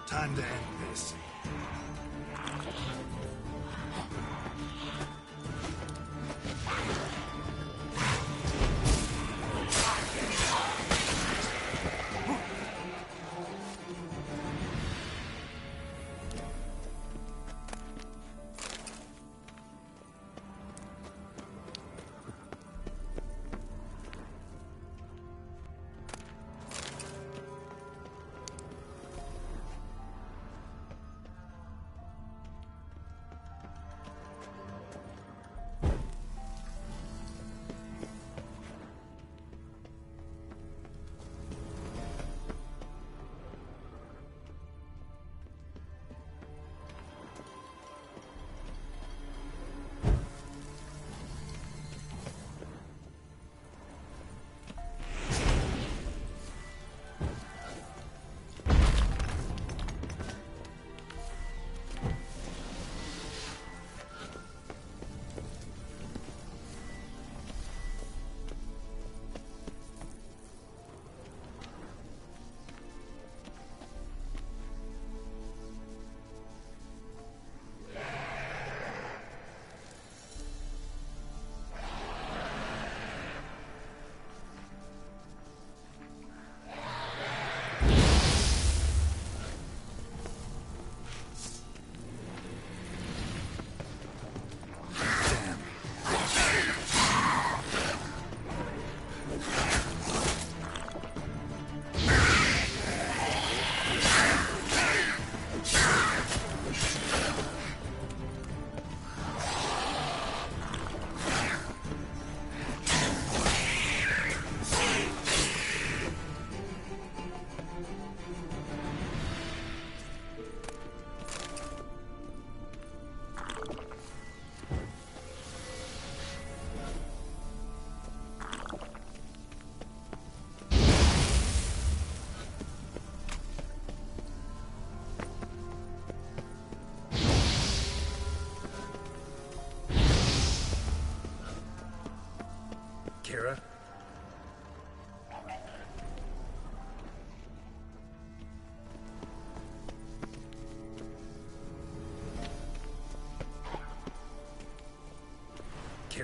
Time to end this.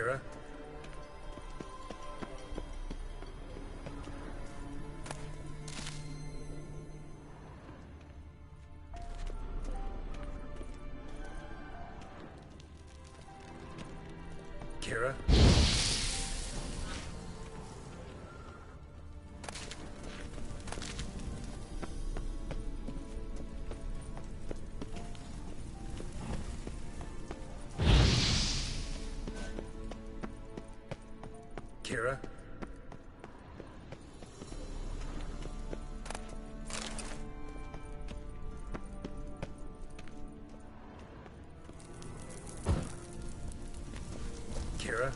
Kira? Kira? Kira? Kira?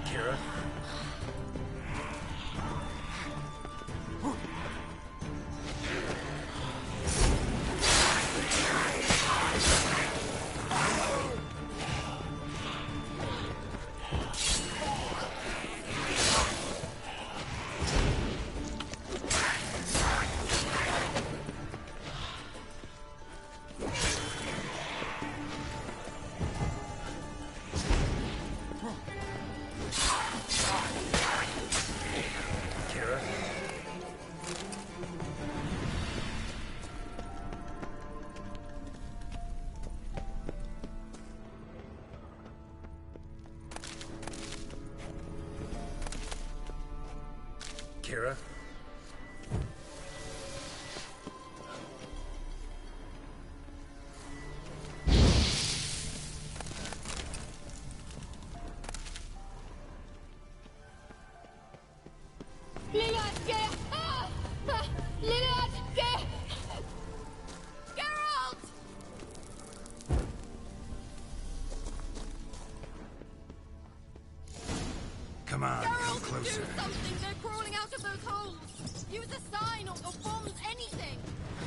Kira? Kira? Kira? Lilad, get! Ah! Ah! Lilad, get! Geralt! Come on, come closer. Do something! They're crawling out of those holes! Use a sign or bombs, anything!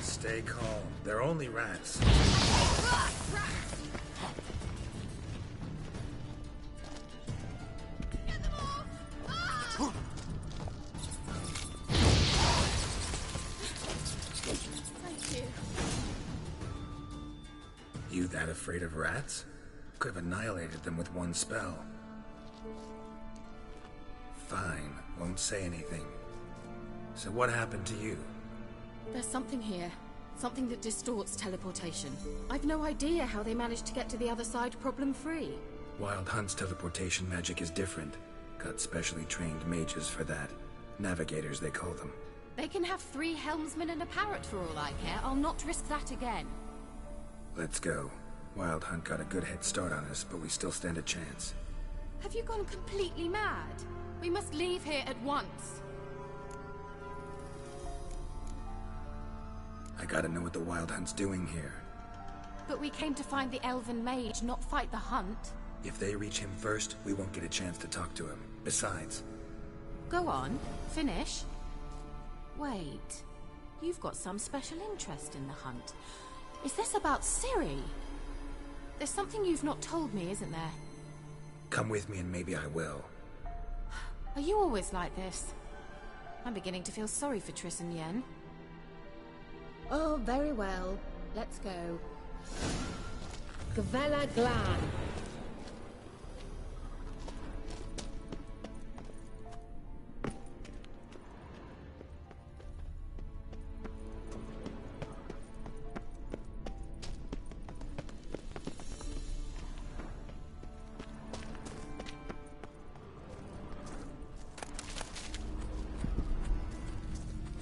Stay calm. They're only rats. Ah! Rats! Get them off! Ah! Thank you. You that afraid of rats? Could have annihilated them with one spell. Fine, won't say anything. So what happened to you? There's something here. Something that distorts teleportation. I've no idea how they managed to get to the other side problem-free. Wild Hunt's teleportation magic is different. Got specially trained mages for that. Navigators, they call them. They can have 3 helmsmen and a parrot for all I care. I'll not risk that again. Let's go. Wild Hunt got a good head start on us, but we still stand a chance. Have you gone completely mad? We must leave here at once. I gotta know what the Wild Hunt's doing here. But we came to find the elven mage, not fight the hunt. If they reach him first, we won't get a chance to talk to him. Besides... Go on, finish. Wait, you've got some special interest in the hunt. Is this about Ciri? There's something you've not told me, isn't there? Come with me and maybe I will. Are you always like this? I'm beginning to feel sorry for Triss and Yen. Oh, very well. Let's go. Gavella Glan.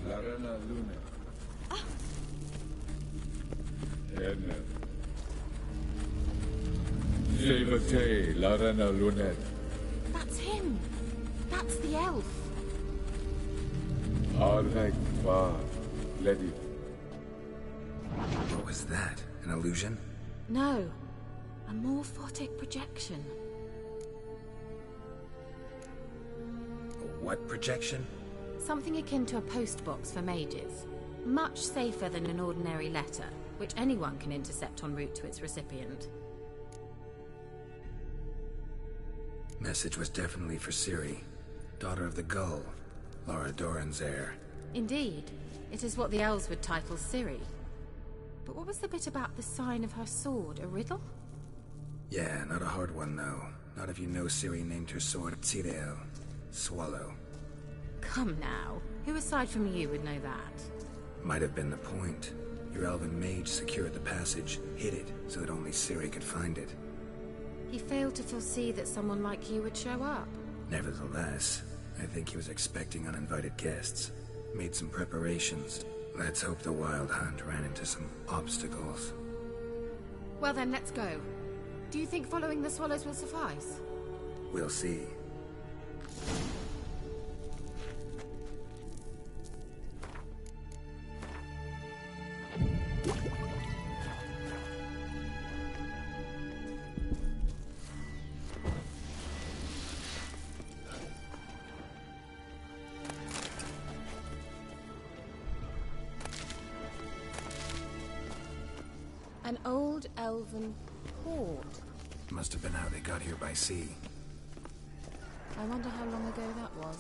Lara Larena Lunet. Edna. Jevate Larena Lunet. That's him. That's the elf. Arvek Va Ledi. What was that? An illusion? No. A morphotic projection. A what projection? Something akin to a postbox for mages. Much safer than an ordinary letter, which anyone can intercept en route to its recipient. Message was definitely for Ciri, daughter of the Gull, Lara Doran's heir. Indeed. It is what the elves would title Ciri. But what was the bit about the sign of her sword? A riddle? Yeah, not a hard one, though. Not if you know Ciri named her sword Tsireo. Swallow. Come now. Who aside from you would know that? Might have been the point. Your elven mage secured the passage, hid it, so that only Ciri could find it. He failed to foresee that someone like you would show up. Nevertheless, I think he was expecting uninvited guests. Made some preparations. Let's hope the Wild Hunt ran into some obstacles. Well then, let's go. Do you think following the swallows will suffice? We'll see. An old elven port. Must have been how they got here by sea. I wonder how long ago that was.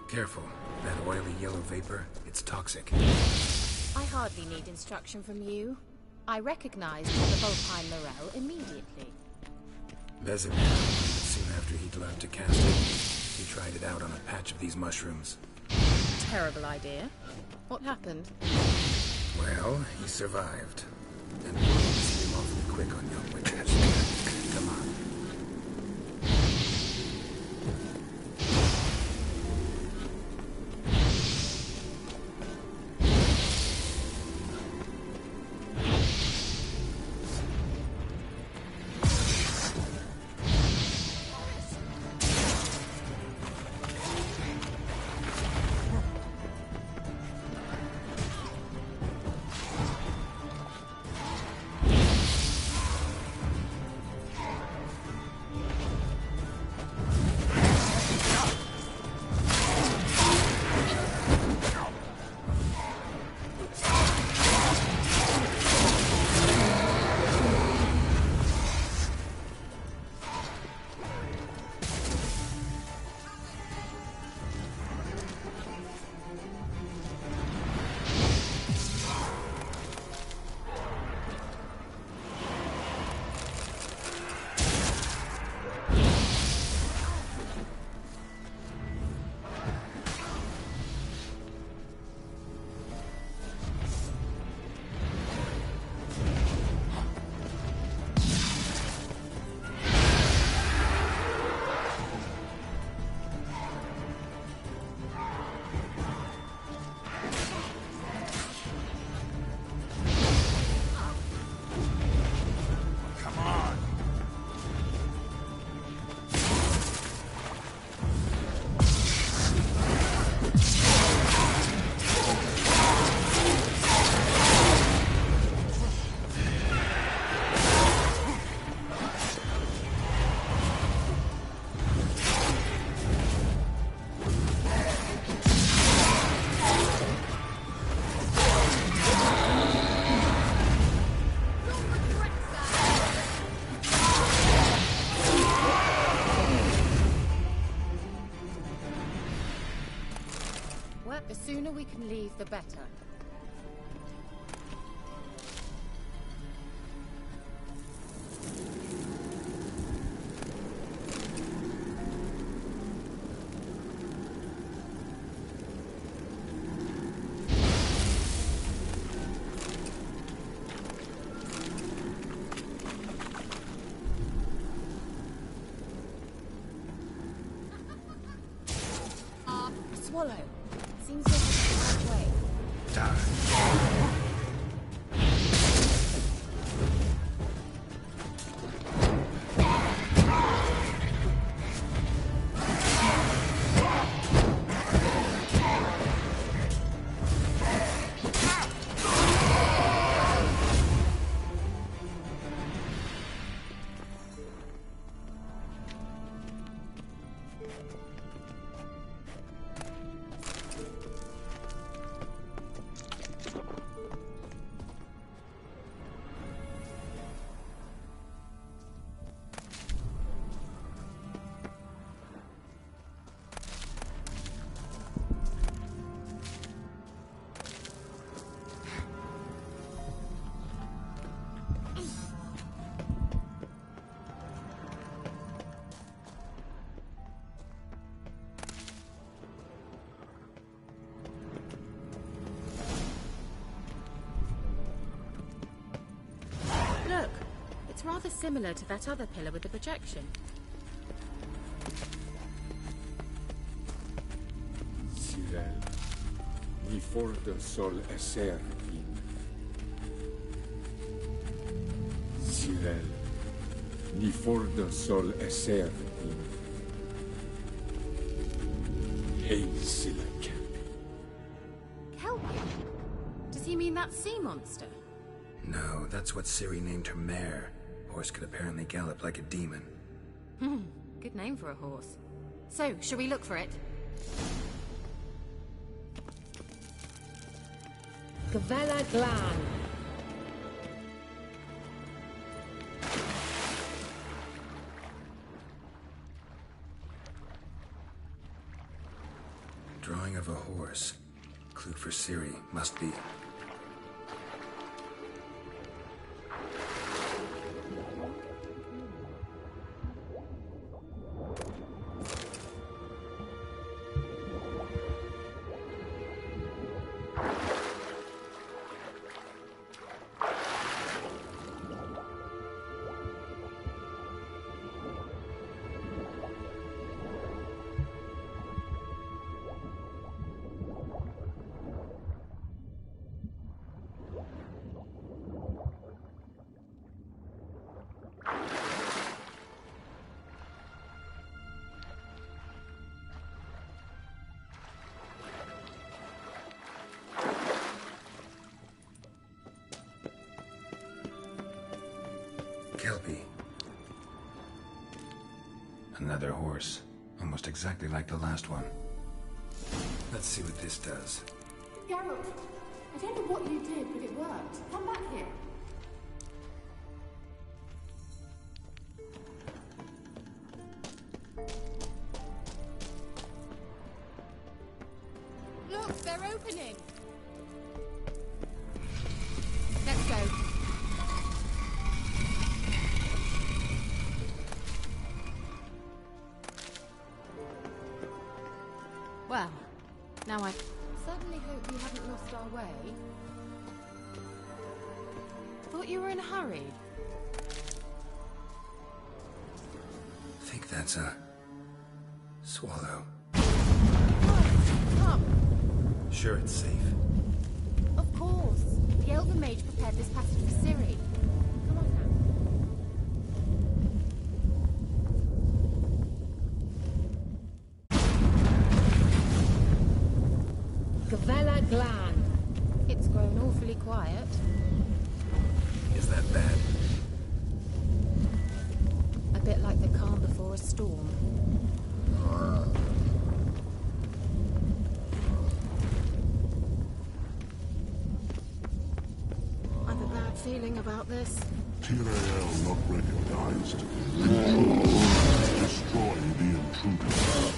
Careful. That oily yellow vapor, it's toxic. I hardly need instruction from you. I recognized the Volpine Morel immediately. Vesemir, soon after he'd learned to cast it, he tried it out on a patch of these mushrooms. Terrible idea. What happened? Well, he survived. And we'll see him awfully quick on young witches. Come on. The sooner we can leave, the better. rather similar to that other pillar with the projection. Cyril, ni for de sol esser in. Cyril, ni for de sol esser in. Hey, Silla Kelpie. Kelpie? Does he mean that sea monster? No, that's what Ciri named her mare. Horse could apparently gallop like a demon. Good name for a horse. So, shall we look for it? Gavella Glan. Drawing of a horse. Clue for Ciri. Must be. Kelpie. Another horse. Almost exactly like the last one. Let's see what this does. Geralt, I don't know what you did, but it worked. Come back here. Look, they're opening! Let's go. Well, now I certainly hope we haven't lost our way. Thought you were in a hurry. Think that's a swallow. Come! Sure it's safe. Of course. The Elven Mage prepared this passage for Ciri. Come on now. Gavella Glan. It's grown awfully quiet. Is that bad? A bit like the calm before a storm. I've a bad feeling about this. Tyrael not recognized. Destroy the intruder.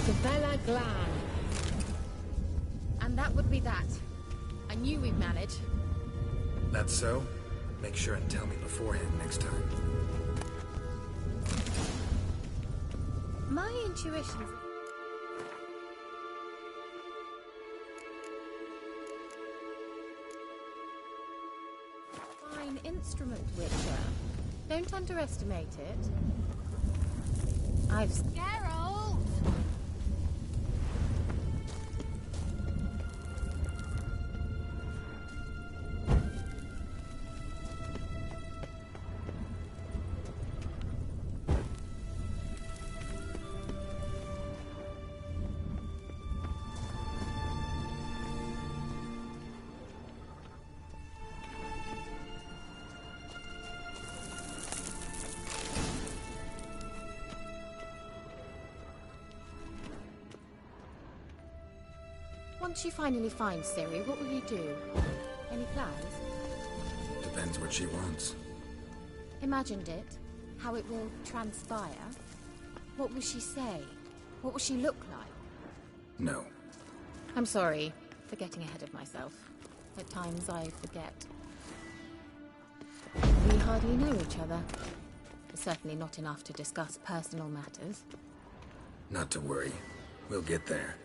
Savella Glan. And that would be that. I knew we'd manage. That's so? Make sure and tell me beforehand next time. My intuition. Fine instrument, Witcher. Don't underestimate it. I've... Geralt! Once you finally find Ciri, what will you do? Any plans? Depends what she wants. Imagined it? How it will transpire? What will she say? What will she look like? No. I'm sorry for getting ahead of myself. At times I forget. We hardly know each other. Certainly not enough to discuss personal matters. Not to worry. We'll get there.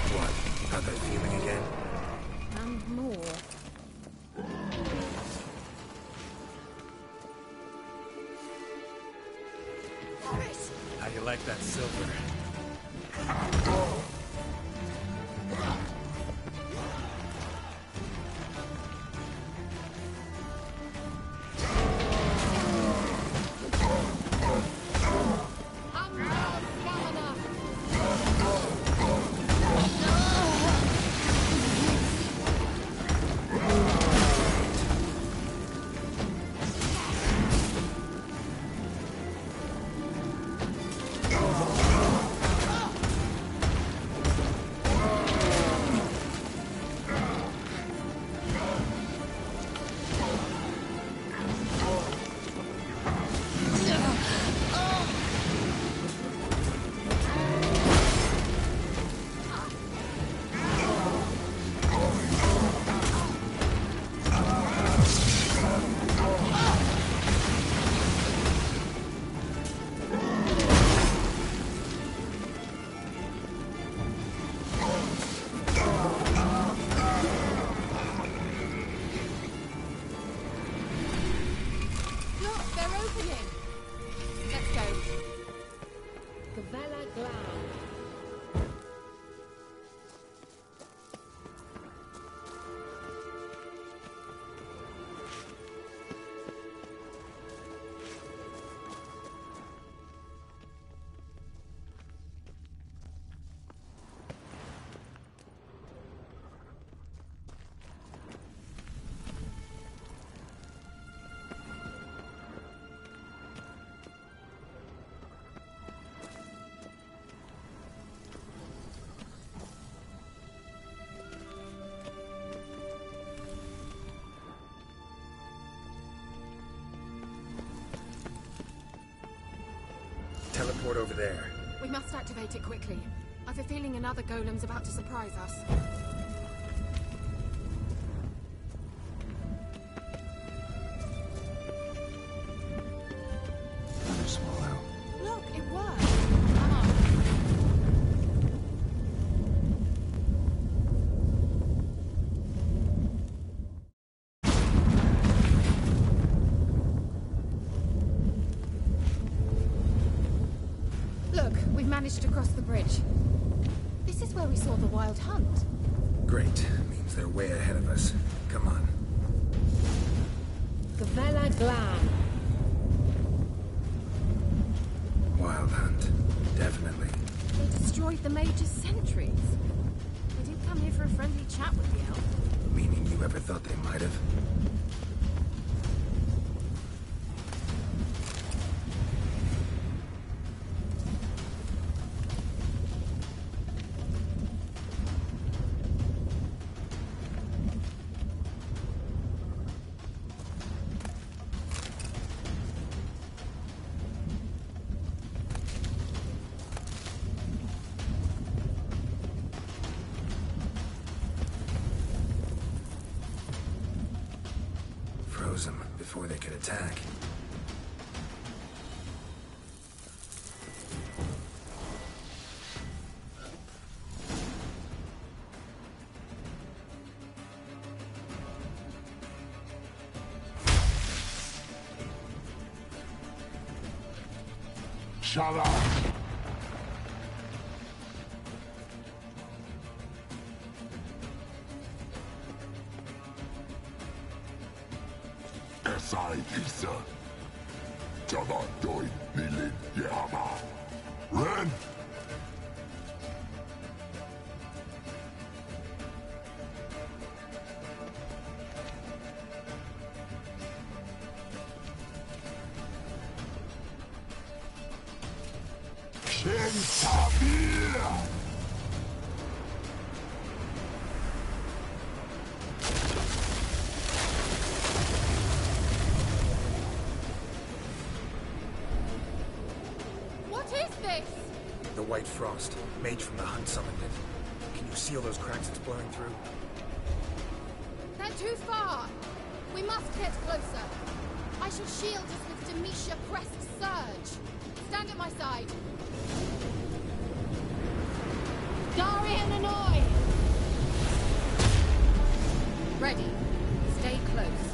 What? Got that feeling again? And more. How do you like that silver? Teleport over there. We must activate it quickly. I've a feeling another golem's about to surprise us. Another swallow. Look, it worked. Come on. managed to cross the bridge. This is where we saw the wild hunt. Great. Means they're way ahead of us. Come on. Gavella Glan. Wild hunt. Definitely. They destroyed the Major's sentries. They didn't come here for a friendly chat with the elf. Meaning you ever thought they might have? Them before they could attack. Shut up! Esai Isa. Java Doi Nilin Yama. Ren! Kentabir! The White Frost. Mage from the hunt summoned it. Can you seal those cracks it's blowing through? They're too far! We must get closer. I shall shield us with Demetia Crest Surge. Stand at my side. Darian Annoy! Ready. Stay close.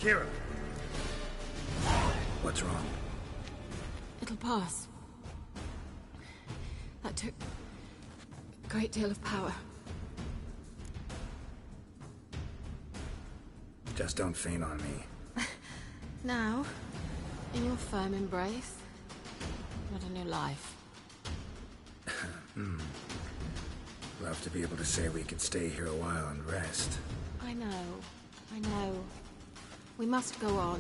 Kira. What's wrong? It'll pass. That took a great deal of power. Just don't faint on me. Now, in your firm embrace, what a new life. Love to be able to say we could stay here a while and rest. I know. We must go on.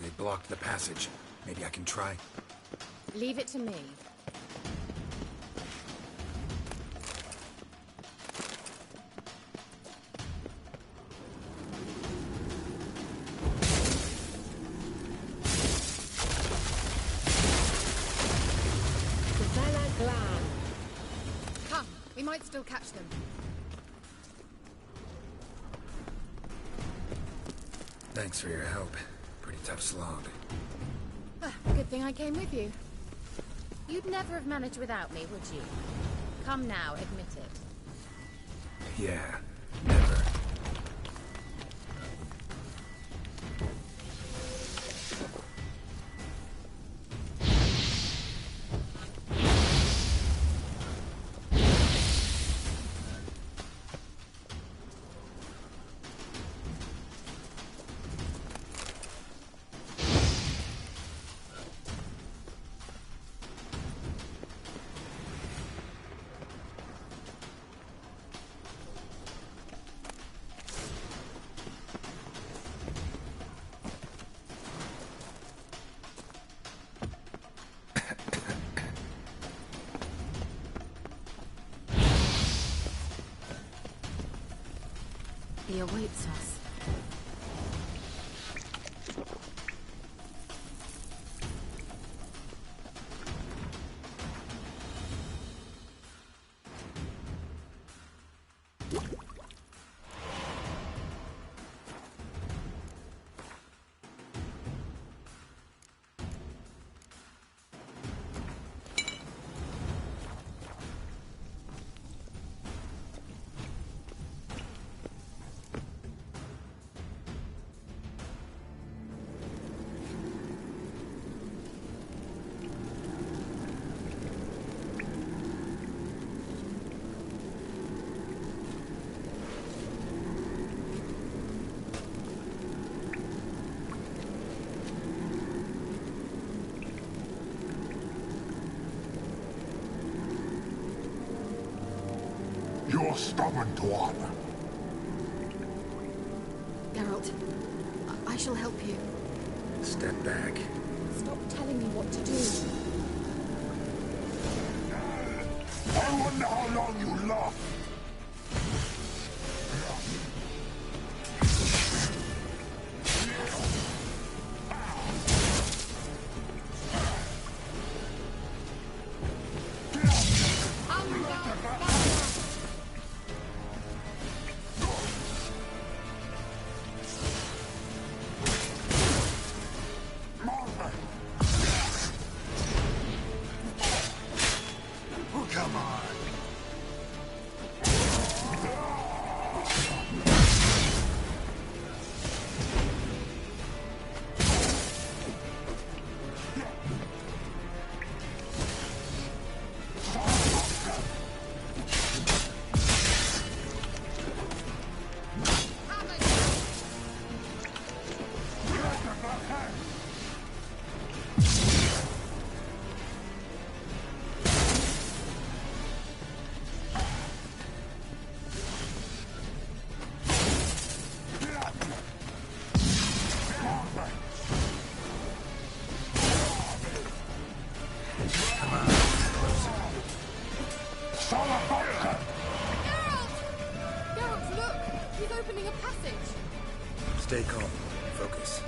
They blocked the passage. Maybe I can try. Leave it to me. Come, we might still catch them. Thanks for your help. Pretty tough slog. Good thing I came with you. You'd never have managed without me, would you? Come now, admit it. Yeah, never. He awaits us. You're stubborn, Tuan. Geralt, I shall help you. Step back. Stop telling me what to do. I wonder how long you last. Come on. Geralt, look! He's opening a passage. Stay calm. Focus.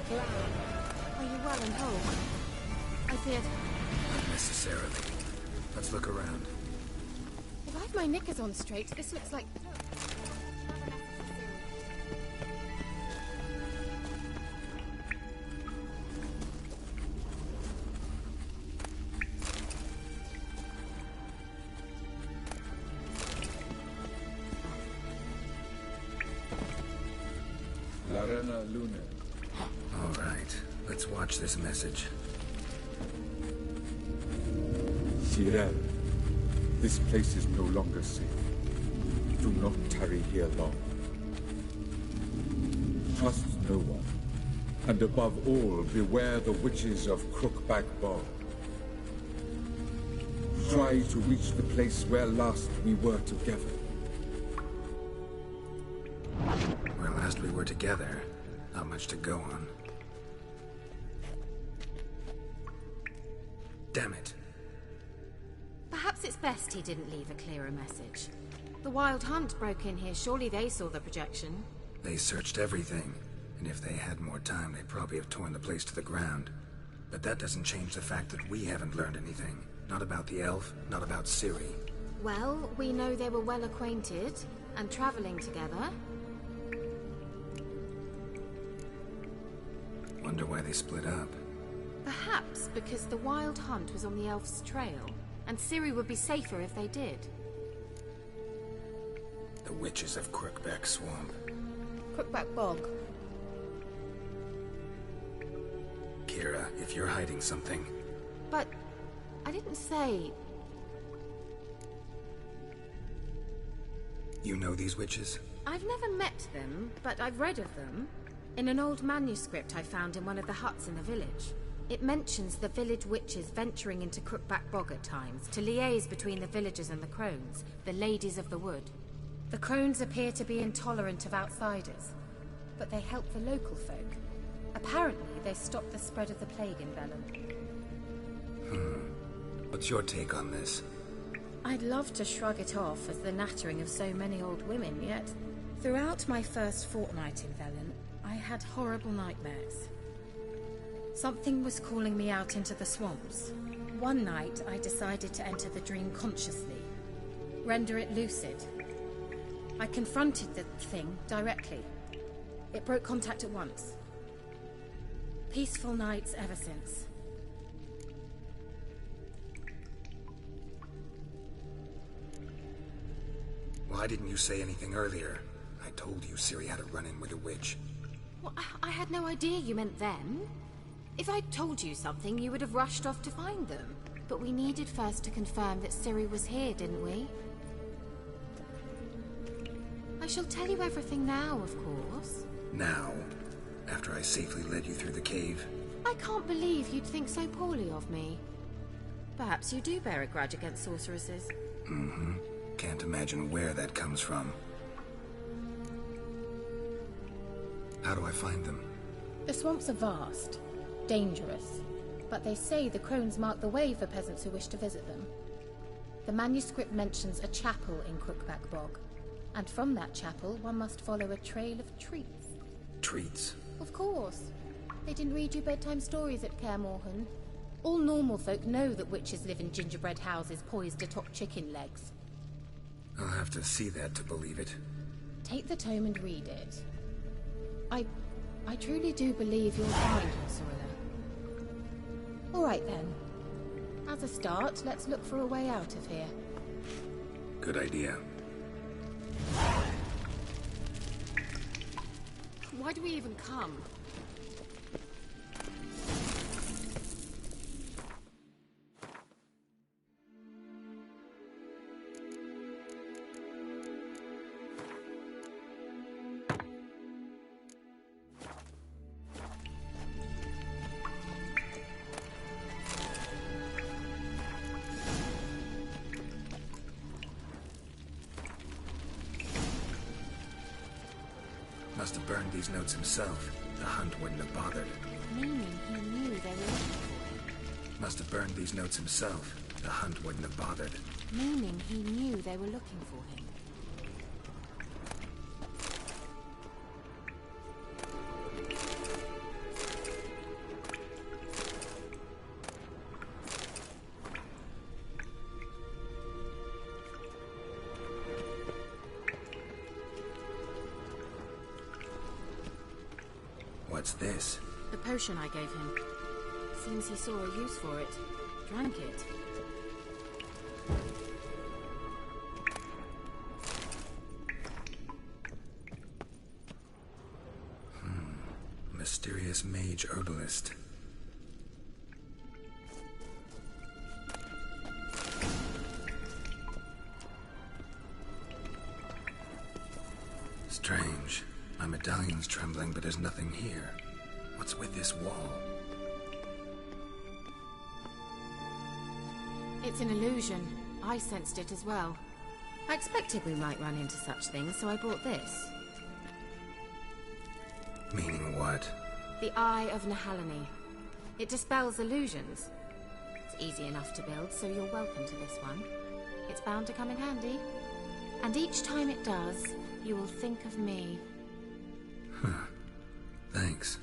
glad. Are you well and whole? I feared... Not necessarily. Let's look around. If I've my knickers on straight, this looks like... Larena Luna. All right, let's watch this message. Cyril, this place is no longer safe. Do not tarry here long. Trust no one. And above all, beware the witches of Crookback Bog. Try to reach the place where last we were together. Where last we were together, not much to go on. Damn it. Perhaps it's best he didn't leave a clearer message. The Wild Hunt broke in here. Surely they saw the projection. They searched everything, and if they had more time, they'd probably have torn the place to the ground. But that doesn't change the fact that we haven't learned anything. Not about the elf, not about Ciri. Well, we know they were well acquainted and traveling together. Wonder why they split up. Perhaps because the Wild Hunt was on the elf's trail, and Ciri would be safer if they did. The witches of Crookback Swamp. Crookback Bog. Kira, if you're hiding something... But I didn't say... You know these witches? I've never met them, but I've read of them. In an old manuscript I found in one of the huts in the village. It mentions the village witches venturing into Crookback Bog at times to liaise between the villagers and the crones, the ladies of the wood. The crones appear to be intolerant of outsiders, but they help the local folk. Apparently, they stopped the spread of the plague in Velen. What's your take on this? I'd love to shrug it off as the nattering of so many old women, yet throughout my first fortnight in Velen, I had horrible nightmares. Something was calling me out into the swamps. One night, I decided to enter the dream consciously, render it lucid. I confronted the thing directly. It broke contact at once. Peaceful nights ever since. Why didn't you say anything earlier? I told you Ciri had a run-in with a witch. Well, I had no idea you meant them. If I'd told you something, you would have rushed off to find them. But we needed first to confirm that Ciri was here, didn't we? I shall tell you everything now, of course. Now? After I safely led you through the cave? I can't believe you'd think so poorly of me. Perhaps you do bear a grudge against sorceresses. Mm-hmm. Can't imagine where that comes from. How do I find them? The swamps are vast, dangerous, but they say the crones mark the way for peasants who wish to visit them. The manuscript mentions a chapel in Crookback Bog, and from that chapel one must follow a trail of treats. Treats? Of course. They didn't read you bedtime stories at Kaer Morhen. All normal folk know that witches live in gingerbread houses poised atop chicken legs. I'll have to see that to believe it. Take the tome and read it. I truly do believe you'll find Sorilla. All right then. As a start, let's look for a way out of here. Good idea. Why do we even come? Must have burned these notes himself. The Hunt wouldn't have bothered. Meaning he knew they were looking for him. Must have burned these notes himself. The Hunt wouldn't have bothered. Meaning he knew they were looking for him. What's this? The potion I gave him. Seems he saw a use for it. Drank it. Mysterious mage herbalist. Strange. My medallion's trembling, but there's nothing here. What's with this wall? It's an illusion. I sensed it as well. I expected we might run into such things, so I brought this. Meaning what? The Eye of Nehaleni. It dispels illusions. It's easy enough to build, so you're welcome to this one. It's bound to come in handy. And each time it does, you will think of me. Thanks.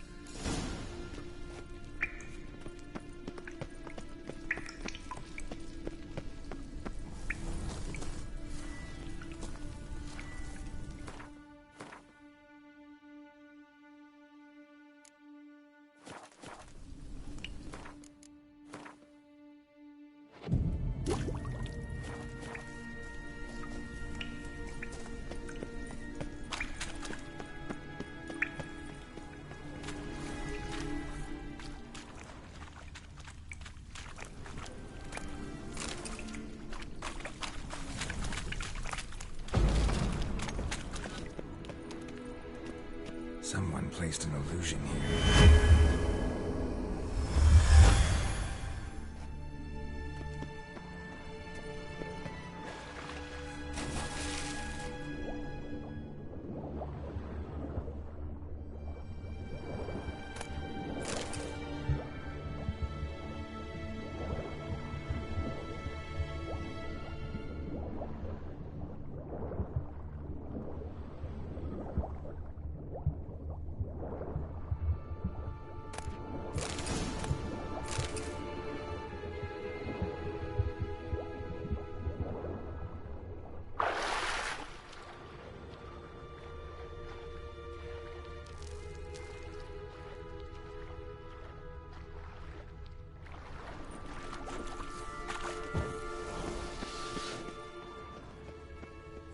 Someone placed an illusion here.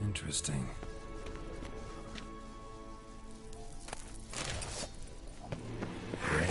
Interesting. Great.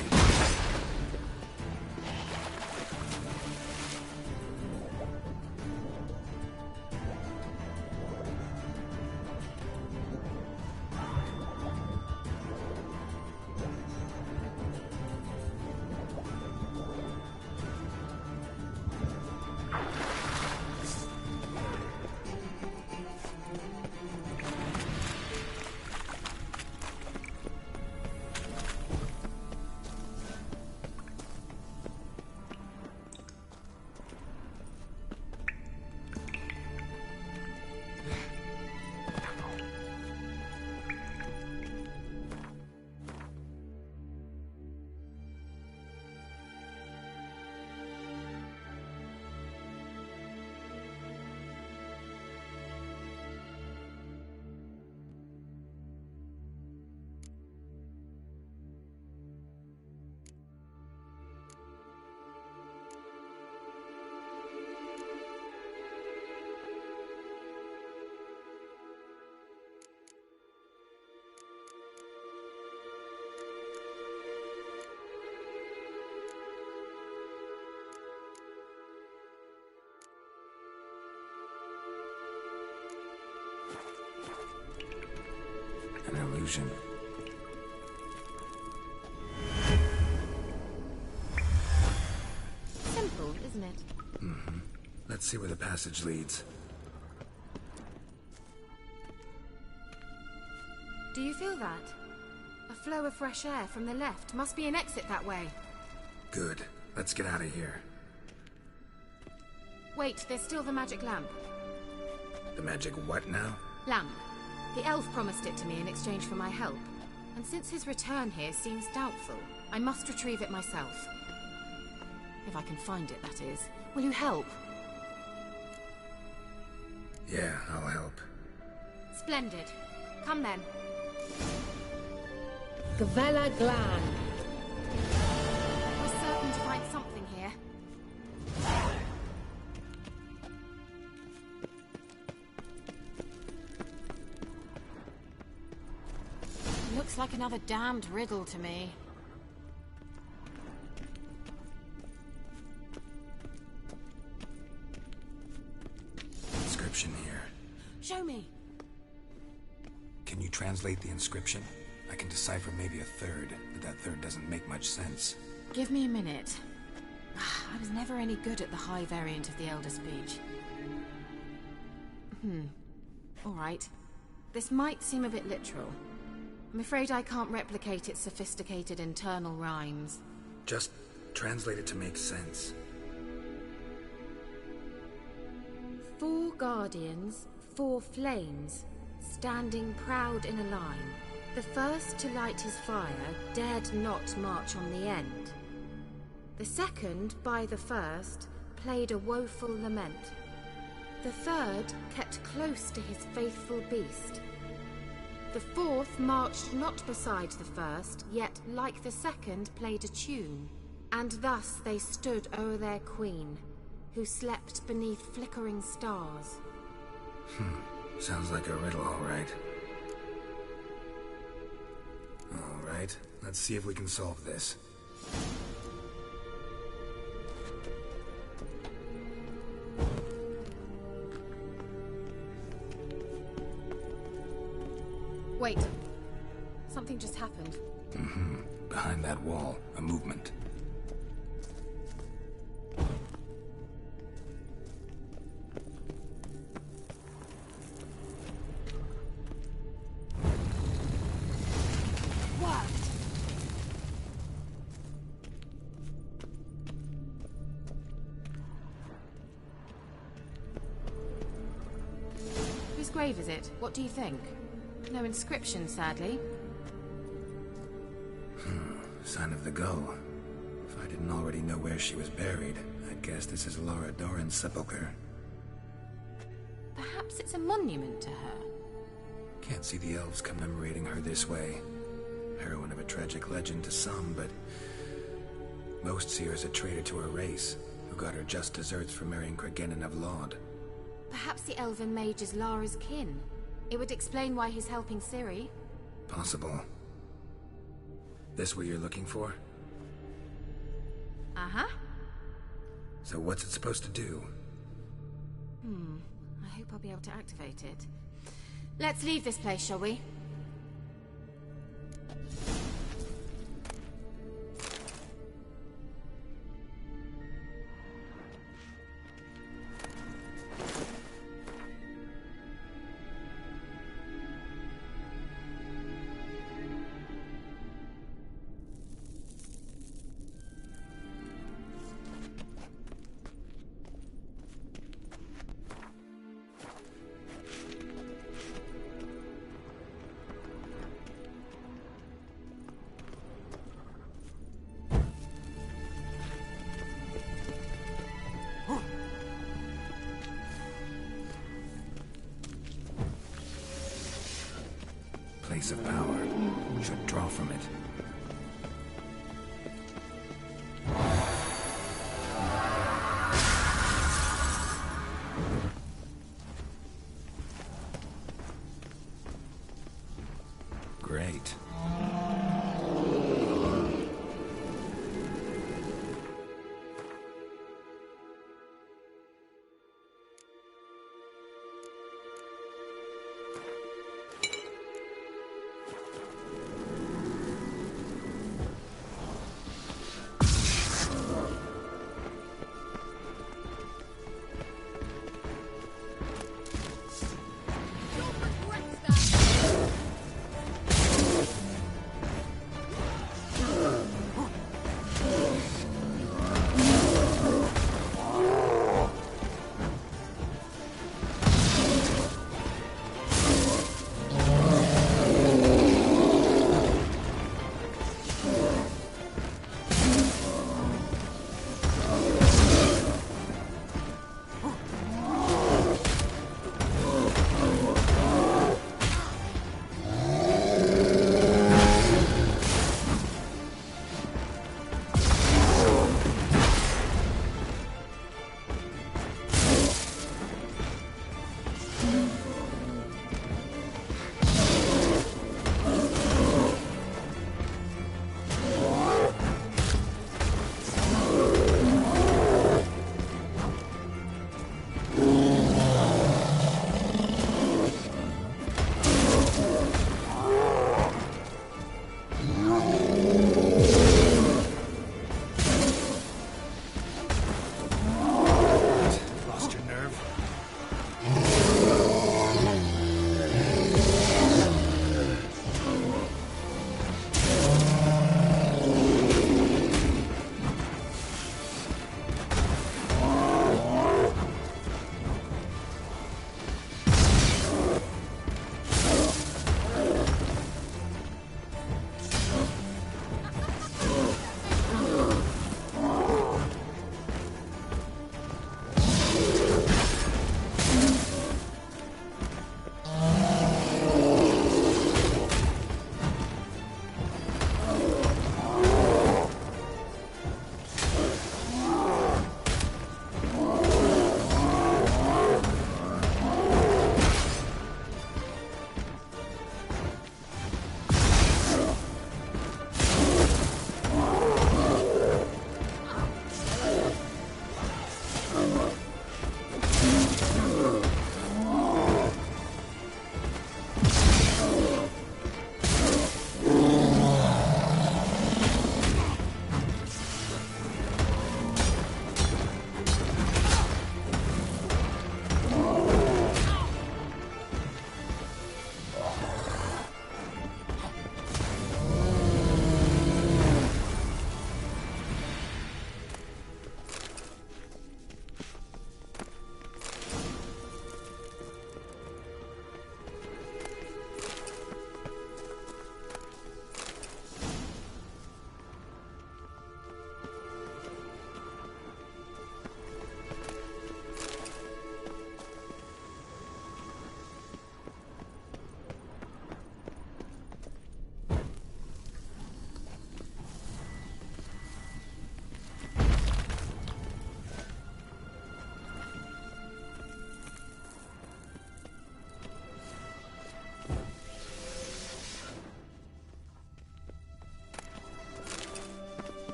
An illusion. Simple, isn't it? Mm-hmm. Let's see where the passage leads. Do you feel that? A flow of fresh air from the left. Must be an exit that way. Good. Let's get out of here. Wait, there's still the magic lamp. The magic what now? Lamp. The elf promised it to me in exchange for my help. And since his return here seems doubtful, I must retrieve it myself. If I can find it, that is. Will you help? Yeah, I'll help. Splendid. Come then. Gvella Glan. We're certain to find something here. Looks like another damned riddle to me. Inscription here. Show me. Can you translate the inscription? I can decipher maybe a third, but that third doesn't make much sense. Give me a minute. I was never any good at the high variant of the Elder speech. Alright. This might seem a bit literal. I'm afraid I can't replicate its sophisticated internal rhymes. Just translate it to make sense. 4 guardians, 4 flames, standing proud in a line. The first to light his fire dared not march on the end. The second, by the first, played a woeful lament. The third kept close to his faithful beast. The fourth marched not beside the first, yet, like the second, played a tune. And thus they stood o'er their queen, who slept beneath flickering stars. Sounds like a riddle, all right. All right, let's see if we can solve this. Wait. Something just happened. Behind that wall, a movement. Whose grave is it? What do you think? No inscription, sadly. Sign of the gull. If I didn't already know where she was buried, I'd guess this is Lara Dorren's sepulcher. Perhaps it's a monument to her. Can't see the elves commemorating her this way. Heroine of a tragic legend to some, but most see her as a traitor to her race, who got her just deserts for marrying Cregennan of Laud. Perhaps the elven mage is Lara's kin. It would explain why he's helping Ciri. Possible. This what you're looking for? Uh-huh. So what's it supposed to do? I hope I'll be able to activate it. Let's leave this place, shall we? Place of power. Should draw from it. Great.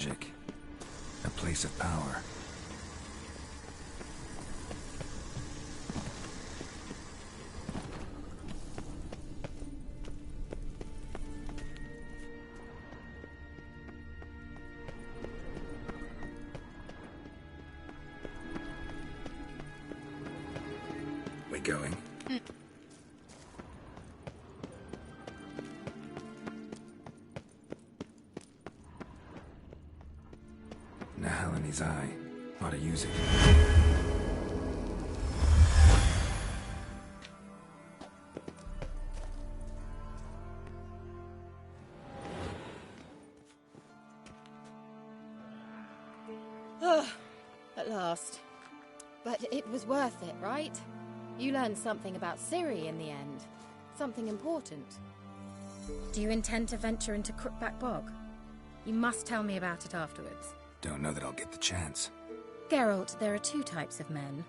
magic. A place of power. We going? Nahal in his eye. Ought to use it. At last. But it was worth it, right? You learned something about Ciri in the end. Something important. Do you intend to venture into Crookback Bog? You must tell me about it afterwards. Don't know that I'll get the chance. Geralt, there are two types of men.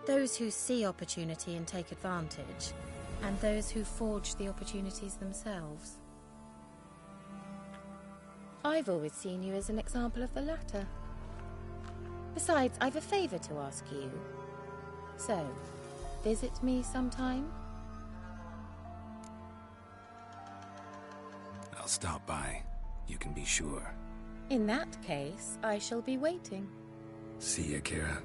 Those who see opportunity and take advantage, and those who forge the opportunities themselves. I've always seen you as an example of the latter. Besides, I've a favor to ask you. So, visit me sometime? I'll stop by. You can be sure. In that case, I shall be waiting. See ya, Kira.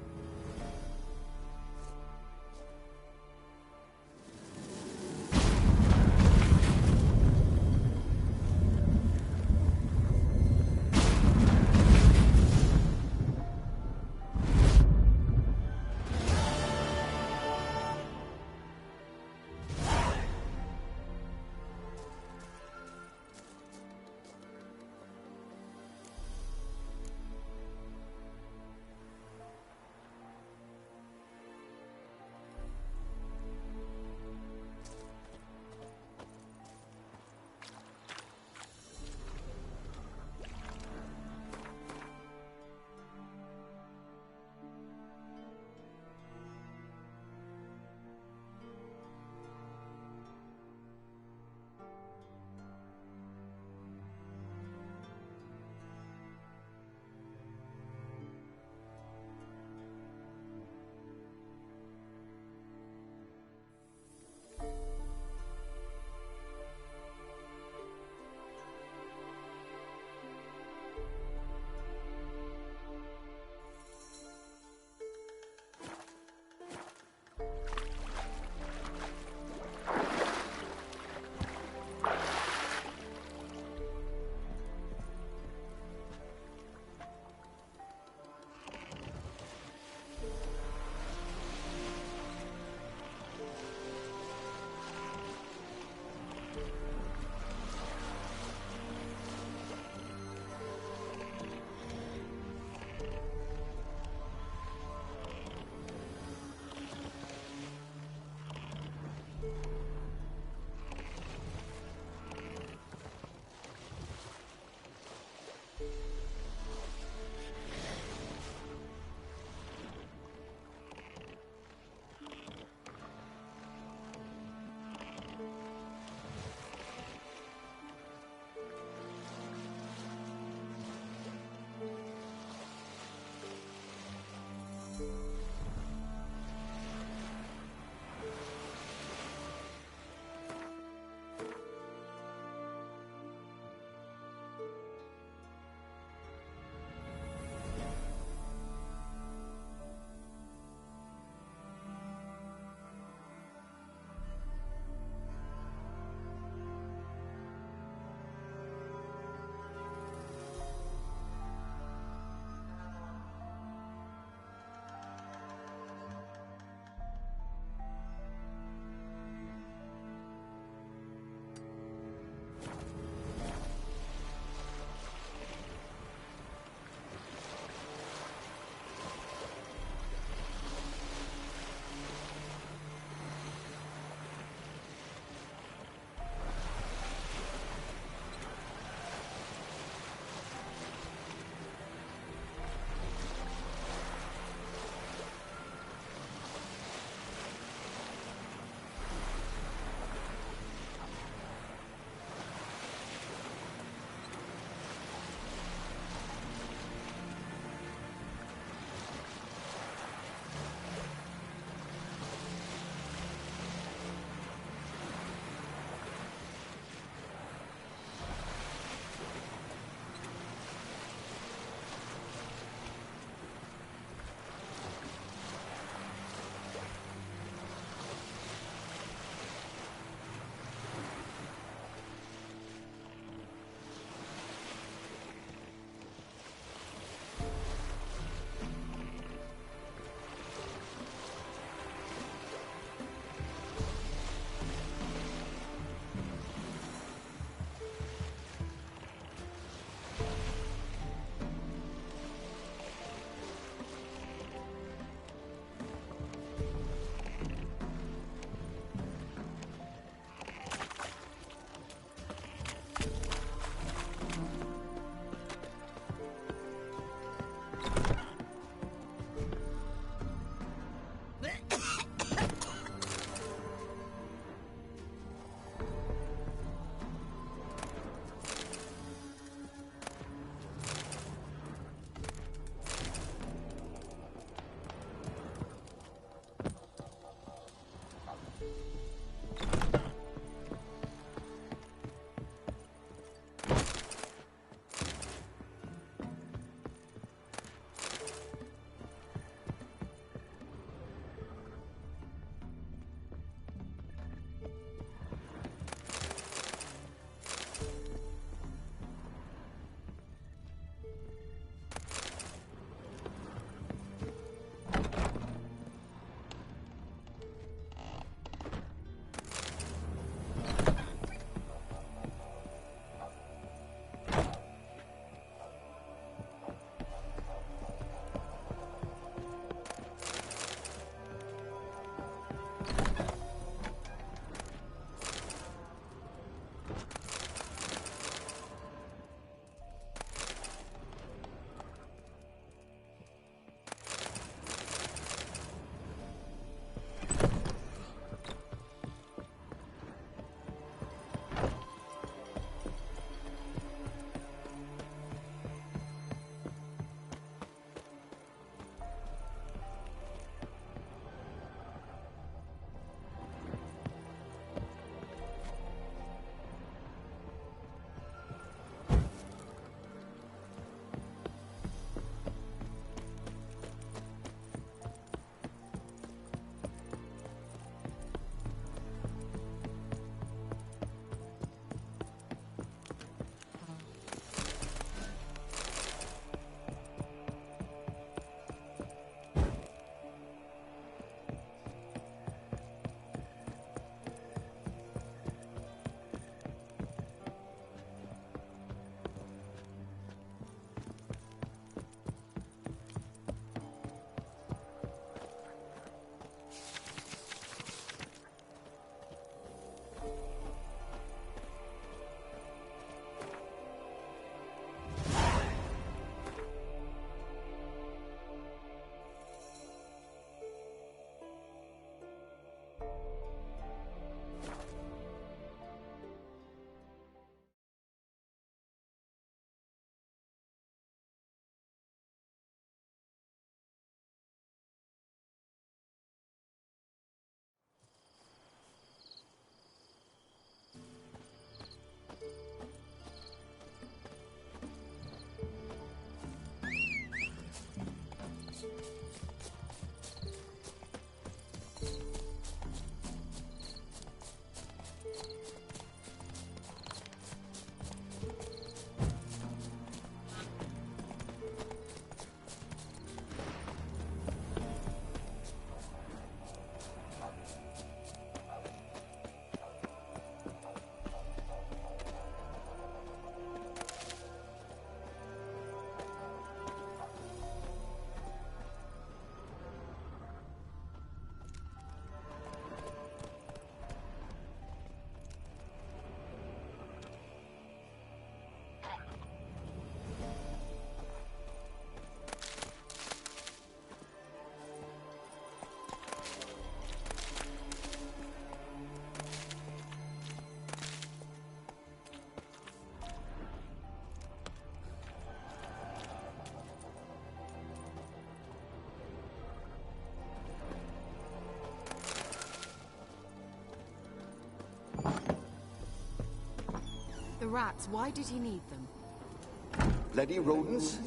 rats, why did he need them? Bloody rodents.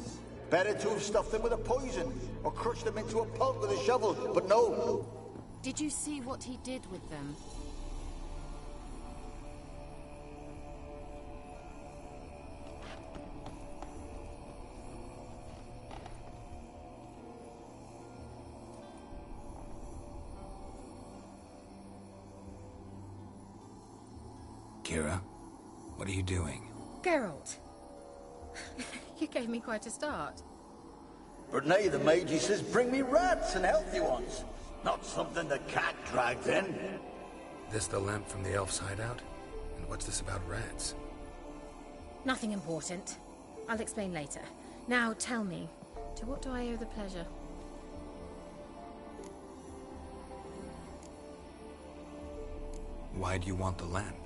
Better to have stuffed them with a poison, or crushed them into a pulp with a shovel, but no. Did you see what he did with them? Kira, what are you doing? Geralt. You gave me quite a start. Brunei the mage, he says, bring me rats and healthy ones. Not something the cat dragged in. This the lamp from the elf's hideout? And what's this about rats? Nothing important. I'll explain later. Now tell me, to what do I owe the pleasure? Why do you want the lamp?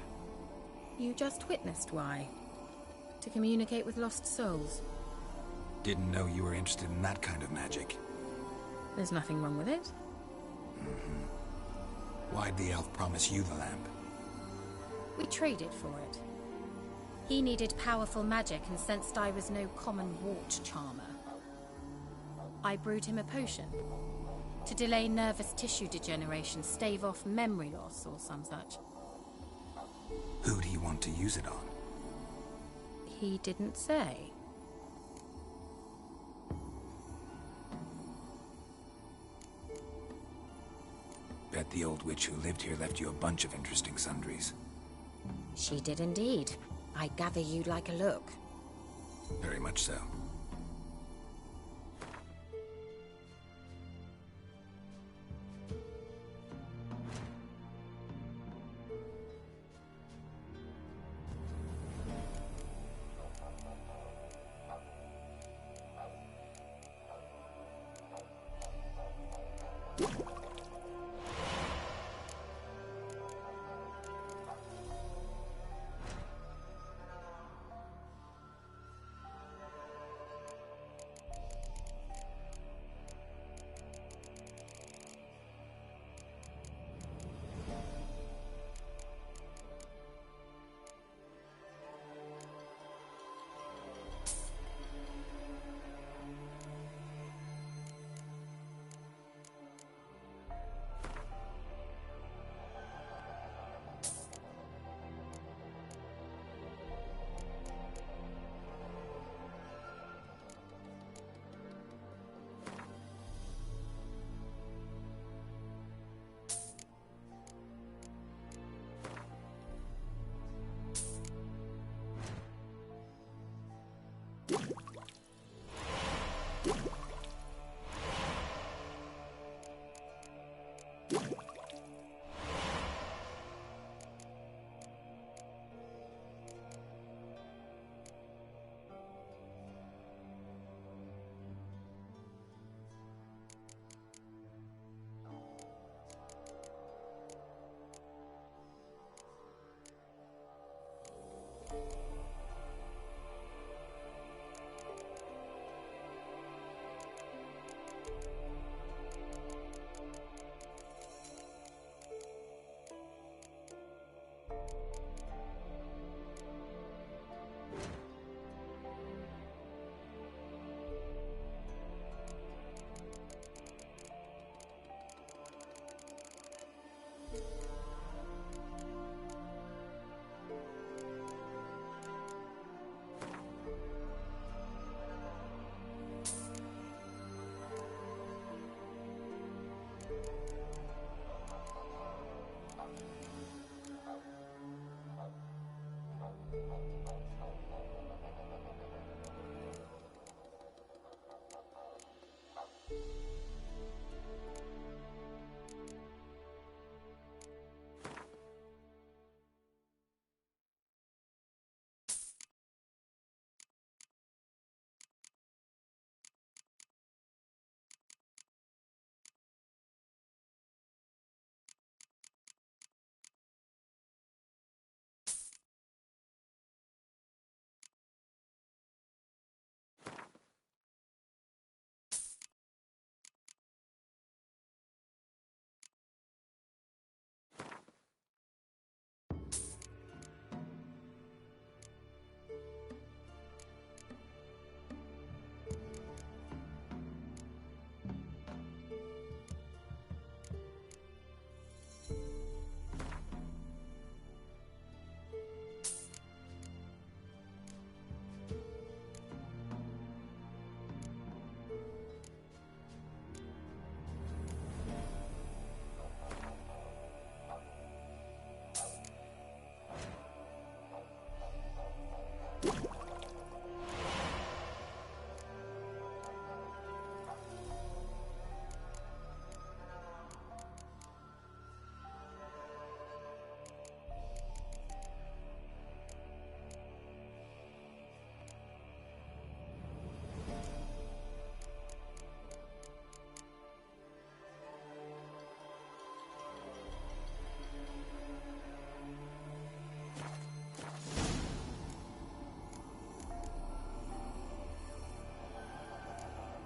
You just witnessed why. To communicate with lost souls. Didn't know you were interested in that kind of magic. There's nothing wrong with it. Why'd the elf promise you the lamp? We traded for it. He needed powerful magic and sensed I was no common wart charmer. I brewed him a potion. To delay nervous tissue degeneration, stave off memory loss or some such. Who'd he want to use it on? He didn't say. Bet the old witch who lived here left you a bunch of interesting sundries. She did indeed. I gather you'd like a look. Very much so.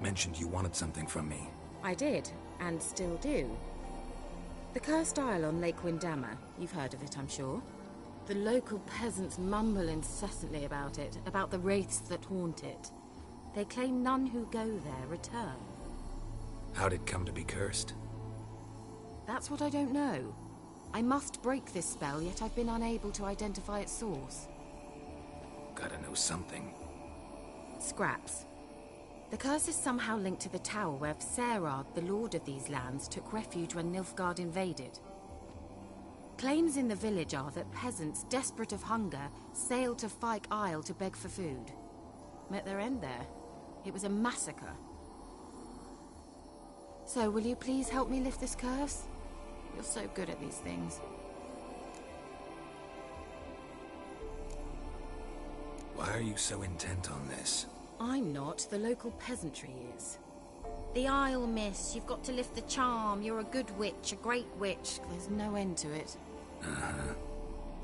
mentioned you wanted something from me. I did, and still do. The Cursed Isle on Lake Windammer. You've heard of it, I'm sure. The local peasants mumble incessantly about it, about the wraiths that haunt it. They claim none who go there return. How'd it come to be cursed? That's what I don't know. I must break this spell, yet I've been unable to identify its source. Gotta know something. Scraps. The curse is somehow linked to the tower where Serad, the lord of these lands, took refuge when Nilfgaard invaded. Claims in the village are that peasants, desperate of hunger, sailed to Fyke Isle to beg for food. Met their end there. It was a massacre. So, will you please help me lift this curse? You're so good at these things. Why are you so intent on this? I'm not. The local peasantry is. The Isle, miss. You've got to lift the charm. You're a good witch, a great witch. There's no end to it. Uh-huh.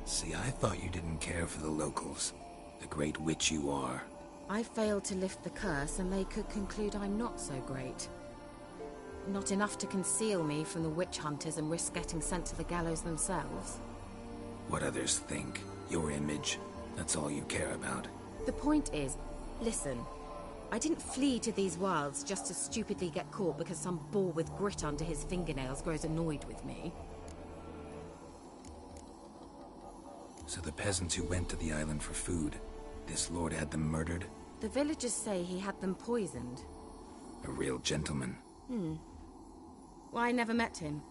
See, I thought you didn't care for the locals. The great witch you are. I failed to lift the curse, and they could conclude I'm not so great. Not enough to conceal me from the witch hunters and risk getting sent to the gallows themselves. What others think, your image, that's all you care about. The point is, listen, I didn't flee to these wilds just to stupidly get caught because some boar with grit under his fingernails grows annoyed with me. So the peasants who went to the island for food, this lord had them murdered? The villagers say he had them poisoned. A real gentleman. Well, I never met him.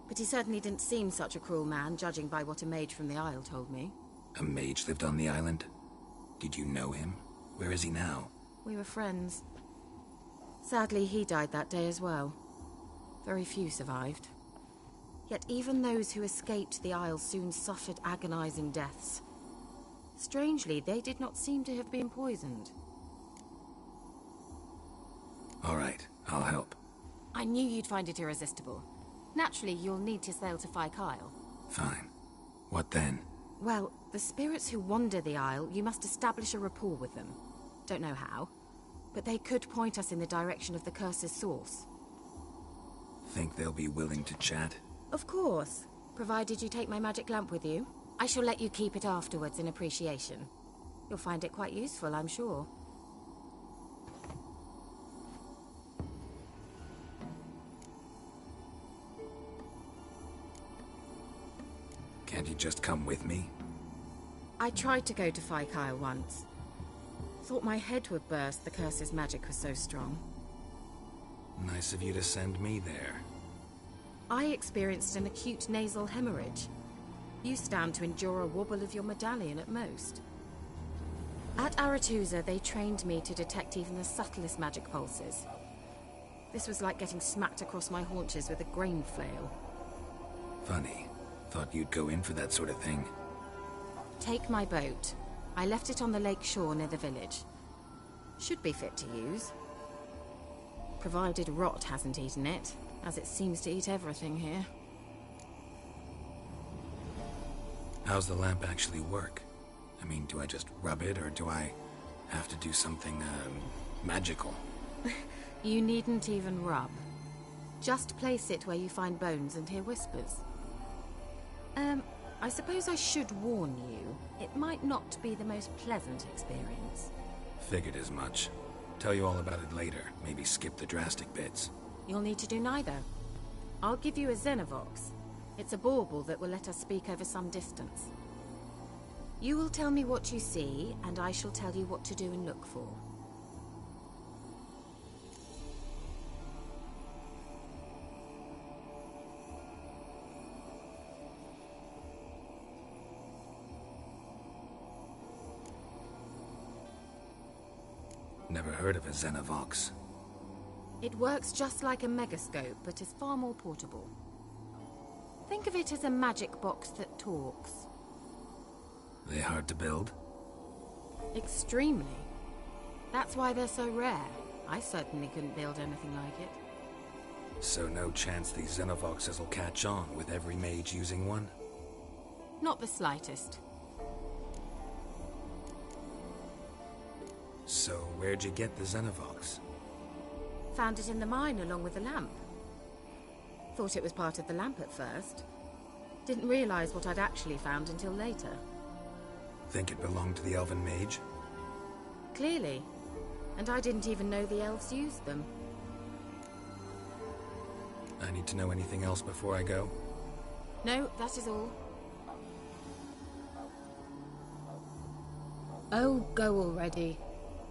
But he certainly didn't seem such a cruel man, judging by what a mage from the Isle told me. A mage lived on the island? Did you know him? Where is he now? We were friends. Sadly, he died that day as well. Very few survived. Yet even those who escaped the Isle soon suffered agonizing deaths. Strangely, they did not seem to have been poisoned. All right, I'll help. I knew you'd find it irresistible. Naturally, you'll need to sail to Fyke Isle. Fine. What then? Well, the spirits who wander the Isle, you must establish a rapport with them. Don't know how, but they could point us in the direction of the curse's source. Think they'll be willing to chat? Of course, provided you take my magic lamp with you. I shall let you keep it afterwards in appreciation. You'll find it quite useful, I'm sure. Can't you just come with me? I tried to go to Fyke Isle once. Thought my head would burst, the curse's magic was so strong. Nice of you to send me there. I experienced an acute nasal hemorrhage. You stand to endure a wobble of your medallion at most. At Aretusa, they trained me to detect even the subtlest magic pulses. This was like getting smacked across my haunches with a grain flail. Funny. Thought you'd go in for that sort of thing. Take my boat. I left it on the lake shore near the village. Should be fit to use. Provided rot hasn't eaten it, as it seems to eat everything here. How's the lamp actually work? I mean, do I just rub it, or do I have to do something, magical? You needn't even rub. Just place it where you find bones and hear whispers. I suppose I should warn you, it might not be the most pleasant experience. Figured as much. Tell you all about it later, maybe skip the drastic bits. You'll need to do neither. I'll give you a Xenovox. It's a bauble that will let us speak over some distance. You will tell me what you see, and I shall tell you what to do and look for. Never heard of a Xenovox. It works just like a megascope, but is far more portable. Think of it as a magic box that talks. They hard to build? Extremely. That's why they're so rare. I certainly couldn't build anything like it. So no chance these Xenovoxes will catch on with every mage using one? Not the slightest. So where'd you get the Xenovox? Found it in the mine along with the lamp. Thought it was part of the lamp at first. Didn't realise what I'd actually found until later. Think it belonged to the elven mage? Clearly. And I didn't even know the elves used them. I need to know anything else before I go? No, that is all. Oh, go already.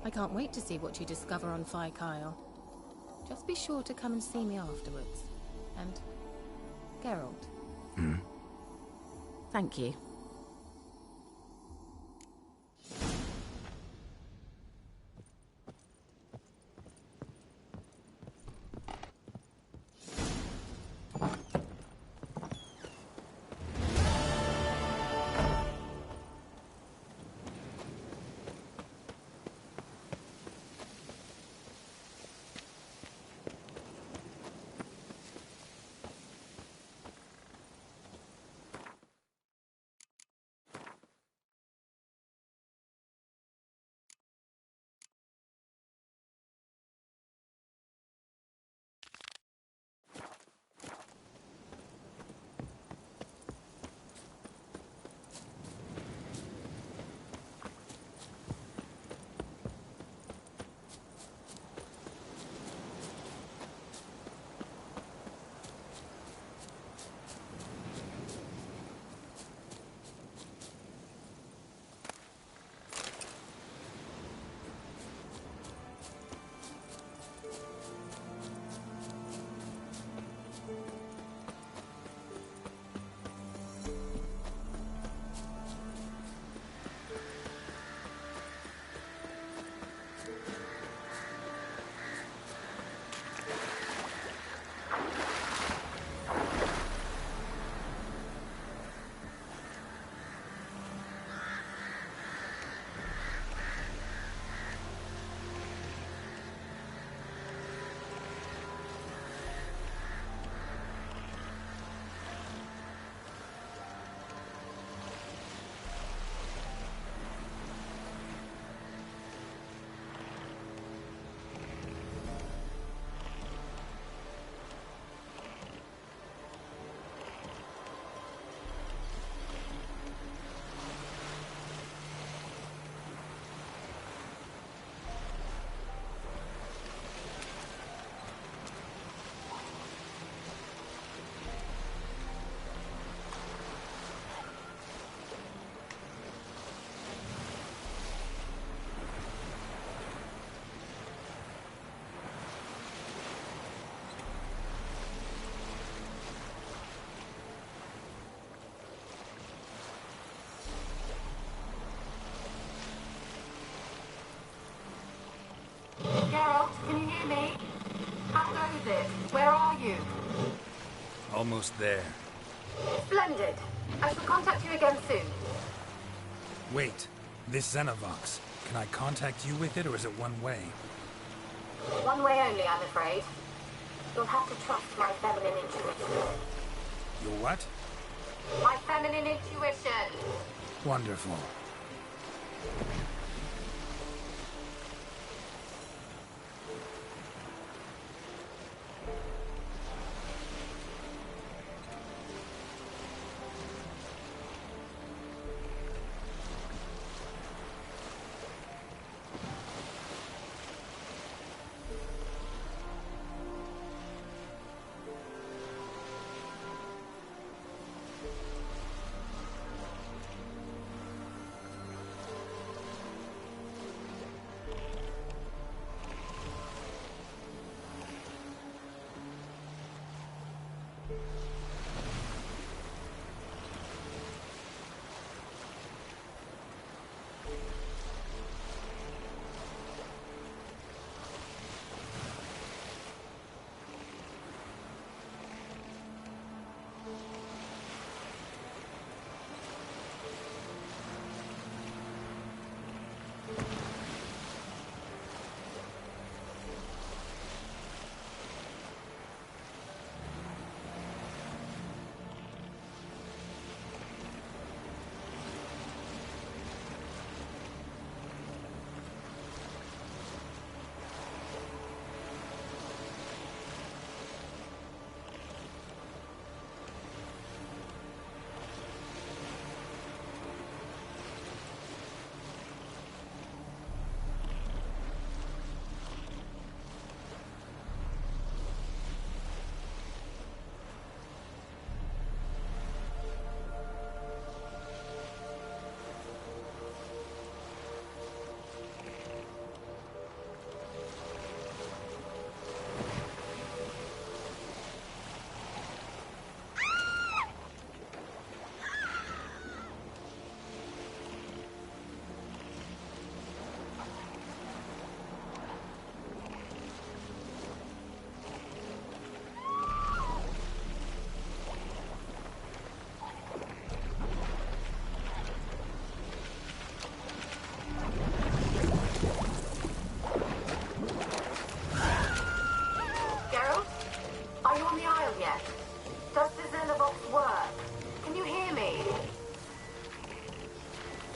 I can't wait to see what you discover on Phi Kyle. Just be sure to come and see me afterwards. And Geralt. Thank you. Geralt, can you hear me? How goes it? Where are you? Almost there. Splendid. I shall contact you again soon. Wait, this Xenovox. Can I contact you with it, or is it one way? One way only, I'm afraid. You'll have to trust my feminine intuition. Your what? My feminine intuition. Wonderful.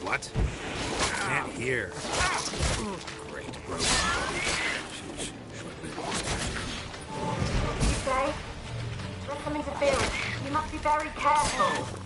What? Can't hear. Great road. You say? There's some interference. You must be very careful.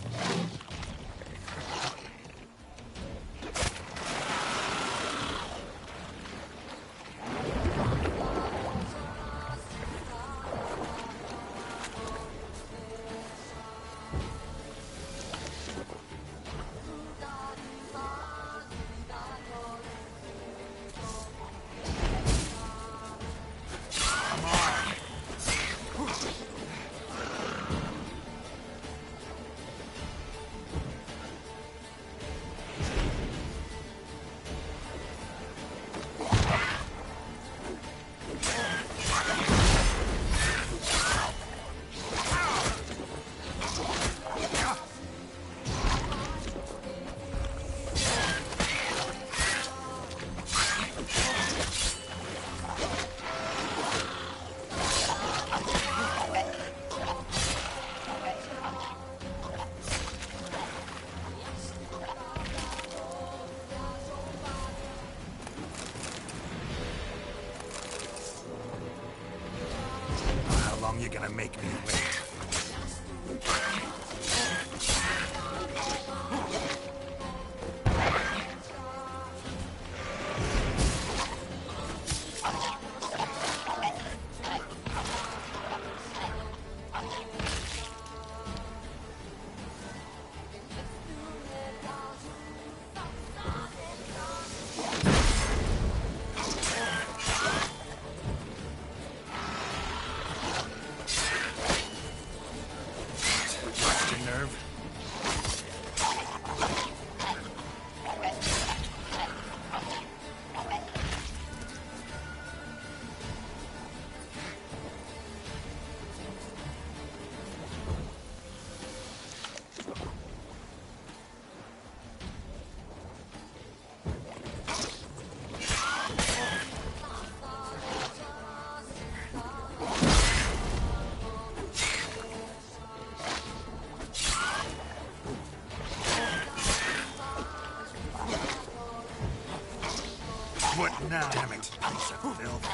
You're gonna make me wait. What now? Damn it. Piece of filth.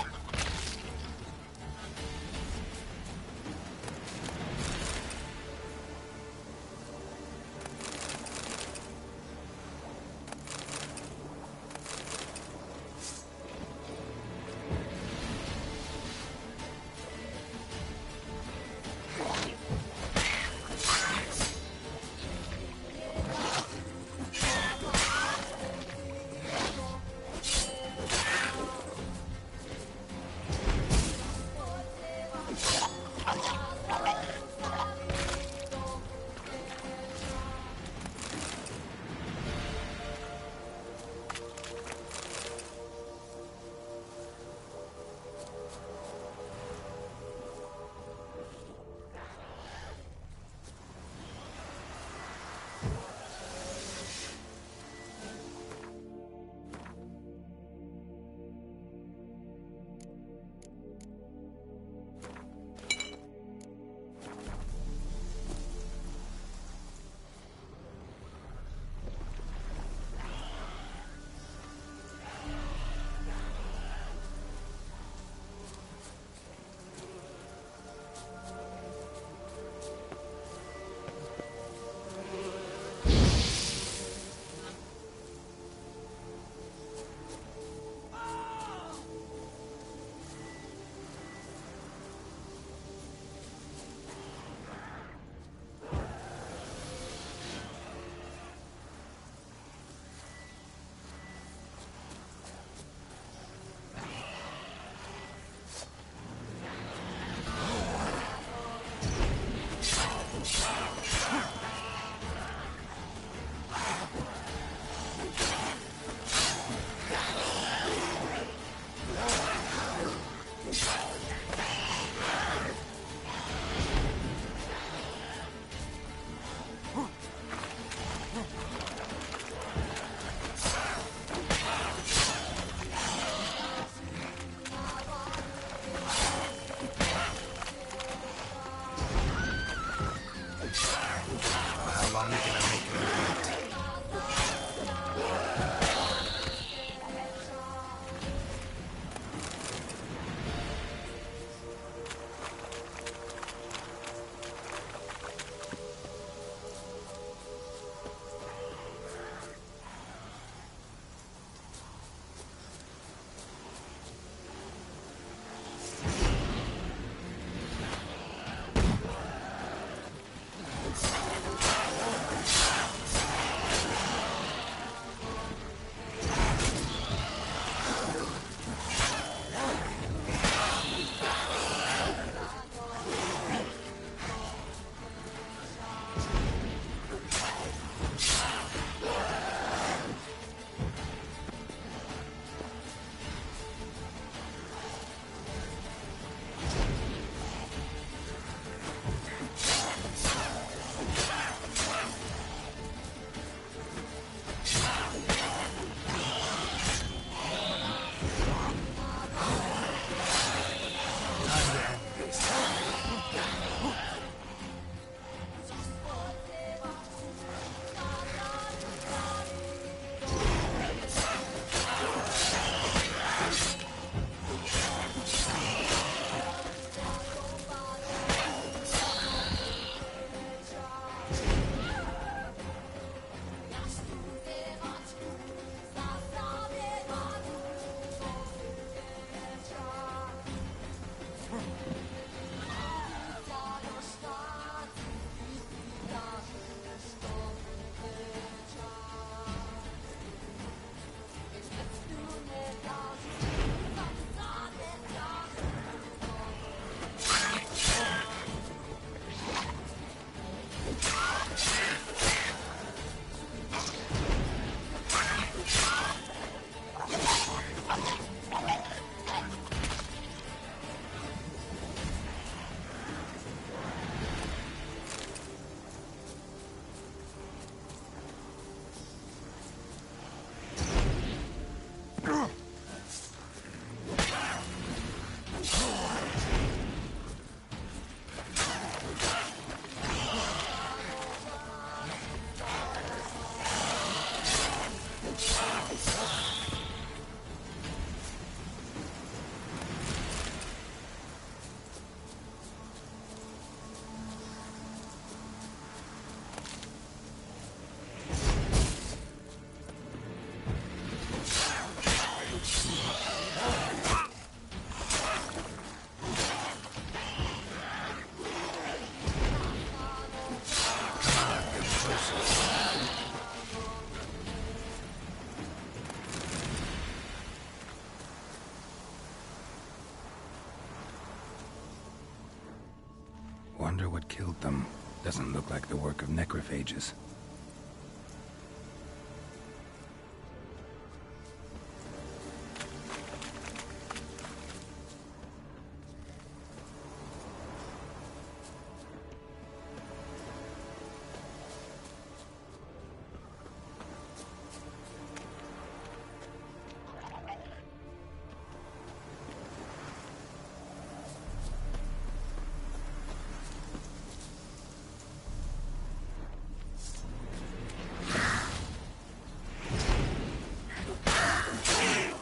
wonder what killed them. Doesn't look like the work of necrophages.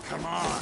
Come on.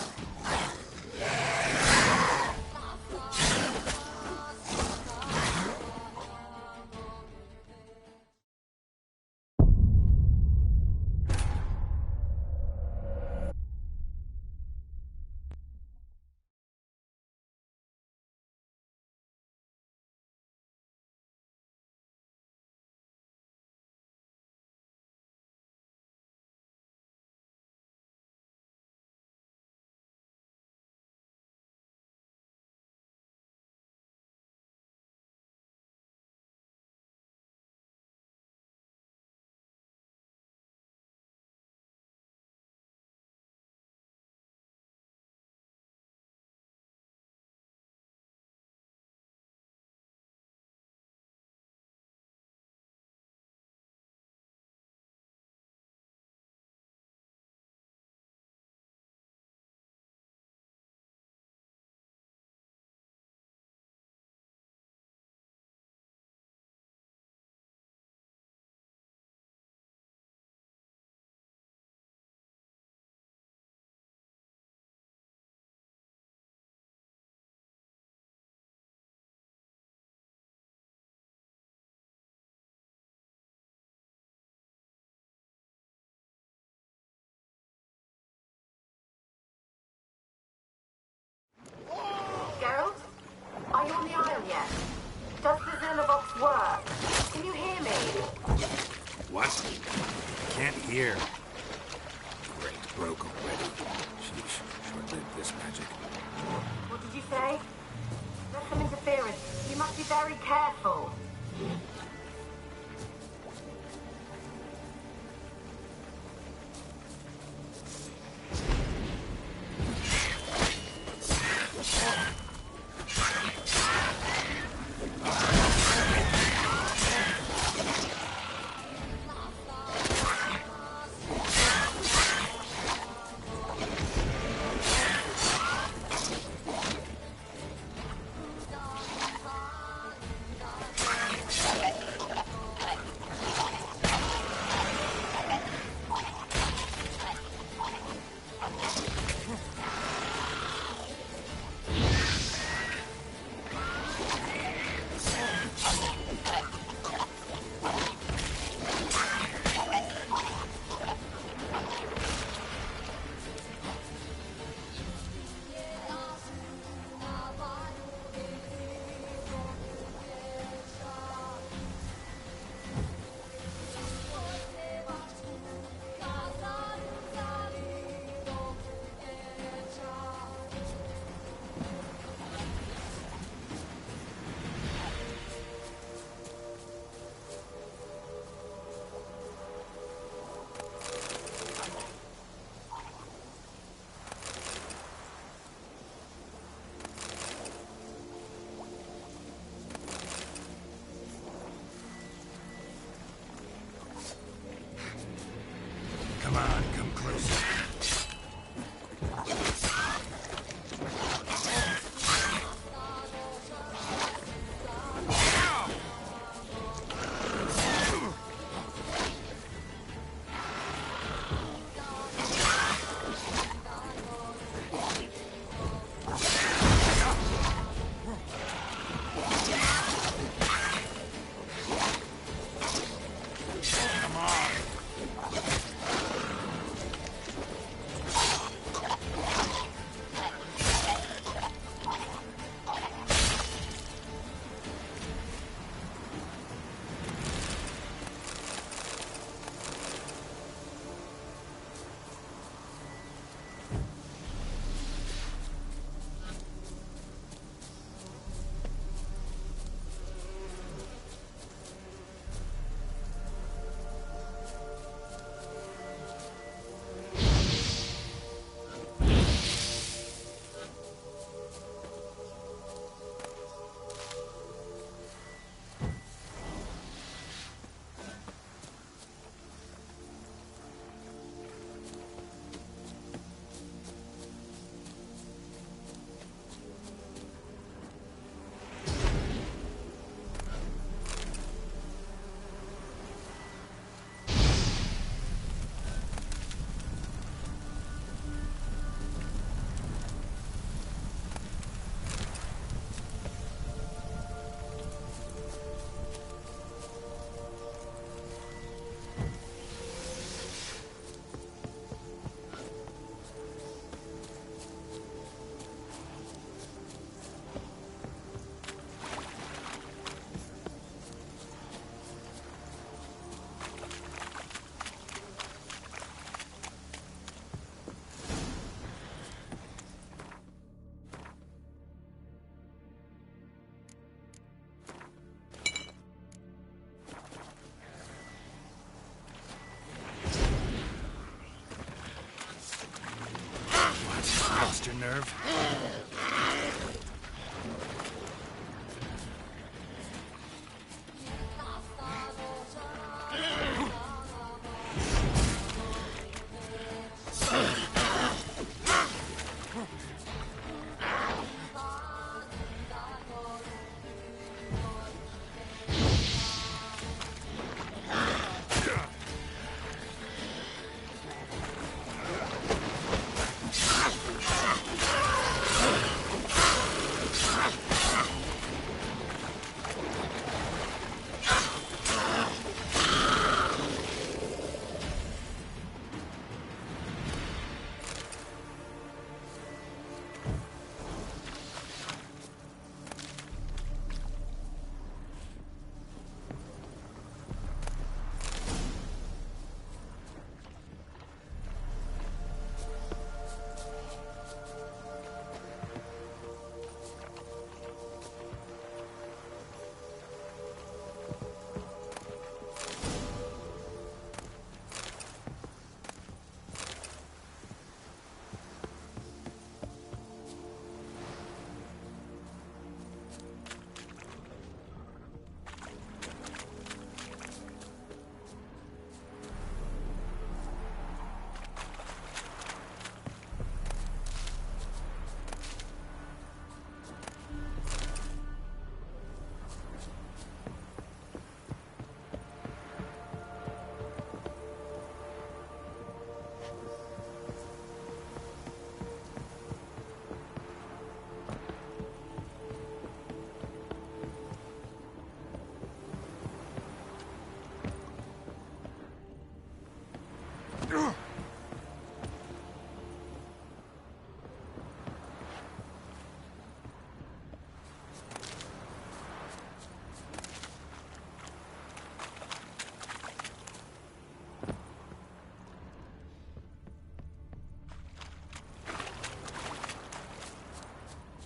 Geralt? Are you on the isle yet? Does the Zillivox work? Can you hear me? What? Can't hear. Great, broke already. Sheesh, short-lived this magic. What did you say? There's some interference. You must be very careful. Come on, come closer. nerve.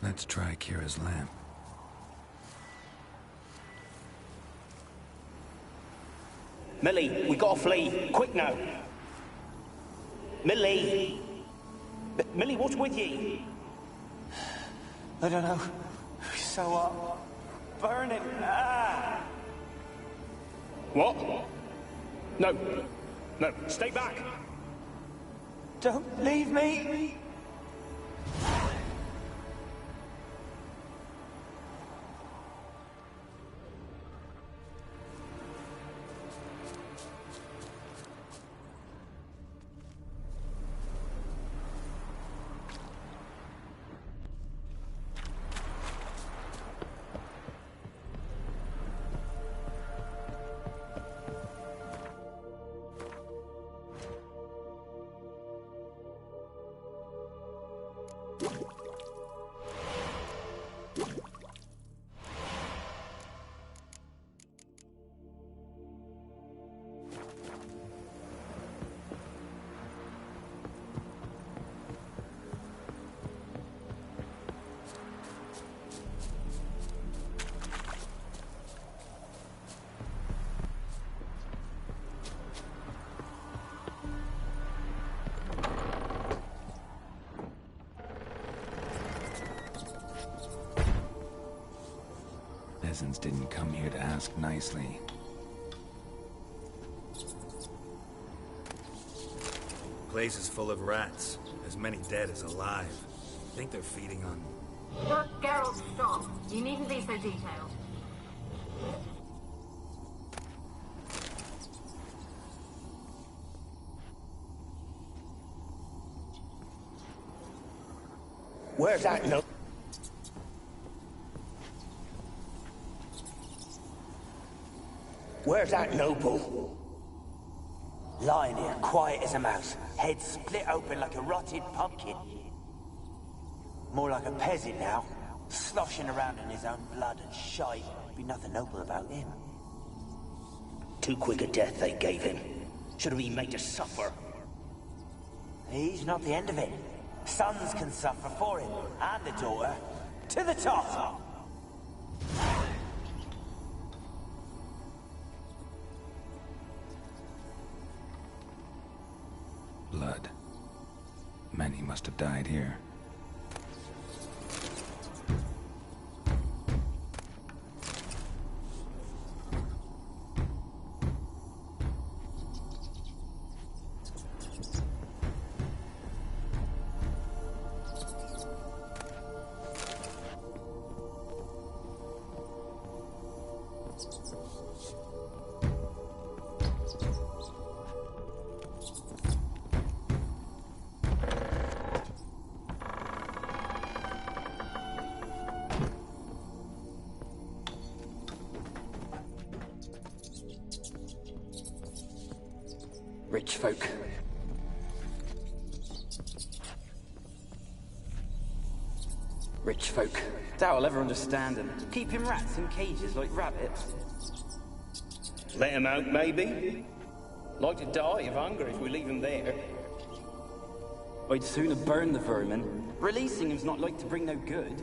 Let's try Kira's lamp. Millie, we gotta flee. Quick now. Millie! Millie, what's with you? I don't know. So, burning. Ah! What? No. No, stay back. Don't leave me. Peasants didn't come here to ask nicely. Place is full of rats. As many dead as alive. Think they're feeding on... Look, Geralt, stop. You needn't be so detailed. Where's that note? Where's that noble? Lying here, quiet as a mouse, head split open like a rotted pumpkin. More like a peasant now, sloshing around in his own blood and shite. Be nothing noble about him. Too quick a death they gave him. Should have been made to suffer. He's not the end of it. Sons can suffer for him, and the daughter. To the top! Blood. Many must have died here. Rich folk. Rich folk. Doubt I'll ever understand them. Keeping rats in cages like rabbits. Let them out, maybe? Like to die of hunger if we leave them there. I'd sooner burn the vermin. Releasing them's not like to bring no good.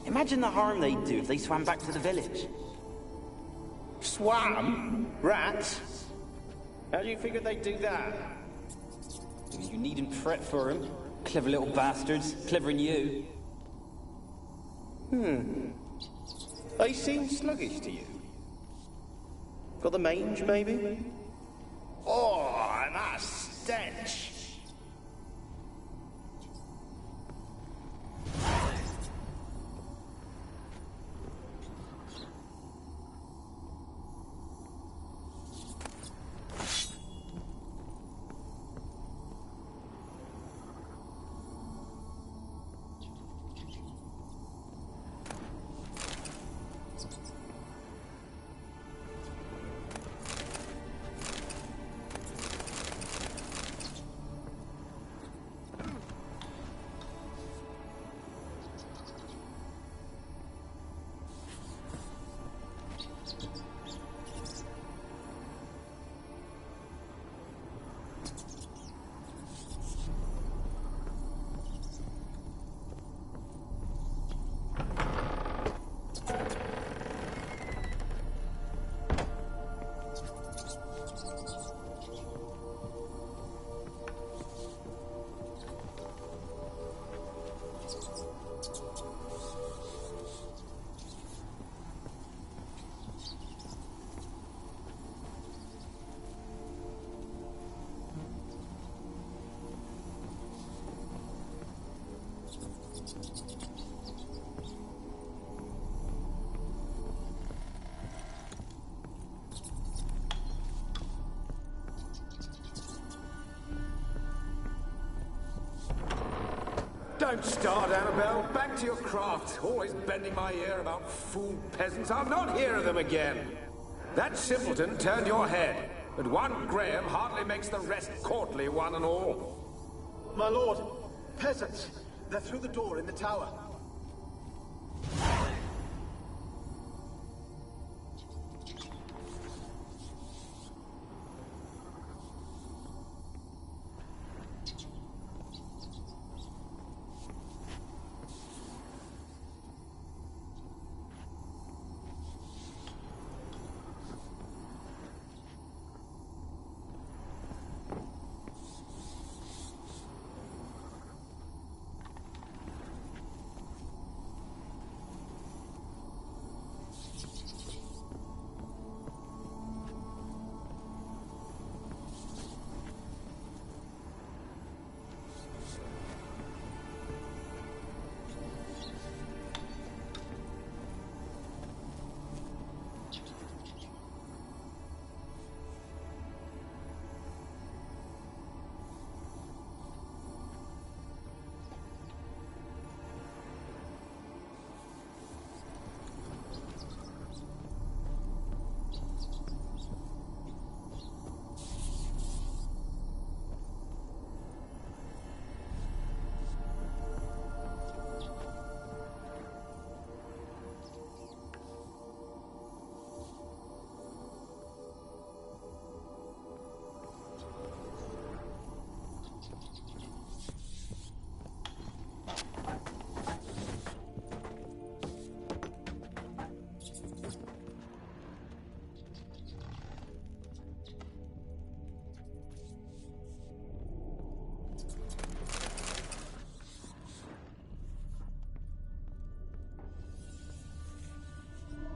Imagine the harm they'd do if they swam back to the village. Swam? Rats? How do you figure they'd do that? You needn't fret for them. Clever little bastards. Cleverer than you. They seem sluggish to you. Got the mange, maybe? Oh, and that stench! Don't start, Annabelle. Back to your craft. Always bending my ear about fool peasants. I'll not hear of them again. That simpleton turned your head, but one Graham hardly makes the rest courtly, one and all. My lord, peasants. They're through the door in the tower.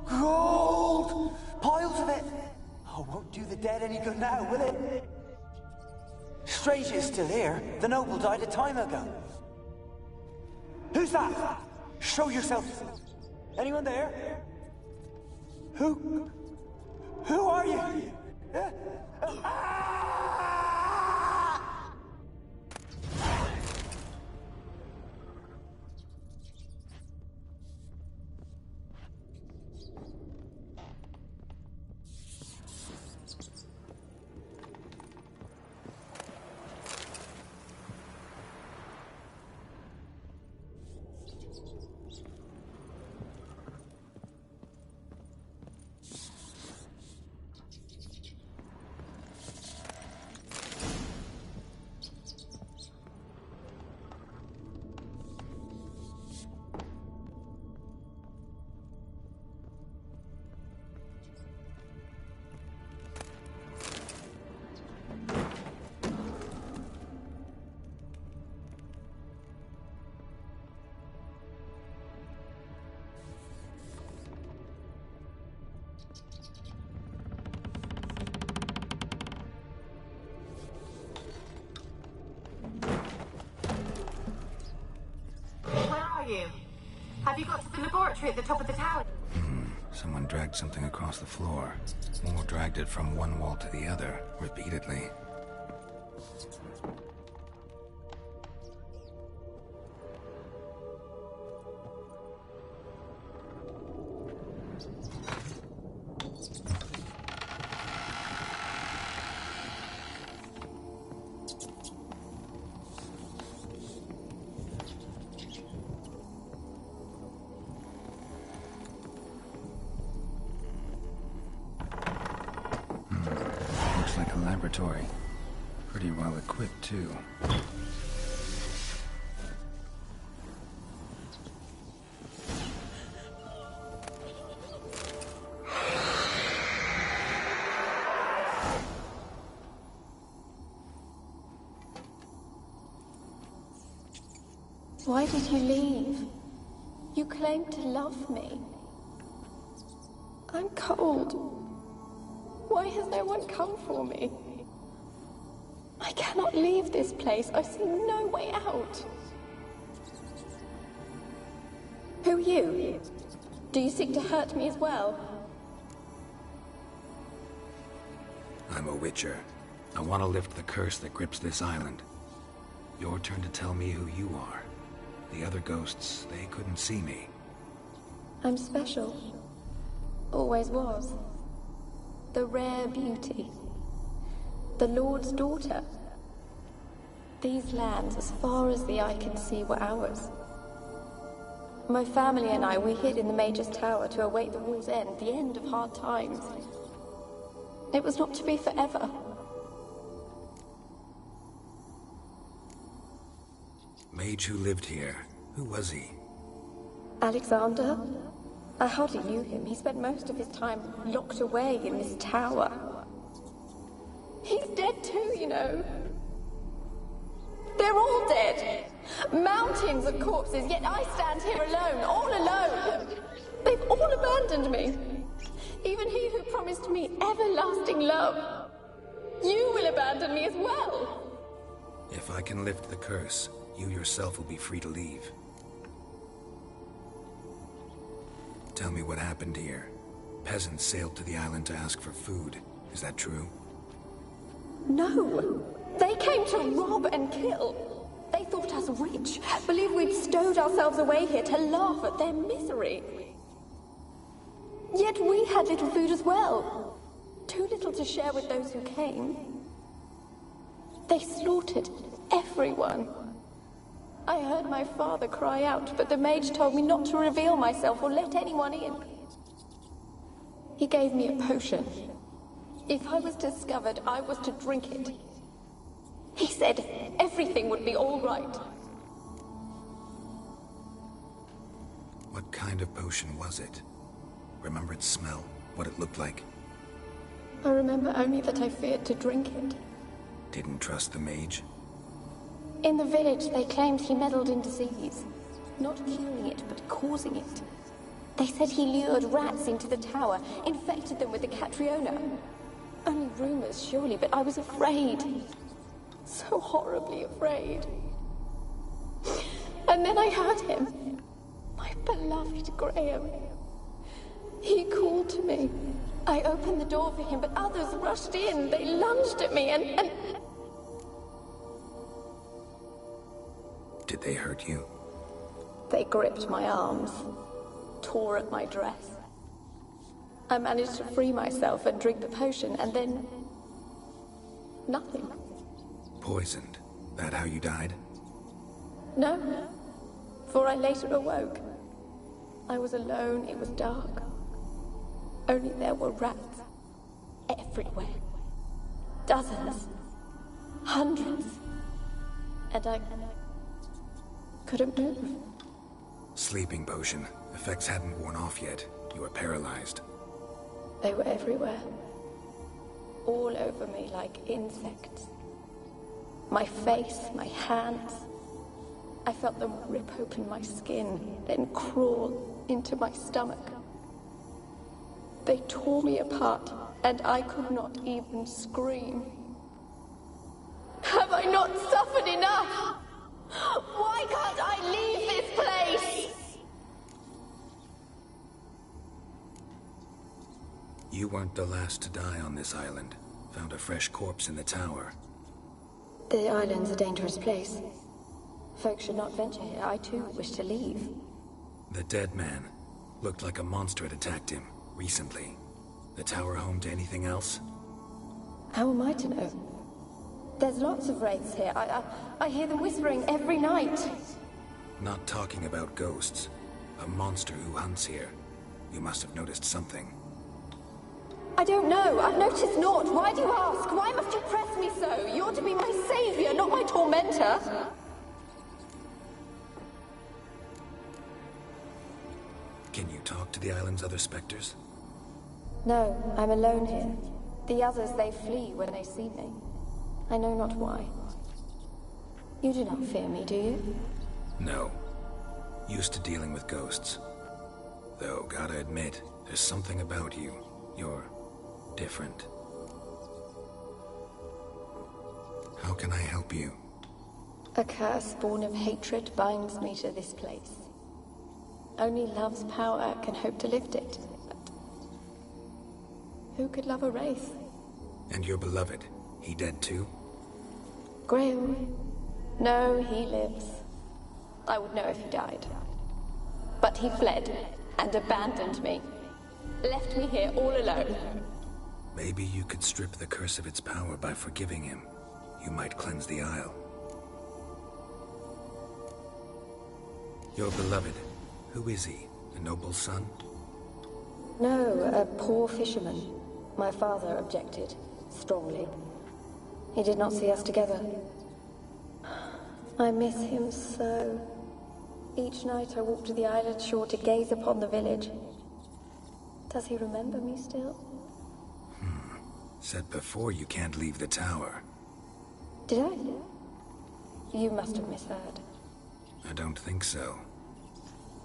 Gold! Piles of it! Oh, won't do the dead any good now, will it? Strange it's still here. The noble died a time ago. Who's that? Show yourself. Anyone there? Who are you? Have you got to the laboratory at the top of the tower? Someone dragged something across the floor. Or dragged it from one wall to the other, repeatedly. Like a laboratory. Pretty well equipped, too. Why did you leave? You claimed to love me. I'm cold. Why has no one come for me? I cannot leave this place. I see no way out. Who are you? Do you seek to hurt me as well? I'm a Witcher. I want to lift the curse that grips this island. Your turn to tell me who you are. The other ghosts, they couldn't see me. I'm special. Always was. The rare beauty. The Lord's daughter. These lands, as far as the eye can see, were ours. My family and I, we hid in the Mage's Tower to await the war's end, the end of hard times. It was not to be forever. Mage who lived here. Who was he? Alexander? I hardly knew him. He spent most of his time locked away in this tower. He's dead too, you know. They're all dead. Mountains of corpses, yet I stand here alone, all alone. They've all abandoned me. Even he who promised me everlasting love. You will abandon me as well. If I can lift the curse, you yourself will be free to leave. Tell me what happened here. Peasants sailed to the island to ask for food. Is that true? No. They came to rob and kill. They thought us rich, believed we'd stowed ourselves away here to laugh at their misery. Yet we had little food as well. Too little to share with those who came. They slaughtered everyone. I heard my father cry out, but the mage told me not to reveal myself or let anyone in. He gave me a potion. If I was discovered, I was to drink it. He said everything would be all right. What kind of potion was it? Remember its smell? What it looked like? I remember only that I feared to drink it. Didn't trust the mage? In the village, they claimed he meddled in disease. Not curing it, but causing it. They said he lured rats into the tower, infected them with the Catriona. Only rumors, surely, but I was afraid. So horribly afraid. And then I heard him. My beloved Graham. He called to me. I opened the door for him, but others rushed in. They lunged at me and... Did they hurt you? They gripped my arms, tore at my dress. I managed to free myself and drink the potion, and then... nothing. Poisoned? That how you died? No, for I later awoke. I was alone, it was dark. Only there were rats everywhere. Dozens. Hundreds. And I couldn't move. Sleeping potion. Effects hadn't worn off yet. You were paralyzed. They were everywhere. All over me like insects. My face, my hands. I felt them rip open my skin, then crawl into my stomach. They tore me apart, and I could not even scream. Have I not suffered enough? Why can't I leave this place? You weren't the last to die on this island. Found a fresh corpse in the tower. The island's a dangerous place. Folks should not venture here. I too wish to leave. The dead man. Looked like a monster had attacked him, recently. The tower home to anything else? How am I to know? There's lots of wraiths here. I hear them whispering every night. Not talking about ghosts. A monster who hunts here. You must have noticed something. I don't know. I've noticed naught. Why do you ask? Why must you press me so? You're to be my savior, not my tormentor. Can you talk to the island's other specters? No, I'm alone here. The others, they flee when they see me. I know not why. You do not fear me, do you? No. Used to dealing with ghosts. Though, gotta admit, there's something about you. You're different. How can I help you? A curse born of hatred binds me to this place. Only love's power can hope to lift it. But who could love a wraith? And your beloved, he dead too? Graham? No, he lives. I would know if he died. But he fled and abandoned me. Left me here all alone. Maybe you could strip the curse of its power by forgiving him. You might cleanse the Isle. Your beloved, who is he? A noble son? No, a poor fisherman. My father objected, strongly. He did not see us together. I miss him so. Each night I walk to the island shore to gaze upon the village. Does he remember me still? Said before you can't leave the tower. Did I? You must have misheard. I don't think so.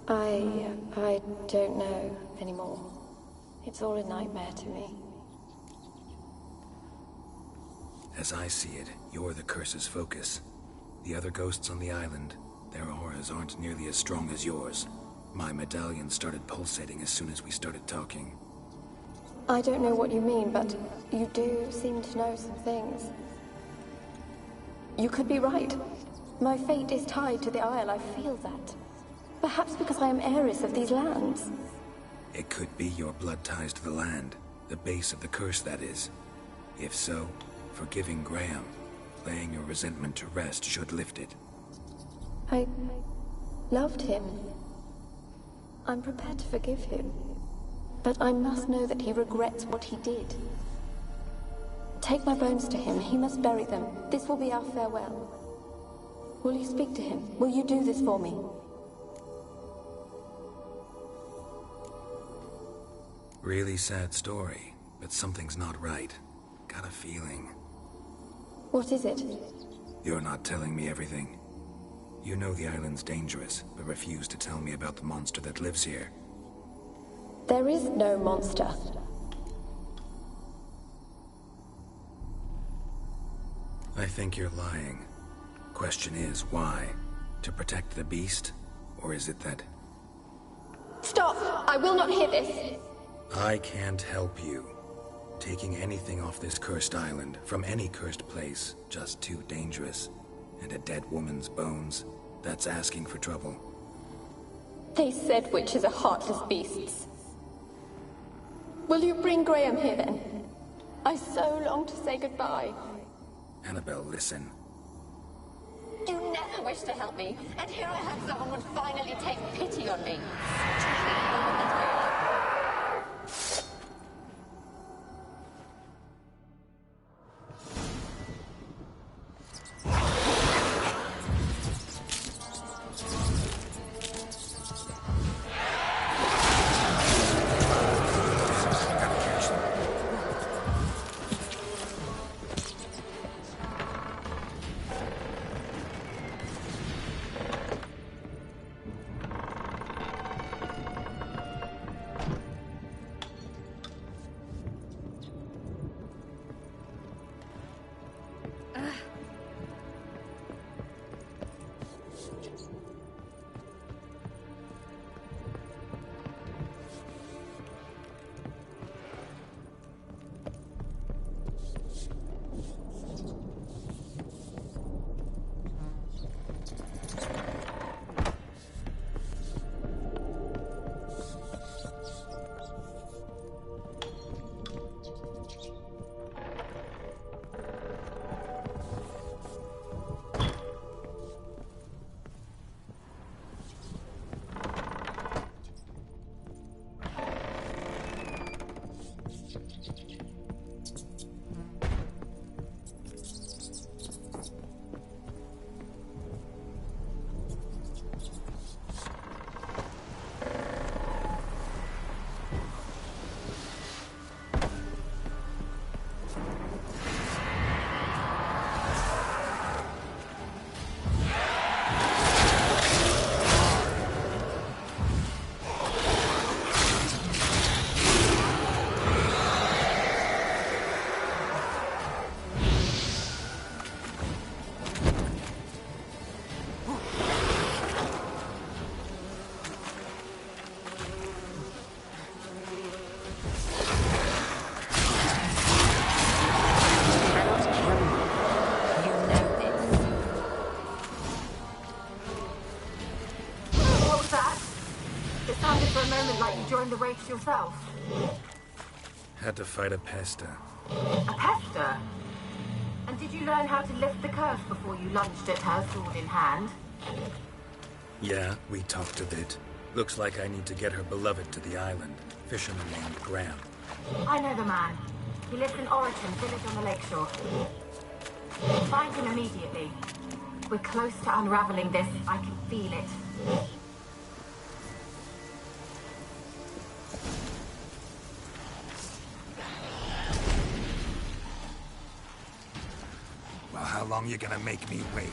I don't know anymore. It's all a nightmare to me. As I see it, you're the curse's focus. The other ghosts on the island, their auras aren't nearly as strong as yours. My medallion started pulsating as soon as we started talking. I don't know what you mean, but you do seem to know some things. You could be right. My fate is tied to the Isle, I feel that. Perhaps because I am heiress of these lands. It could be your blood ties to the land, the base of the curse, that is. If so, forgiving Graham, laying your resentment to rest should lift it. I loved him. I'm prepared to forgive him. But I must know that he regrets what he did. Take my bones to him. He must bury them. This will be our farewell. Will you speak to him? Will you do this for me? Really sad story, but something's not right. Got a feeling. What is it? You're not telling me everything. You know the island's dangerous, but refuse to tell me about the monster that lives here. There is no monster. I think you're lying. Question is, why? To protect the beast? Or is it that... Stop! I will not hear this! I can't help you. Taking anything off this cursed island, from any cursed place, just too dangerous. And a dead woman's bones, that's asking for trouble. They said witches are heartless beasts. Will you bring Graham here then? I so long to say goodbye. Annabelle, listen. You never wished to help me, and here I have someone would finally take pity on me. Join the Wraiths yourself? Had to fight a Pesta. A Pesta? And did you learn how to lift the curse before you lunged at her, sword in hand? Yeah, we talked a bit. Looks like I need to get her beloved to the island. Fisherman named Graham. I know the man. He lives in Oriton, village on the lakeshore. Find him immediately. We're close to unraveling this. I can feel it. How long you gonna make me wait?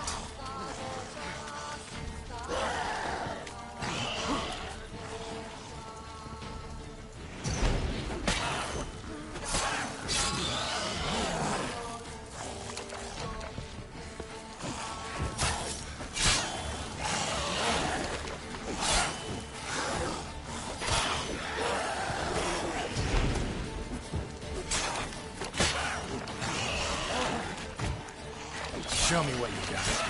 Show me what you got.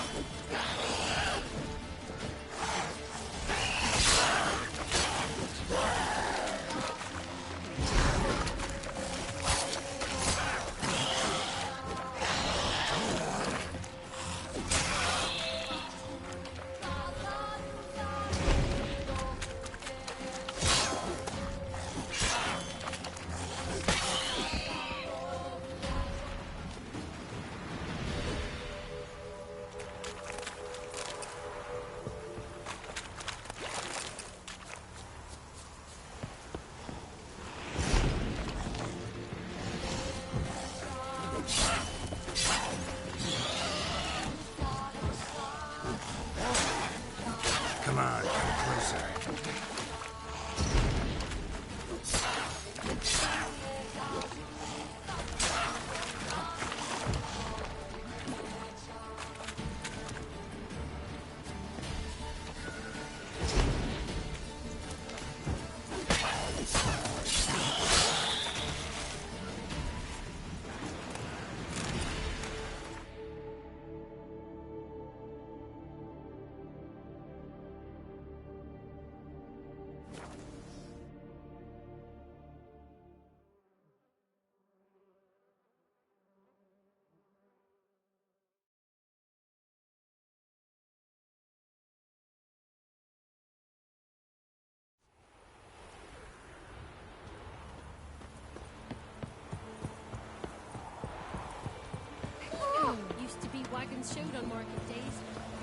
Blackens showed on market days,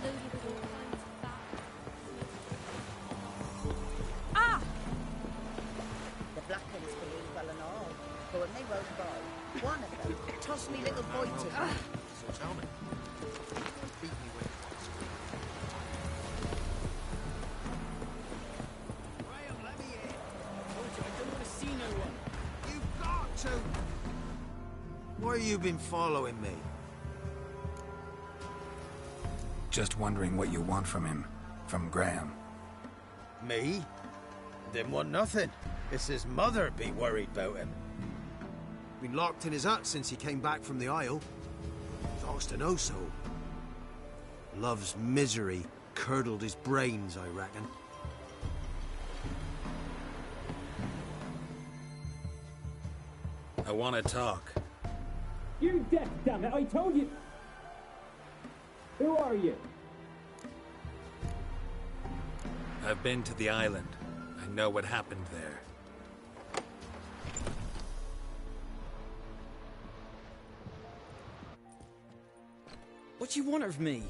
loaded with all kinds of fat. Ah! The Blackens believe well and all, but when they rode by, one of them tossed me little boy to me. So tell me. Beat me with Graham, let me in. Told you, I don't want to see no one. You've got to! Why have you been following me? Just wondering what you want from him. From Graham. Me? Didn't want nothing. It's his mother be worried about him. Been locked in his hut since he came back from the Isle. Thoughts to know so. Love's misery curdled his brains, I reckon. I want to talk. You're deaf, damn it! I told you. Who are you? I've been to the island. I know what happened there. What do you want of me?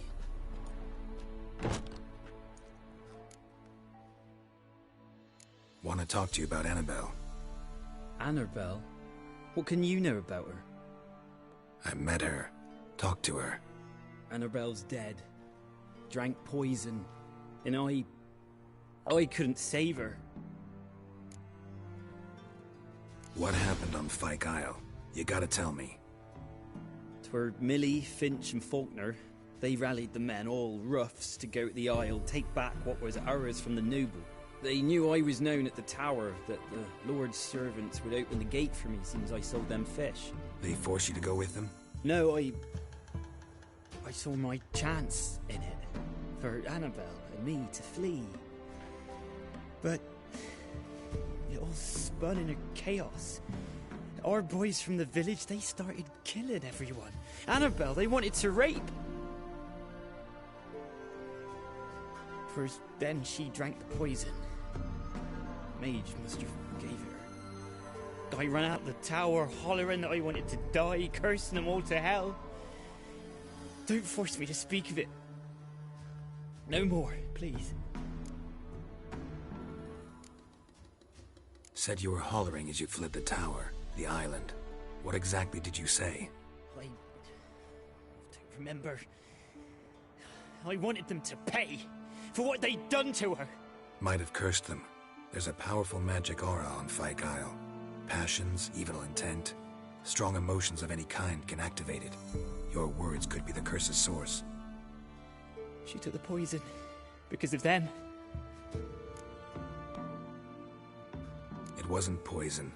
Want to talk to you about Annabelle. Annabelle? What can you know about her? I met her. Talked to her. Annabelle's dead. Drank poison. And I couldn't save her. What happened on Fyke Isle? You gotta tell me. 'Twere Millie, Finch and Faulkner. They rallied the men, all roughs, to go to the Isle, take back what was ours from the noble. They knew I was known at the tower, that the Lord's servants would open the gate for me since I sold them fish. They force you to go with them? No, I saw my chance in it, for Annabelle and me to flee. But it all spun in a chaos. Our boys from the village, they started killing everyone. Annabelle, they wanted to rape. First, then she drank the poison. Mage must have gave her. I ran out the tower, hollering that I wanted to die, cursing them all to hell. Don't force me to speak of it. No more, please. Said you were hollering as you fled the tower, the island. What exactly did you say? I don't remember. I wanted them to pay for what they'd done to her. Might have cursed them. There's a powerful magic aura on Fyke Isle. Passions, evil intent, strong emotions of any kind can activate it. Your words could be the curse's source. She took the poison because of them. It wasn't poison.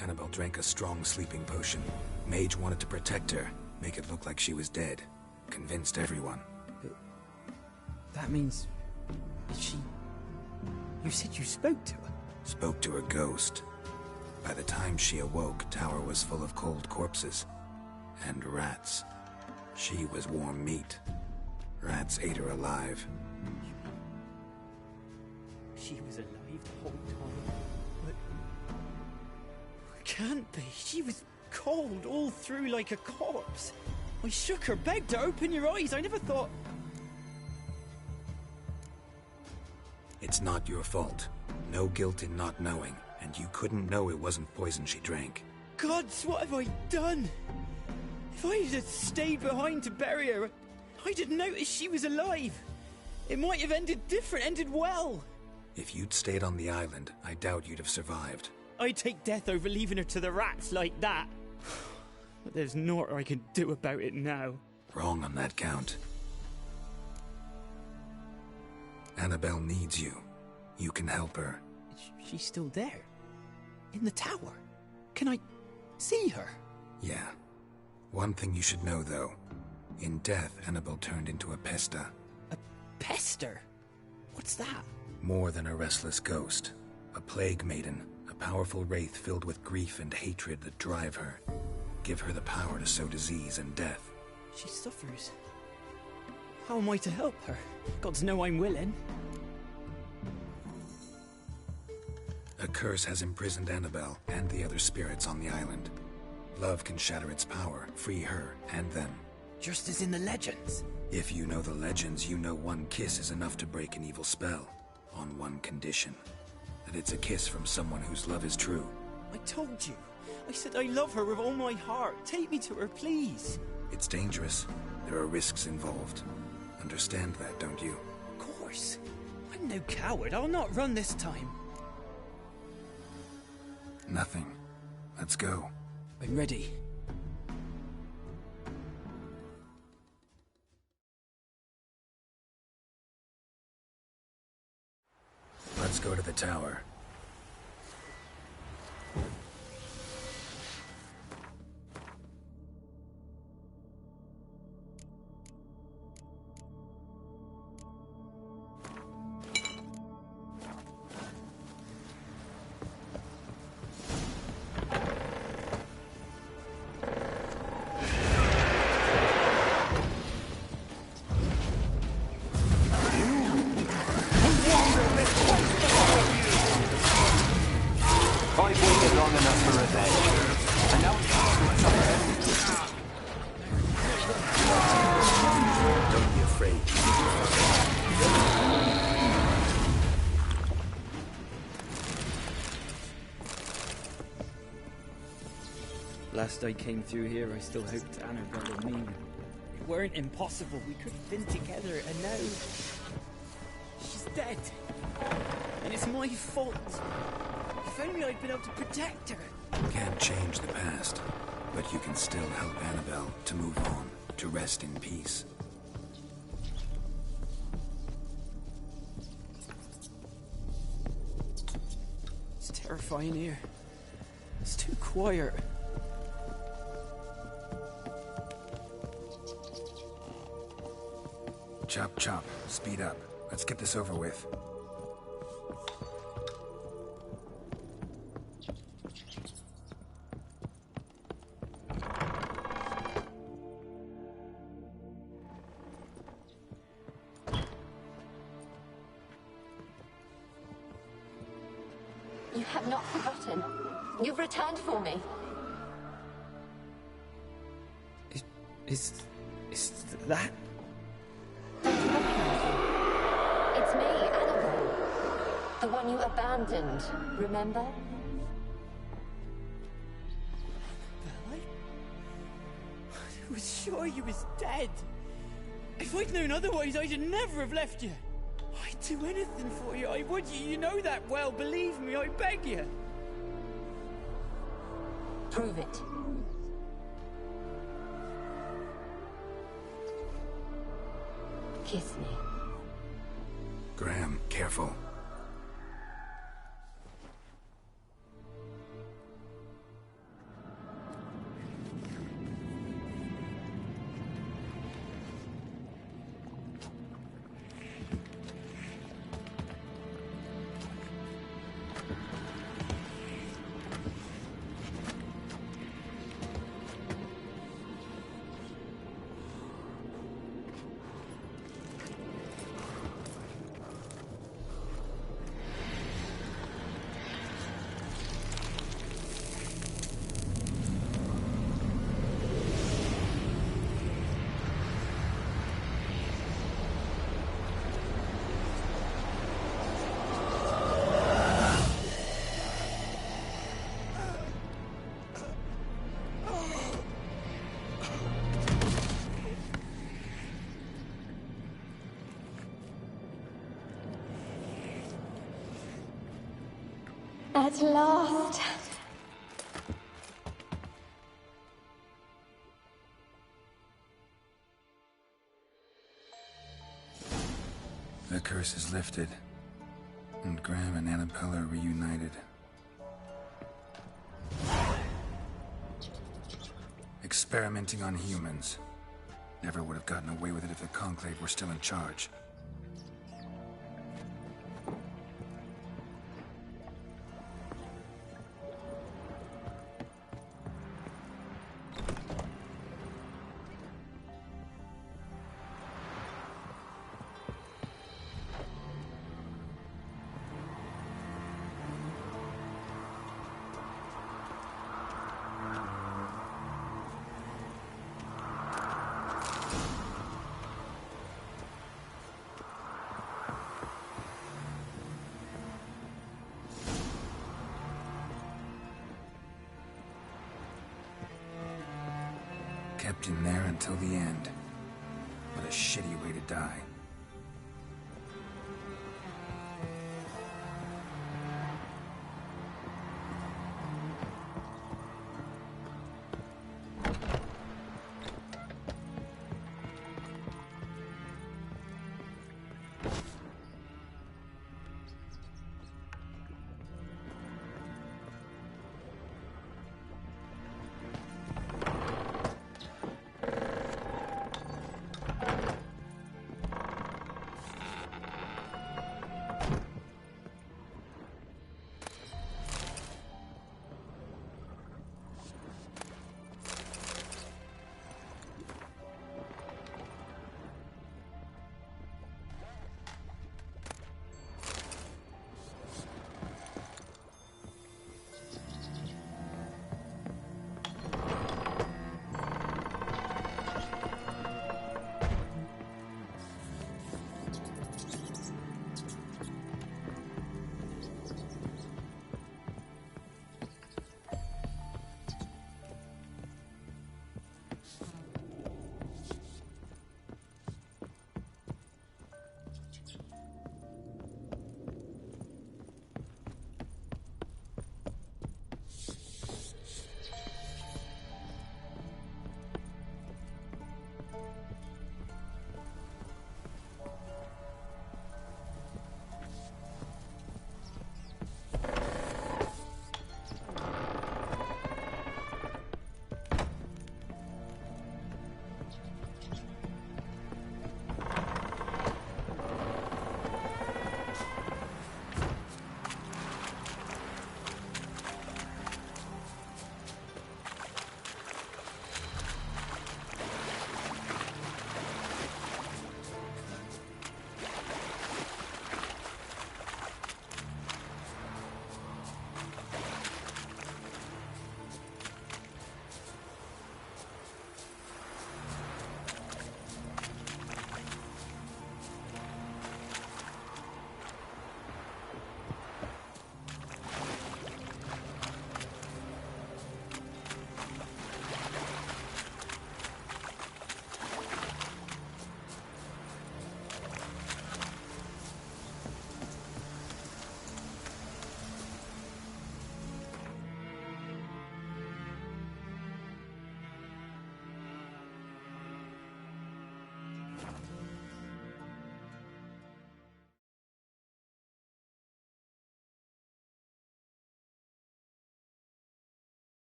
Annabelle drank a strong sleeping potion. Mage wanted to protect her, make it look like she was dead. Convinced everyone. But that means... she... You said you spoke to her? Spoke to her ghost. By the time she awoke, tower was full of cold corpses. And rats. She was warm meat. Rats ate her alive. She was alive the whole time? But... Can't be. She was cold all through like a corpse. I shook her, begged her, open your eyes. I never thought... It's not your fault. No guilt in not knowing, and you couldn't know it wasn't poison she drank. Gods, what have I done? If I had stayed behind to bury her, I didn't notice she was alive. It might have ended different, ended well. If you'd stayed on the island, I doubt you'd have survived. I'd take death over leaving her to the rats like that. But there's naught I can do about it now. Wrong on that count. Annabelle needs you. You can help her. She's still there? In the tower? Can I see her? Yeah. One thing you should know, though. In death, Annabelle turned into a pesta. A pester? What's that? More than a restless ghost. A plague maiden. A powerful wraith filled with grief and hatred that drive her. Give her the power to sow disease and death. She suffers. How am I to help her? Gods know I'm willing. A curse has imprisoned Annabelle and the other spirits on the island. Love can shatter its power, free her and them. just as in the legends. If you know the legends, you know one kiss is enough to break an evil spell. On one condition. That it's a kiss from someone whose love is true. I told you. I said I love her with all my heart. Take me to her, please. It's dangerous. There are risks involved. Understand that, don't you? Of course. I'm no coward. I'll not run this time. Nothing. Let's go. I'm ready. Let's go to the tower. Last I came through here, I still hoped Annabelle and me weren't impossible. We could have been together, and now she's dead. And it's my fault. If only I'd been able to protect her. Can't change the past, but you can still help Annabelle to move on, to rest in peace. It's terrifying here. It's too quiet. Chop, chop. Speed up. Let's get this over with. You have not forgotten. You've returned for me. Is that? It's me, Annabelle. The one you abandoned, remember? I was sure you was dead. If I'd known otherwise, I'd never have left you. I'd do anything for you. I would. You know that well. Believe me, I beg you. Prove it. Kiss me. Graham, careful. At last. The curse is lifted, and Graham and Annabelle are reunited. Experimenting on humans. Never would have gotten away with it if the Conclave were still in charge. kept in there until the end. What a shitty way to die.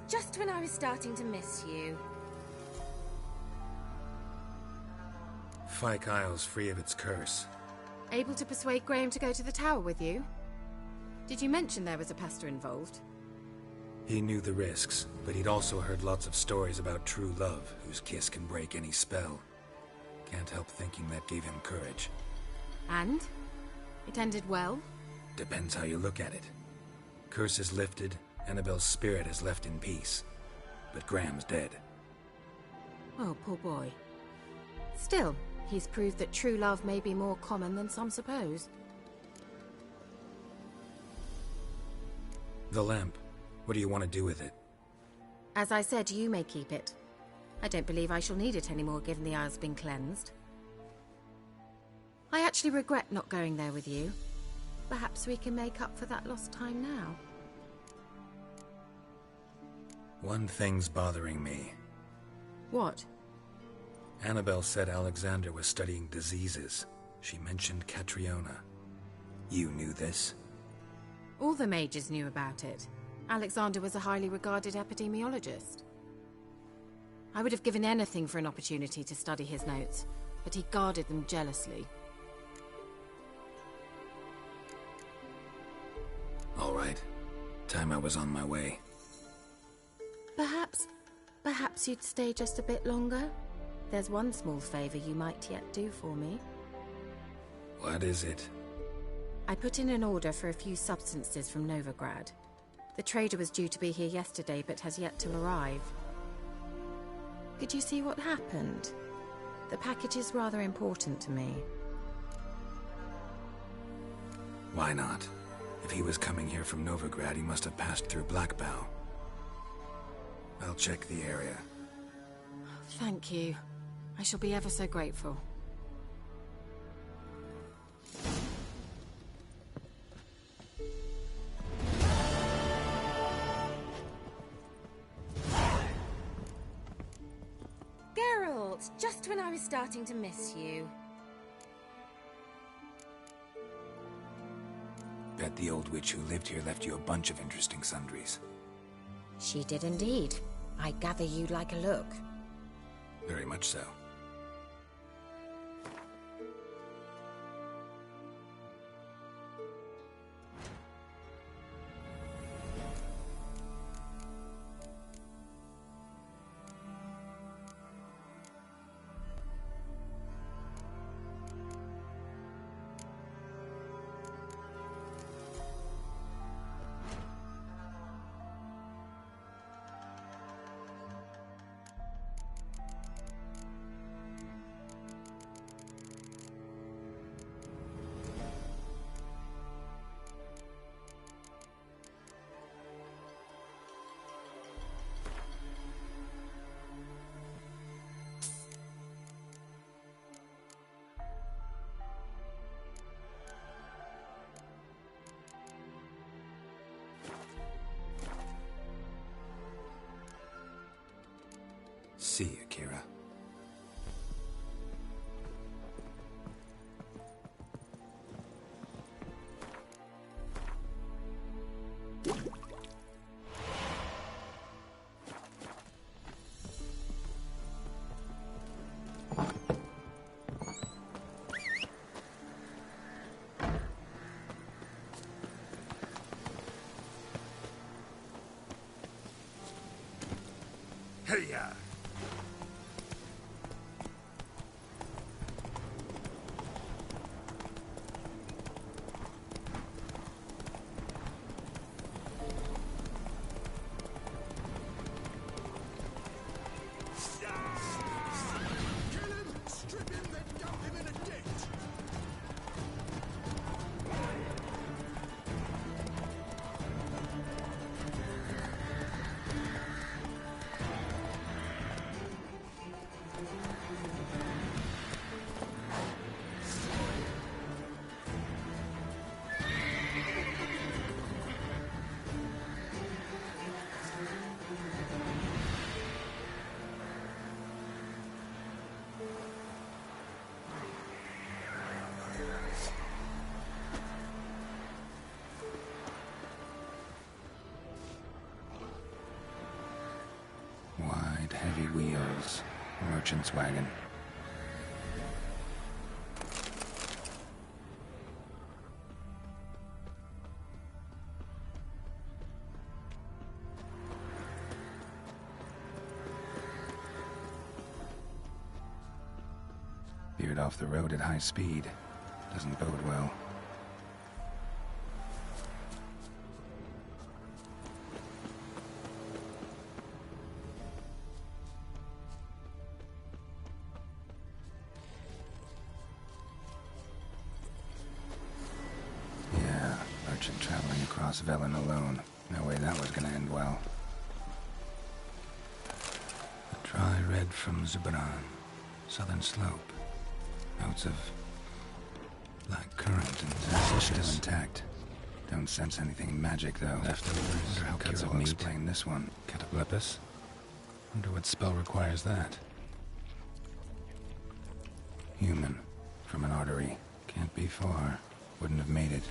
Just when I was starting to miss you. Fyke Isle's free of its curse. Able to persuade Graham to go to the tower with you? Did you mention there was a pastor involved? He knew the risks, but he'd also heard lots of stories about true love, whose kiss can break any spell. Can't help thinking that gave him courage. And? It ended well? Depends how you look at it. Curse is lifted, Annabelle's spirit is left in peace. But Graham's dead. Oh, poor boy. Still, he's proved that true love may be more common than some suppose. The lamp. What do you want to do with it? As I said, you may keep it. I don't believe I shall need it anymore, given the Isle's been cleansed. I actually regret not going there with you. Perhaps we can make up for that lost time now. One thing's bothering me. What? Annabelle said Alexander was studying diseases. She mentioned Catriona. You knew this? All the mages knew about it. Alexander was a highly regarded epidemiologist. I would have given anything for an opportunity to study his notes, but he guarded them jealously. All right. Time I was on my way. Perhaps you'd stay just a bit longer? There's one small favor you might yet do for me. What is it? I put in an order for a few substances from Novigrad. The trader was due to be here yesterday, but has yet to arrive. Could you see what happened? The package is rather important to me. Why not? If he was coming here from Novigrad, he must have passed through Blackbough. I'll check the area. Thank you. I shall be ever so grateful. Geralt, just when I was starting to miss you. Bet the old witch who lived here left you a bunch of interesting sundries. She did indeed. I gather you'd like a look. Very much so. See you, Kira. Hey-ya! Wide, heavy wheels. Merchant's wagon. Veered off the road at high speed. Doesn't bode well. Yeah, merchant traveling across Velen alone. No way that was gonna end well. A dry red from Zubran. Southern slope. Notes of black currant and still intact. Don't sense anything magic, though. Leftovers, how cuts of meat. Explain this one. Cataplepis? Wonder what spell requires that. Human. From an artery. Can't be far. Wouldn't have made it.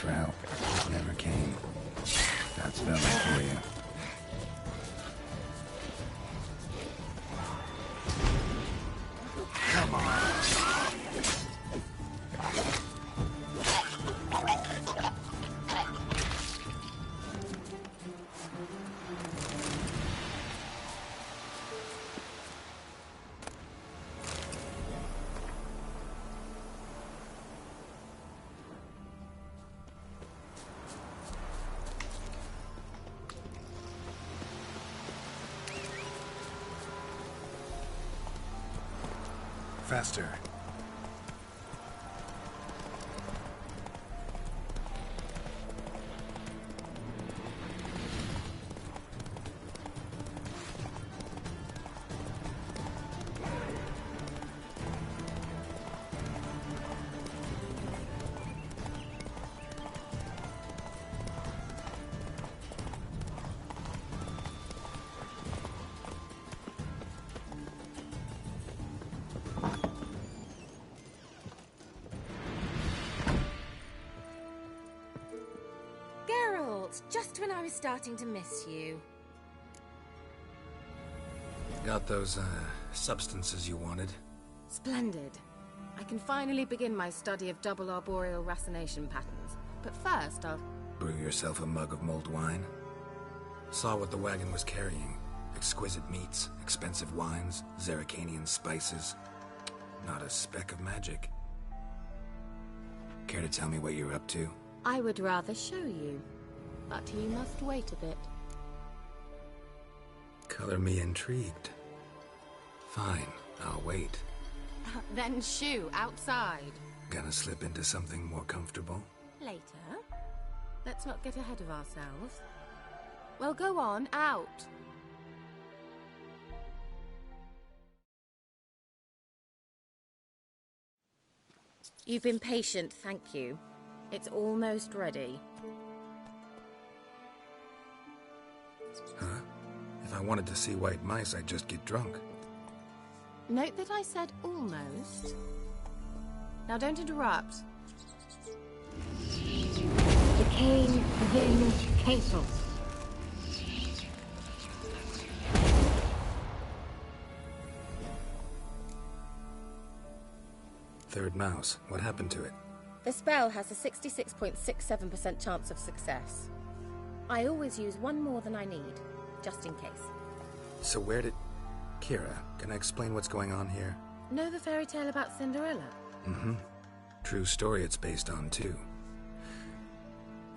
for help. Never came. That's Velen for you. Come on. Faster. Just when I was starting to miss you. Got those, substances you wanted? Splendid. I can finally begin my study of double arboreal racination patterns. But first, I'll... Brew yourself a mug of mulled wine? Saw what the wagon was carrying. Exquisite meats, expensive wines, Zerrikanian spices. Not a speck of magic. Care to tell me what you're up to? I would rather show you. But you must wait a bit. Color me intrigued. Fine, I'll wait. Then shoo, outside. Gonna slip into something more comfortable? Later. Let's not get ahead of ourselves. Well, go on, out. You've been patient, thank you. It's almost ready. Huh? If I wanted to see white mice, I'd just get drunk. Note that I said almost. Now don't interrupt. Decaying within Castle. Third mouse. What happened to it? The spell has a 66.67% chance of success. I always use one more than I need, just in case. So where did... Kira, can I explain what's going on here? Know the fairy tale about Cinderella? Mm-hmm. True story it's based on, too.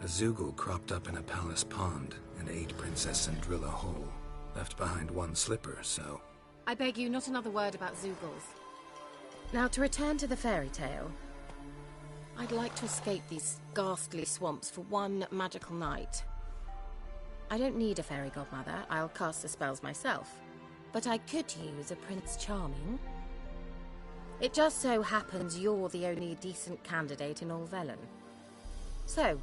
A Zoogle cropped up in a palace pond and ate Princess Cinderella whole. Left behind one slipper, so... I beg you, not another word about Zoogles. Now, to return to the fairy tale. I'd like to escape these ghastly swamps for one magical night. I don't need a fairy godmother, I'll cast the spells myself. But I could use a Prince Charming. It just so happens you're the only decent candidate in all Velen. So,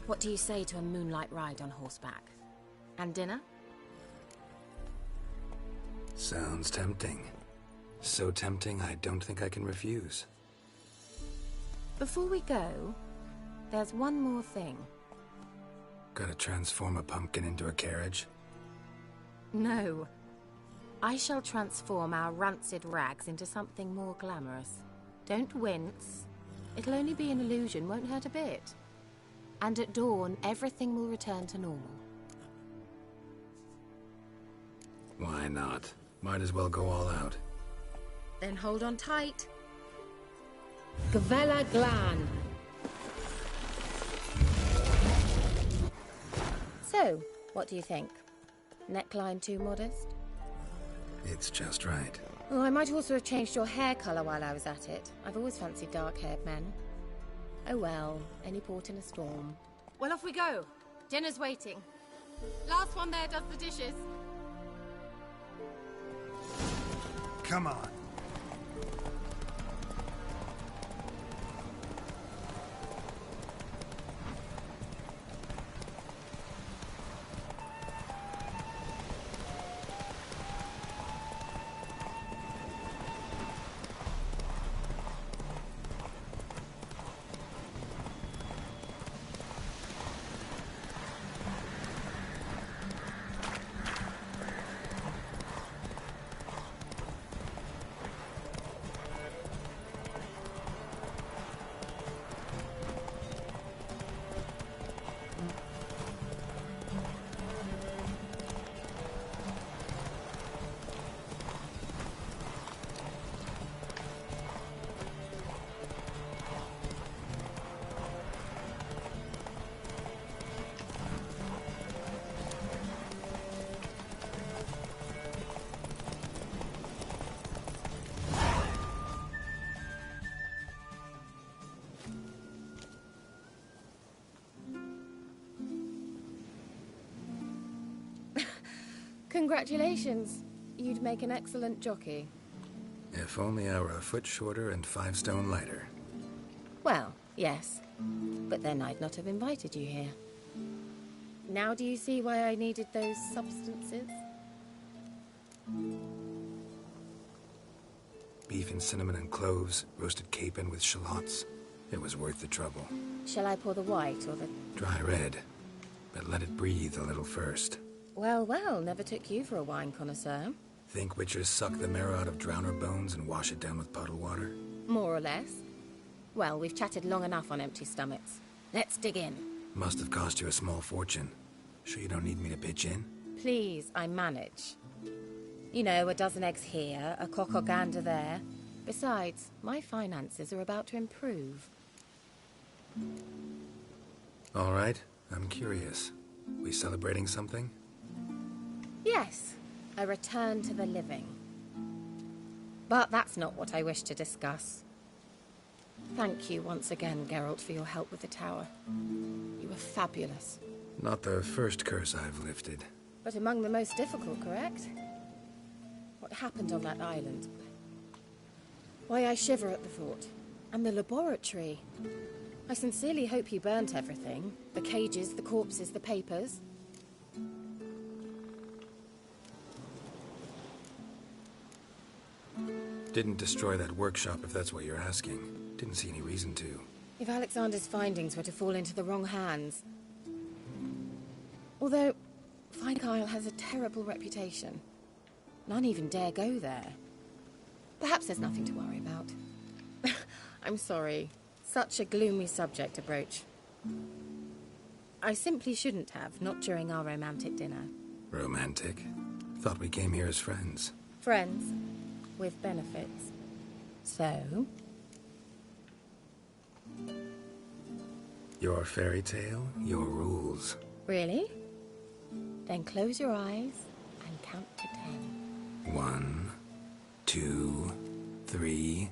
what do you say to a moonlight ride on horseback? And dinner? Sounds tempting. So tempting, I don't think I can refuse. Before we go, there's one more thing. Gotta transform a pumpkin into a carriage? No. I shall transform our rancid rags into something more glamorous. Don't wince. It'll only be an illusion, won't hurt a bit. And at dawn, everything will return to normal. Why not? Might as well go all out. Then hold on tight. Gavella Glan. So, what do you think? Neckline too modest? It's just right. Oh, I might also have changed your hair colour while I was at it. I've always fancied dark-haired men. Oh well, any port in a storm. Well, off we go. Dinner's waiting. Last one there does the dishes. Come on. Congratulations. You'd make an excellent jockey. If only I were a foot shorter and 5 stone lighter. Well, yes. But then I'd not have invited you here. Now do you see why I needed those substances? Beef and cinnamon and cloves, roasted capon with shallots. It was worth the trouble. Shall I pour the white or the... Dry red, but let it breathe a little first. Well, well, never took you for a wine connoisseur. Think witchers suck the marrow out of drowner bones and wash it down with puddle water? More or less. Well, we've chatted long enough on empty stomachs. Let's dig in. Must have cost you a small fortune. Sure you don't need me to pitch in? Please, I manage. You know, a dozen eggs here, a cock or gander there. Besides, my finances are about to improve. All right, I'm curious. We celebrating something? Yes, a return to the living. But that's not what I wish to discuss. Thank you once again, Geralt, for your help with the tower. You were fabulous. Not the first curse I've lifted. But among the most difficult, correct? What happened on that island? Why I shiver at the thought. And the laboratory. I sincerely hope you burnt everything. The cages, the corpses, the papers. Didn't destroy that workshop, if that's what you're asking. Didn't see any reason to. If Alexander's findings were to fall into the wrong hands... Although, Fine Isle has a terrible reputation. None even dare go there. Perhaps there's nothing to worry about. I'm sorry. Such a gloomy subject to broach. I simply shouldn't have, not during our romantic dinner. Romantic? Thought we came here as friends. Friends, with benefits. So? Your fairy tale, your rules. Really? Then close your eyes and count to 10. 1, 2, 3,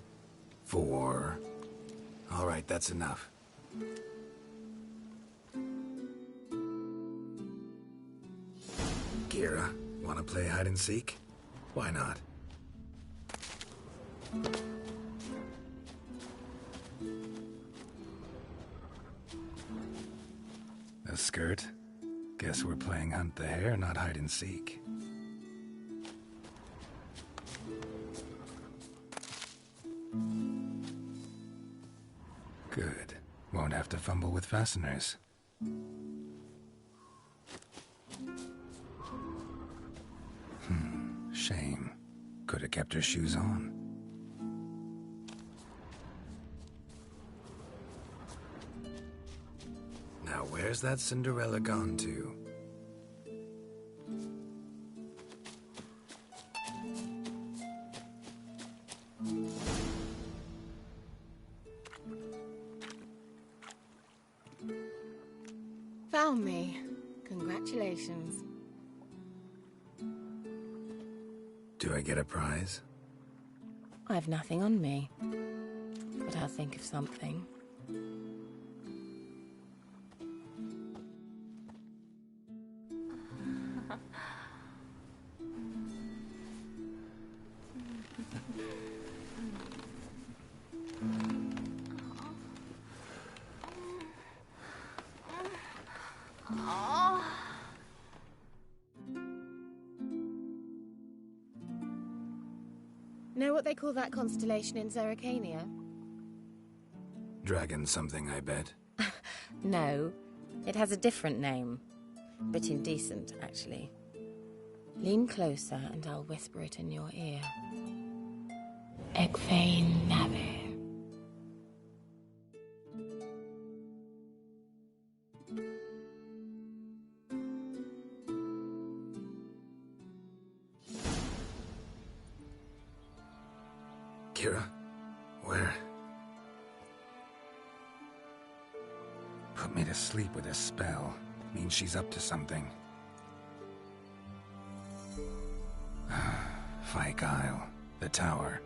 4. All right, that's enough. Kira, wanna play hide and seek? Why not? A skirt? Guess we're playing hunt the hare, not hide and seek. Good. Won't have to fumble with fasteners. Shame. Could have kept her shoes on. Now where's that Cinderella gone to? Found me. Congratulations. Do I get a prize? I've nothing on me. But I'll think of something. Know what they call that constellation in Zerrikania? Dragon something, I bet. No, it has a different name. Bit indecent, actually. Lean closer and I'll whisper it in your ear. Egfain Navir. Kira? Where? Put me to sleep with a spell. Means she's up to something. Fyke Isle. The tower.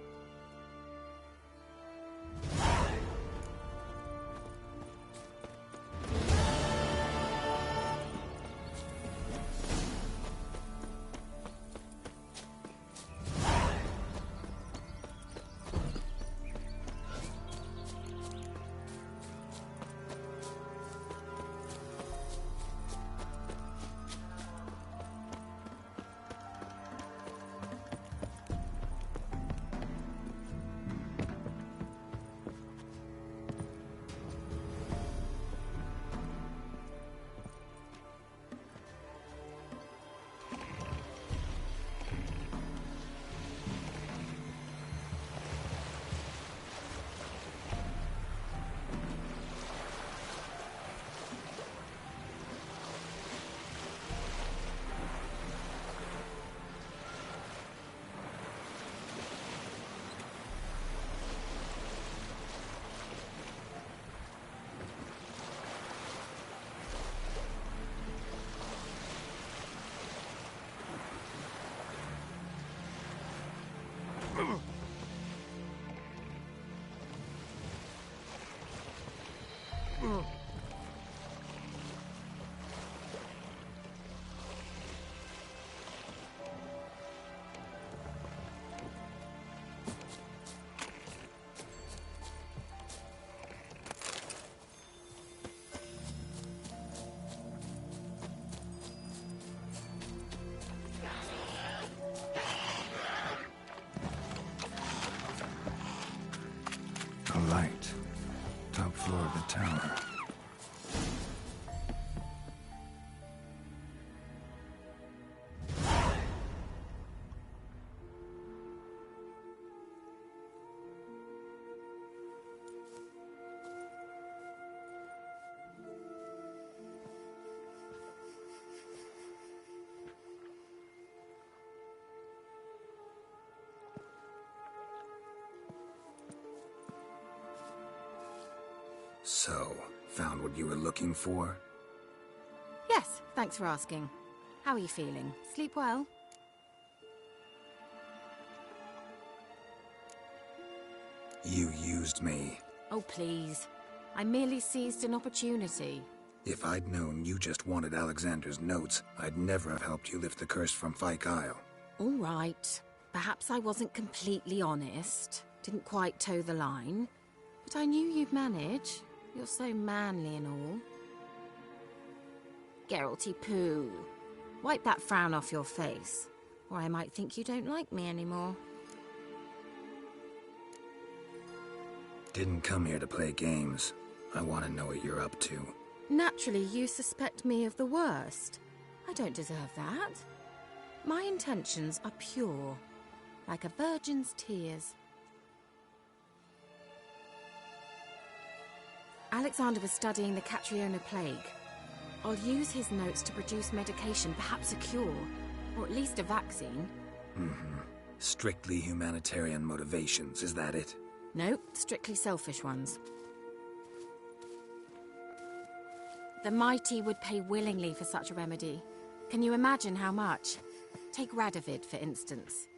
A light. Top floor of the tower. So, found what you were looking for? Yes, thanks for asking. How are you feeling? Sleep well? You used me. Oh, please. I merely seized an opportunity. If I'd known you just wanted Alexander's notes, I'd never have helped you lift the curse from Fyke Isle. All right. Perhaps I wasn't completely honest. Didn't quite toe the line. But I knew you'd manage. You're so manly and all. Geralty Pooh. Wipe that frown off your face, or I might think you don't like me anymore. Didn't come here to play games. I want to know what you're up to. Naturally, you suspect me of the worst. I don't deserve that. My intentions are pure, like a virgin's tears. Alexander was studying the Catriona plague. I'll use his notes to produce medication, perhaps a cure, or at least a vaccine. Strictly humanitarian motivations, is that it? No, strictly selfish ones. The mighty would pay willingly for such a remedy. Can you imagine how much? Take Radovid, for instance.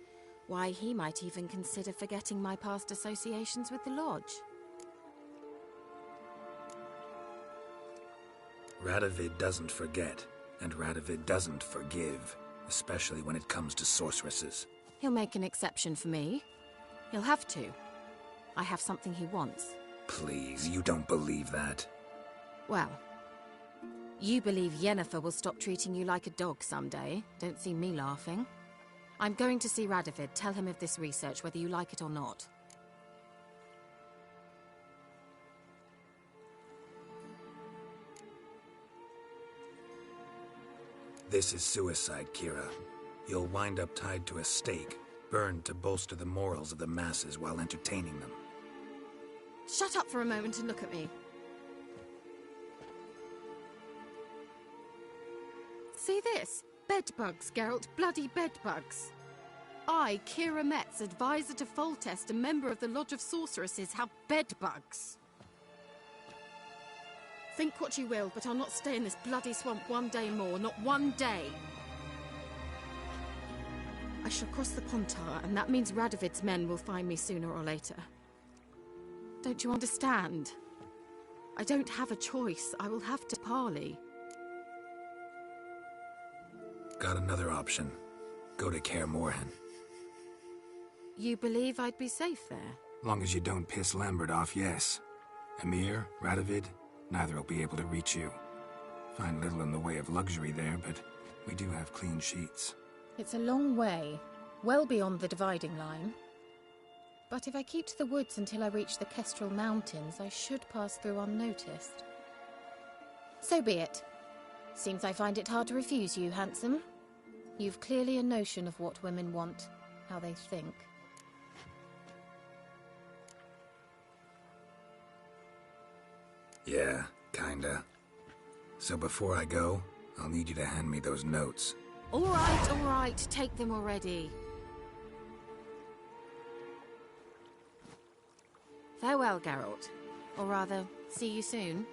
Why, he might even consider forgetting my past associations with the Lodge. Radovid doesn't forget, and Radovid doesn't forgive, especially when it comes to sorceresses. He'll make an exception for me. He'll have to. I have something he wants. Please, you don't believe that. Well, you believe Yennefer will stop treating you like a dog someday. Don't see me laughing. I'm going to see Radovid. Tell him of this research, whether you like it or not. This is suicide, Kira. You'll wind up tied to a stake, burned to bolster the morals of the masses while entertaining them. Shut up for a moment and look at me. See this? Bedbugs, Geralt. Bloody bedbugs. I, Kira Metz, advisor to Foltest, a member of the Lodge of Sorceresses, have bedbugs. Think what you will, but I'll not stay in this bloody swamp one day more. Not one day. I shall cross the Pontar, and that means Radovid's men will find me sooner or later. Don't you understand? I don't have a choice. I will have to parley. Got another option. Go to Kaer Morhen. You believe I'd be safe there? Long as you don't piss Lambert off, yes. Emhyr, Radovid, neither will be able to reach you. Find little in the way of luxury there, but we do have clean sheets. It's a long way, well beyond the dividing line. But if I keep to the woods until I reach the Kestrel Mountains, I should pass through unnoticed. So be it. Seems I find it hard to refuse you, handsome. You've clearly a notion of what women want, how they think. Yeah, kinda. So before I go, I'll need you to hand me those notes. All right, take them already. Farewell, Geralt. Or rather, see you soon.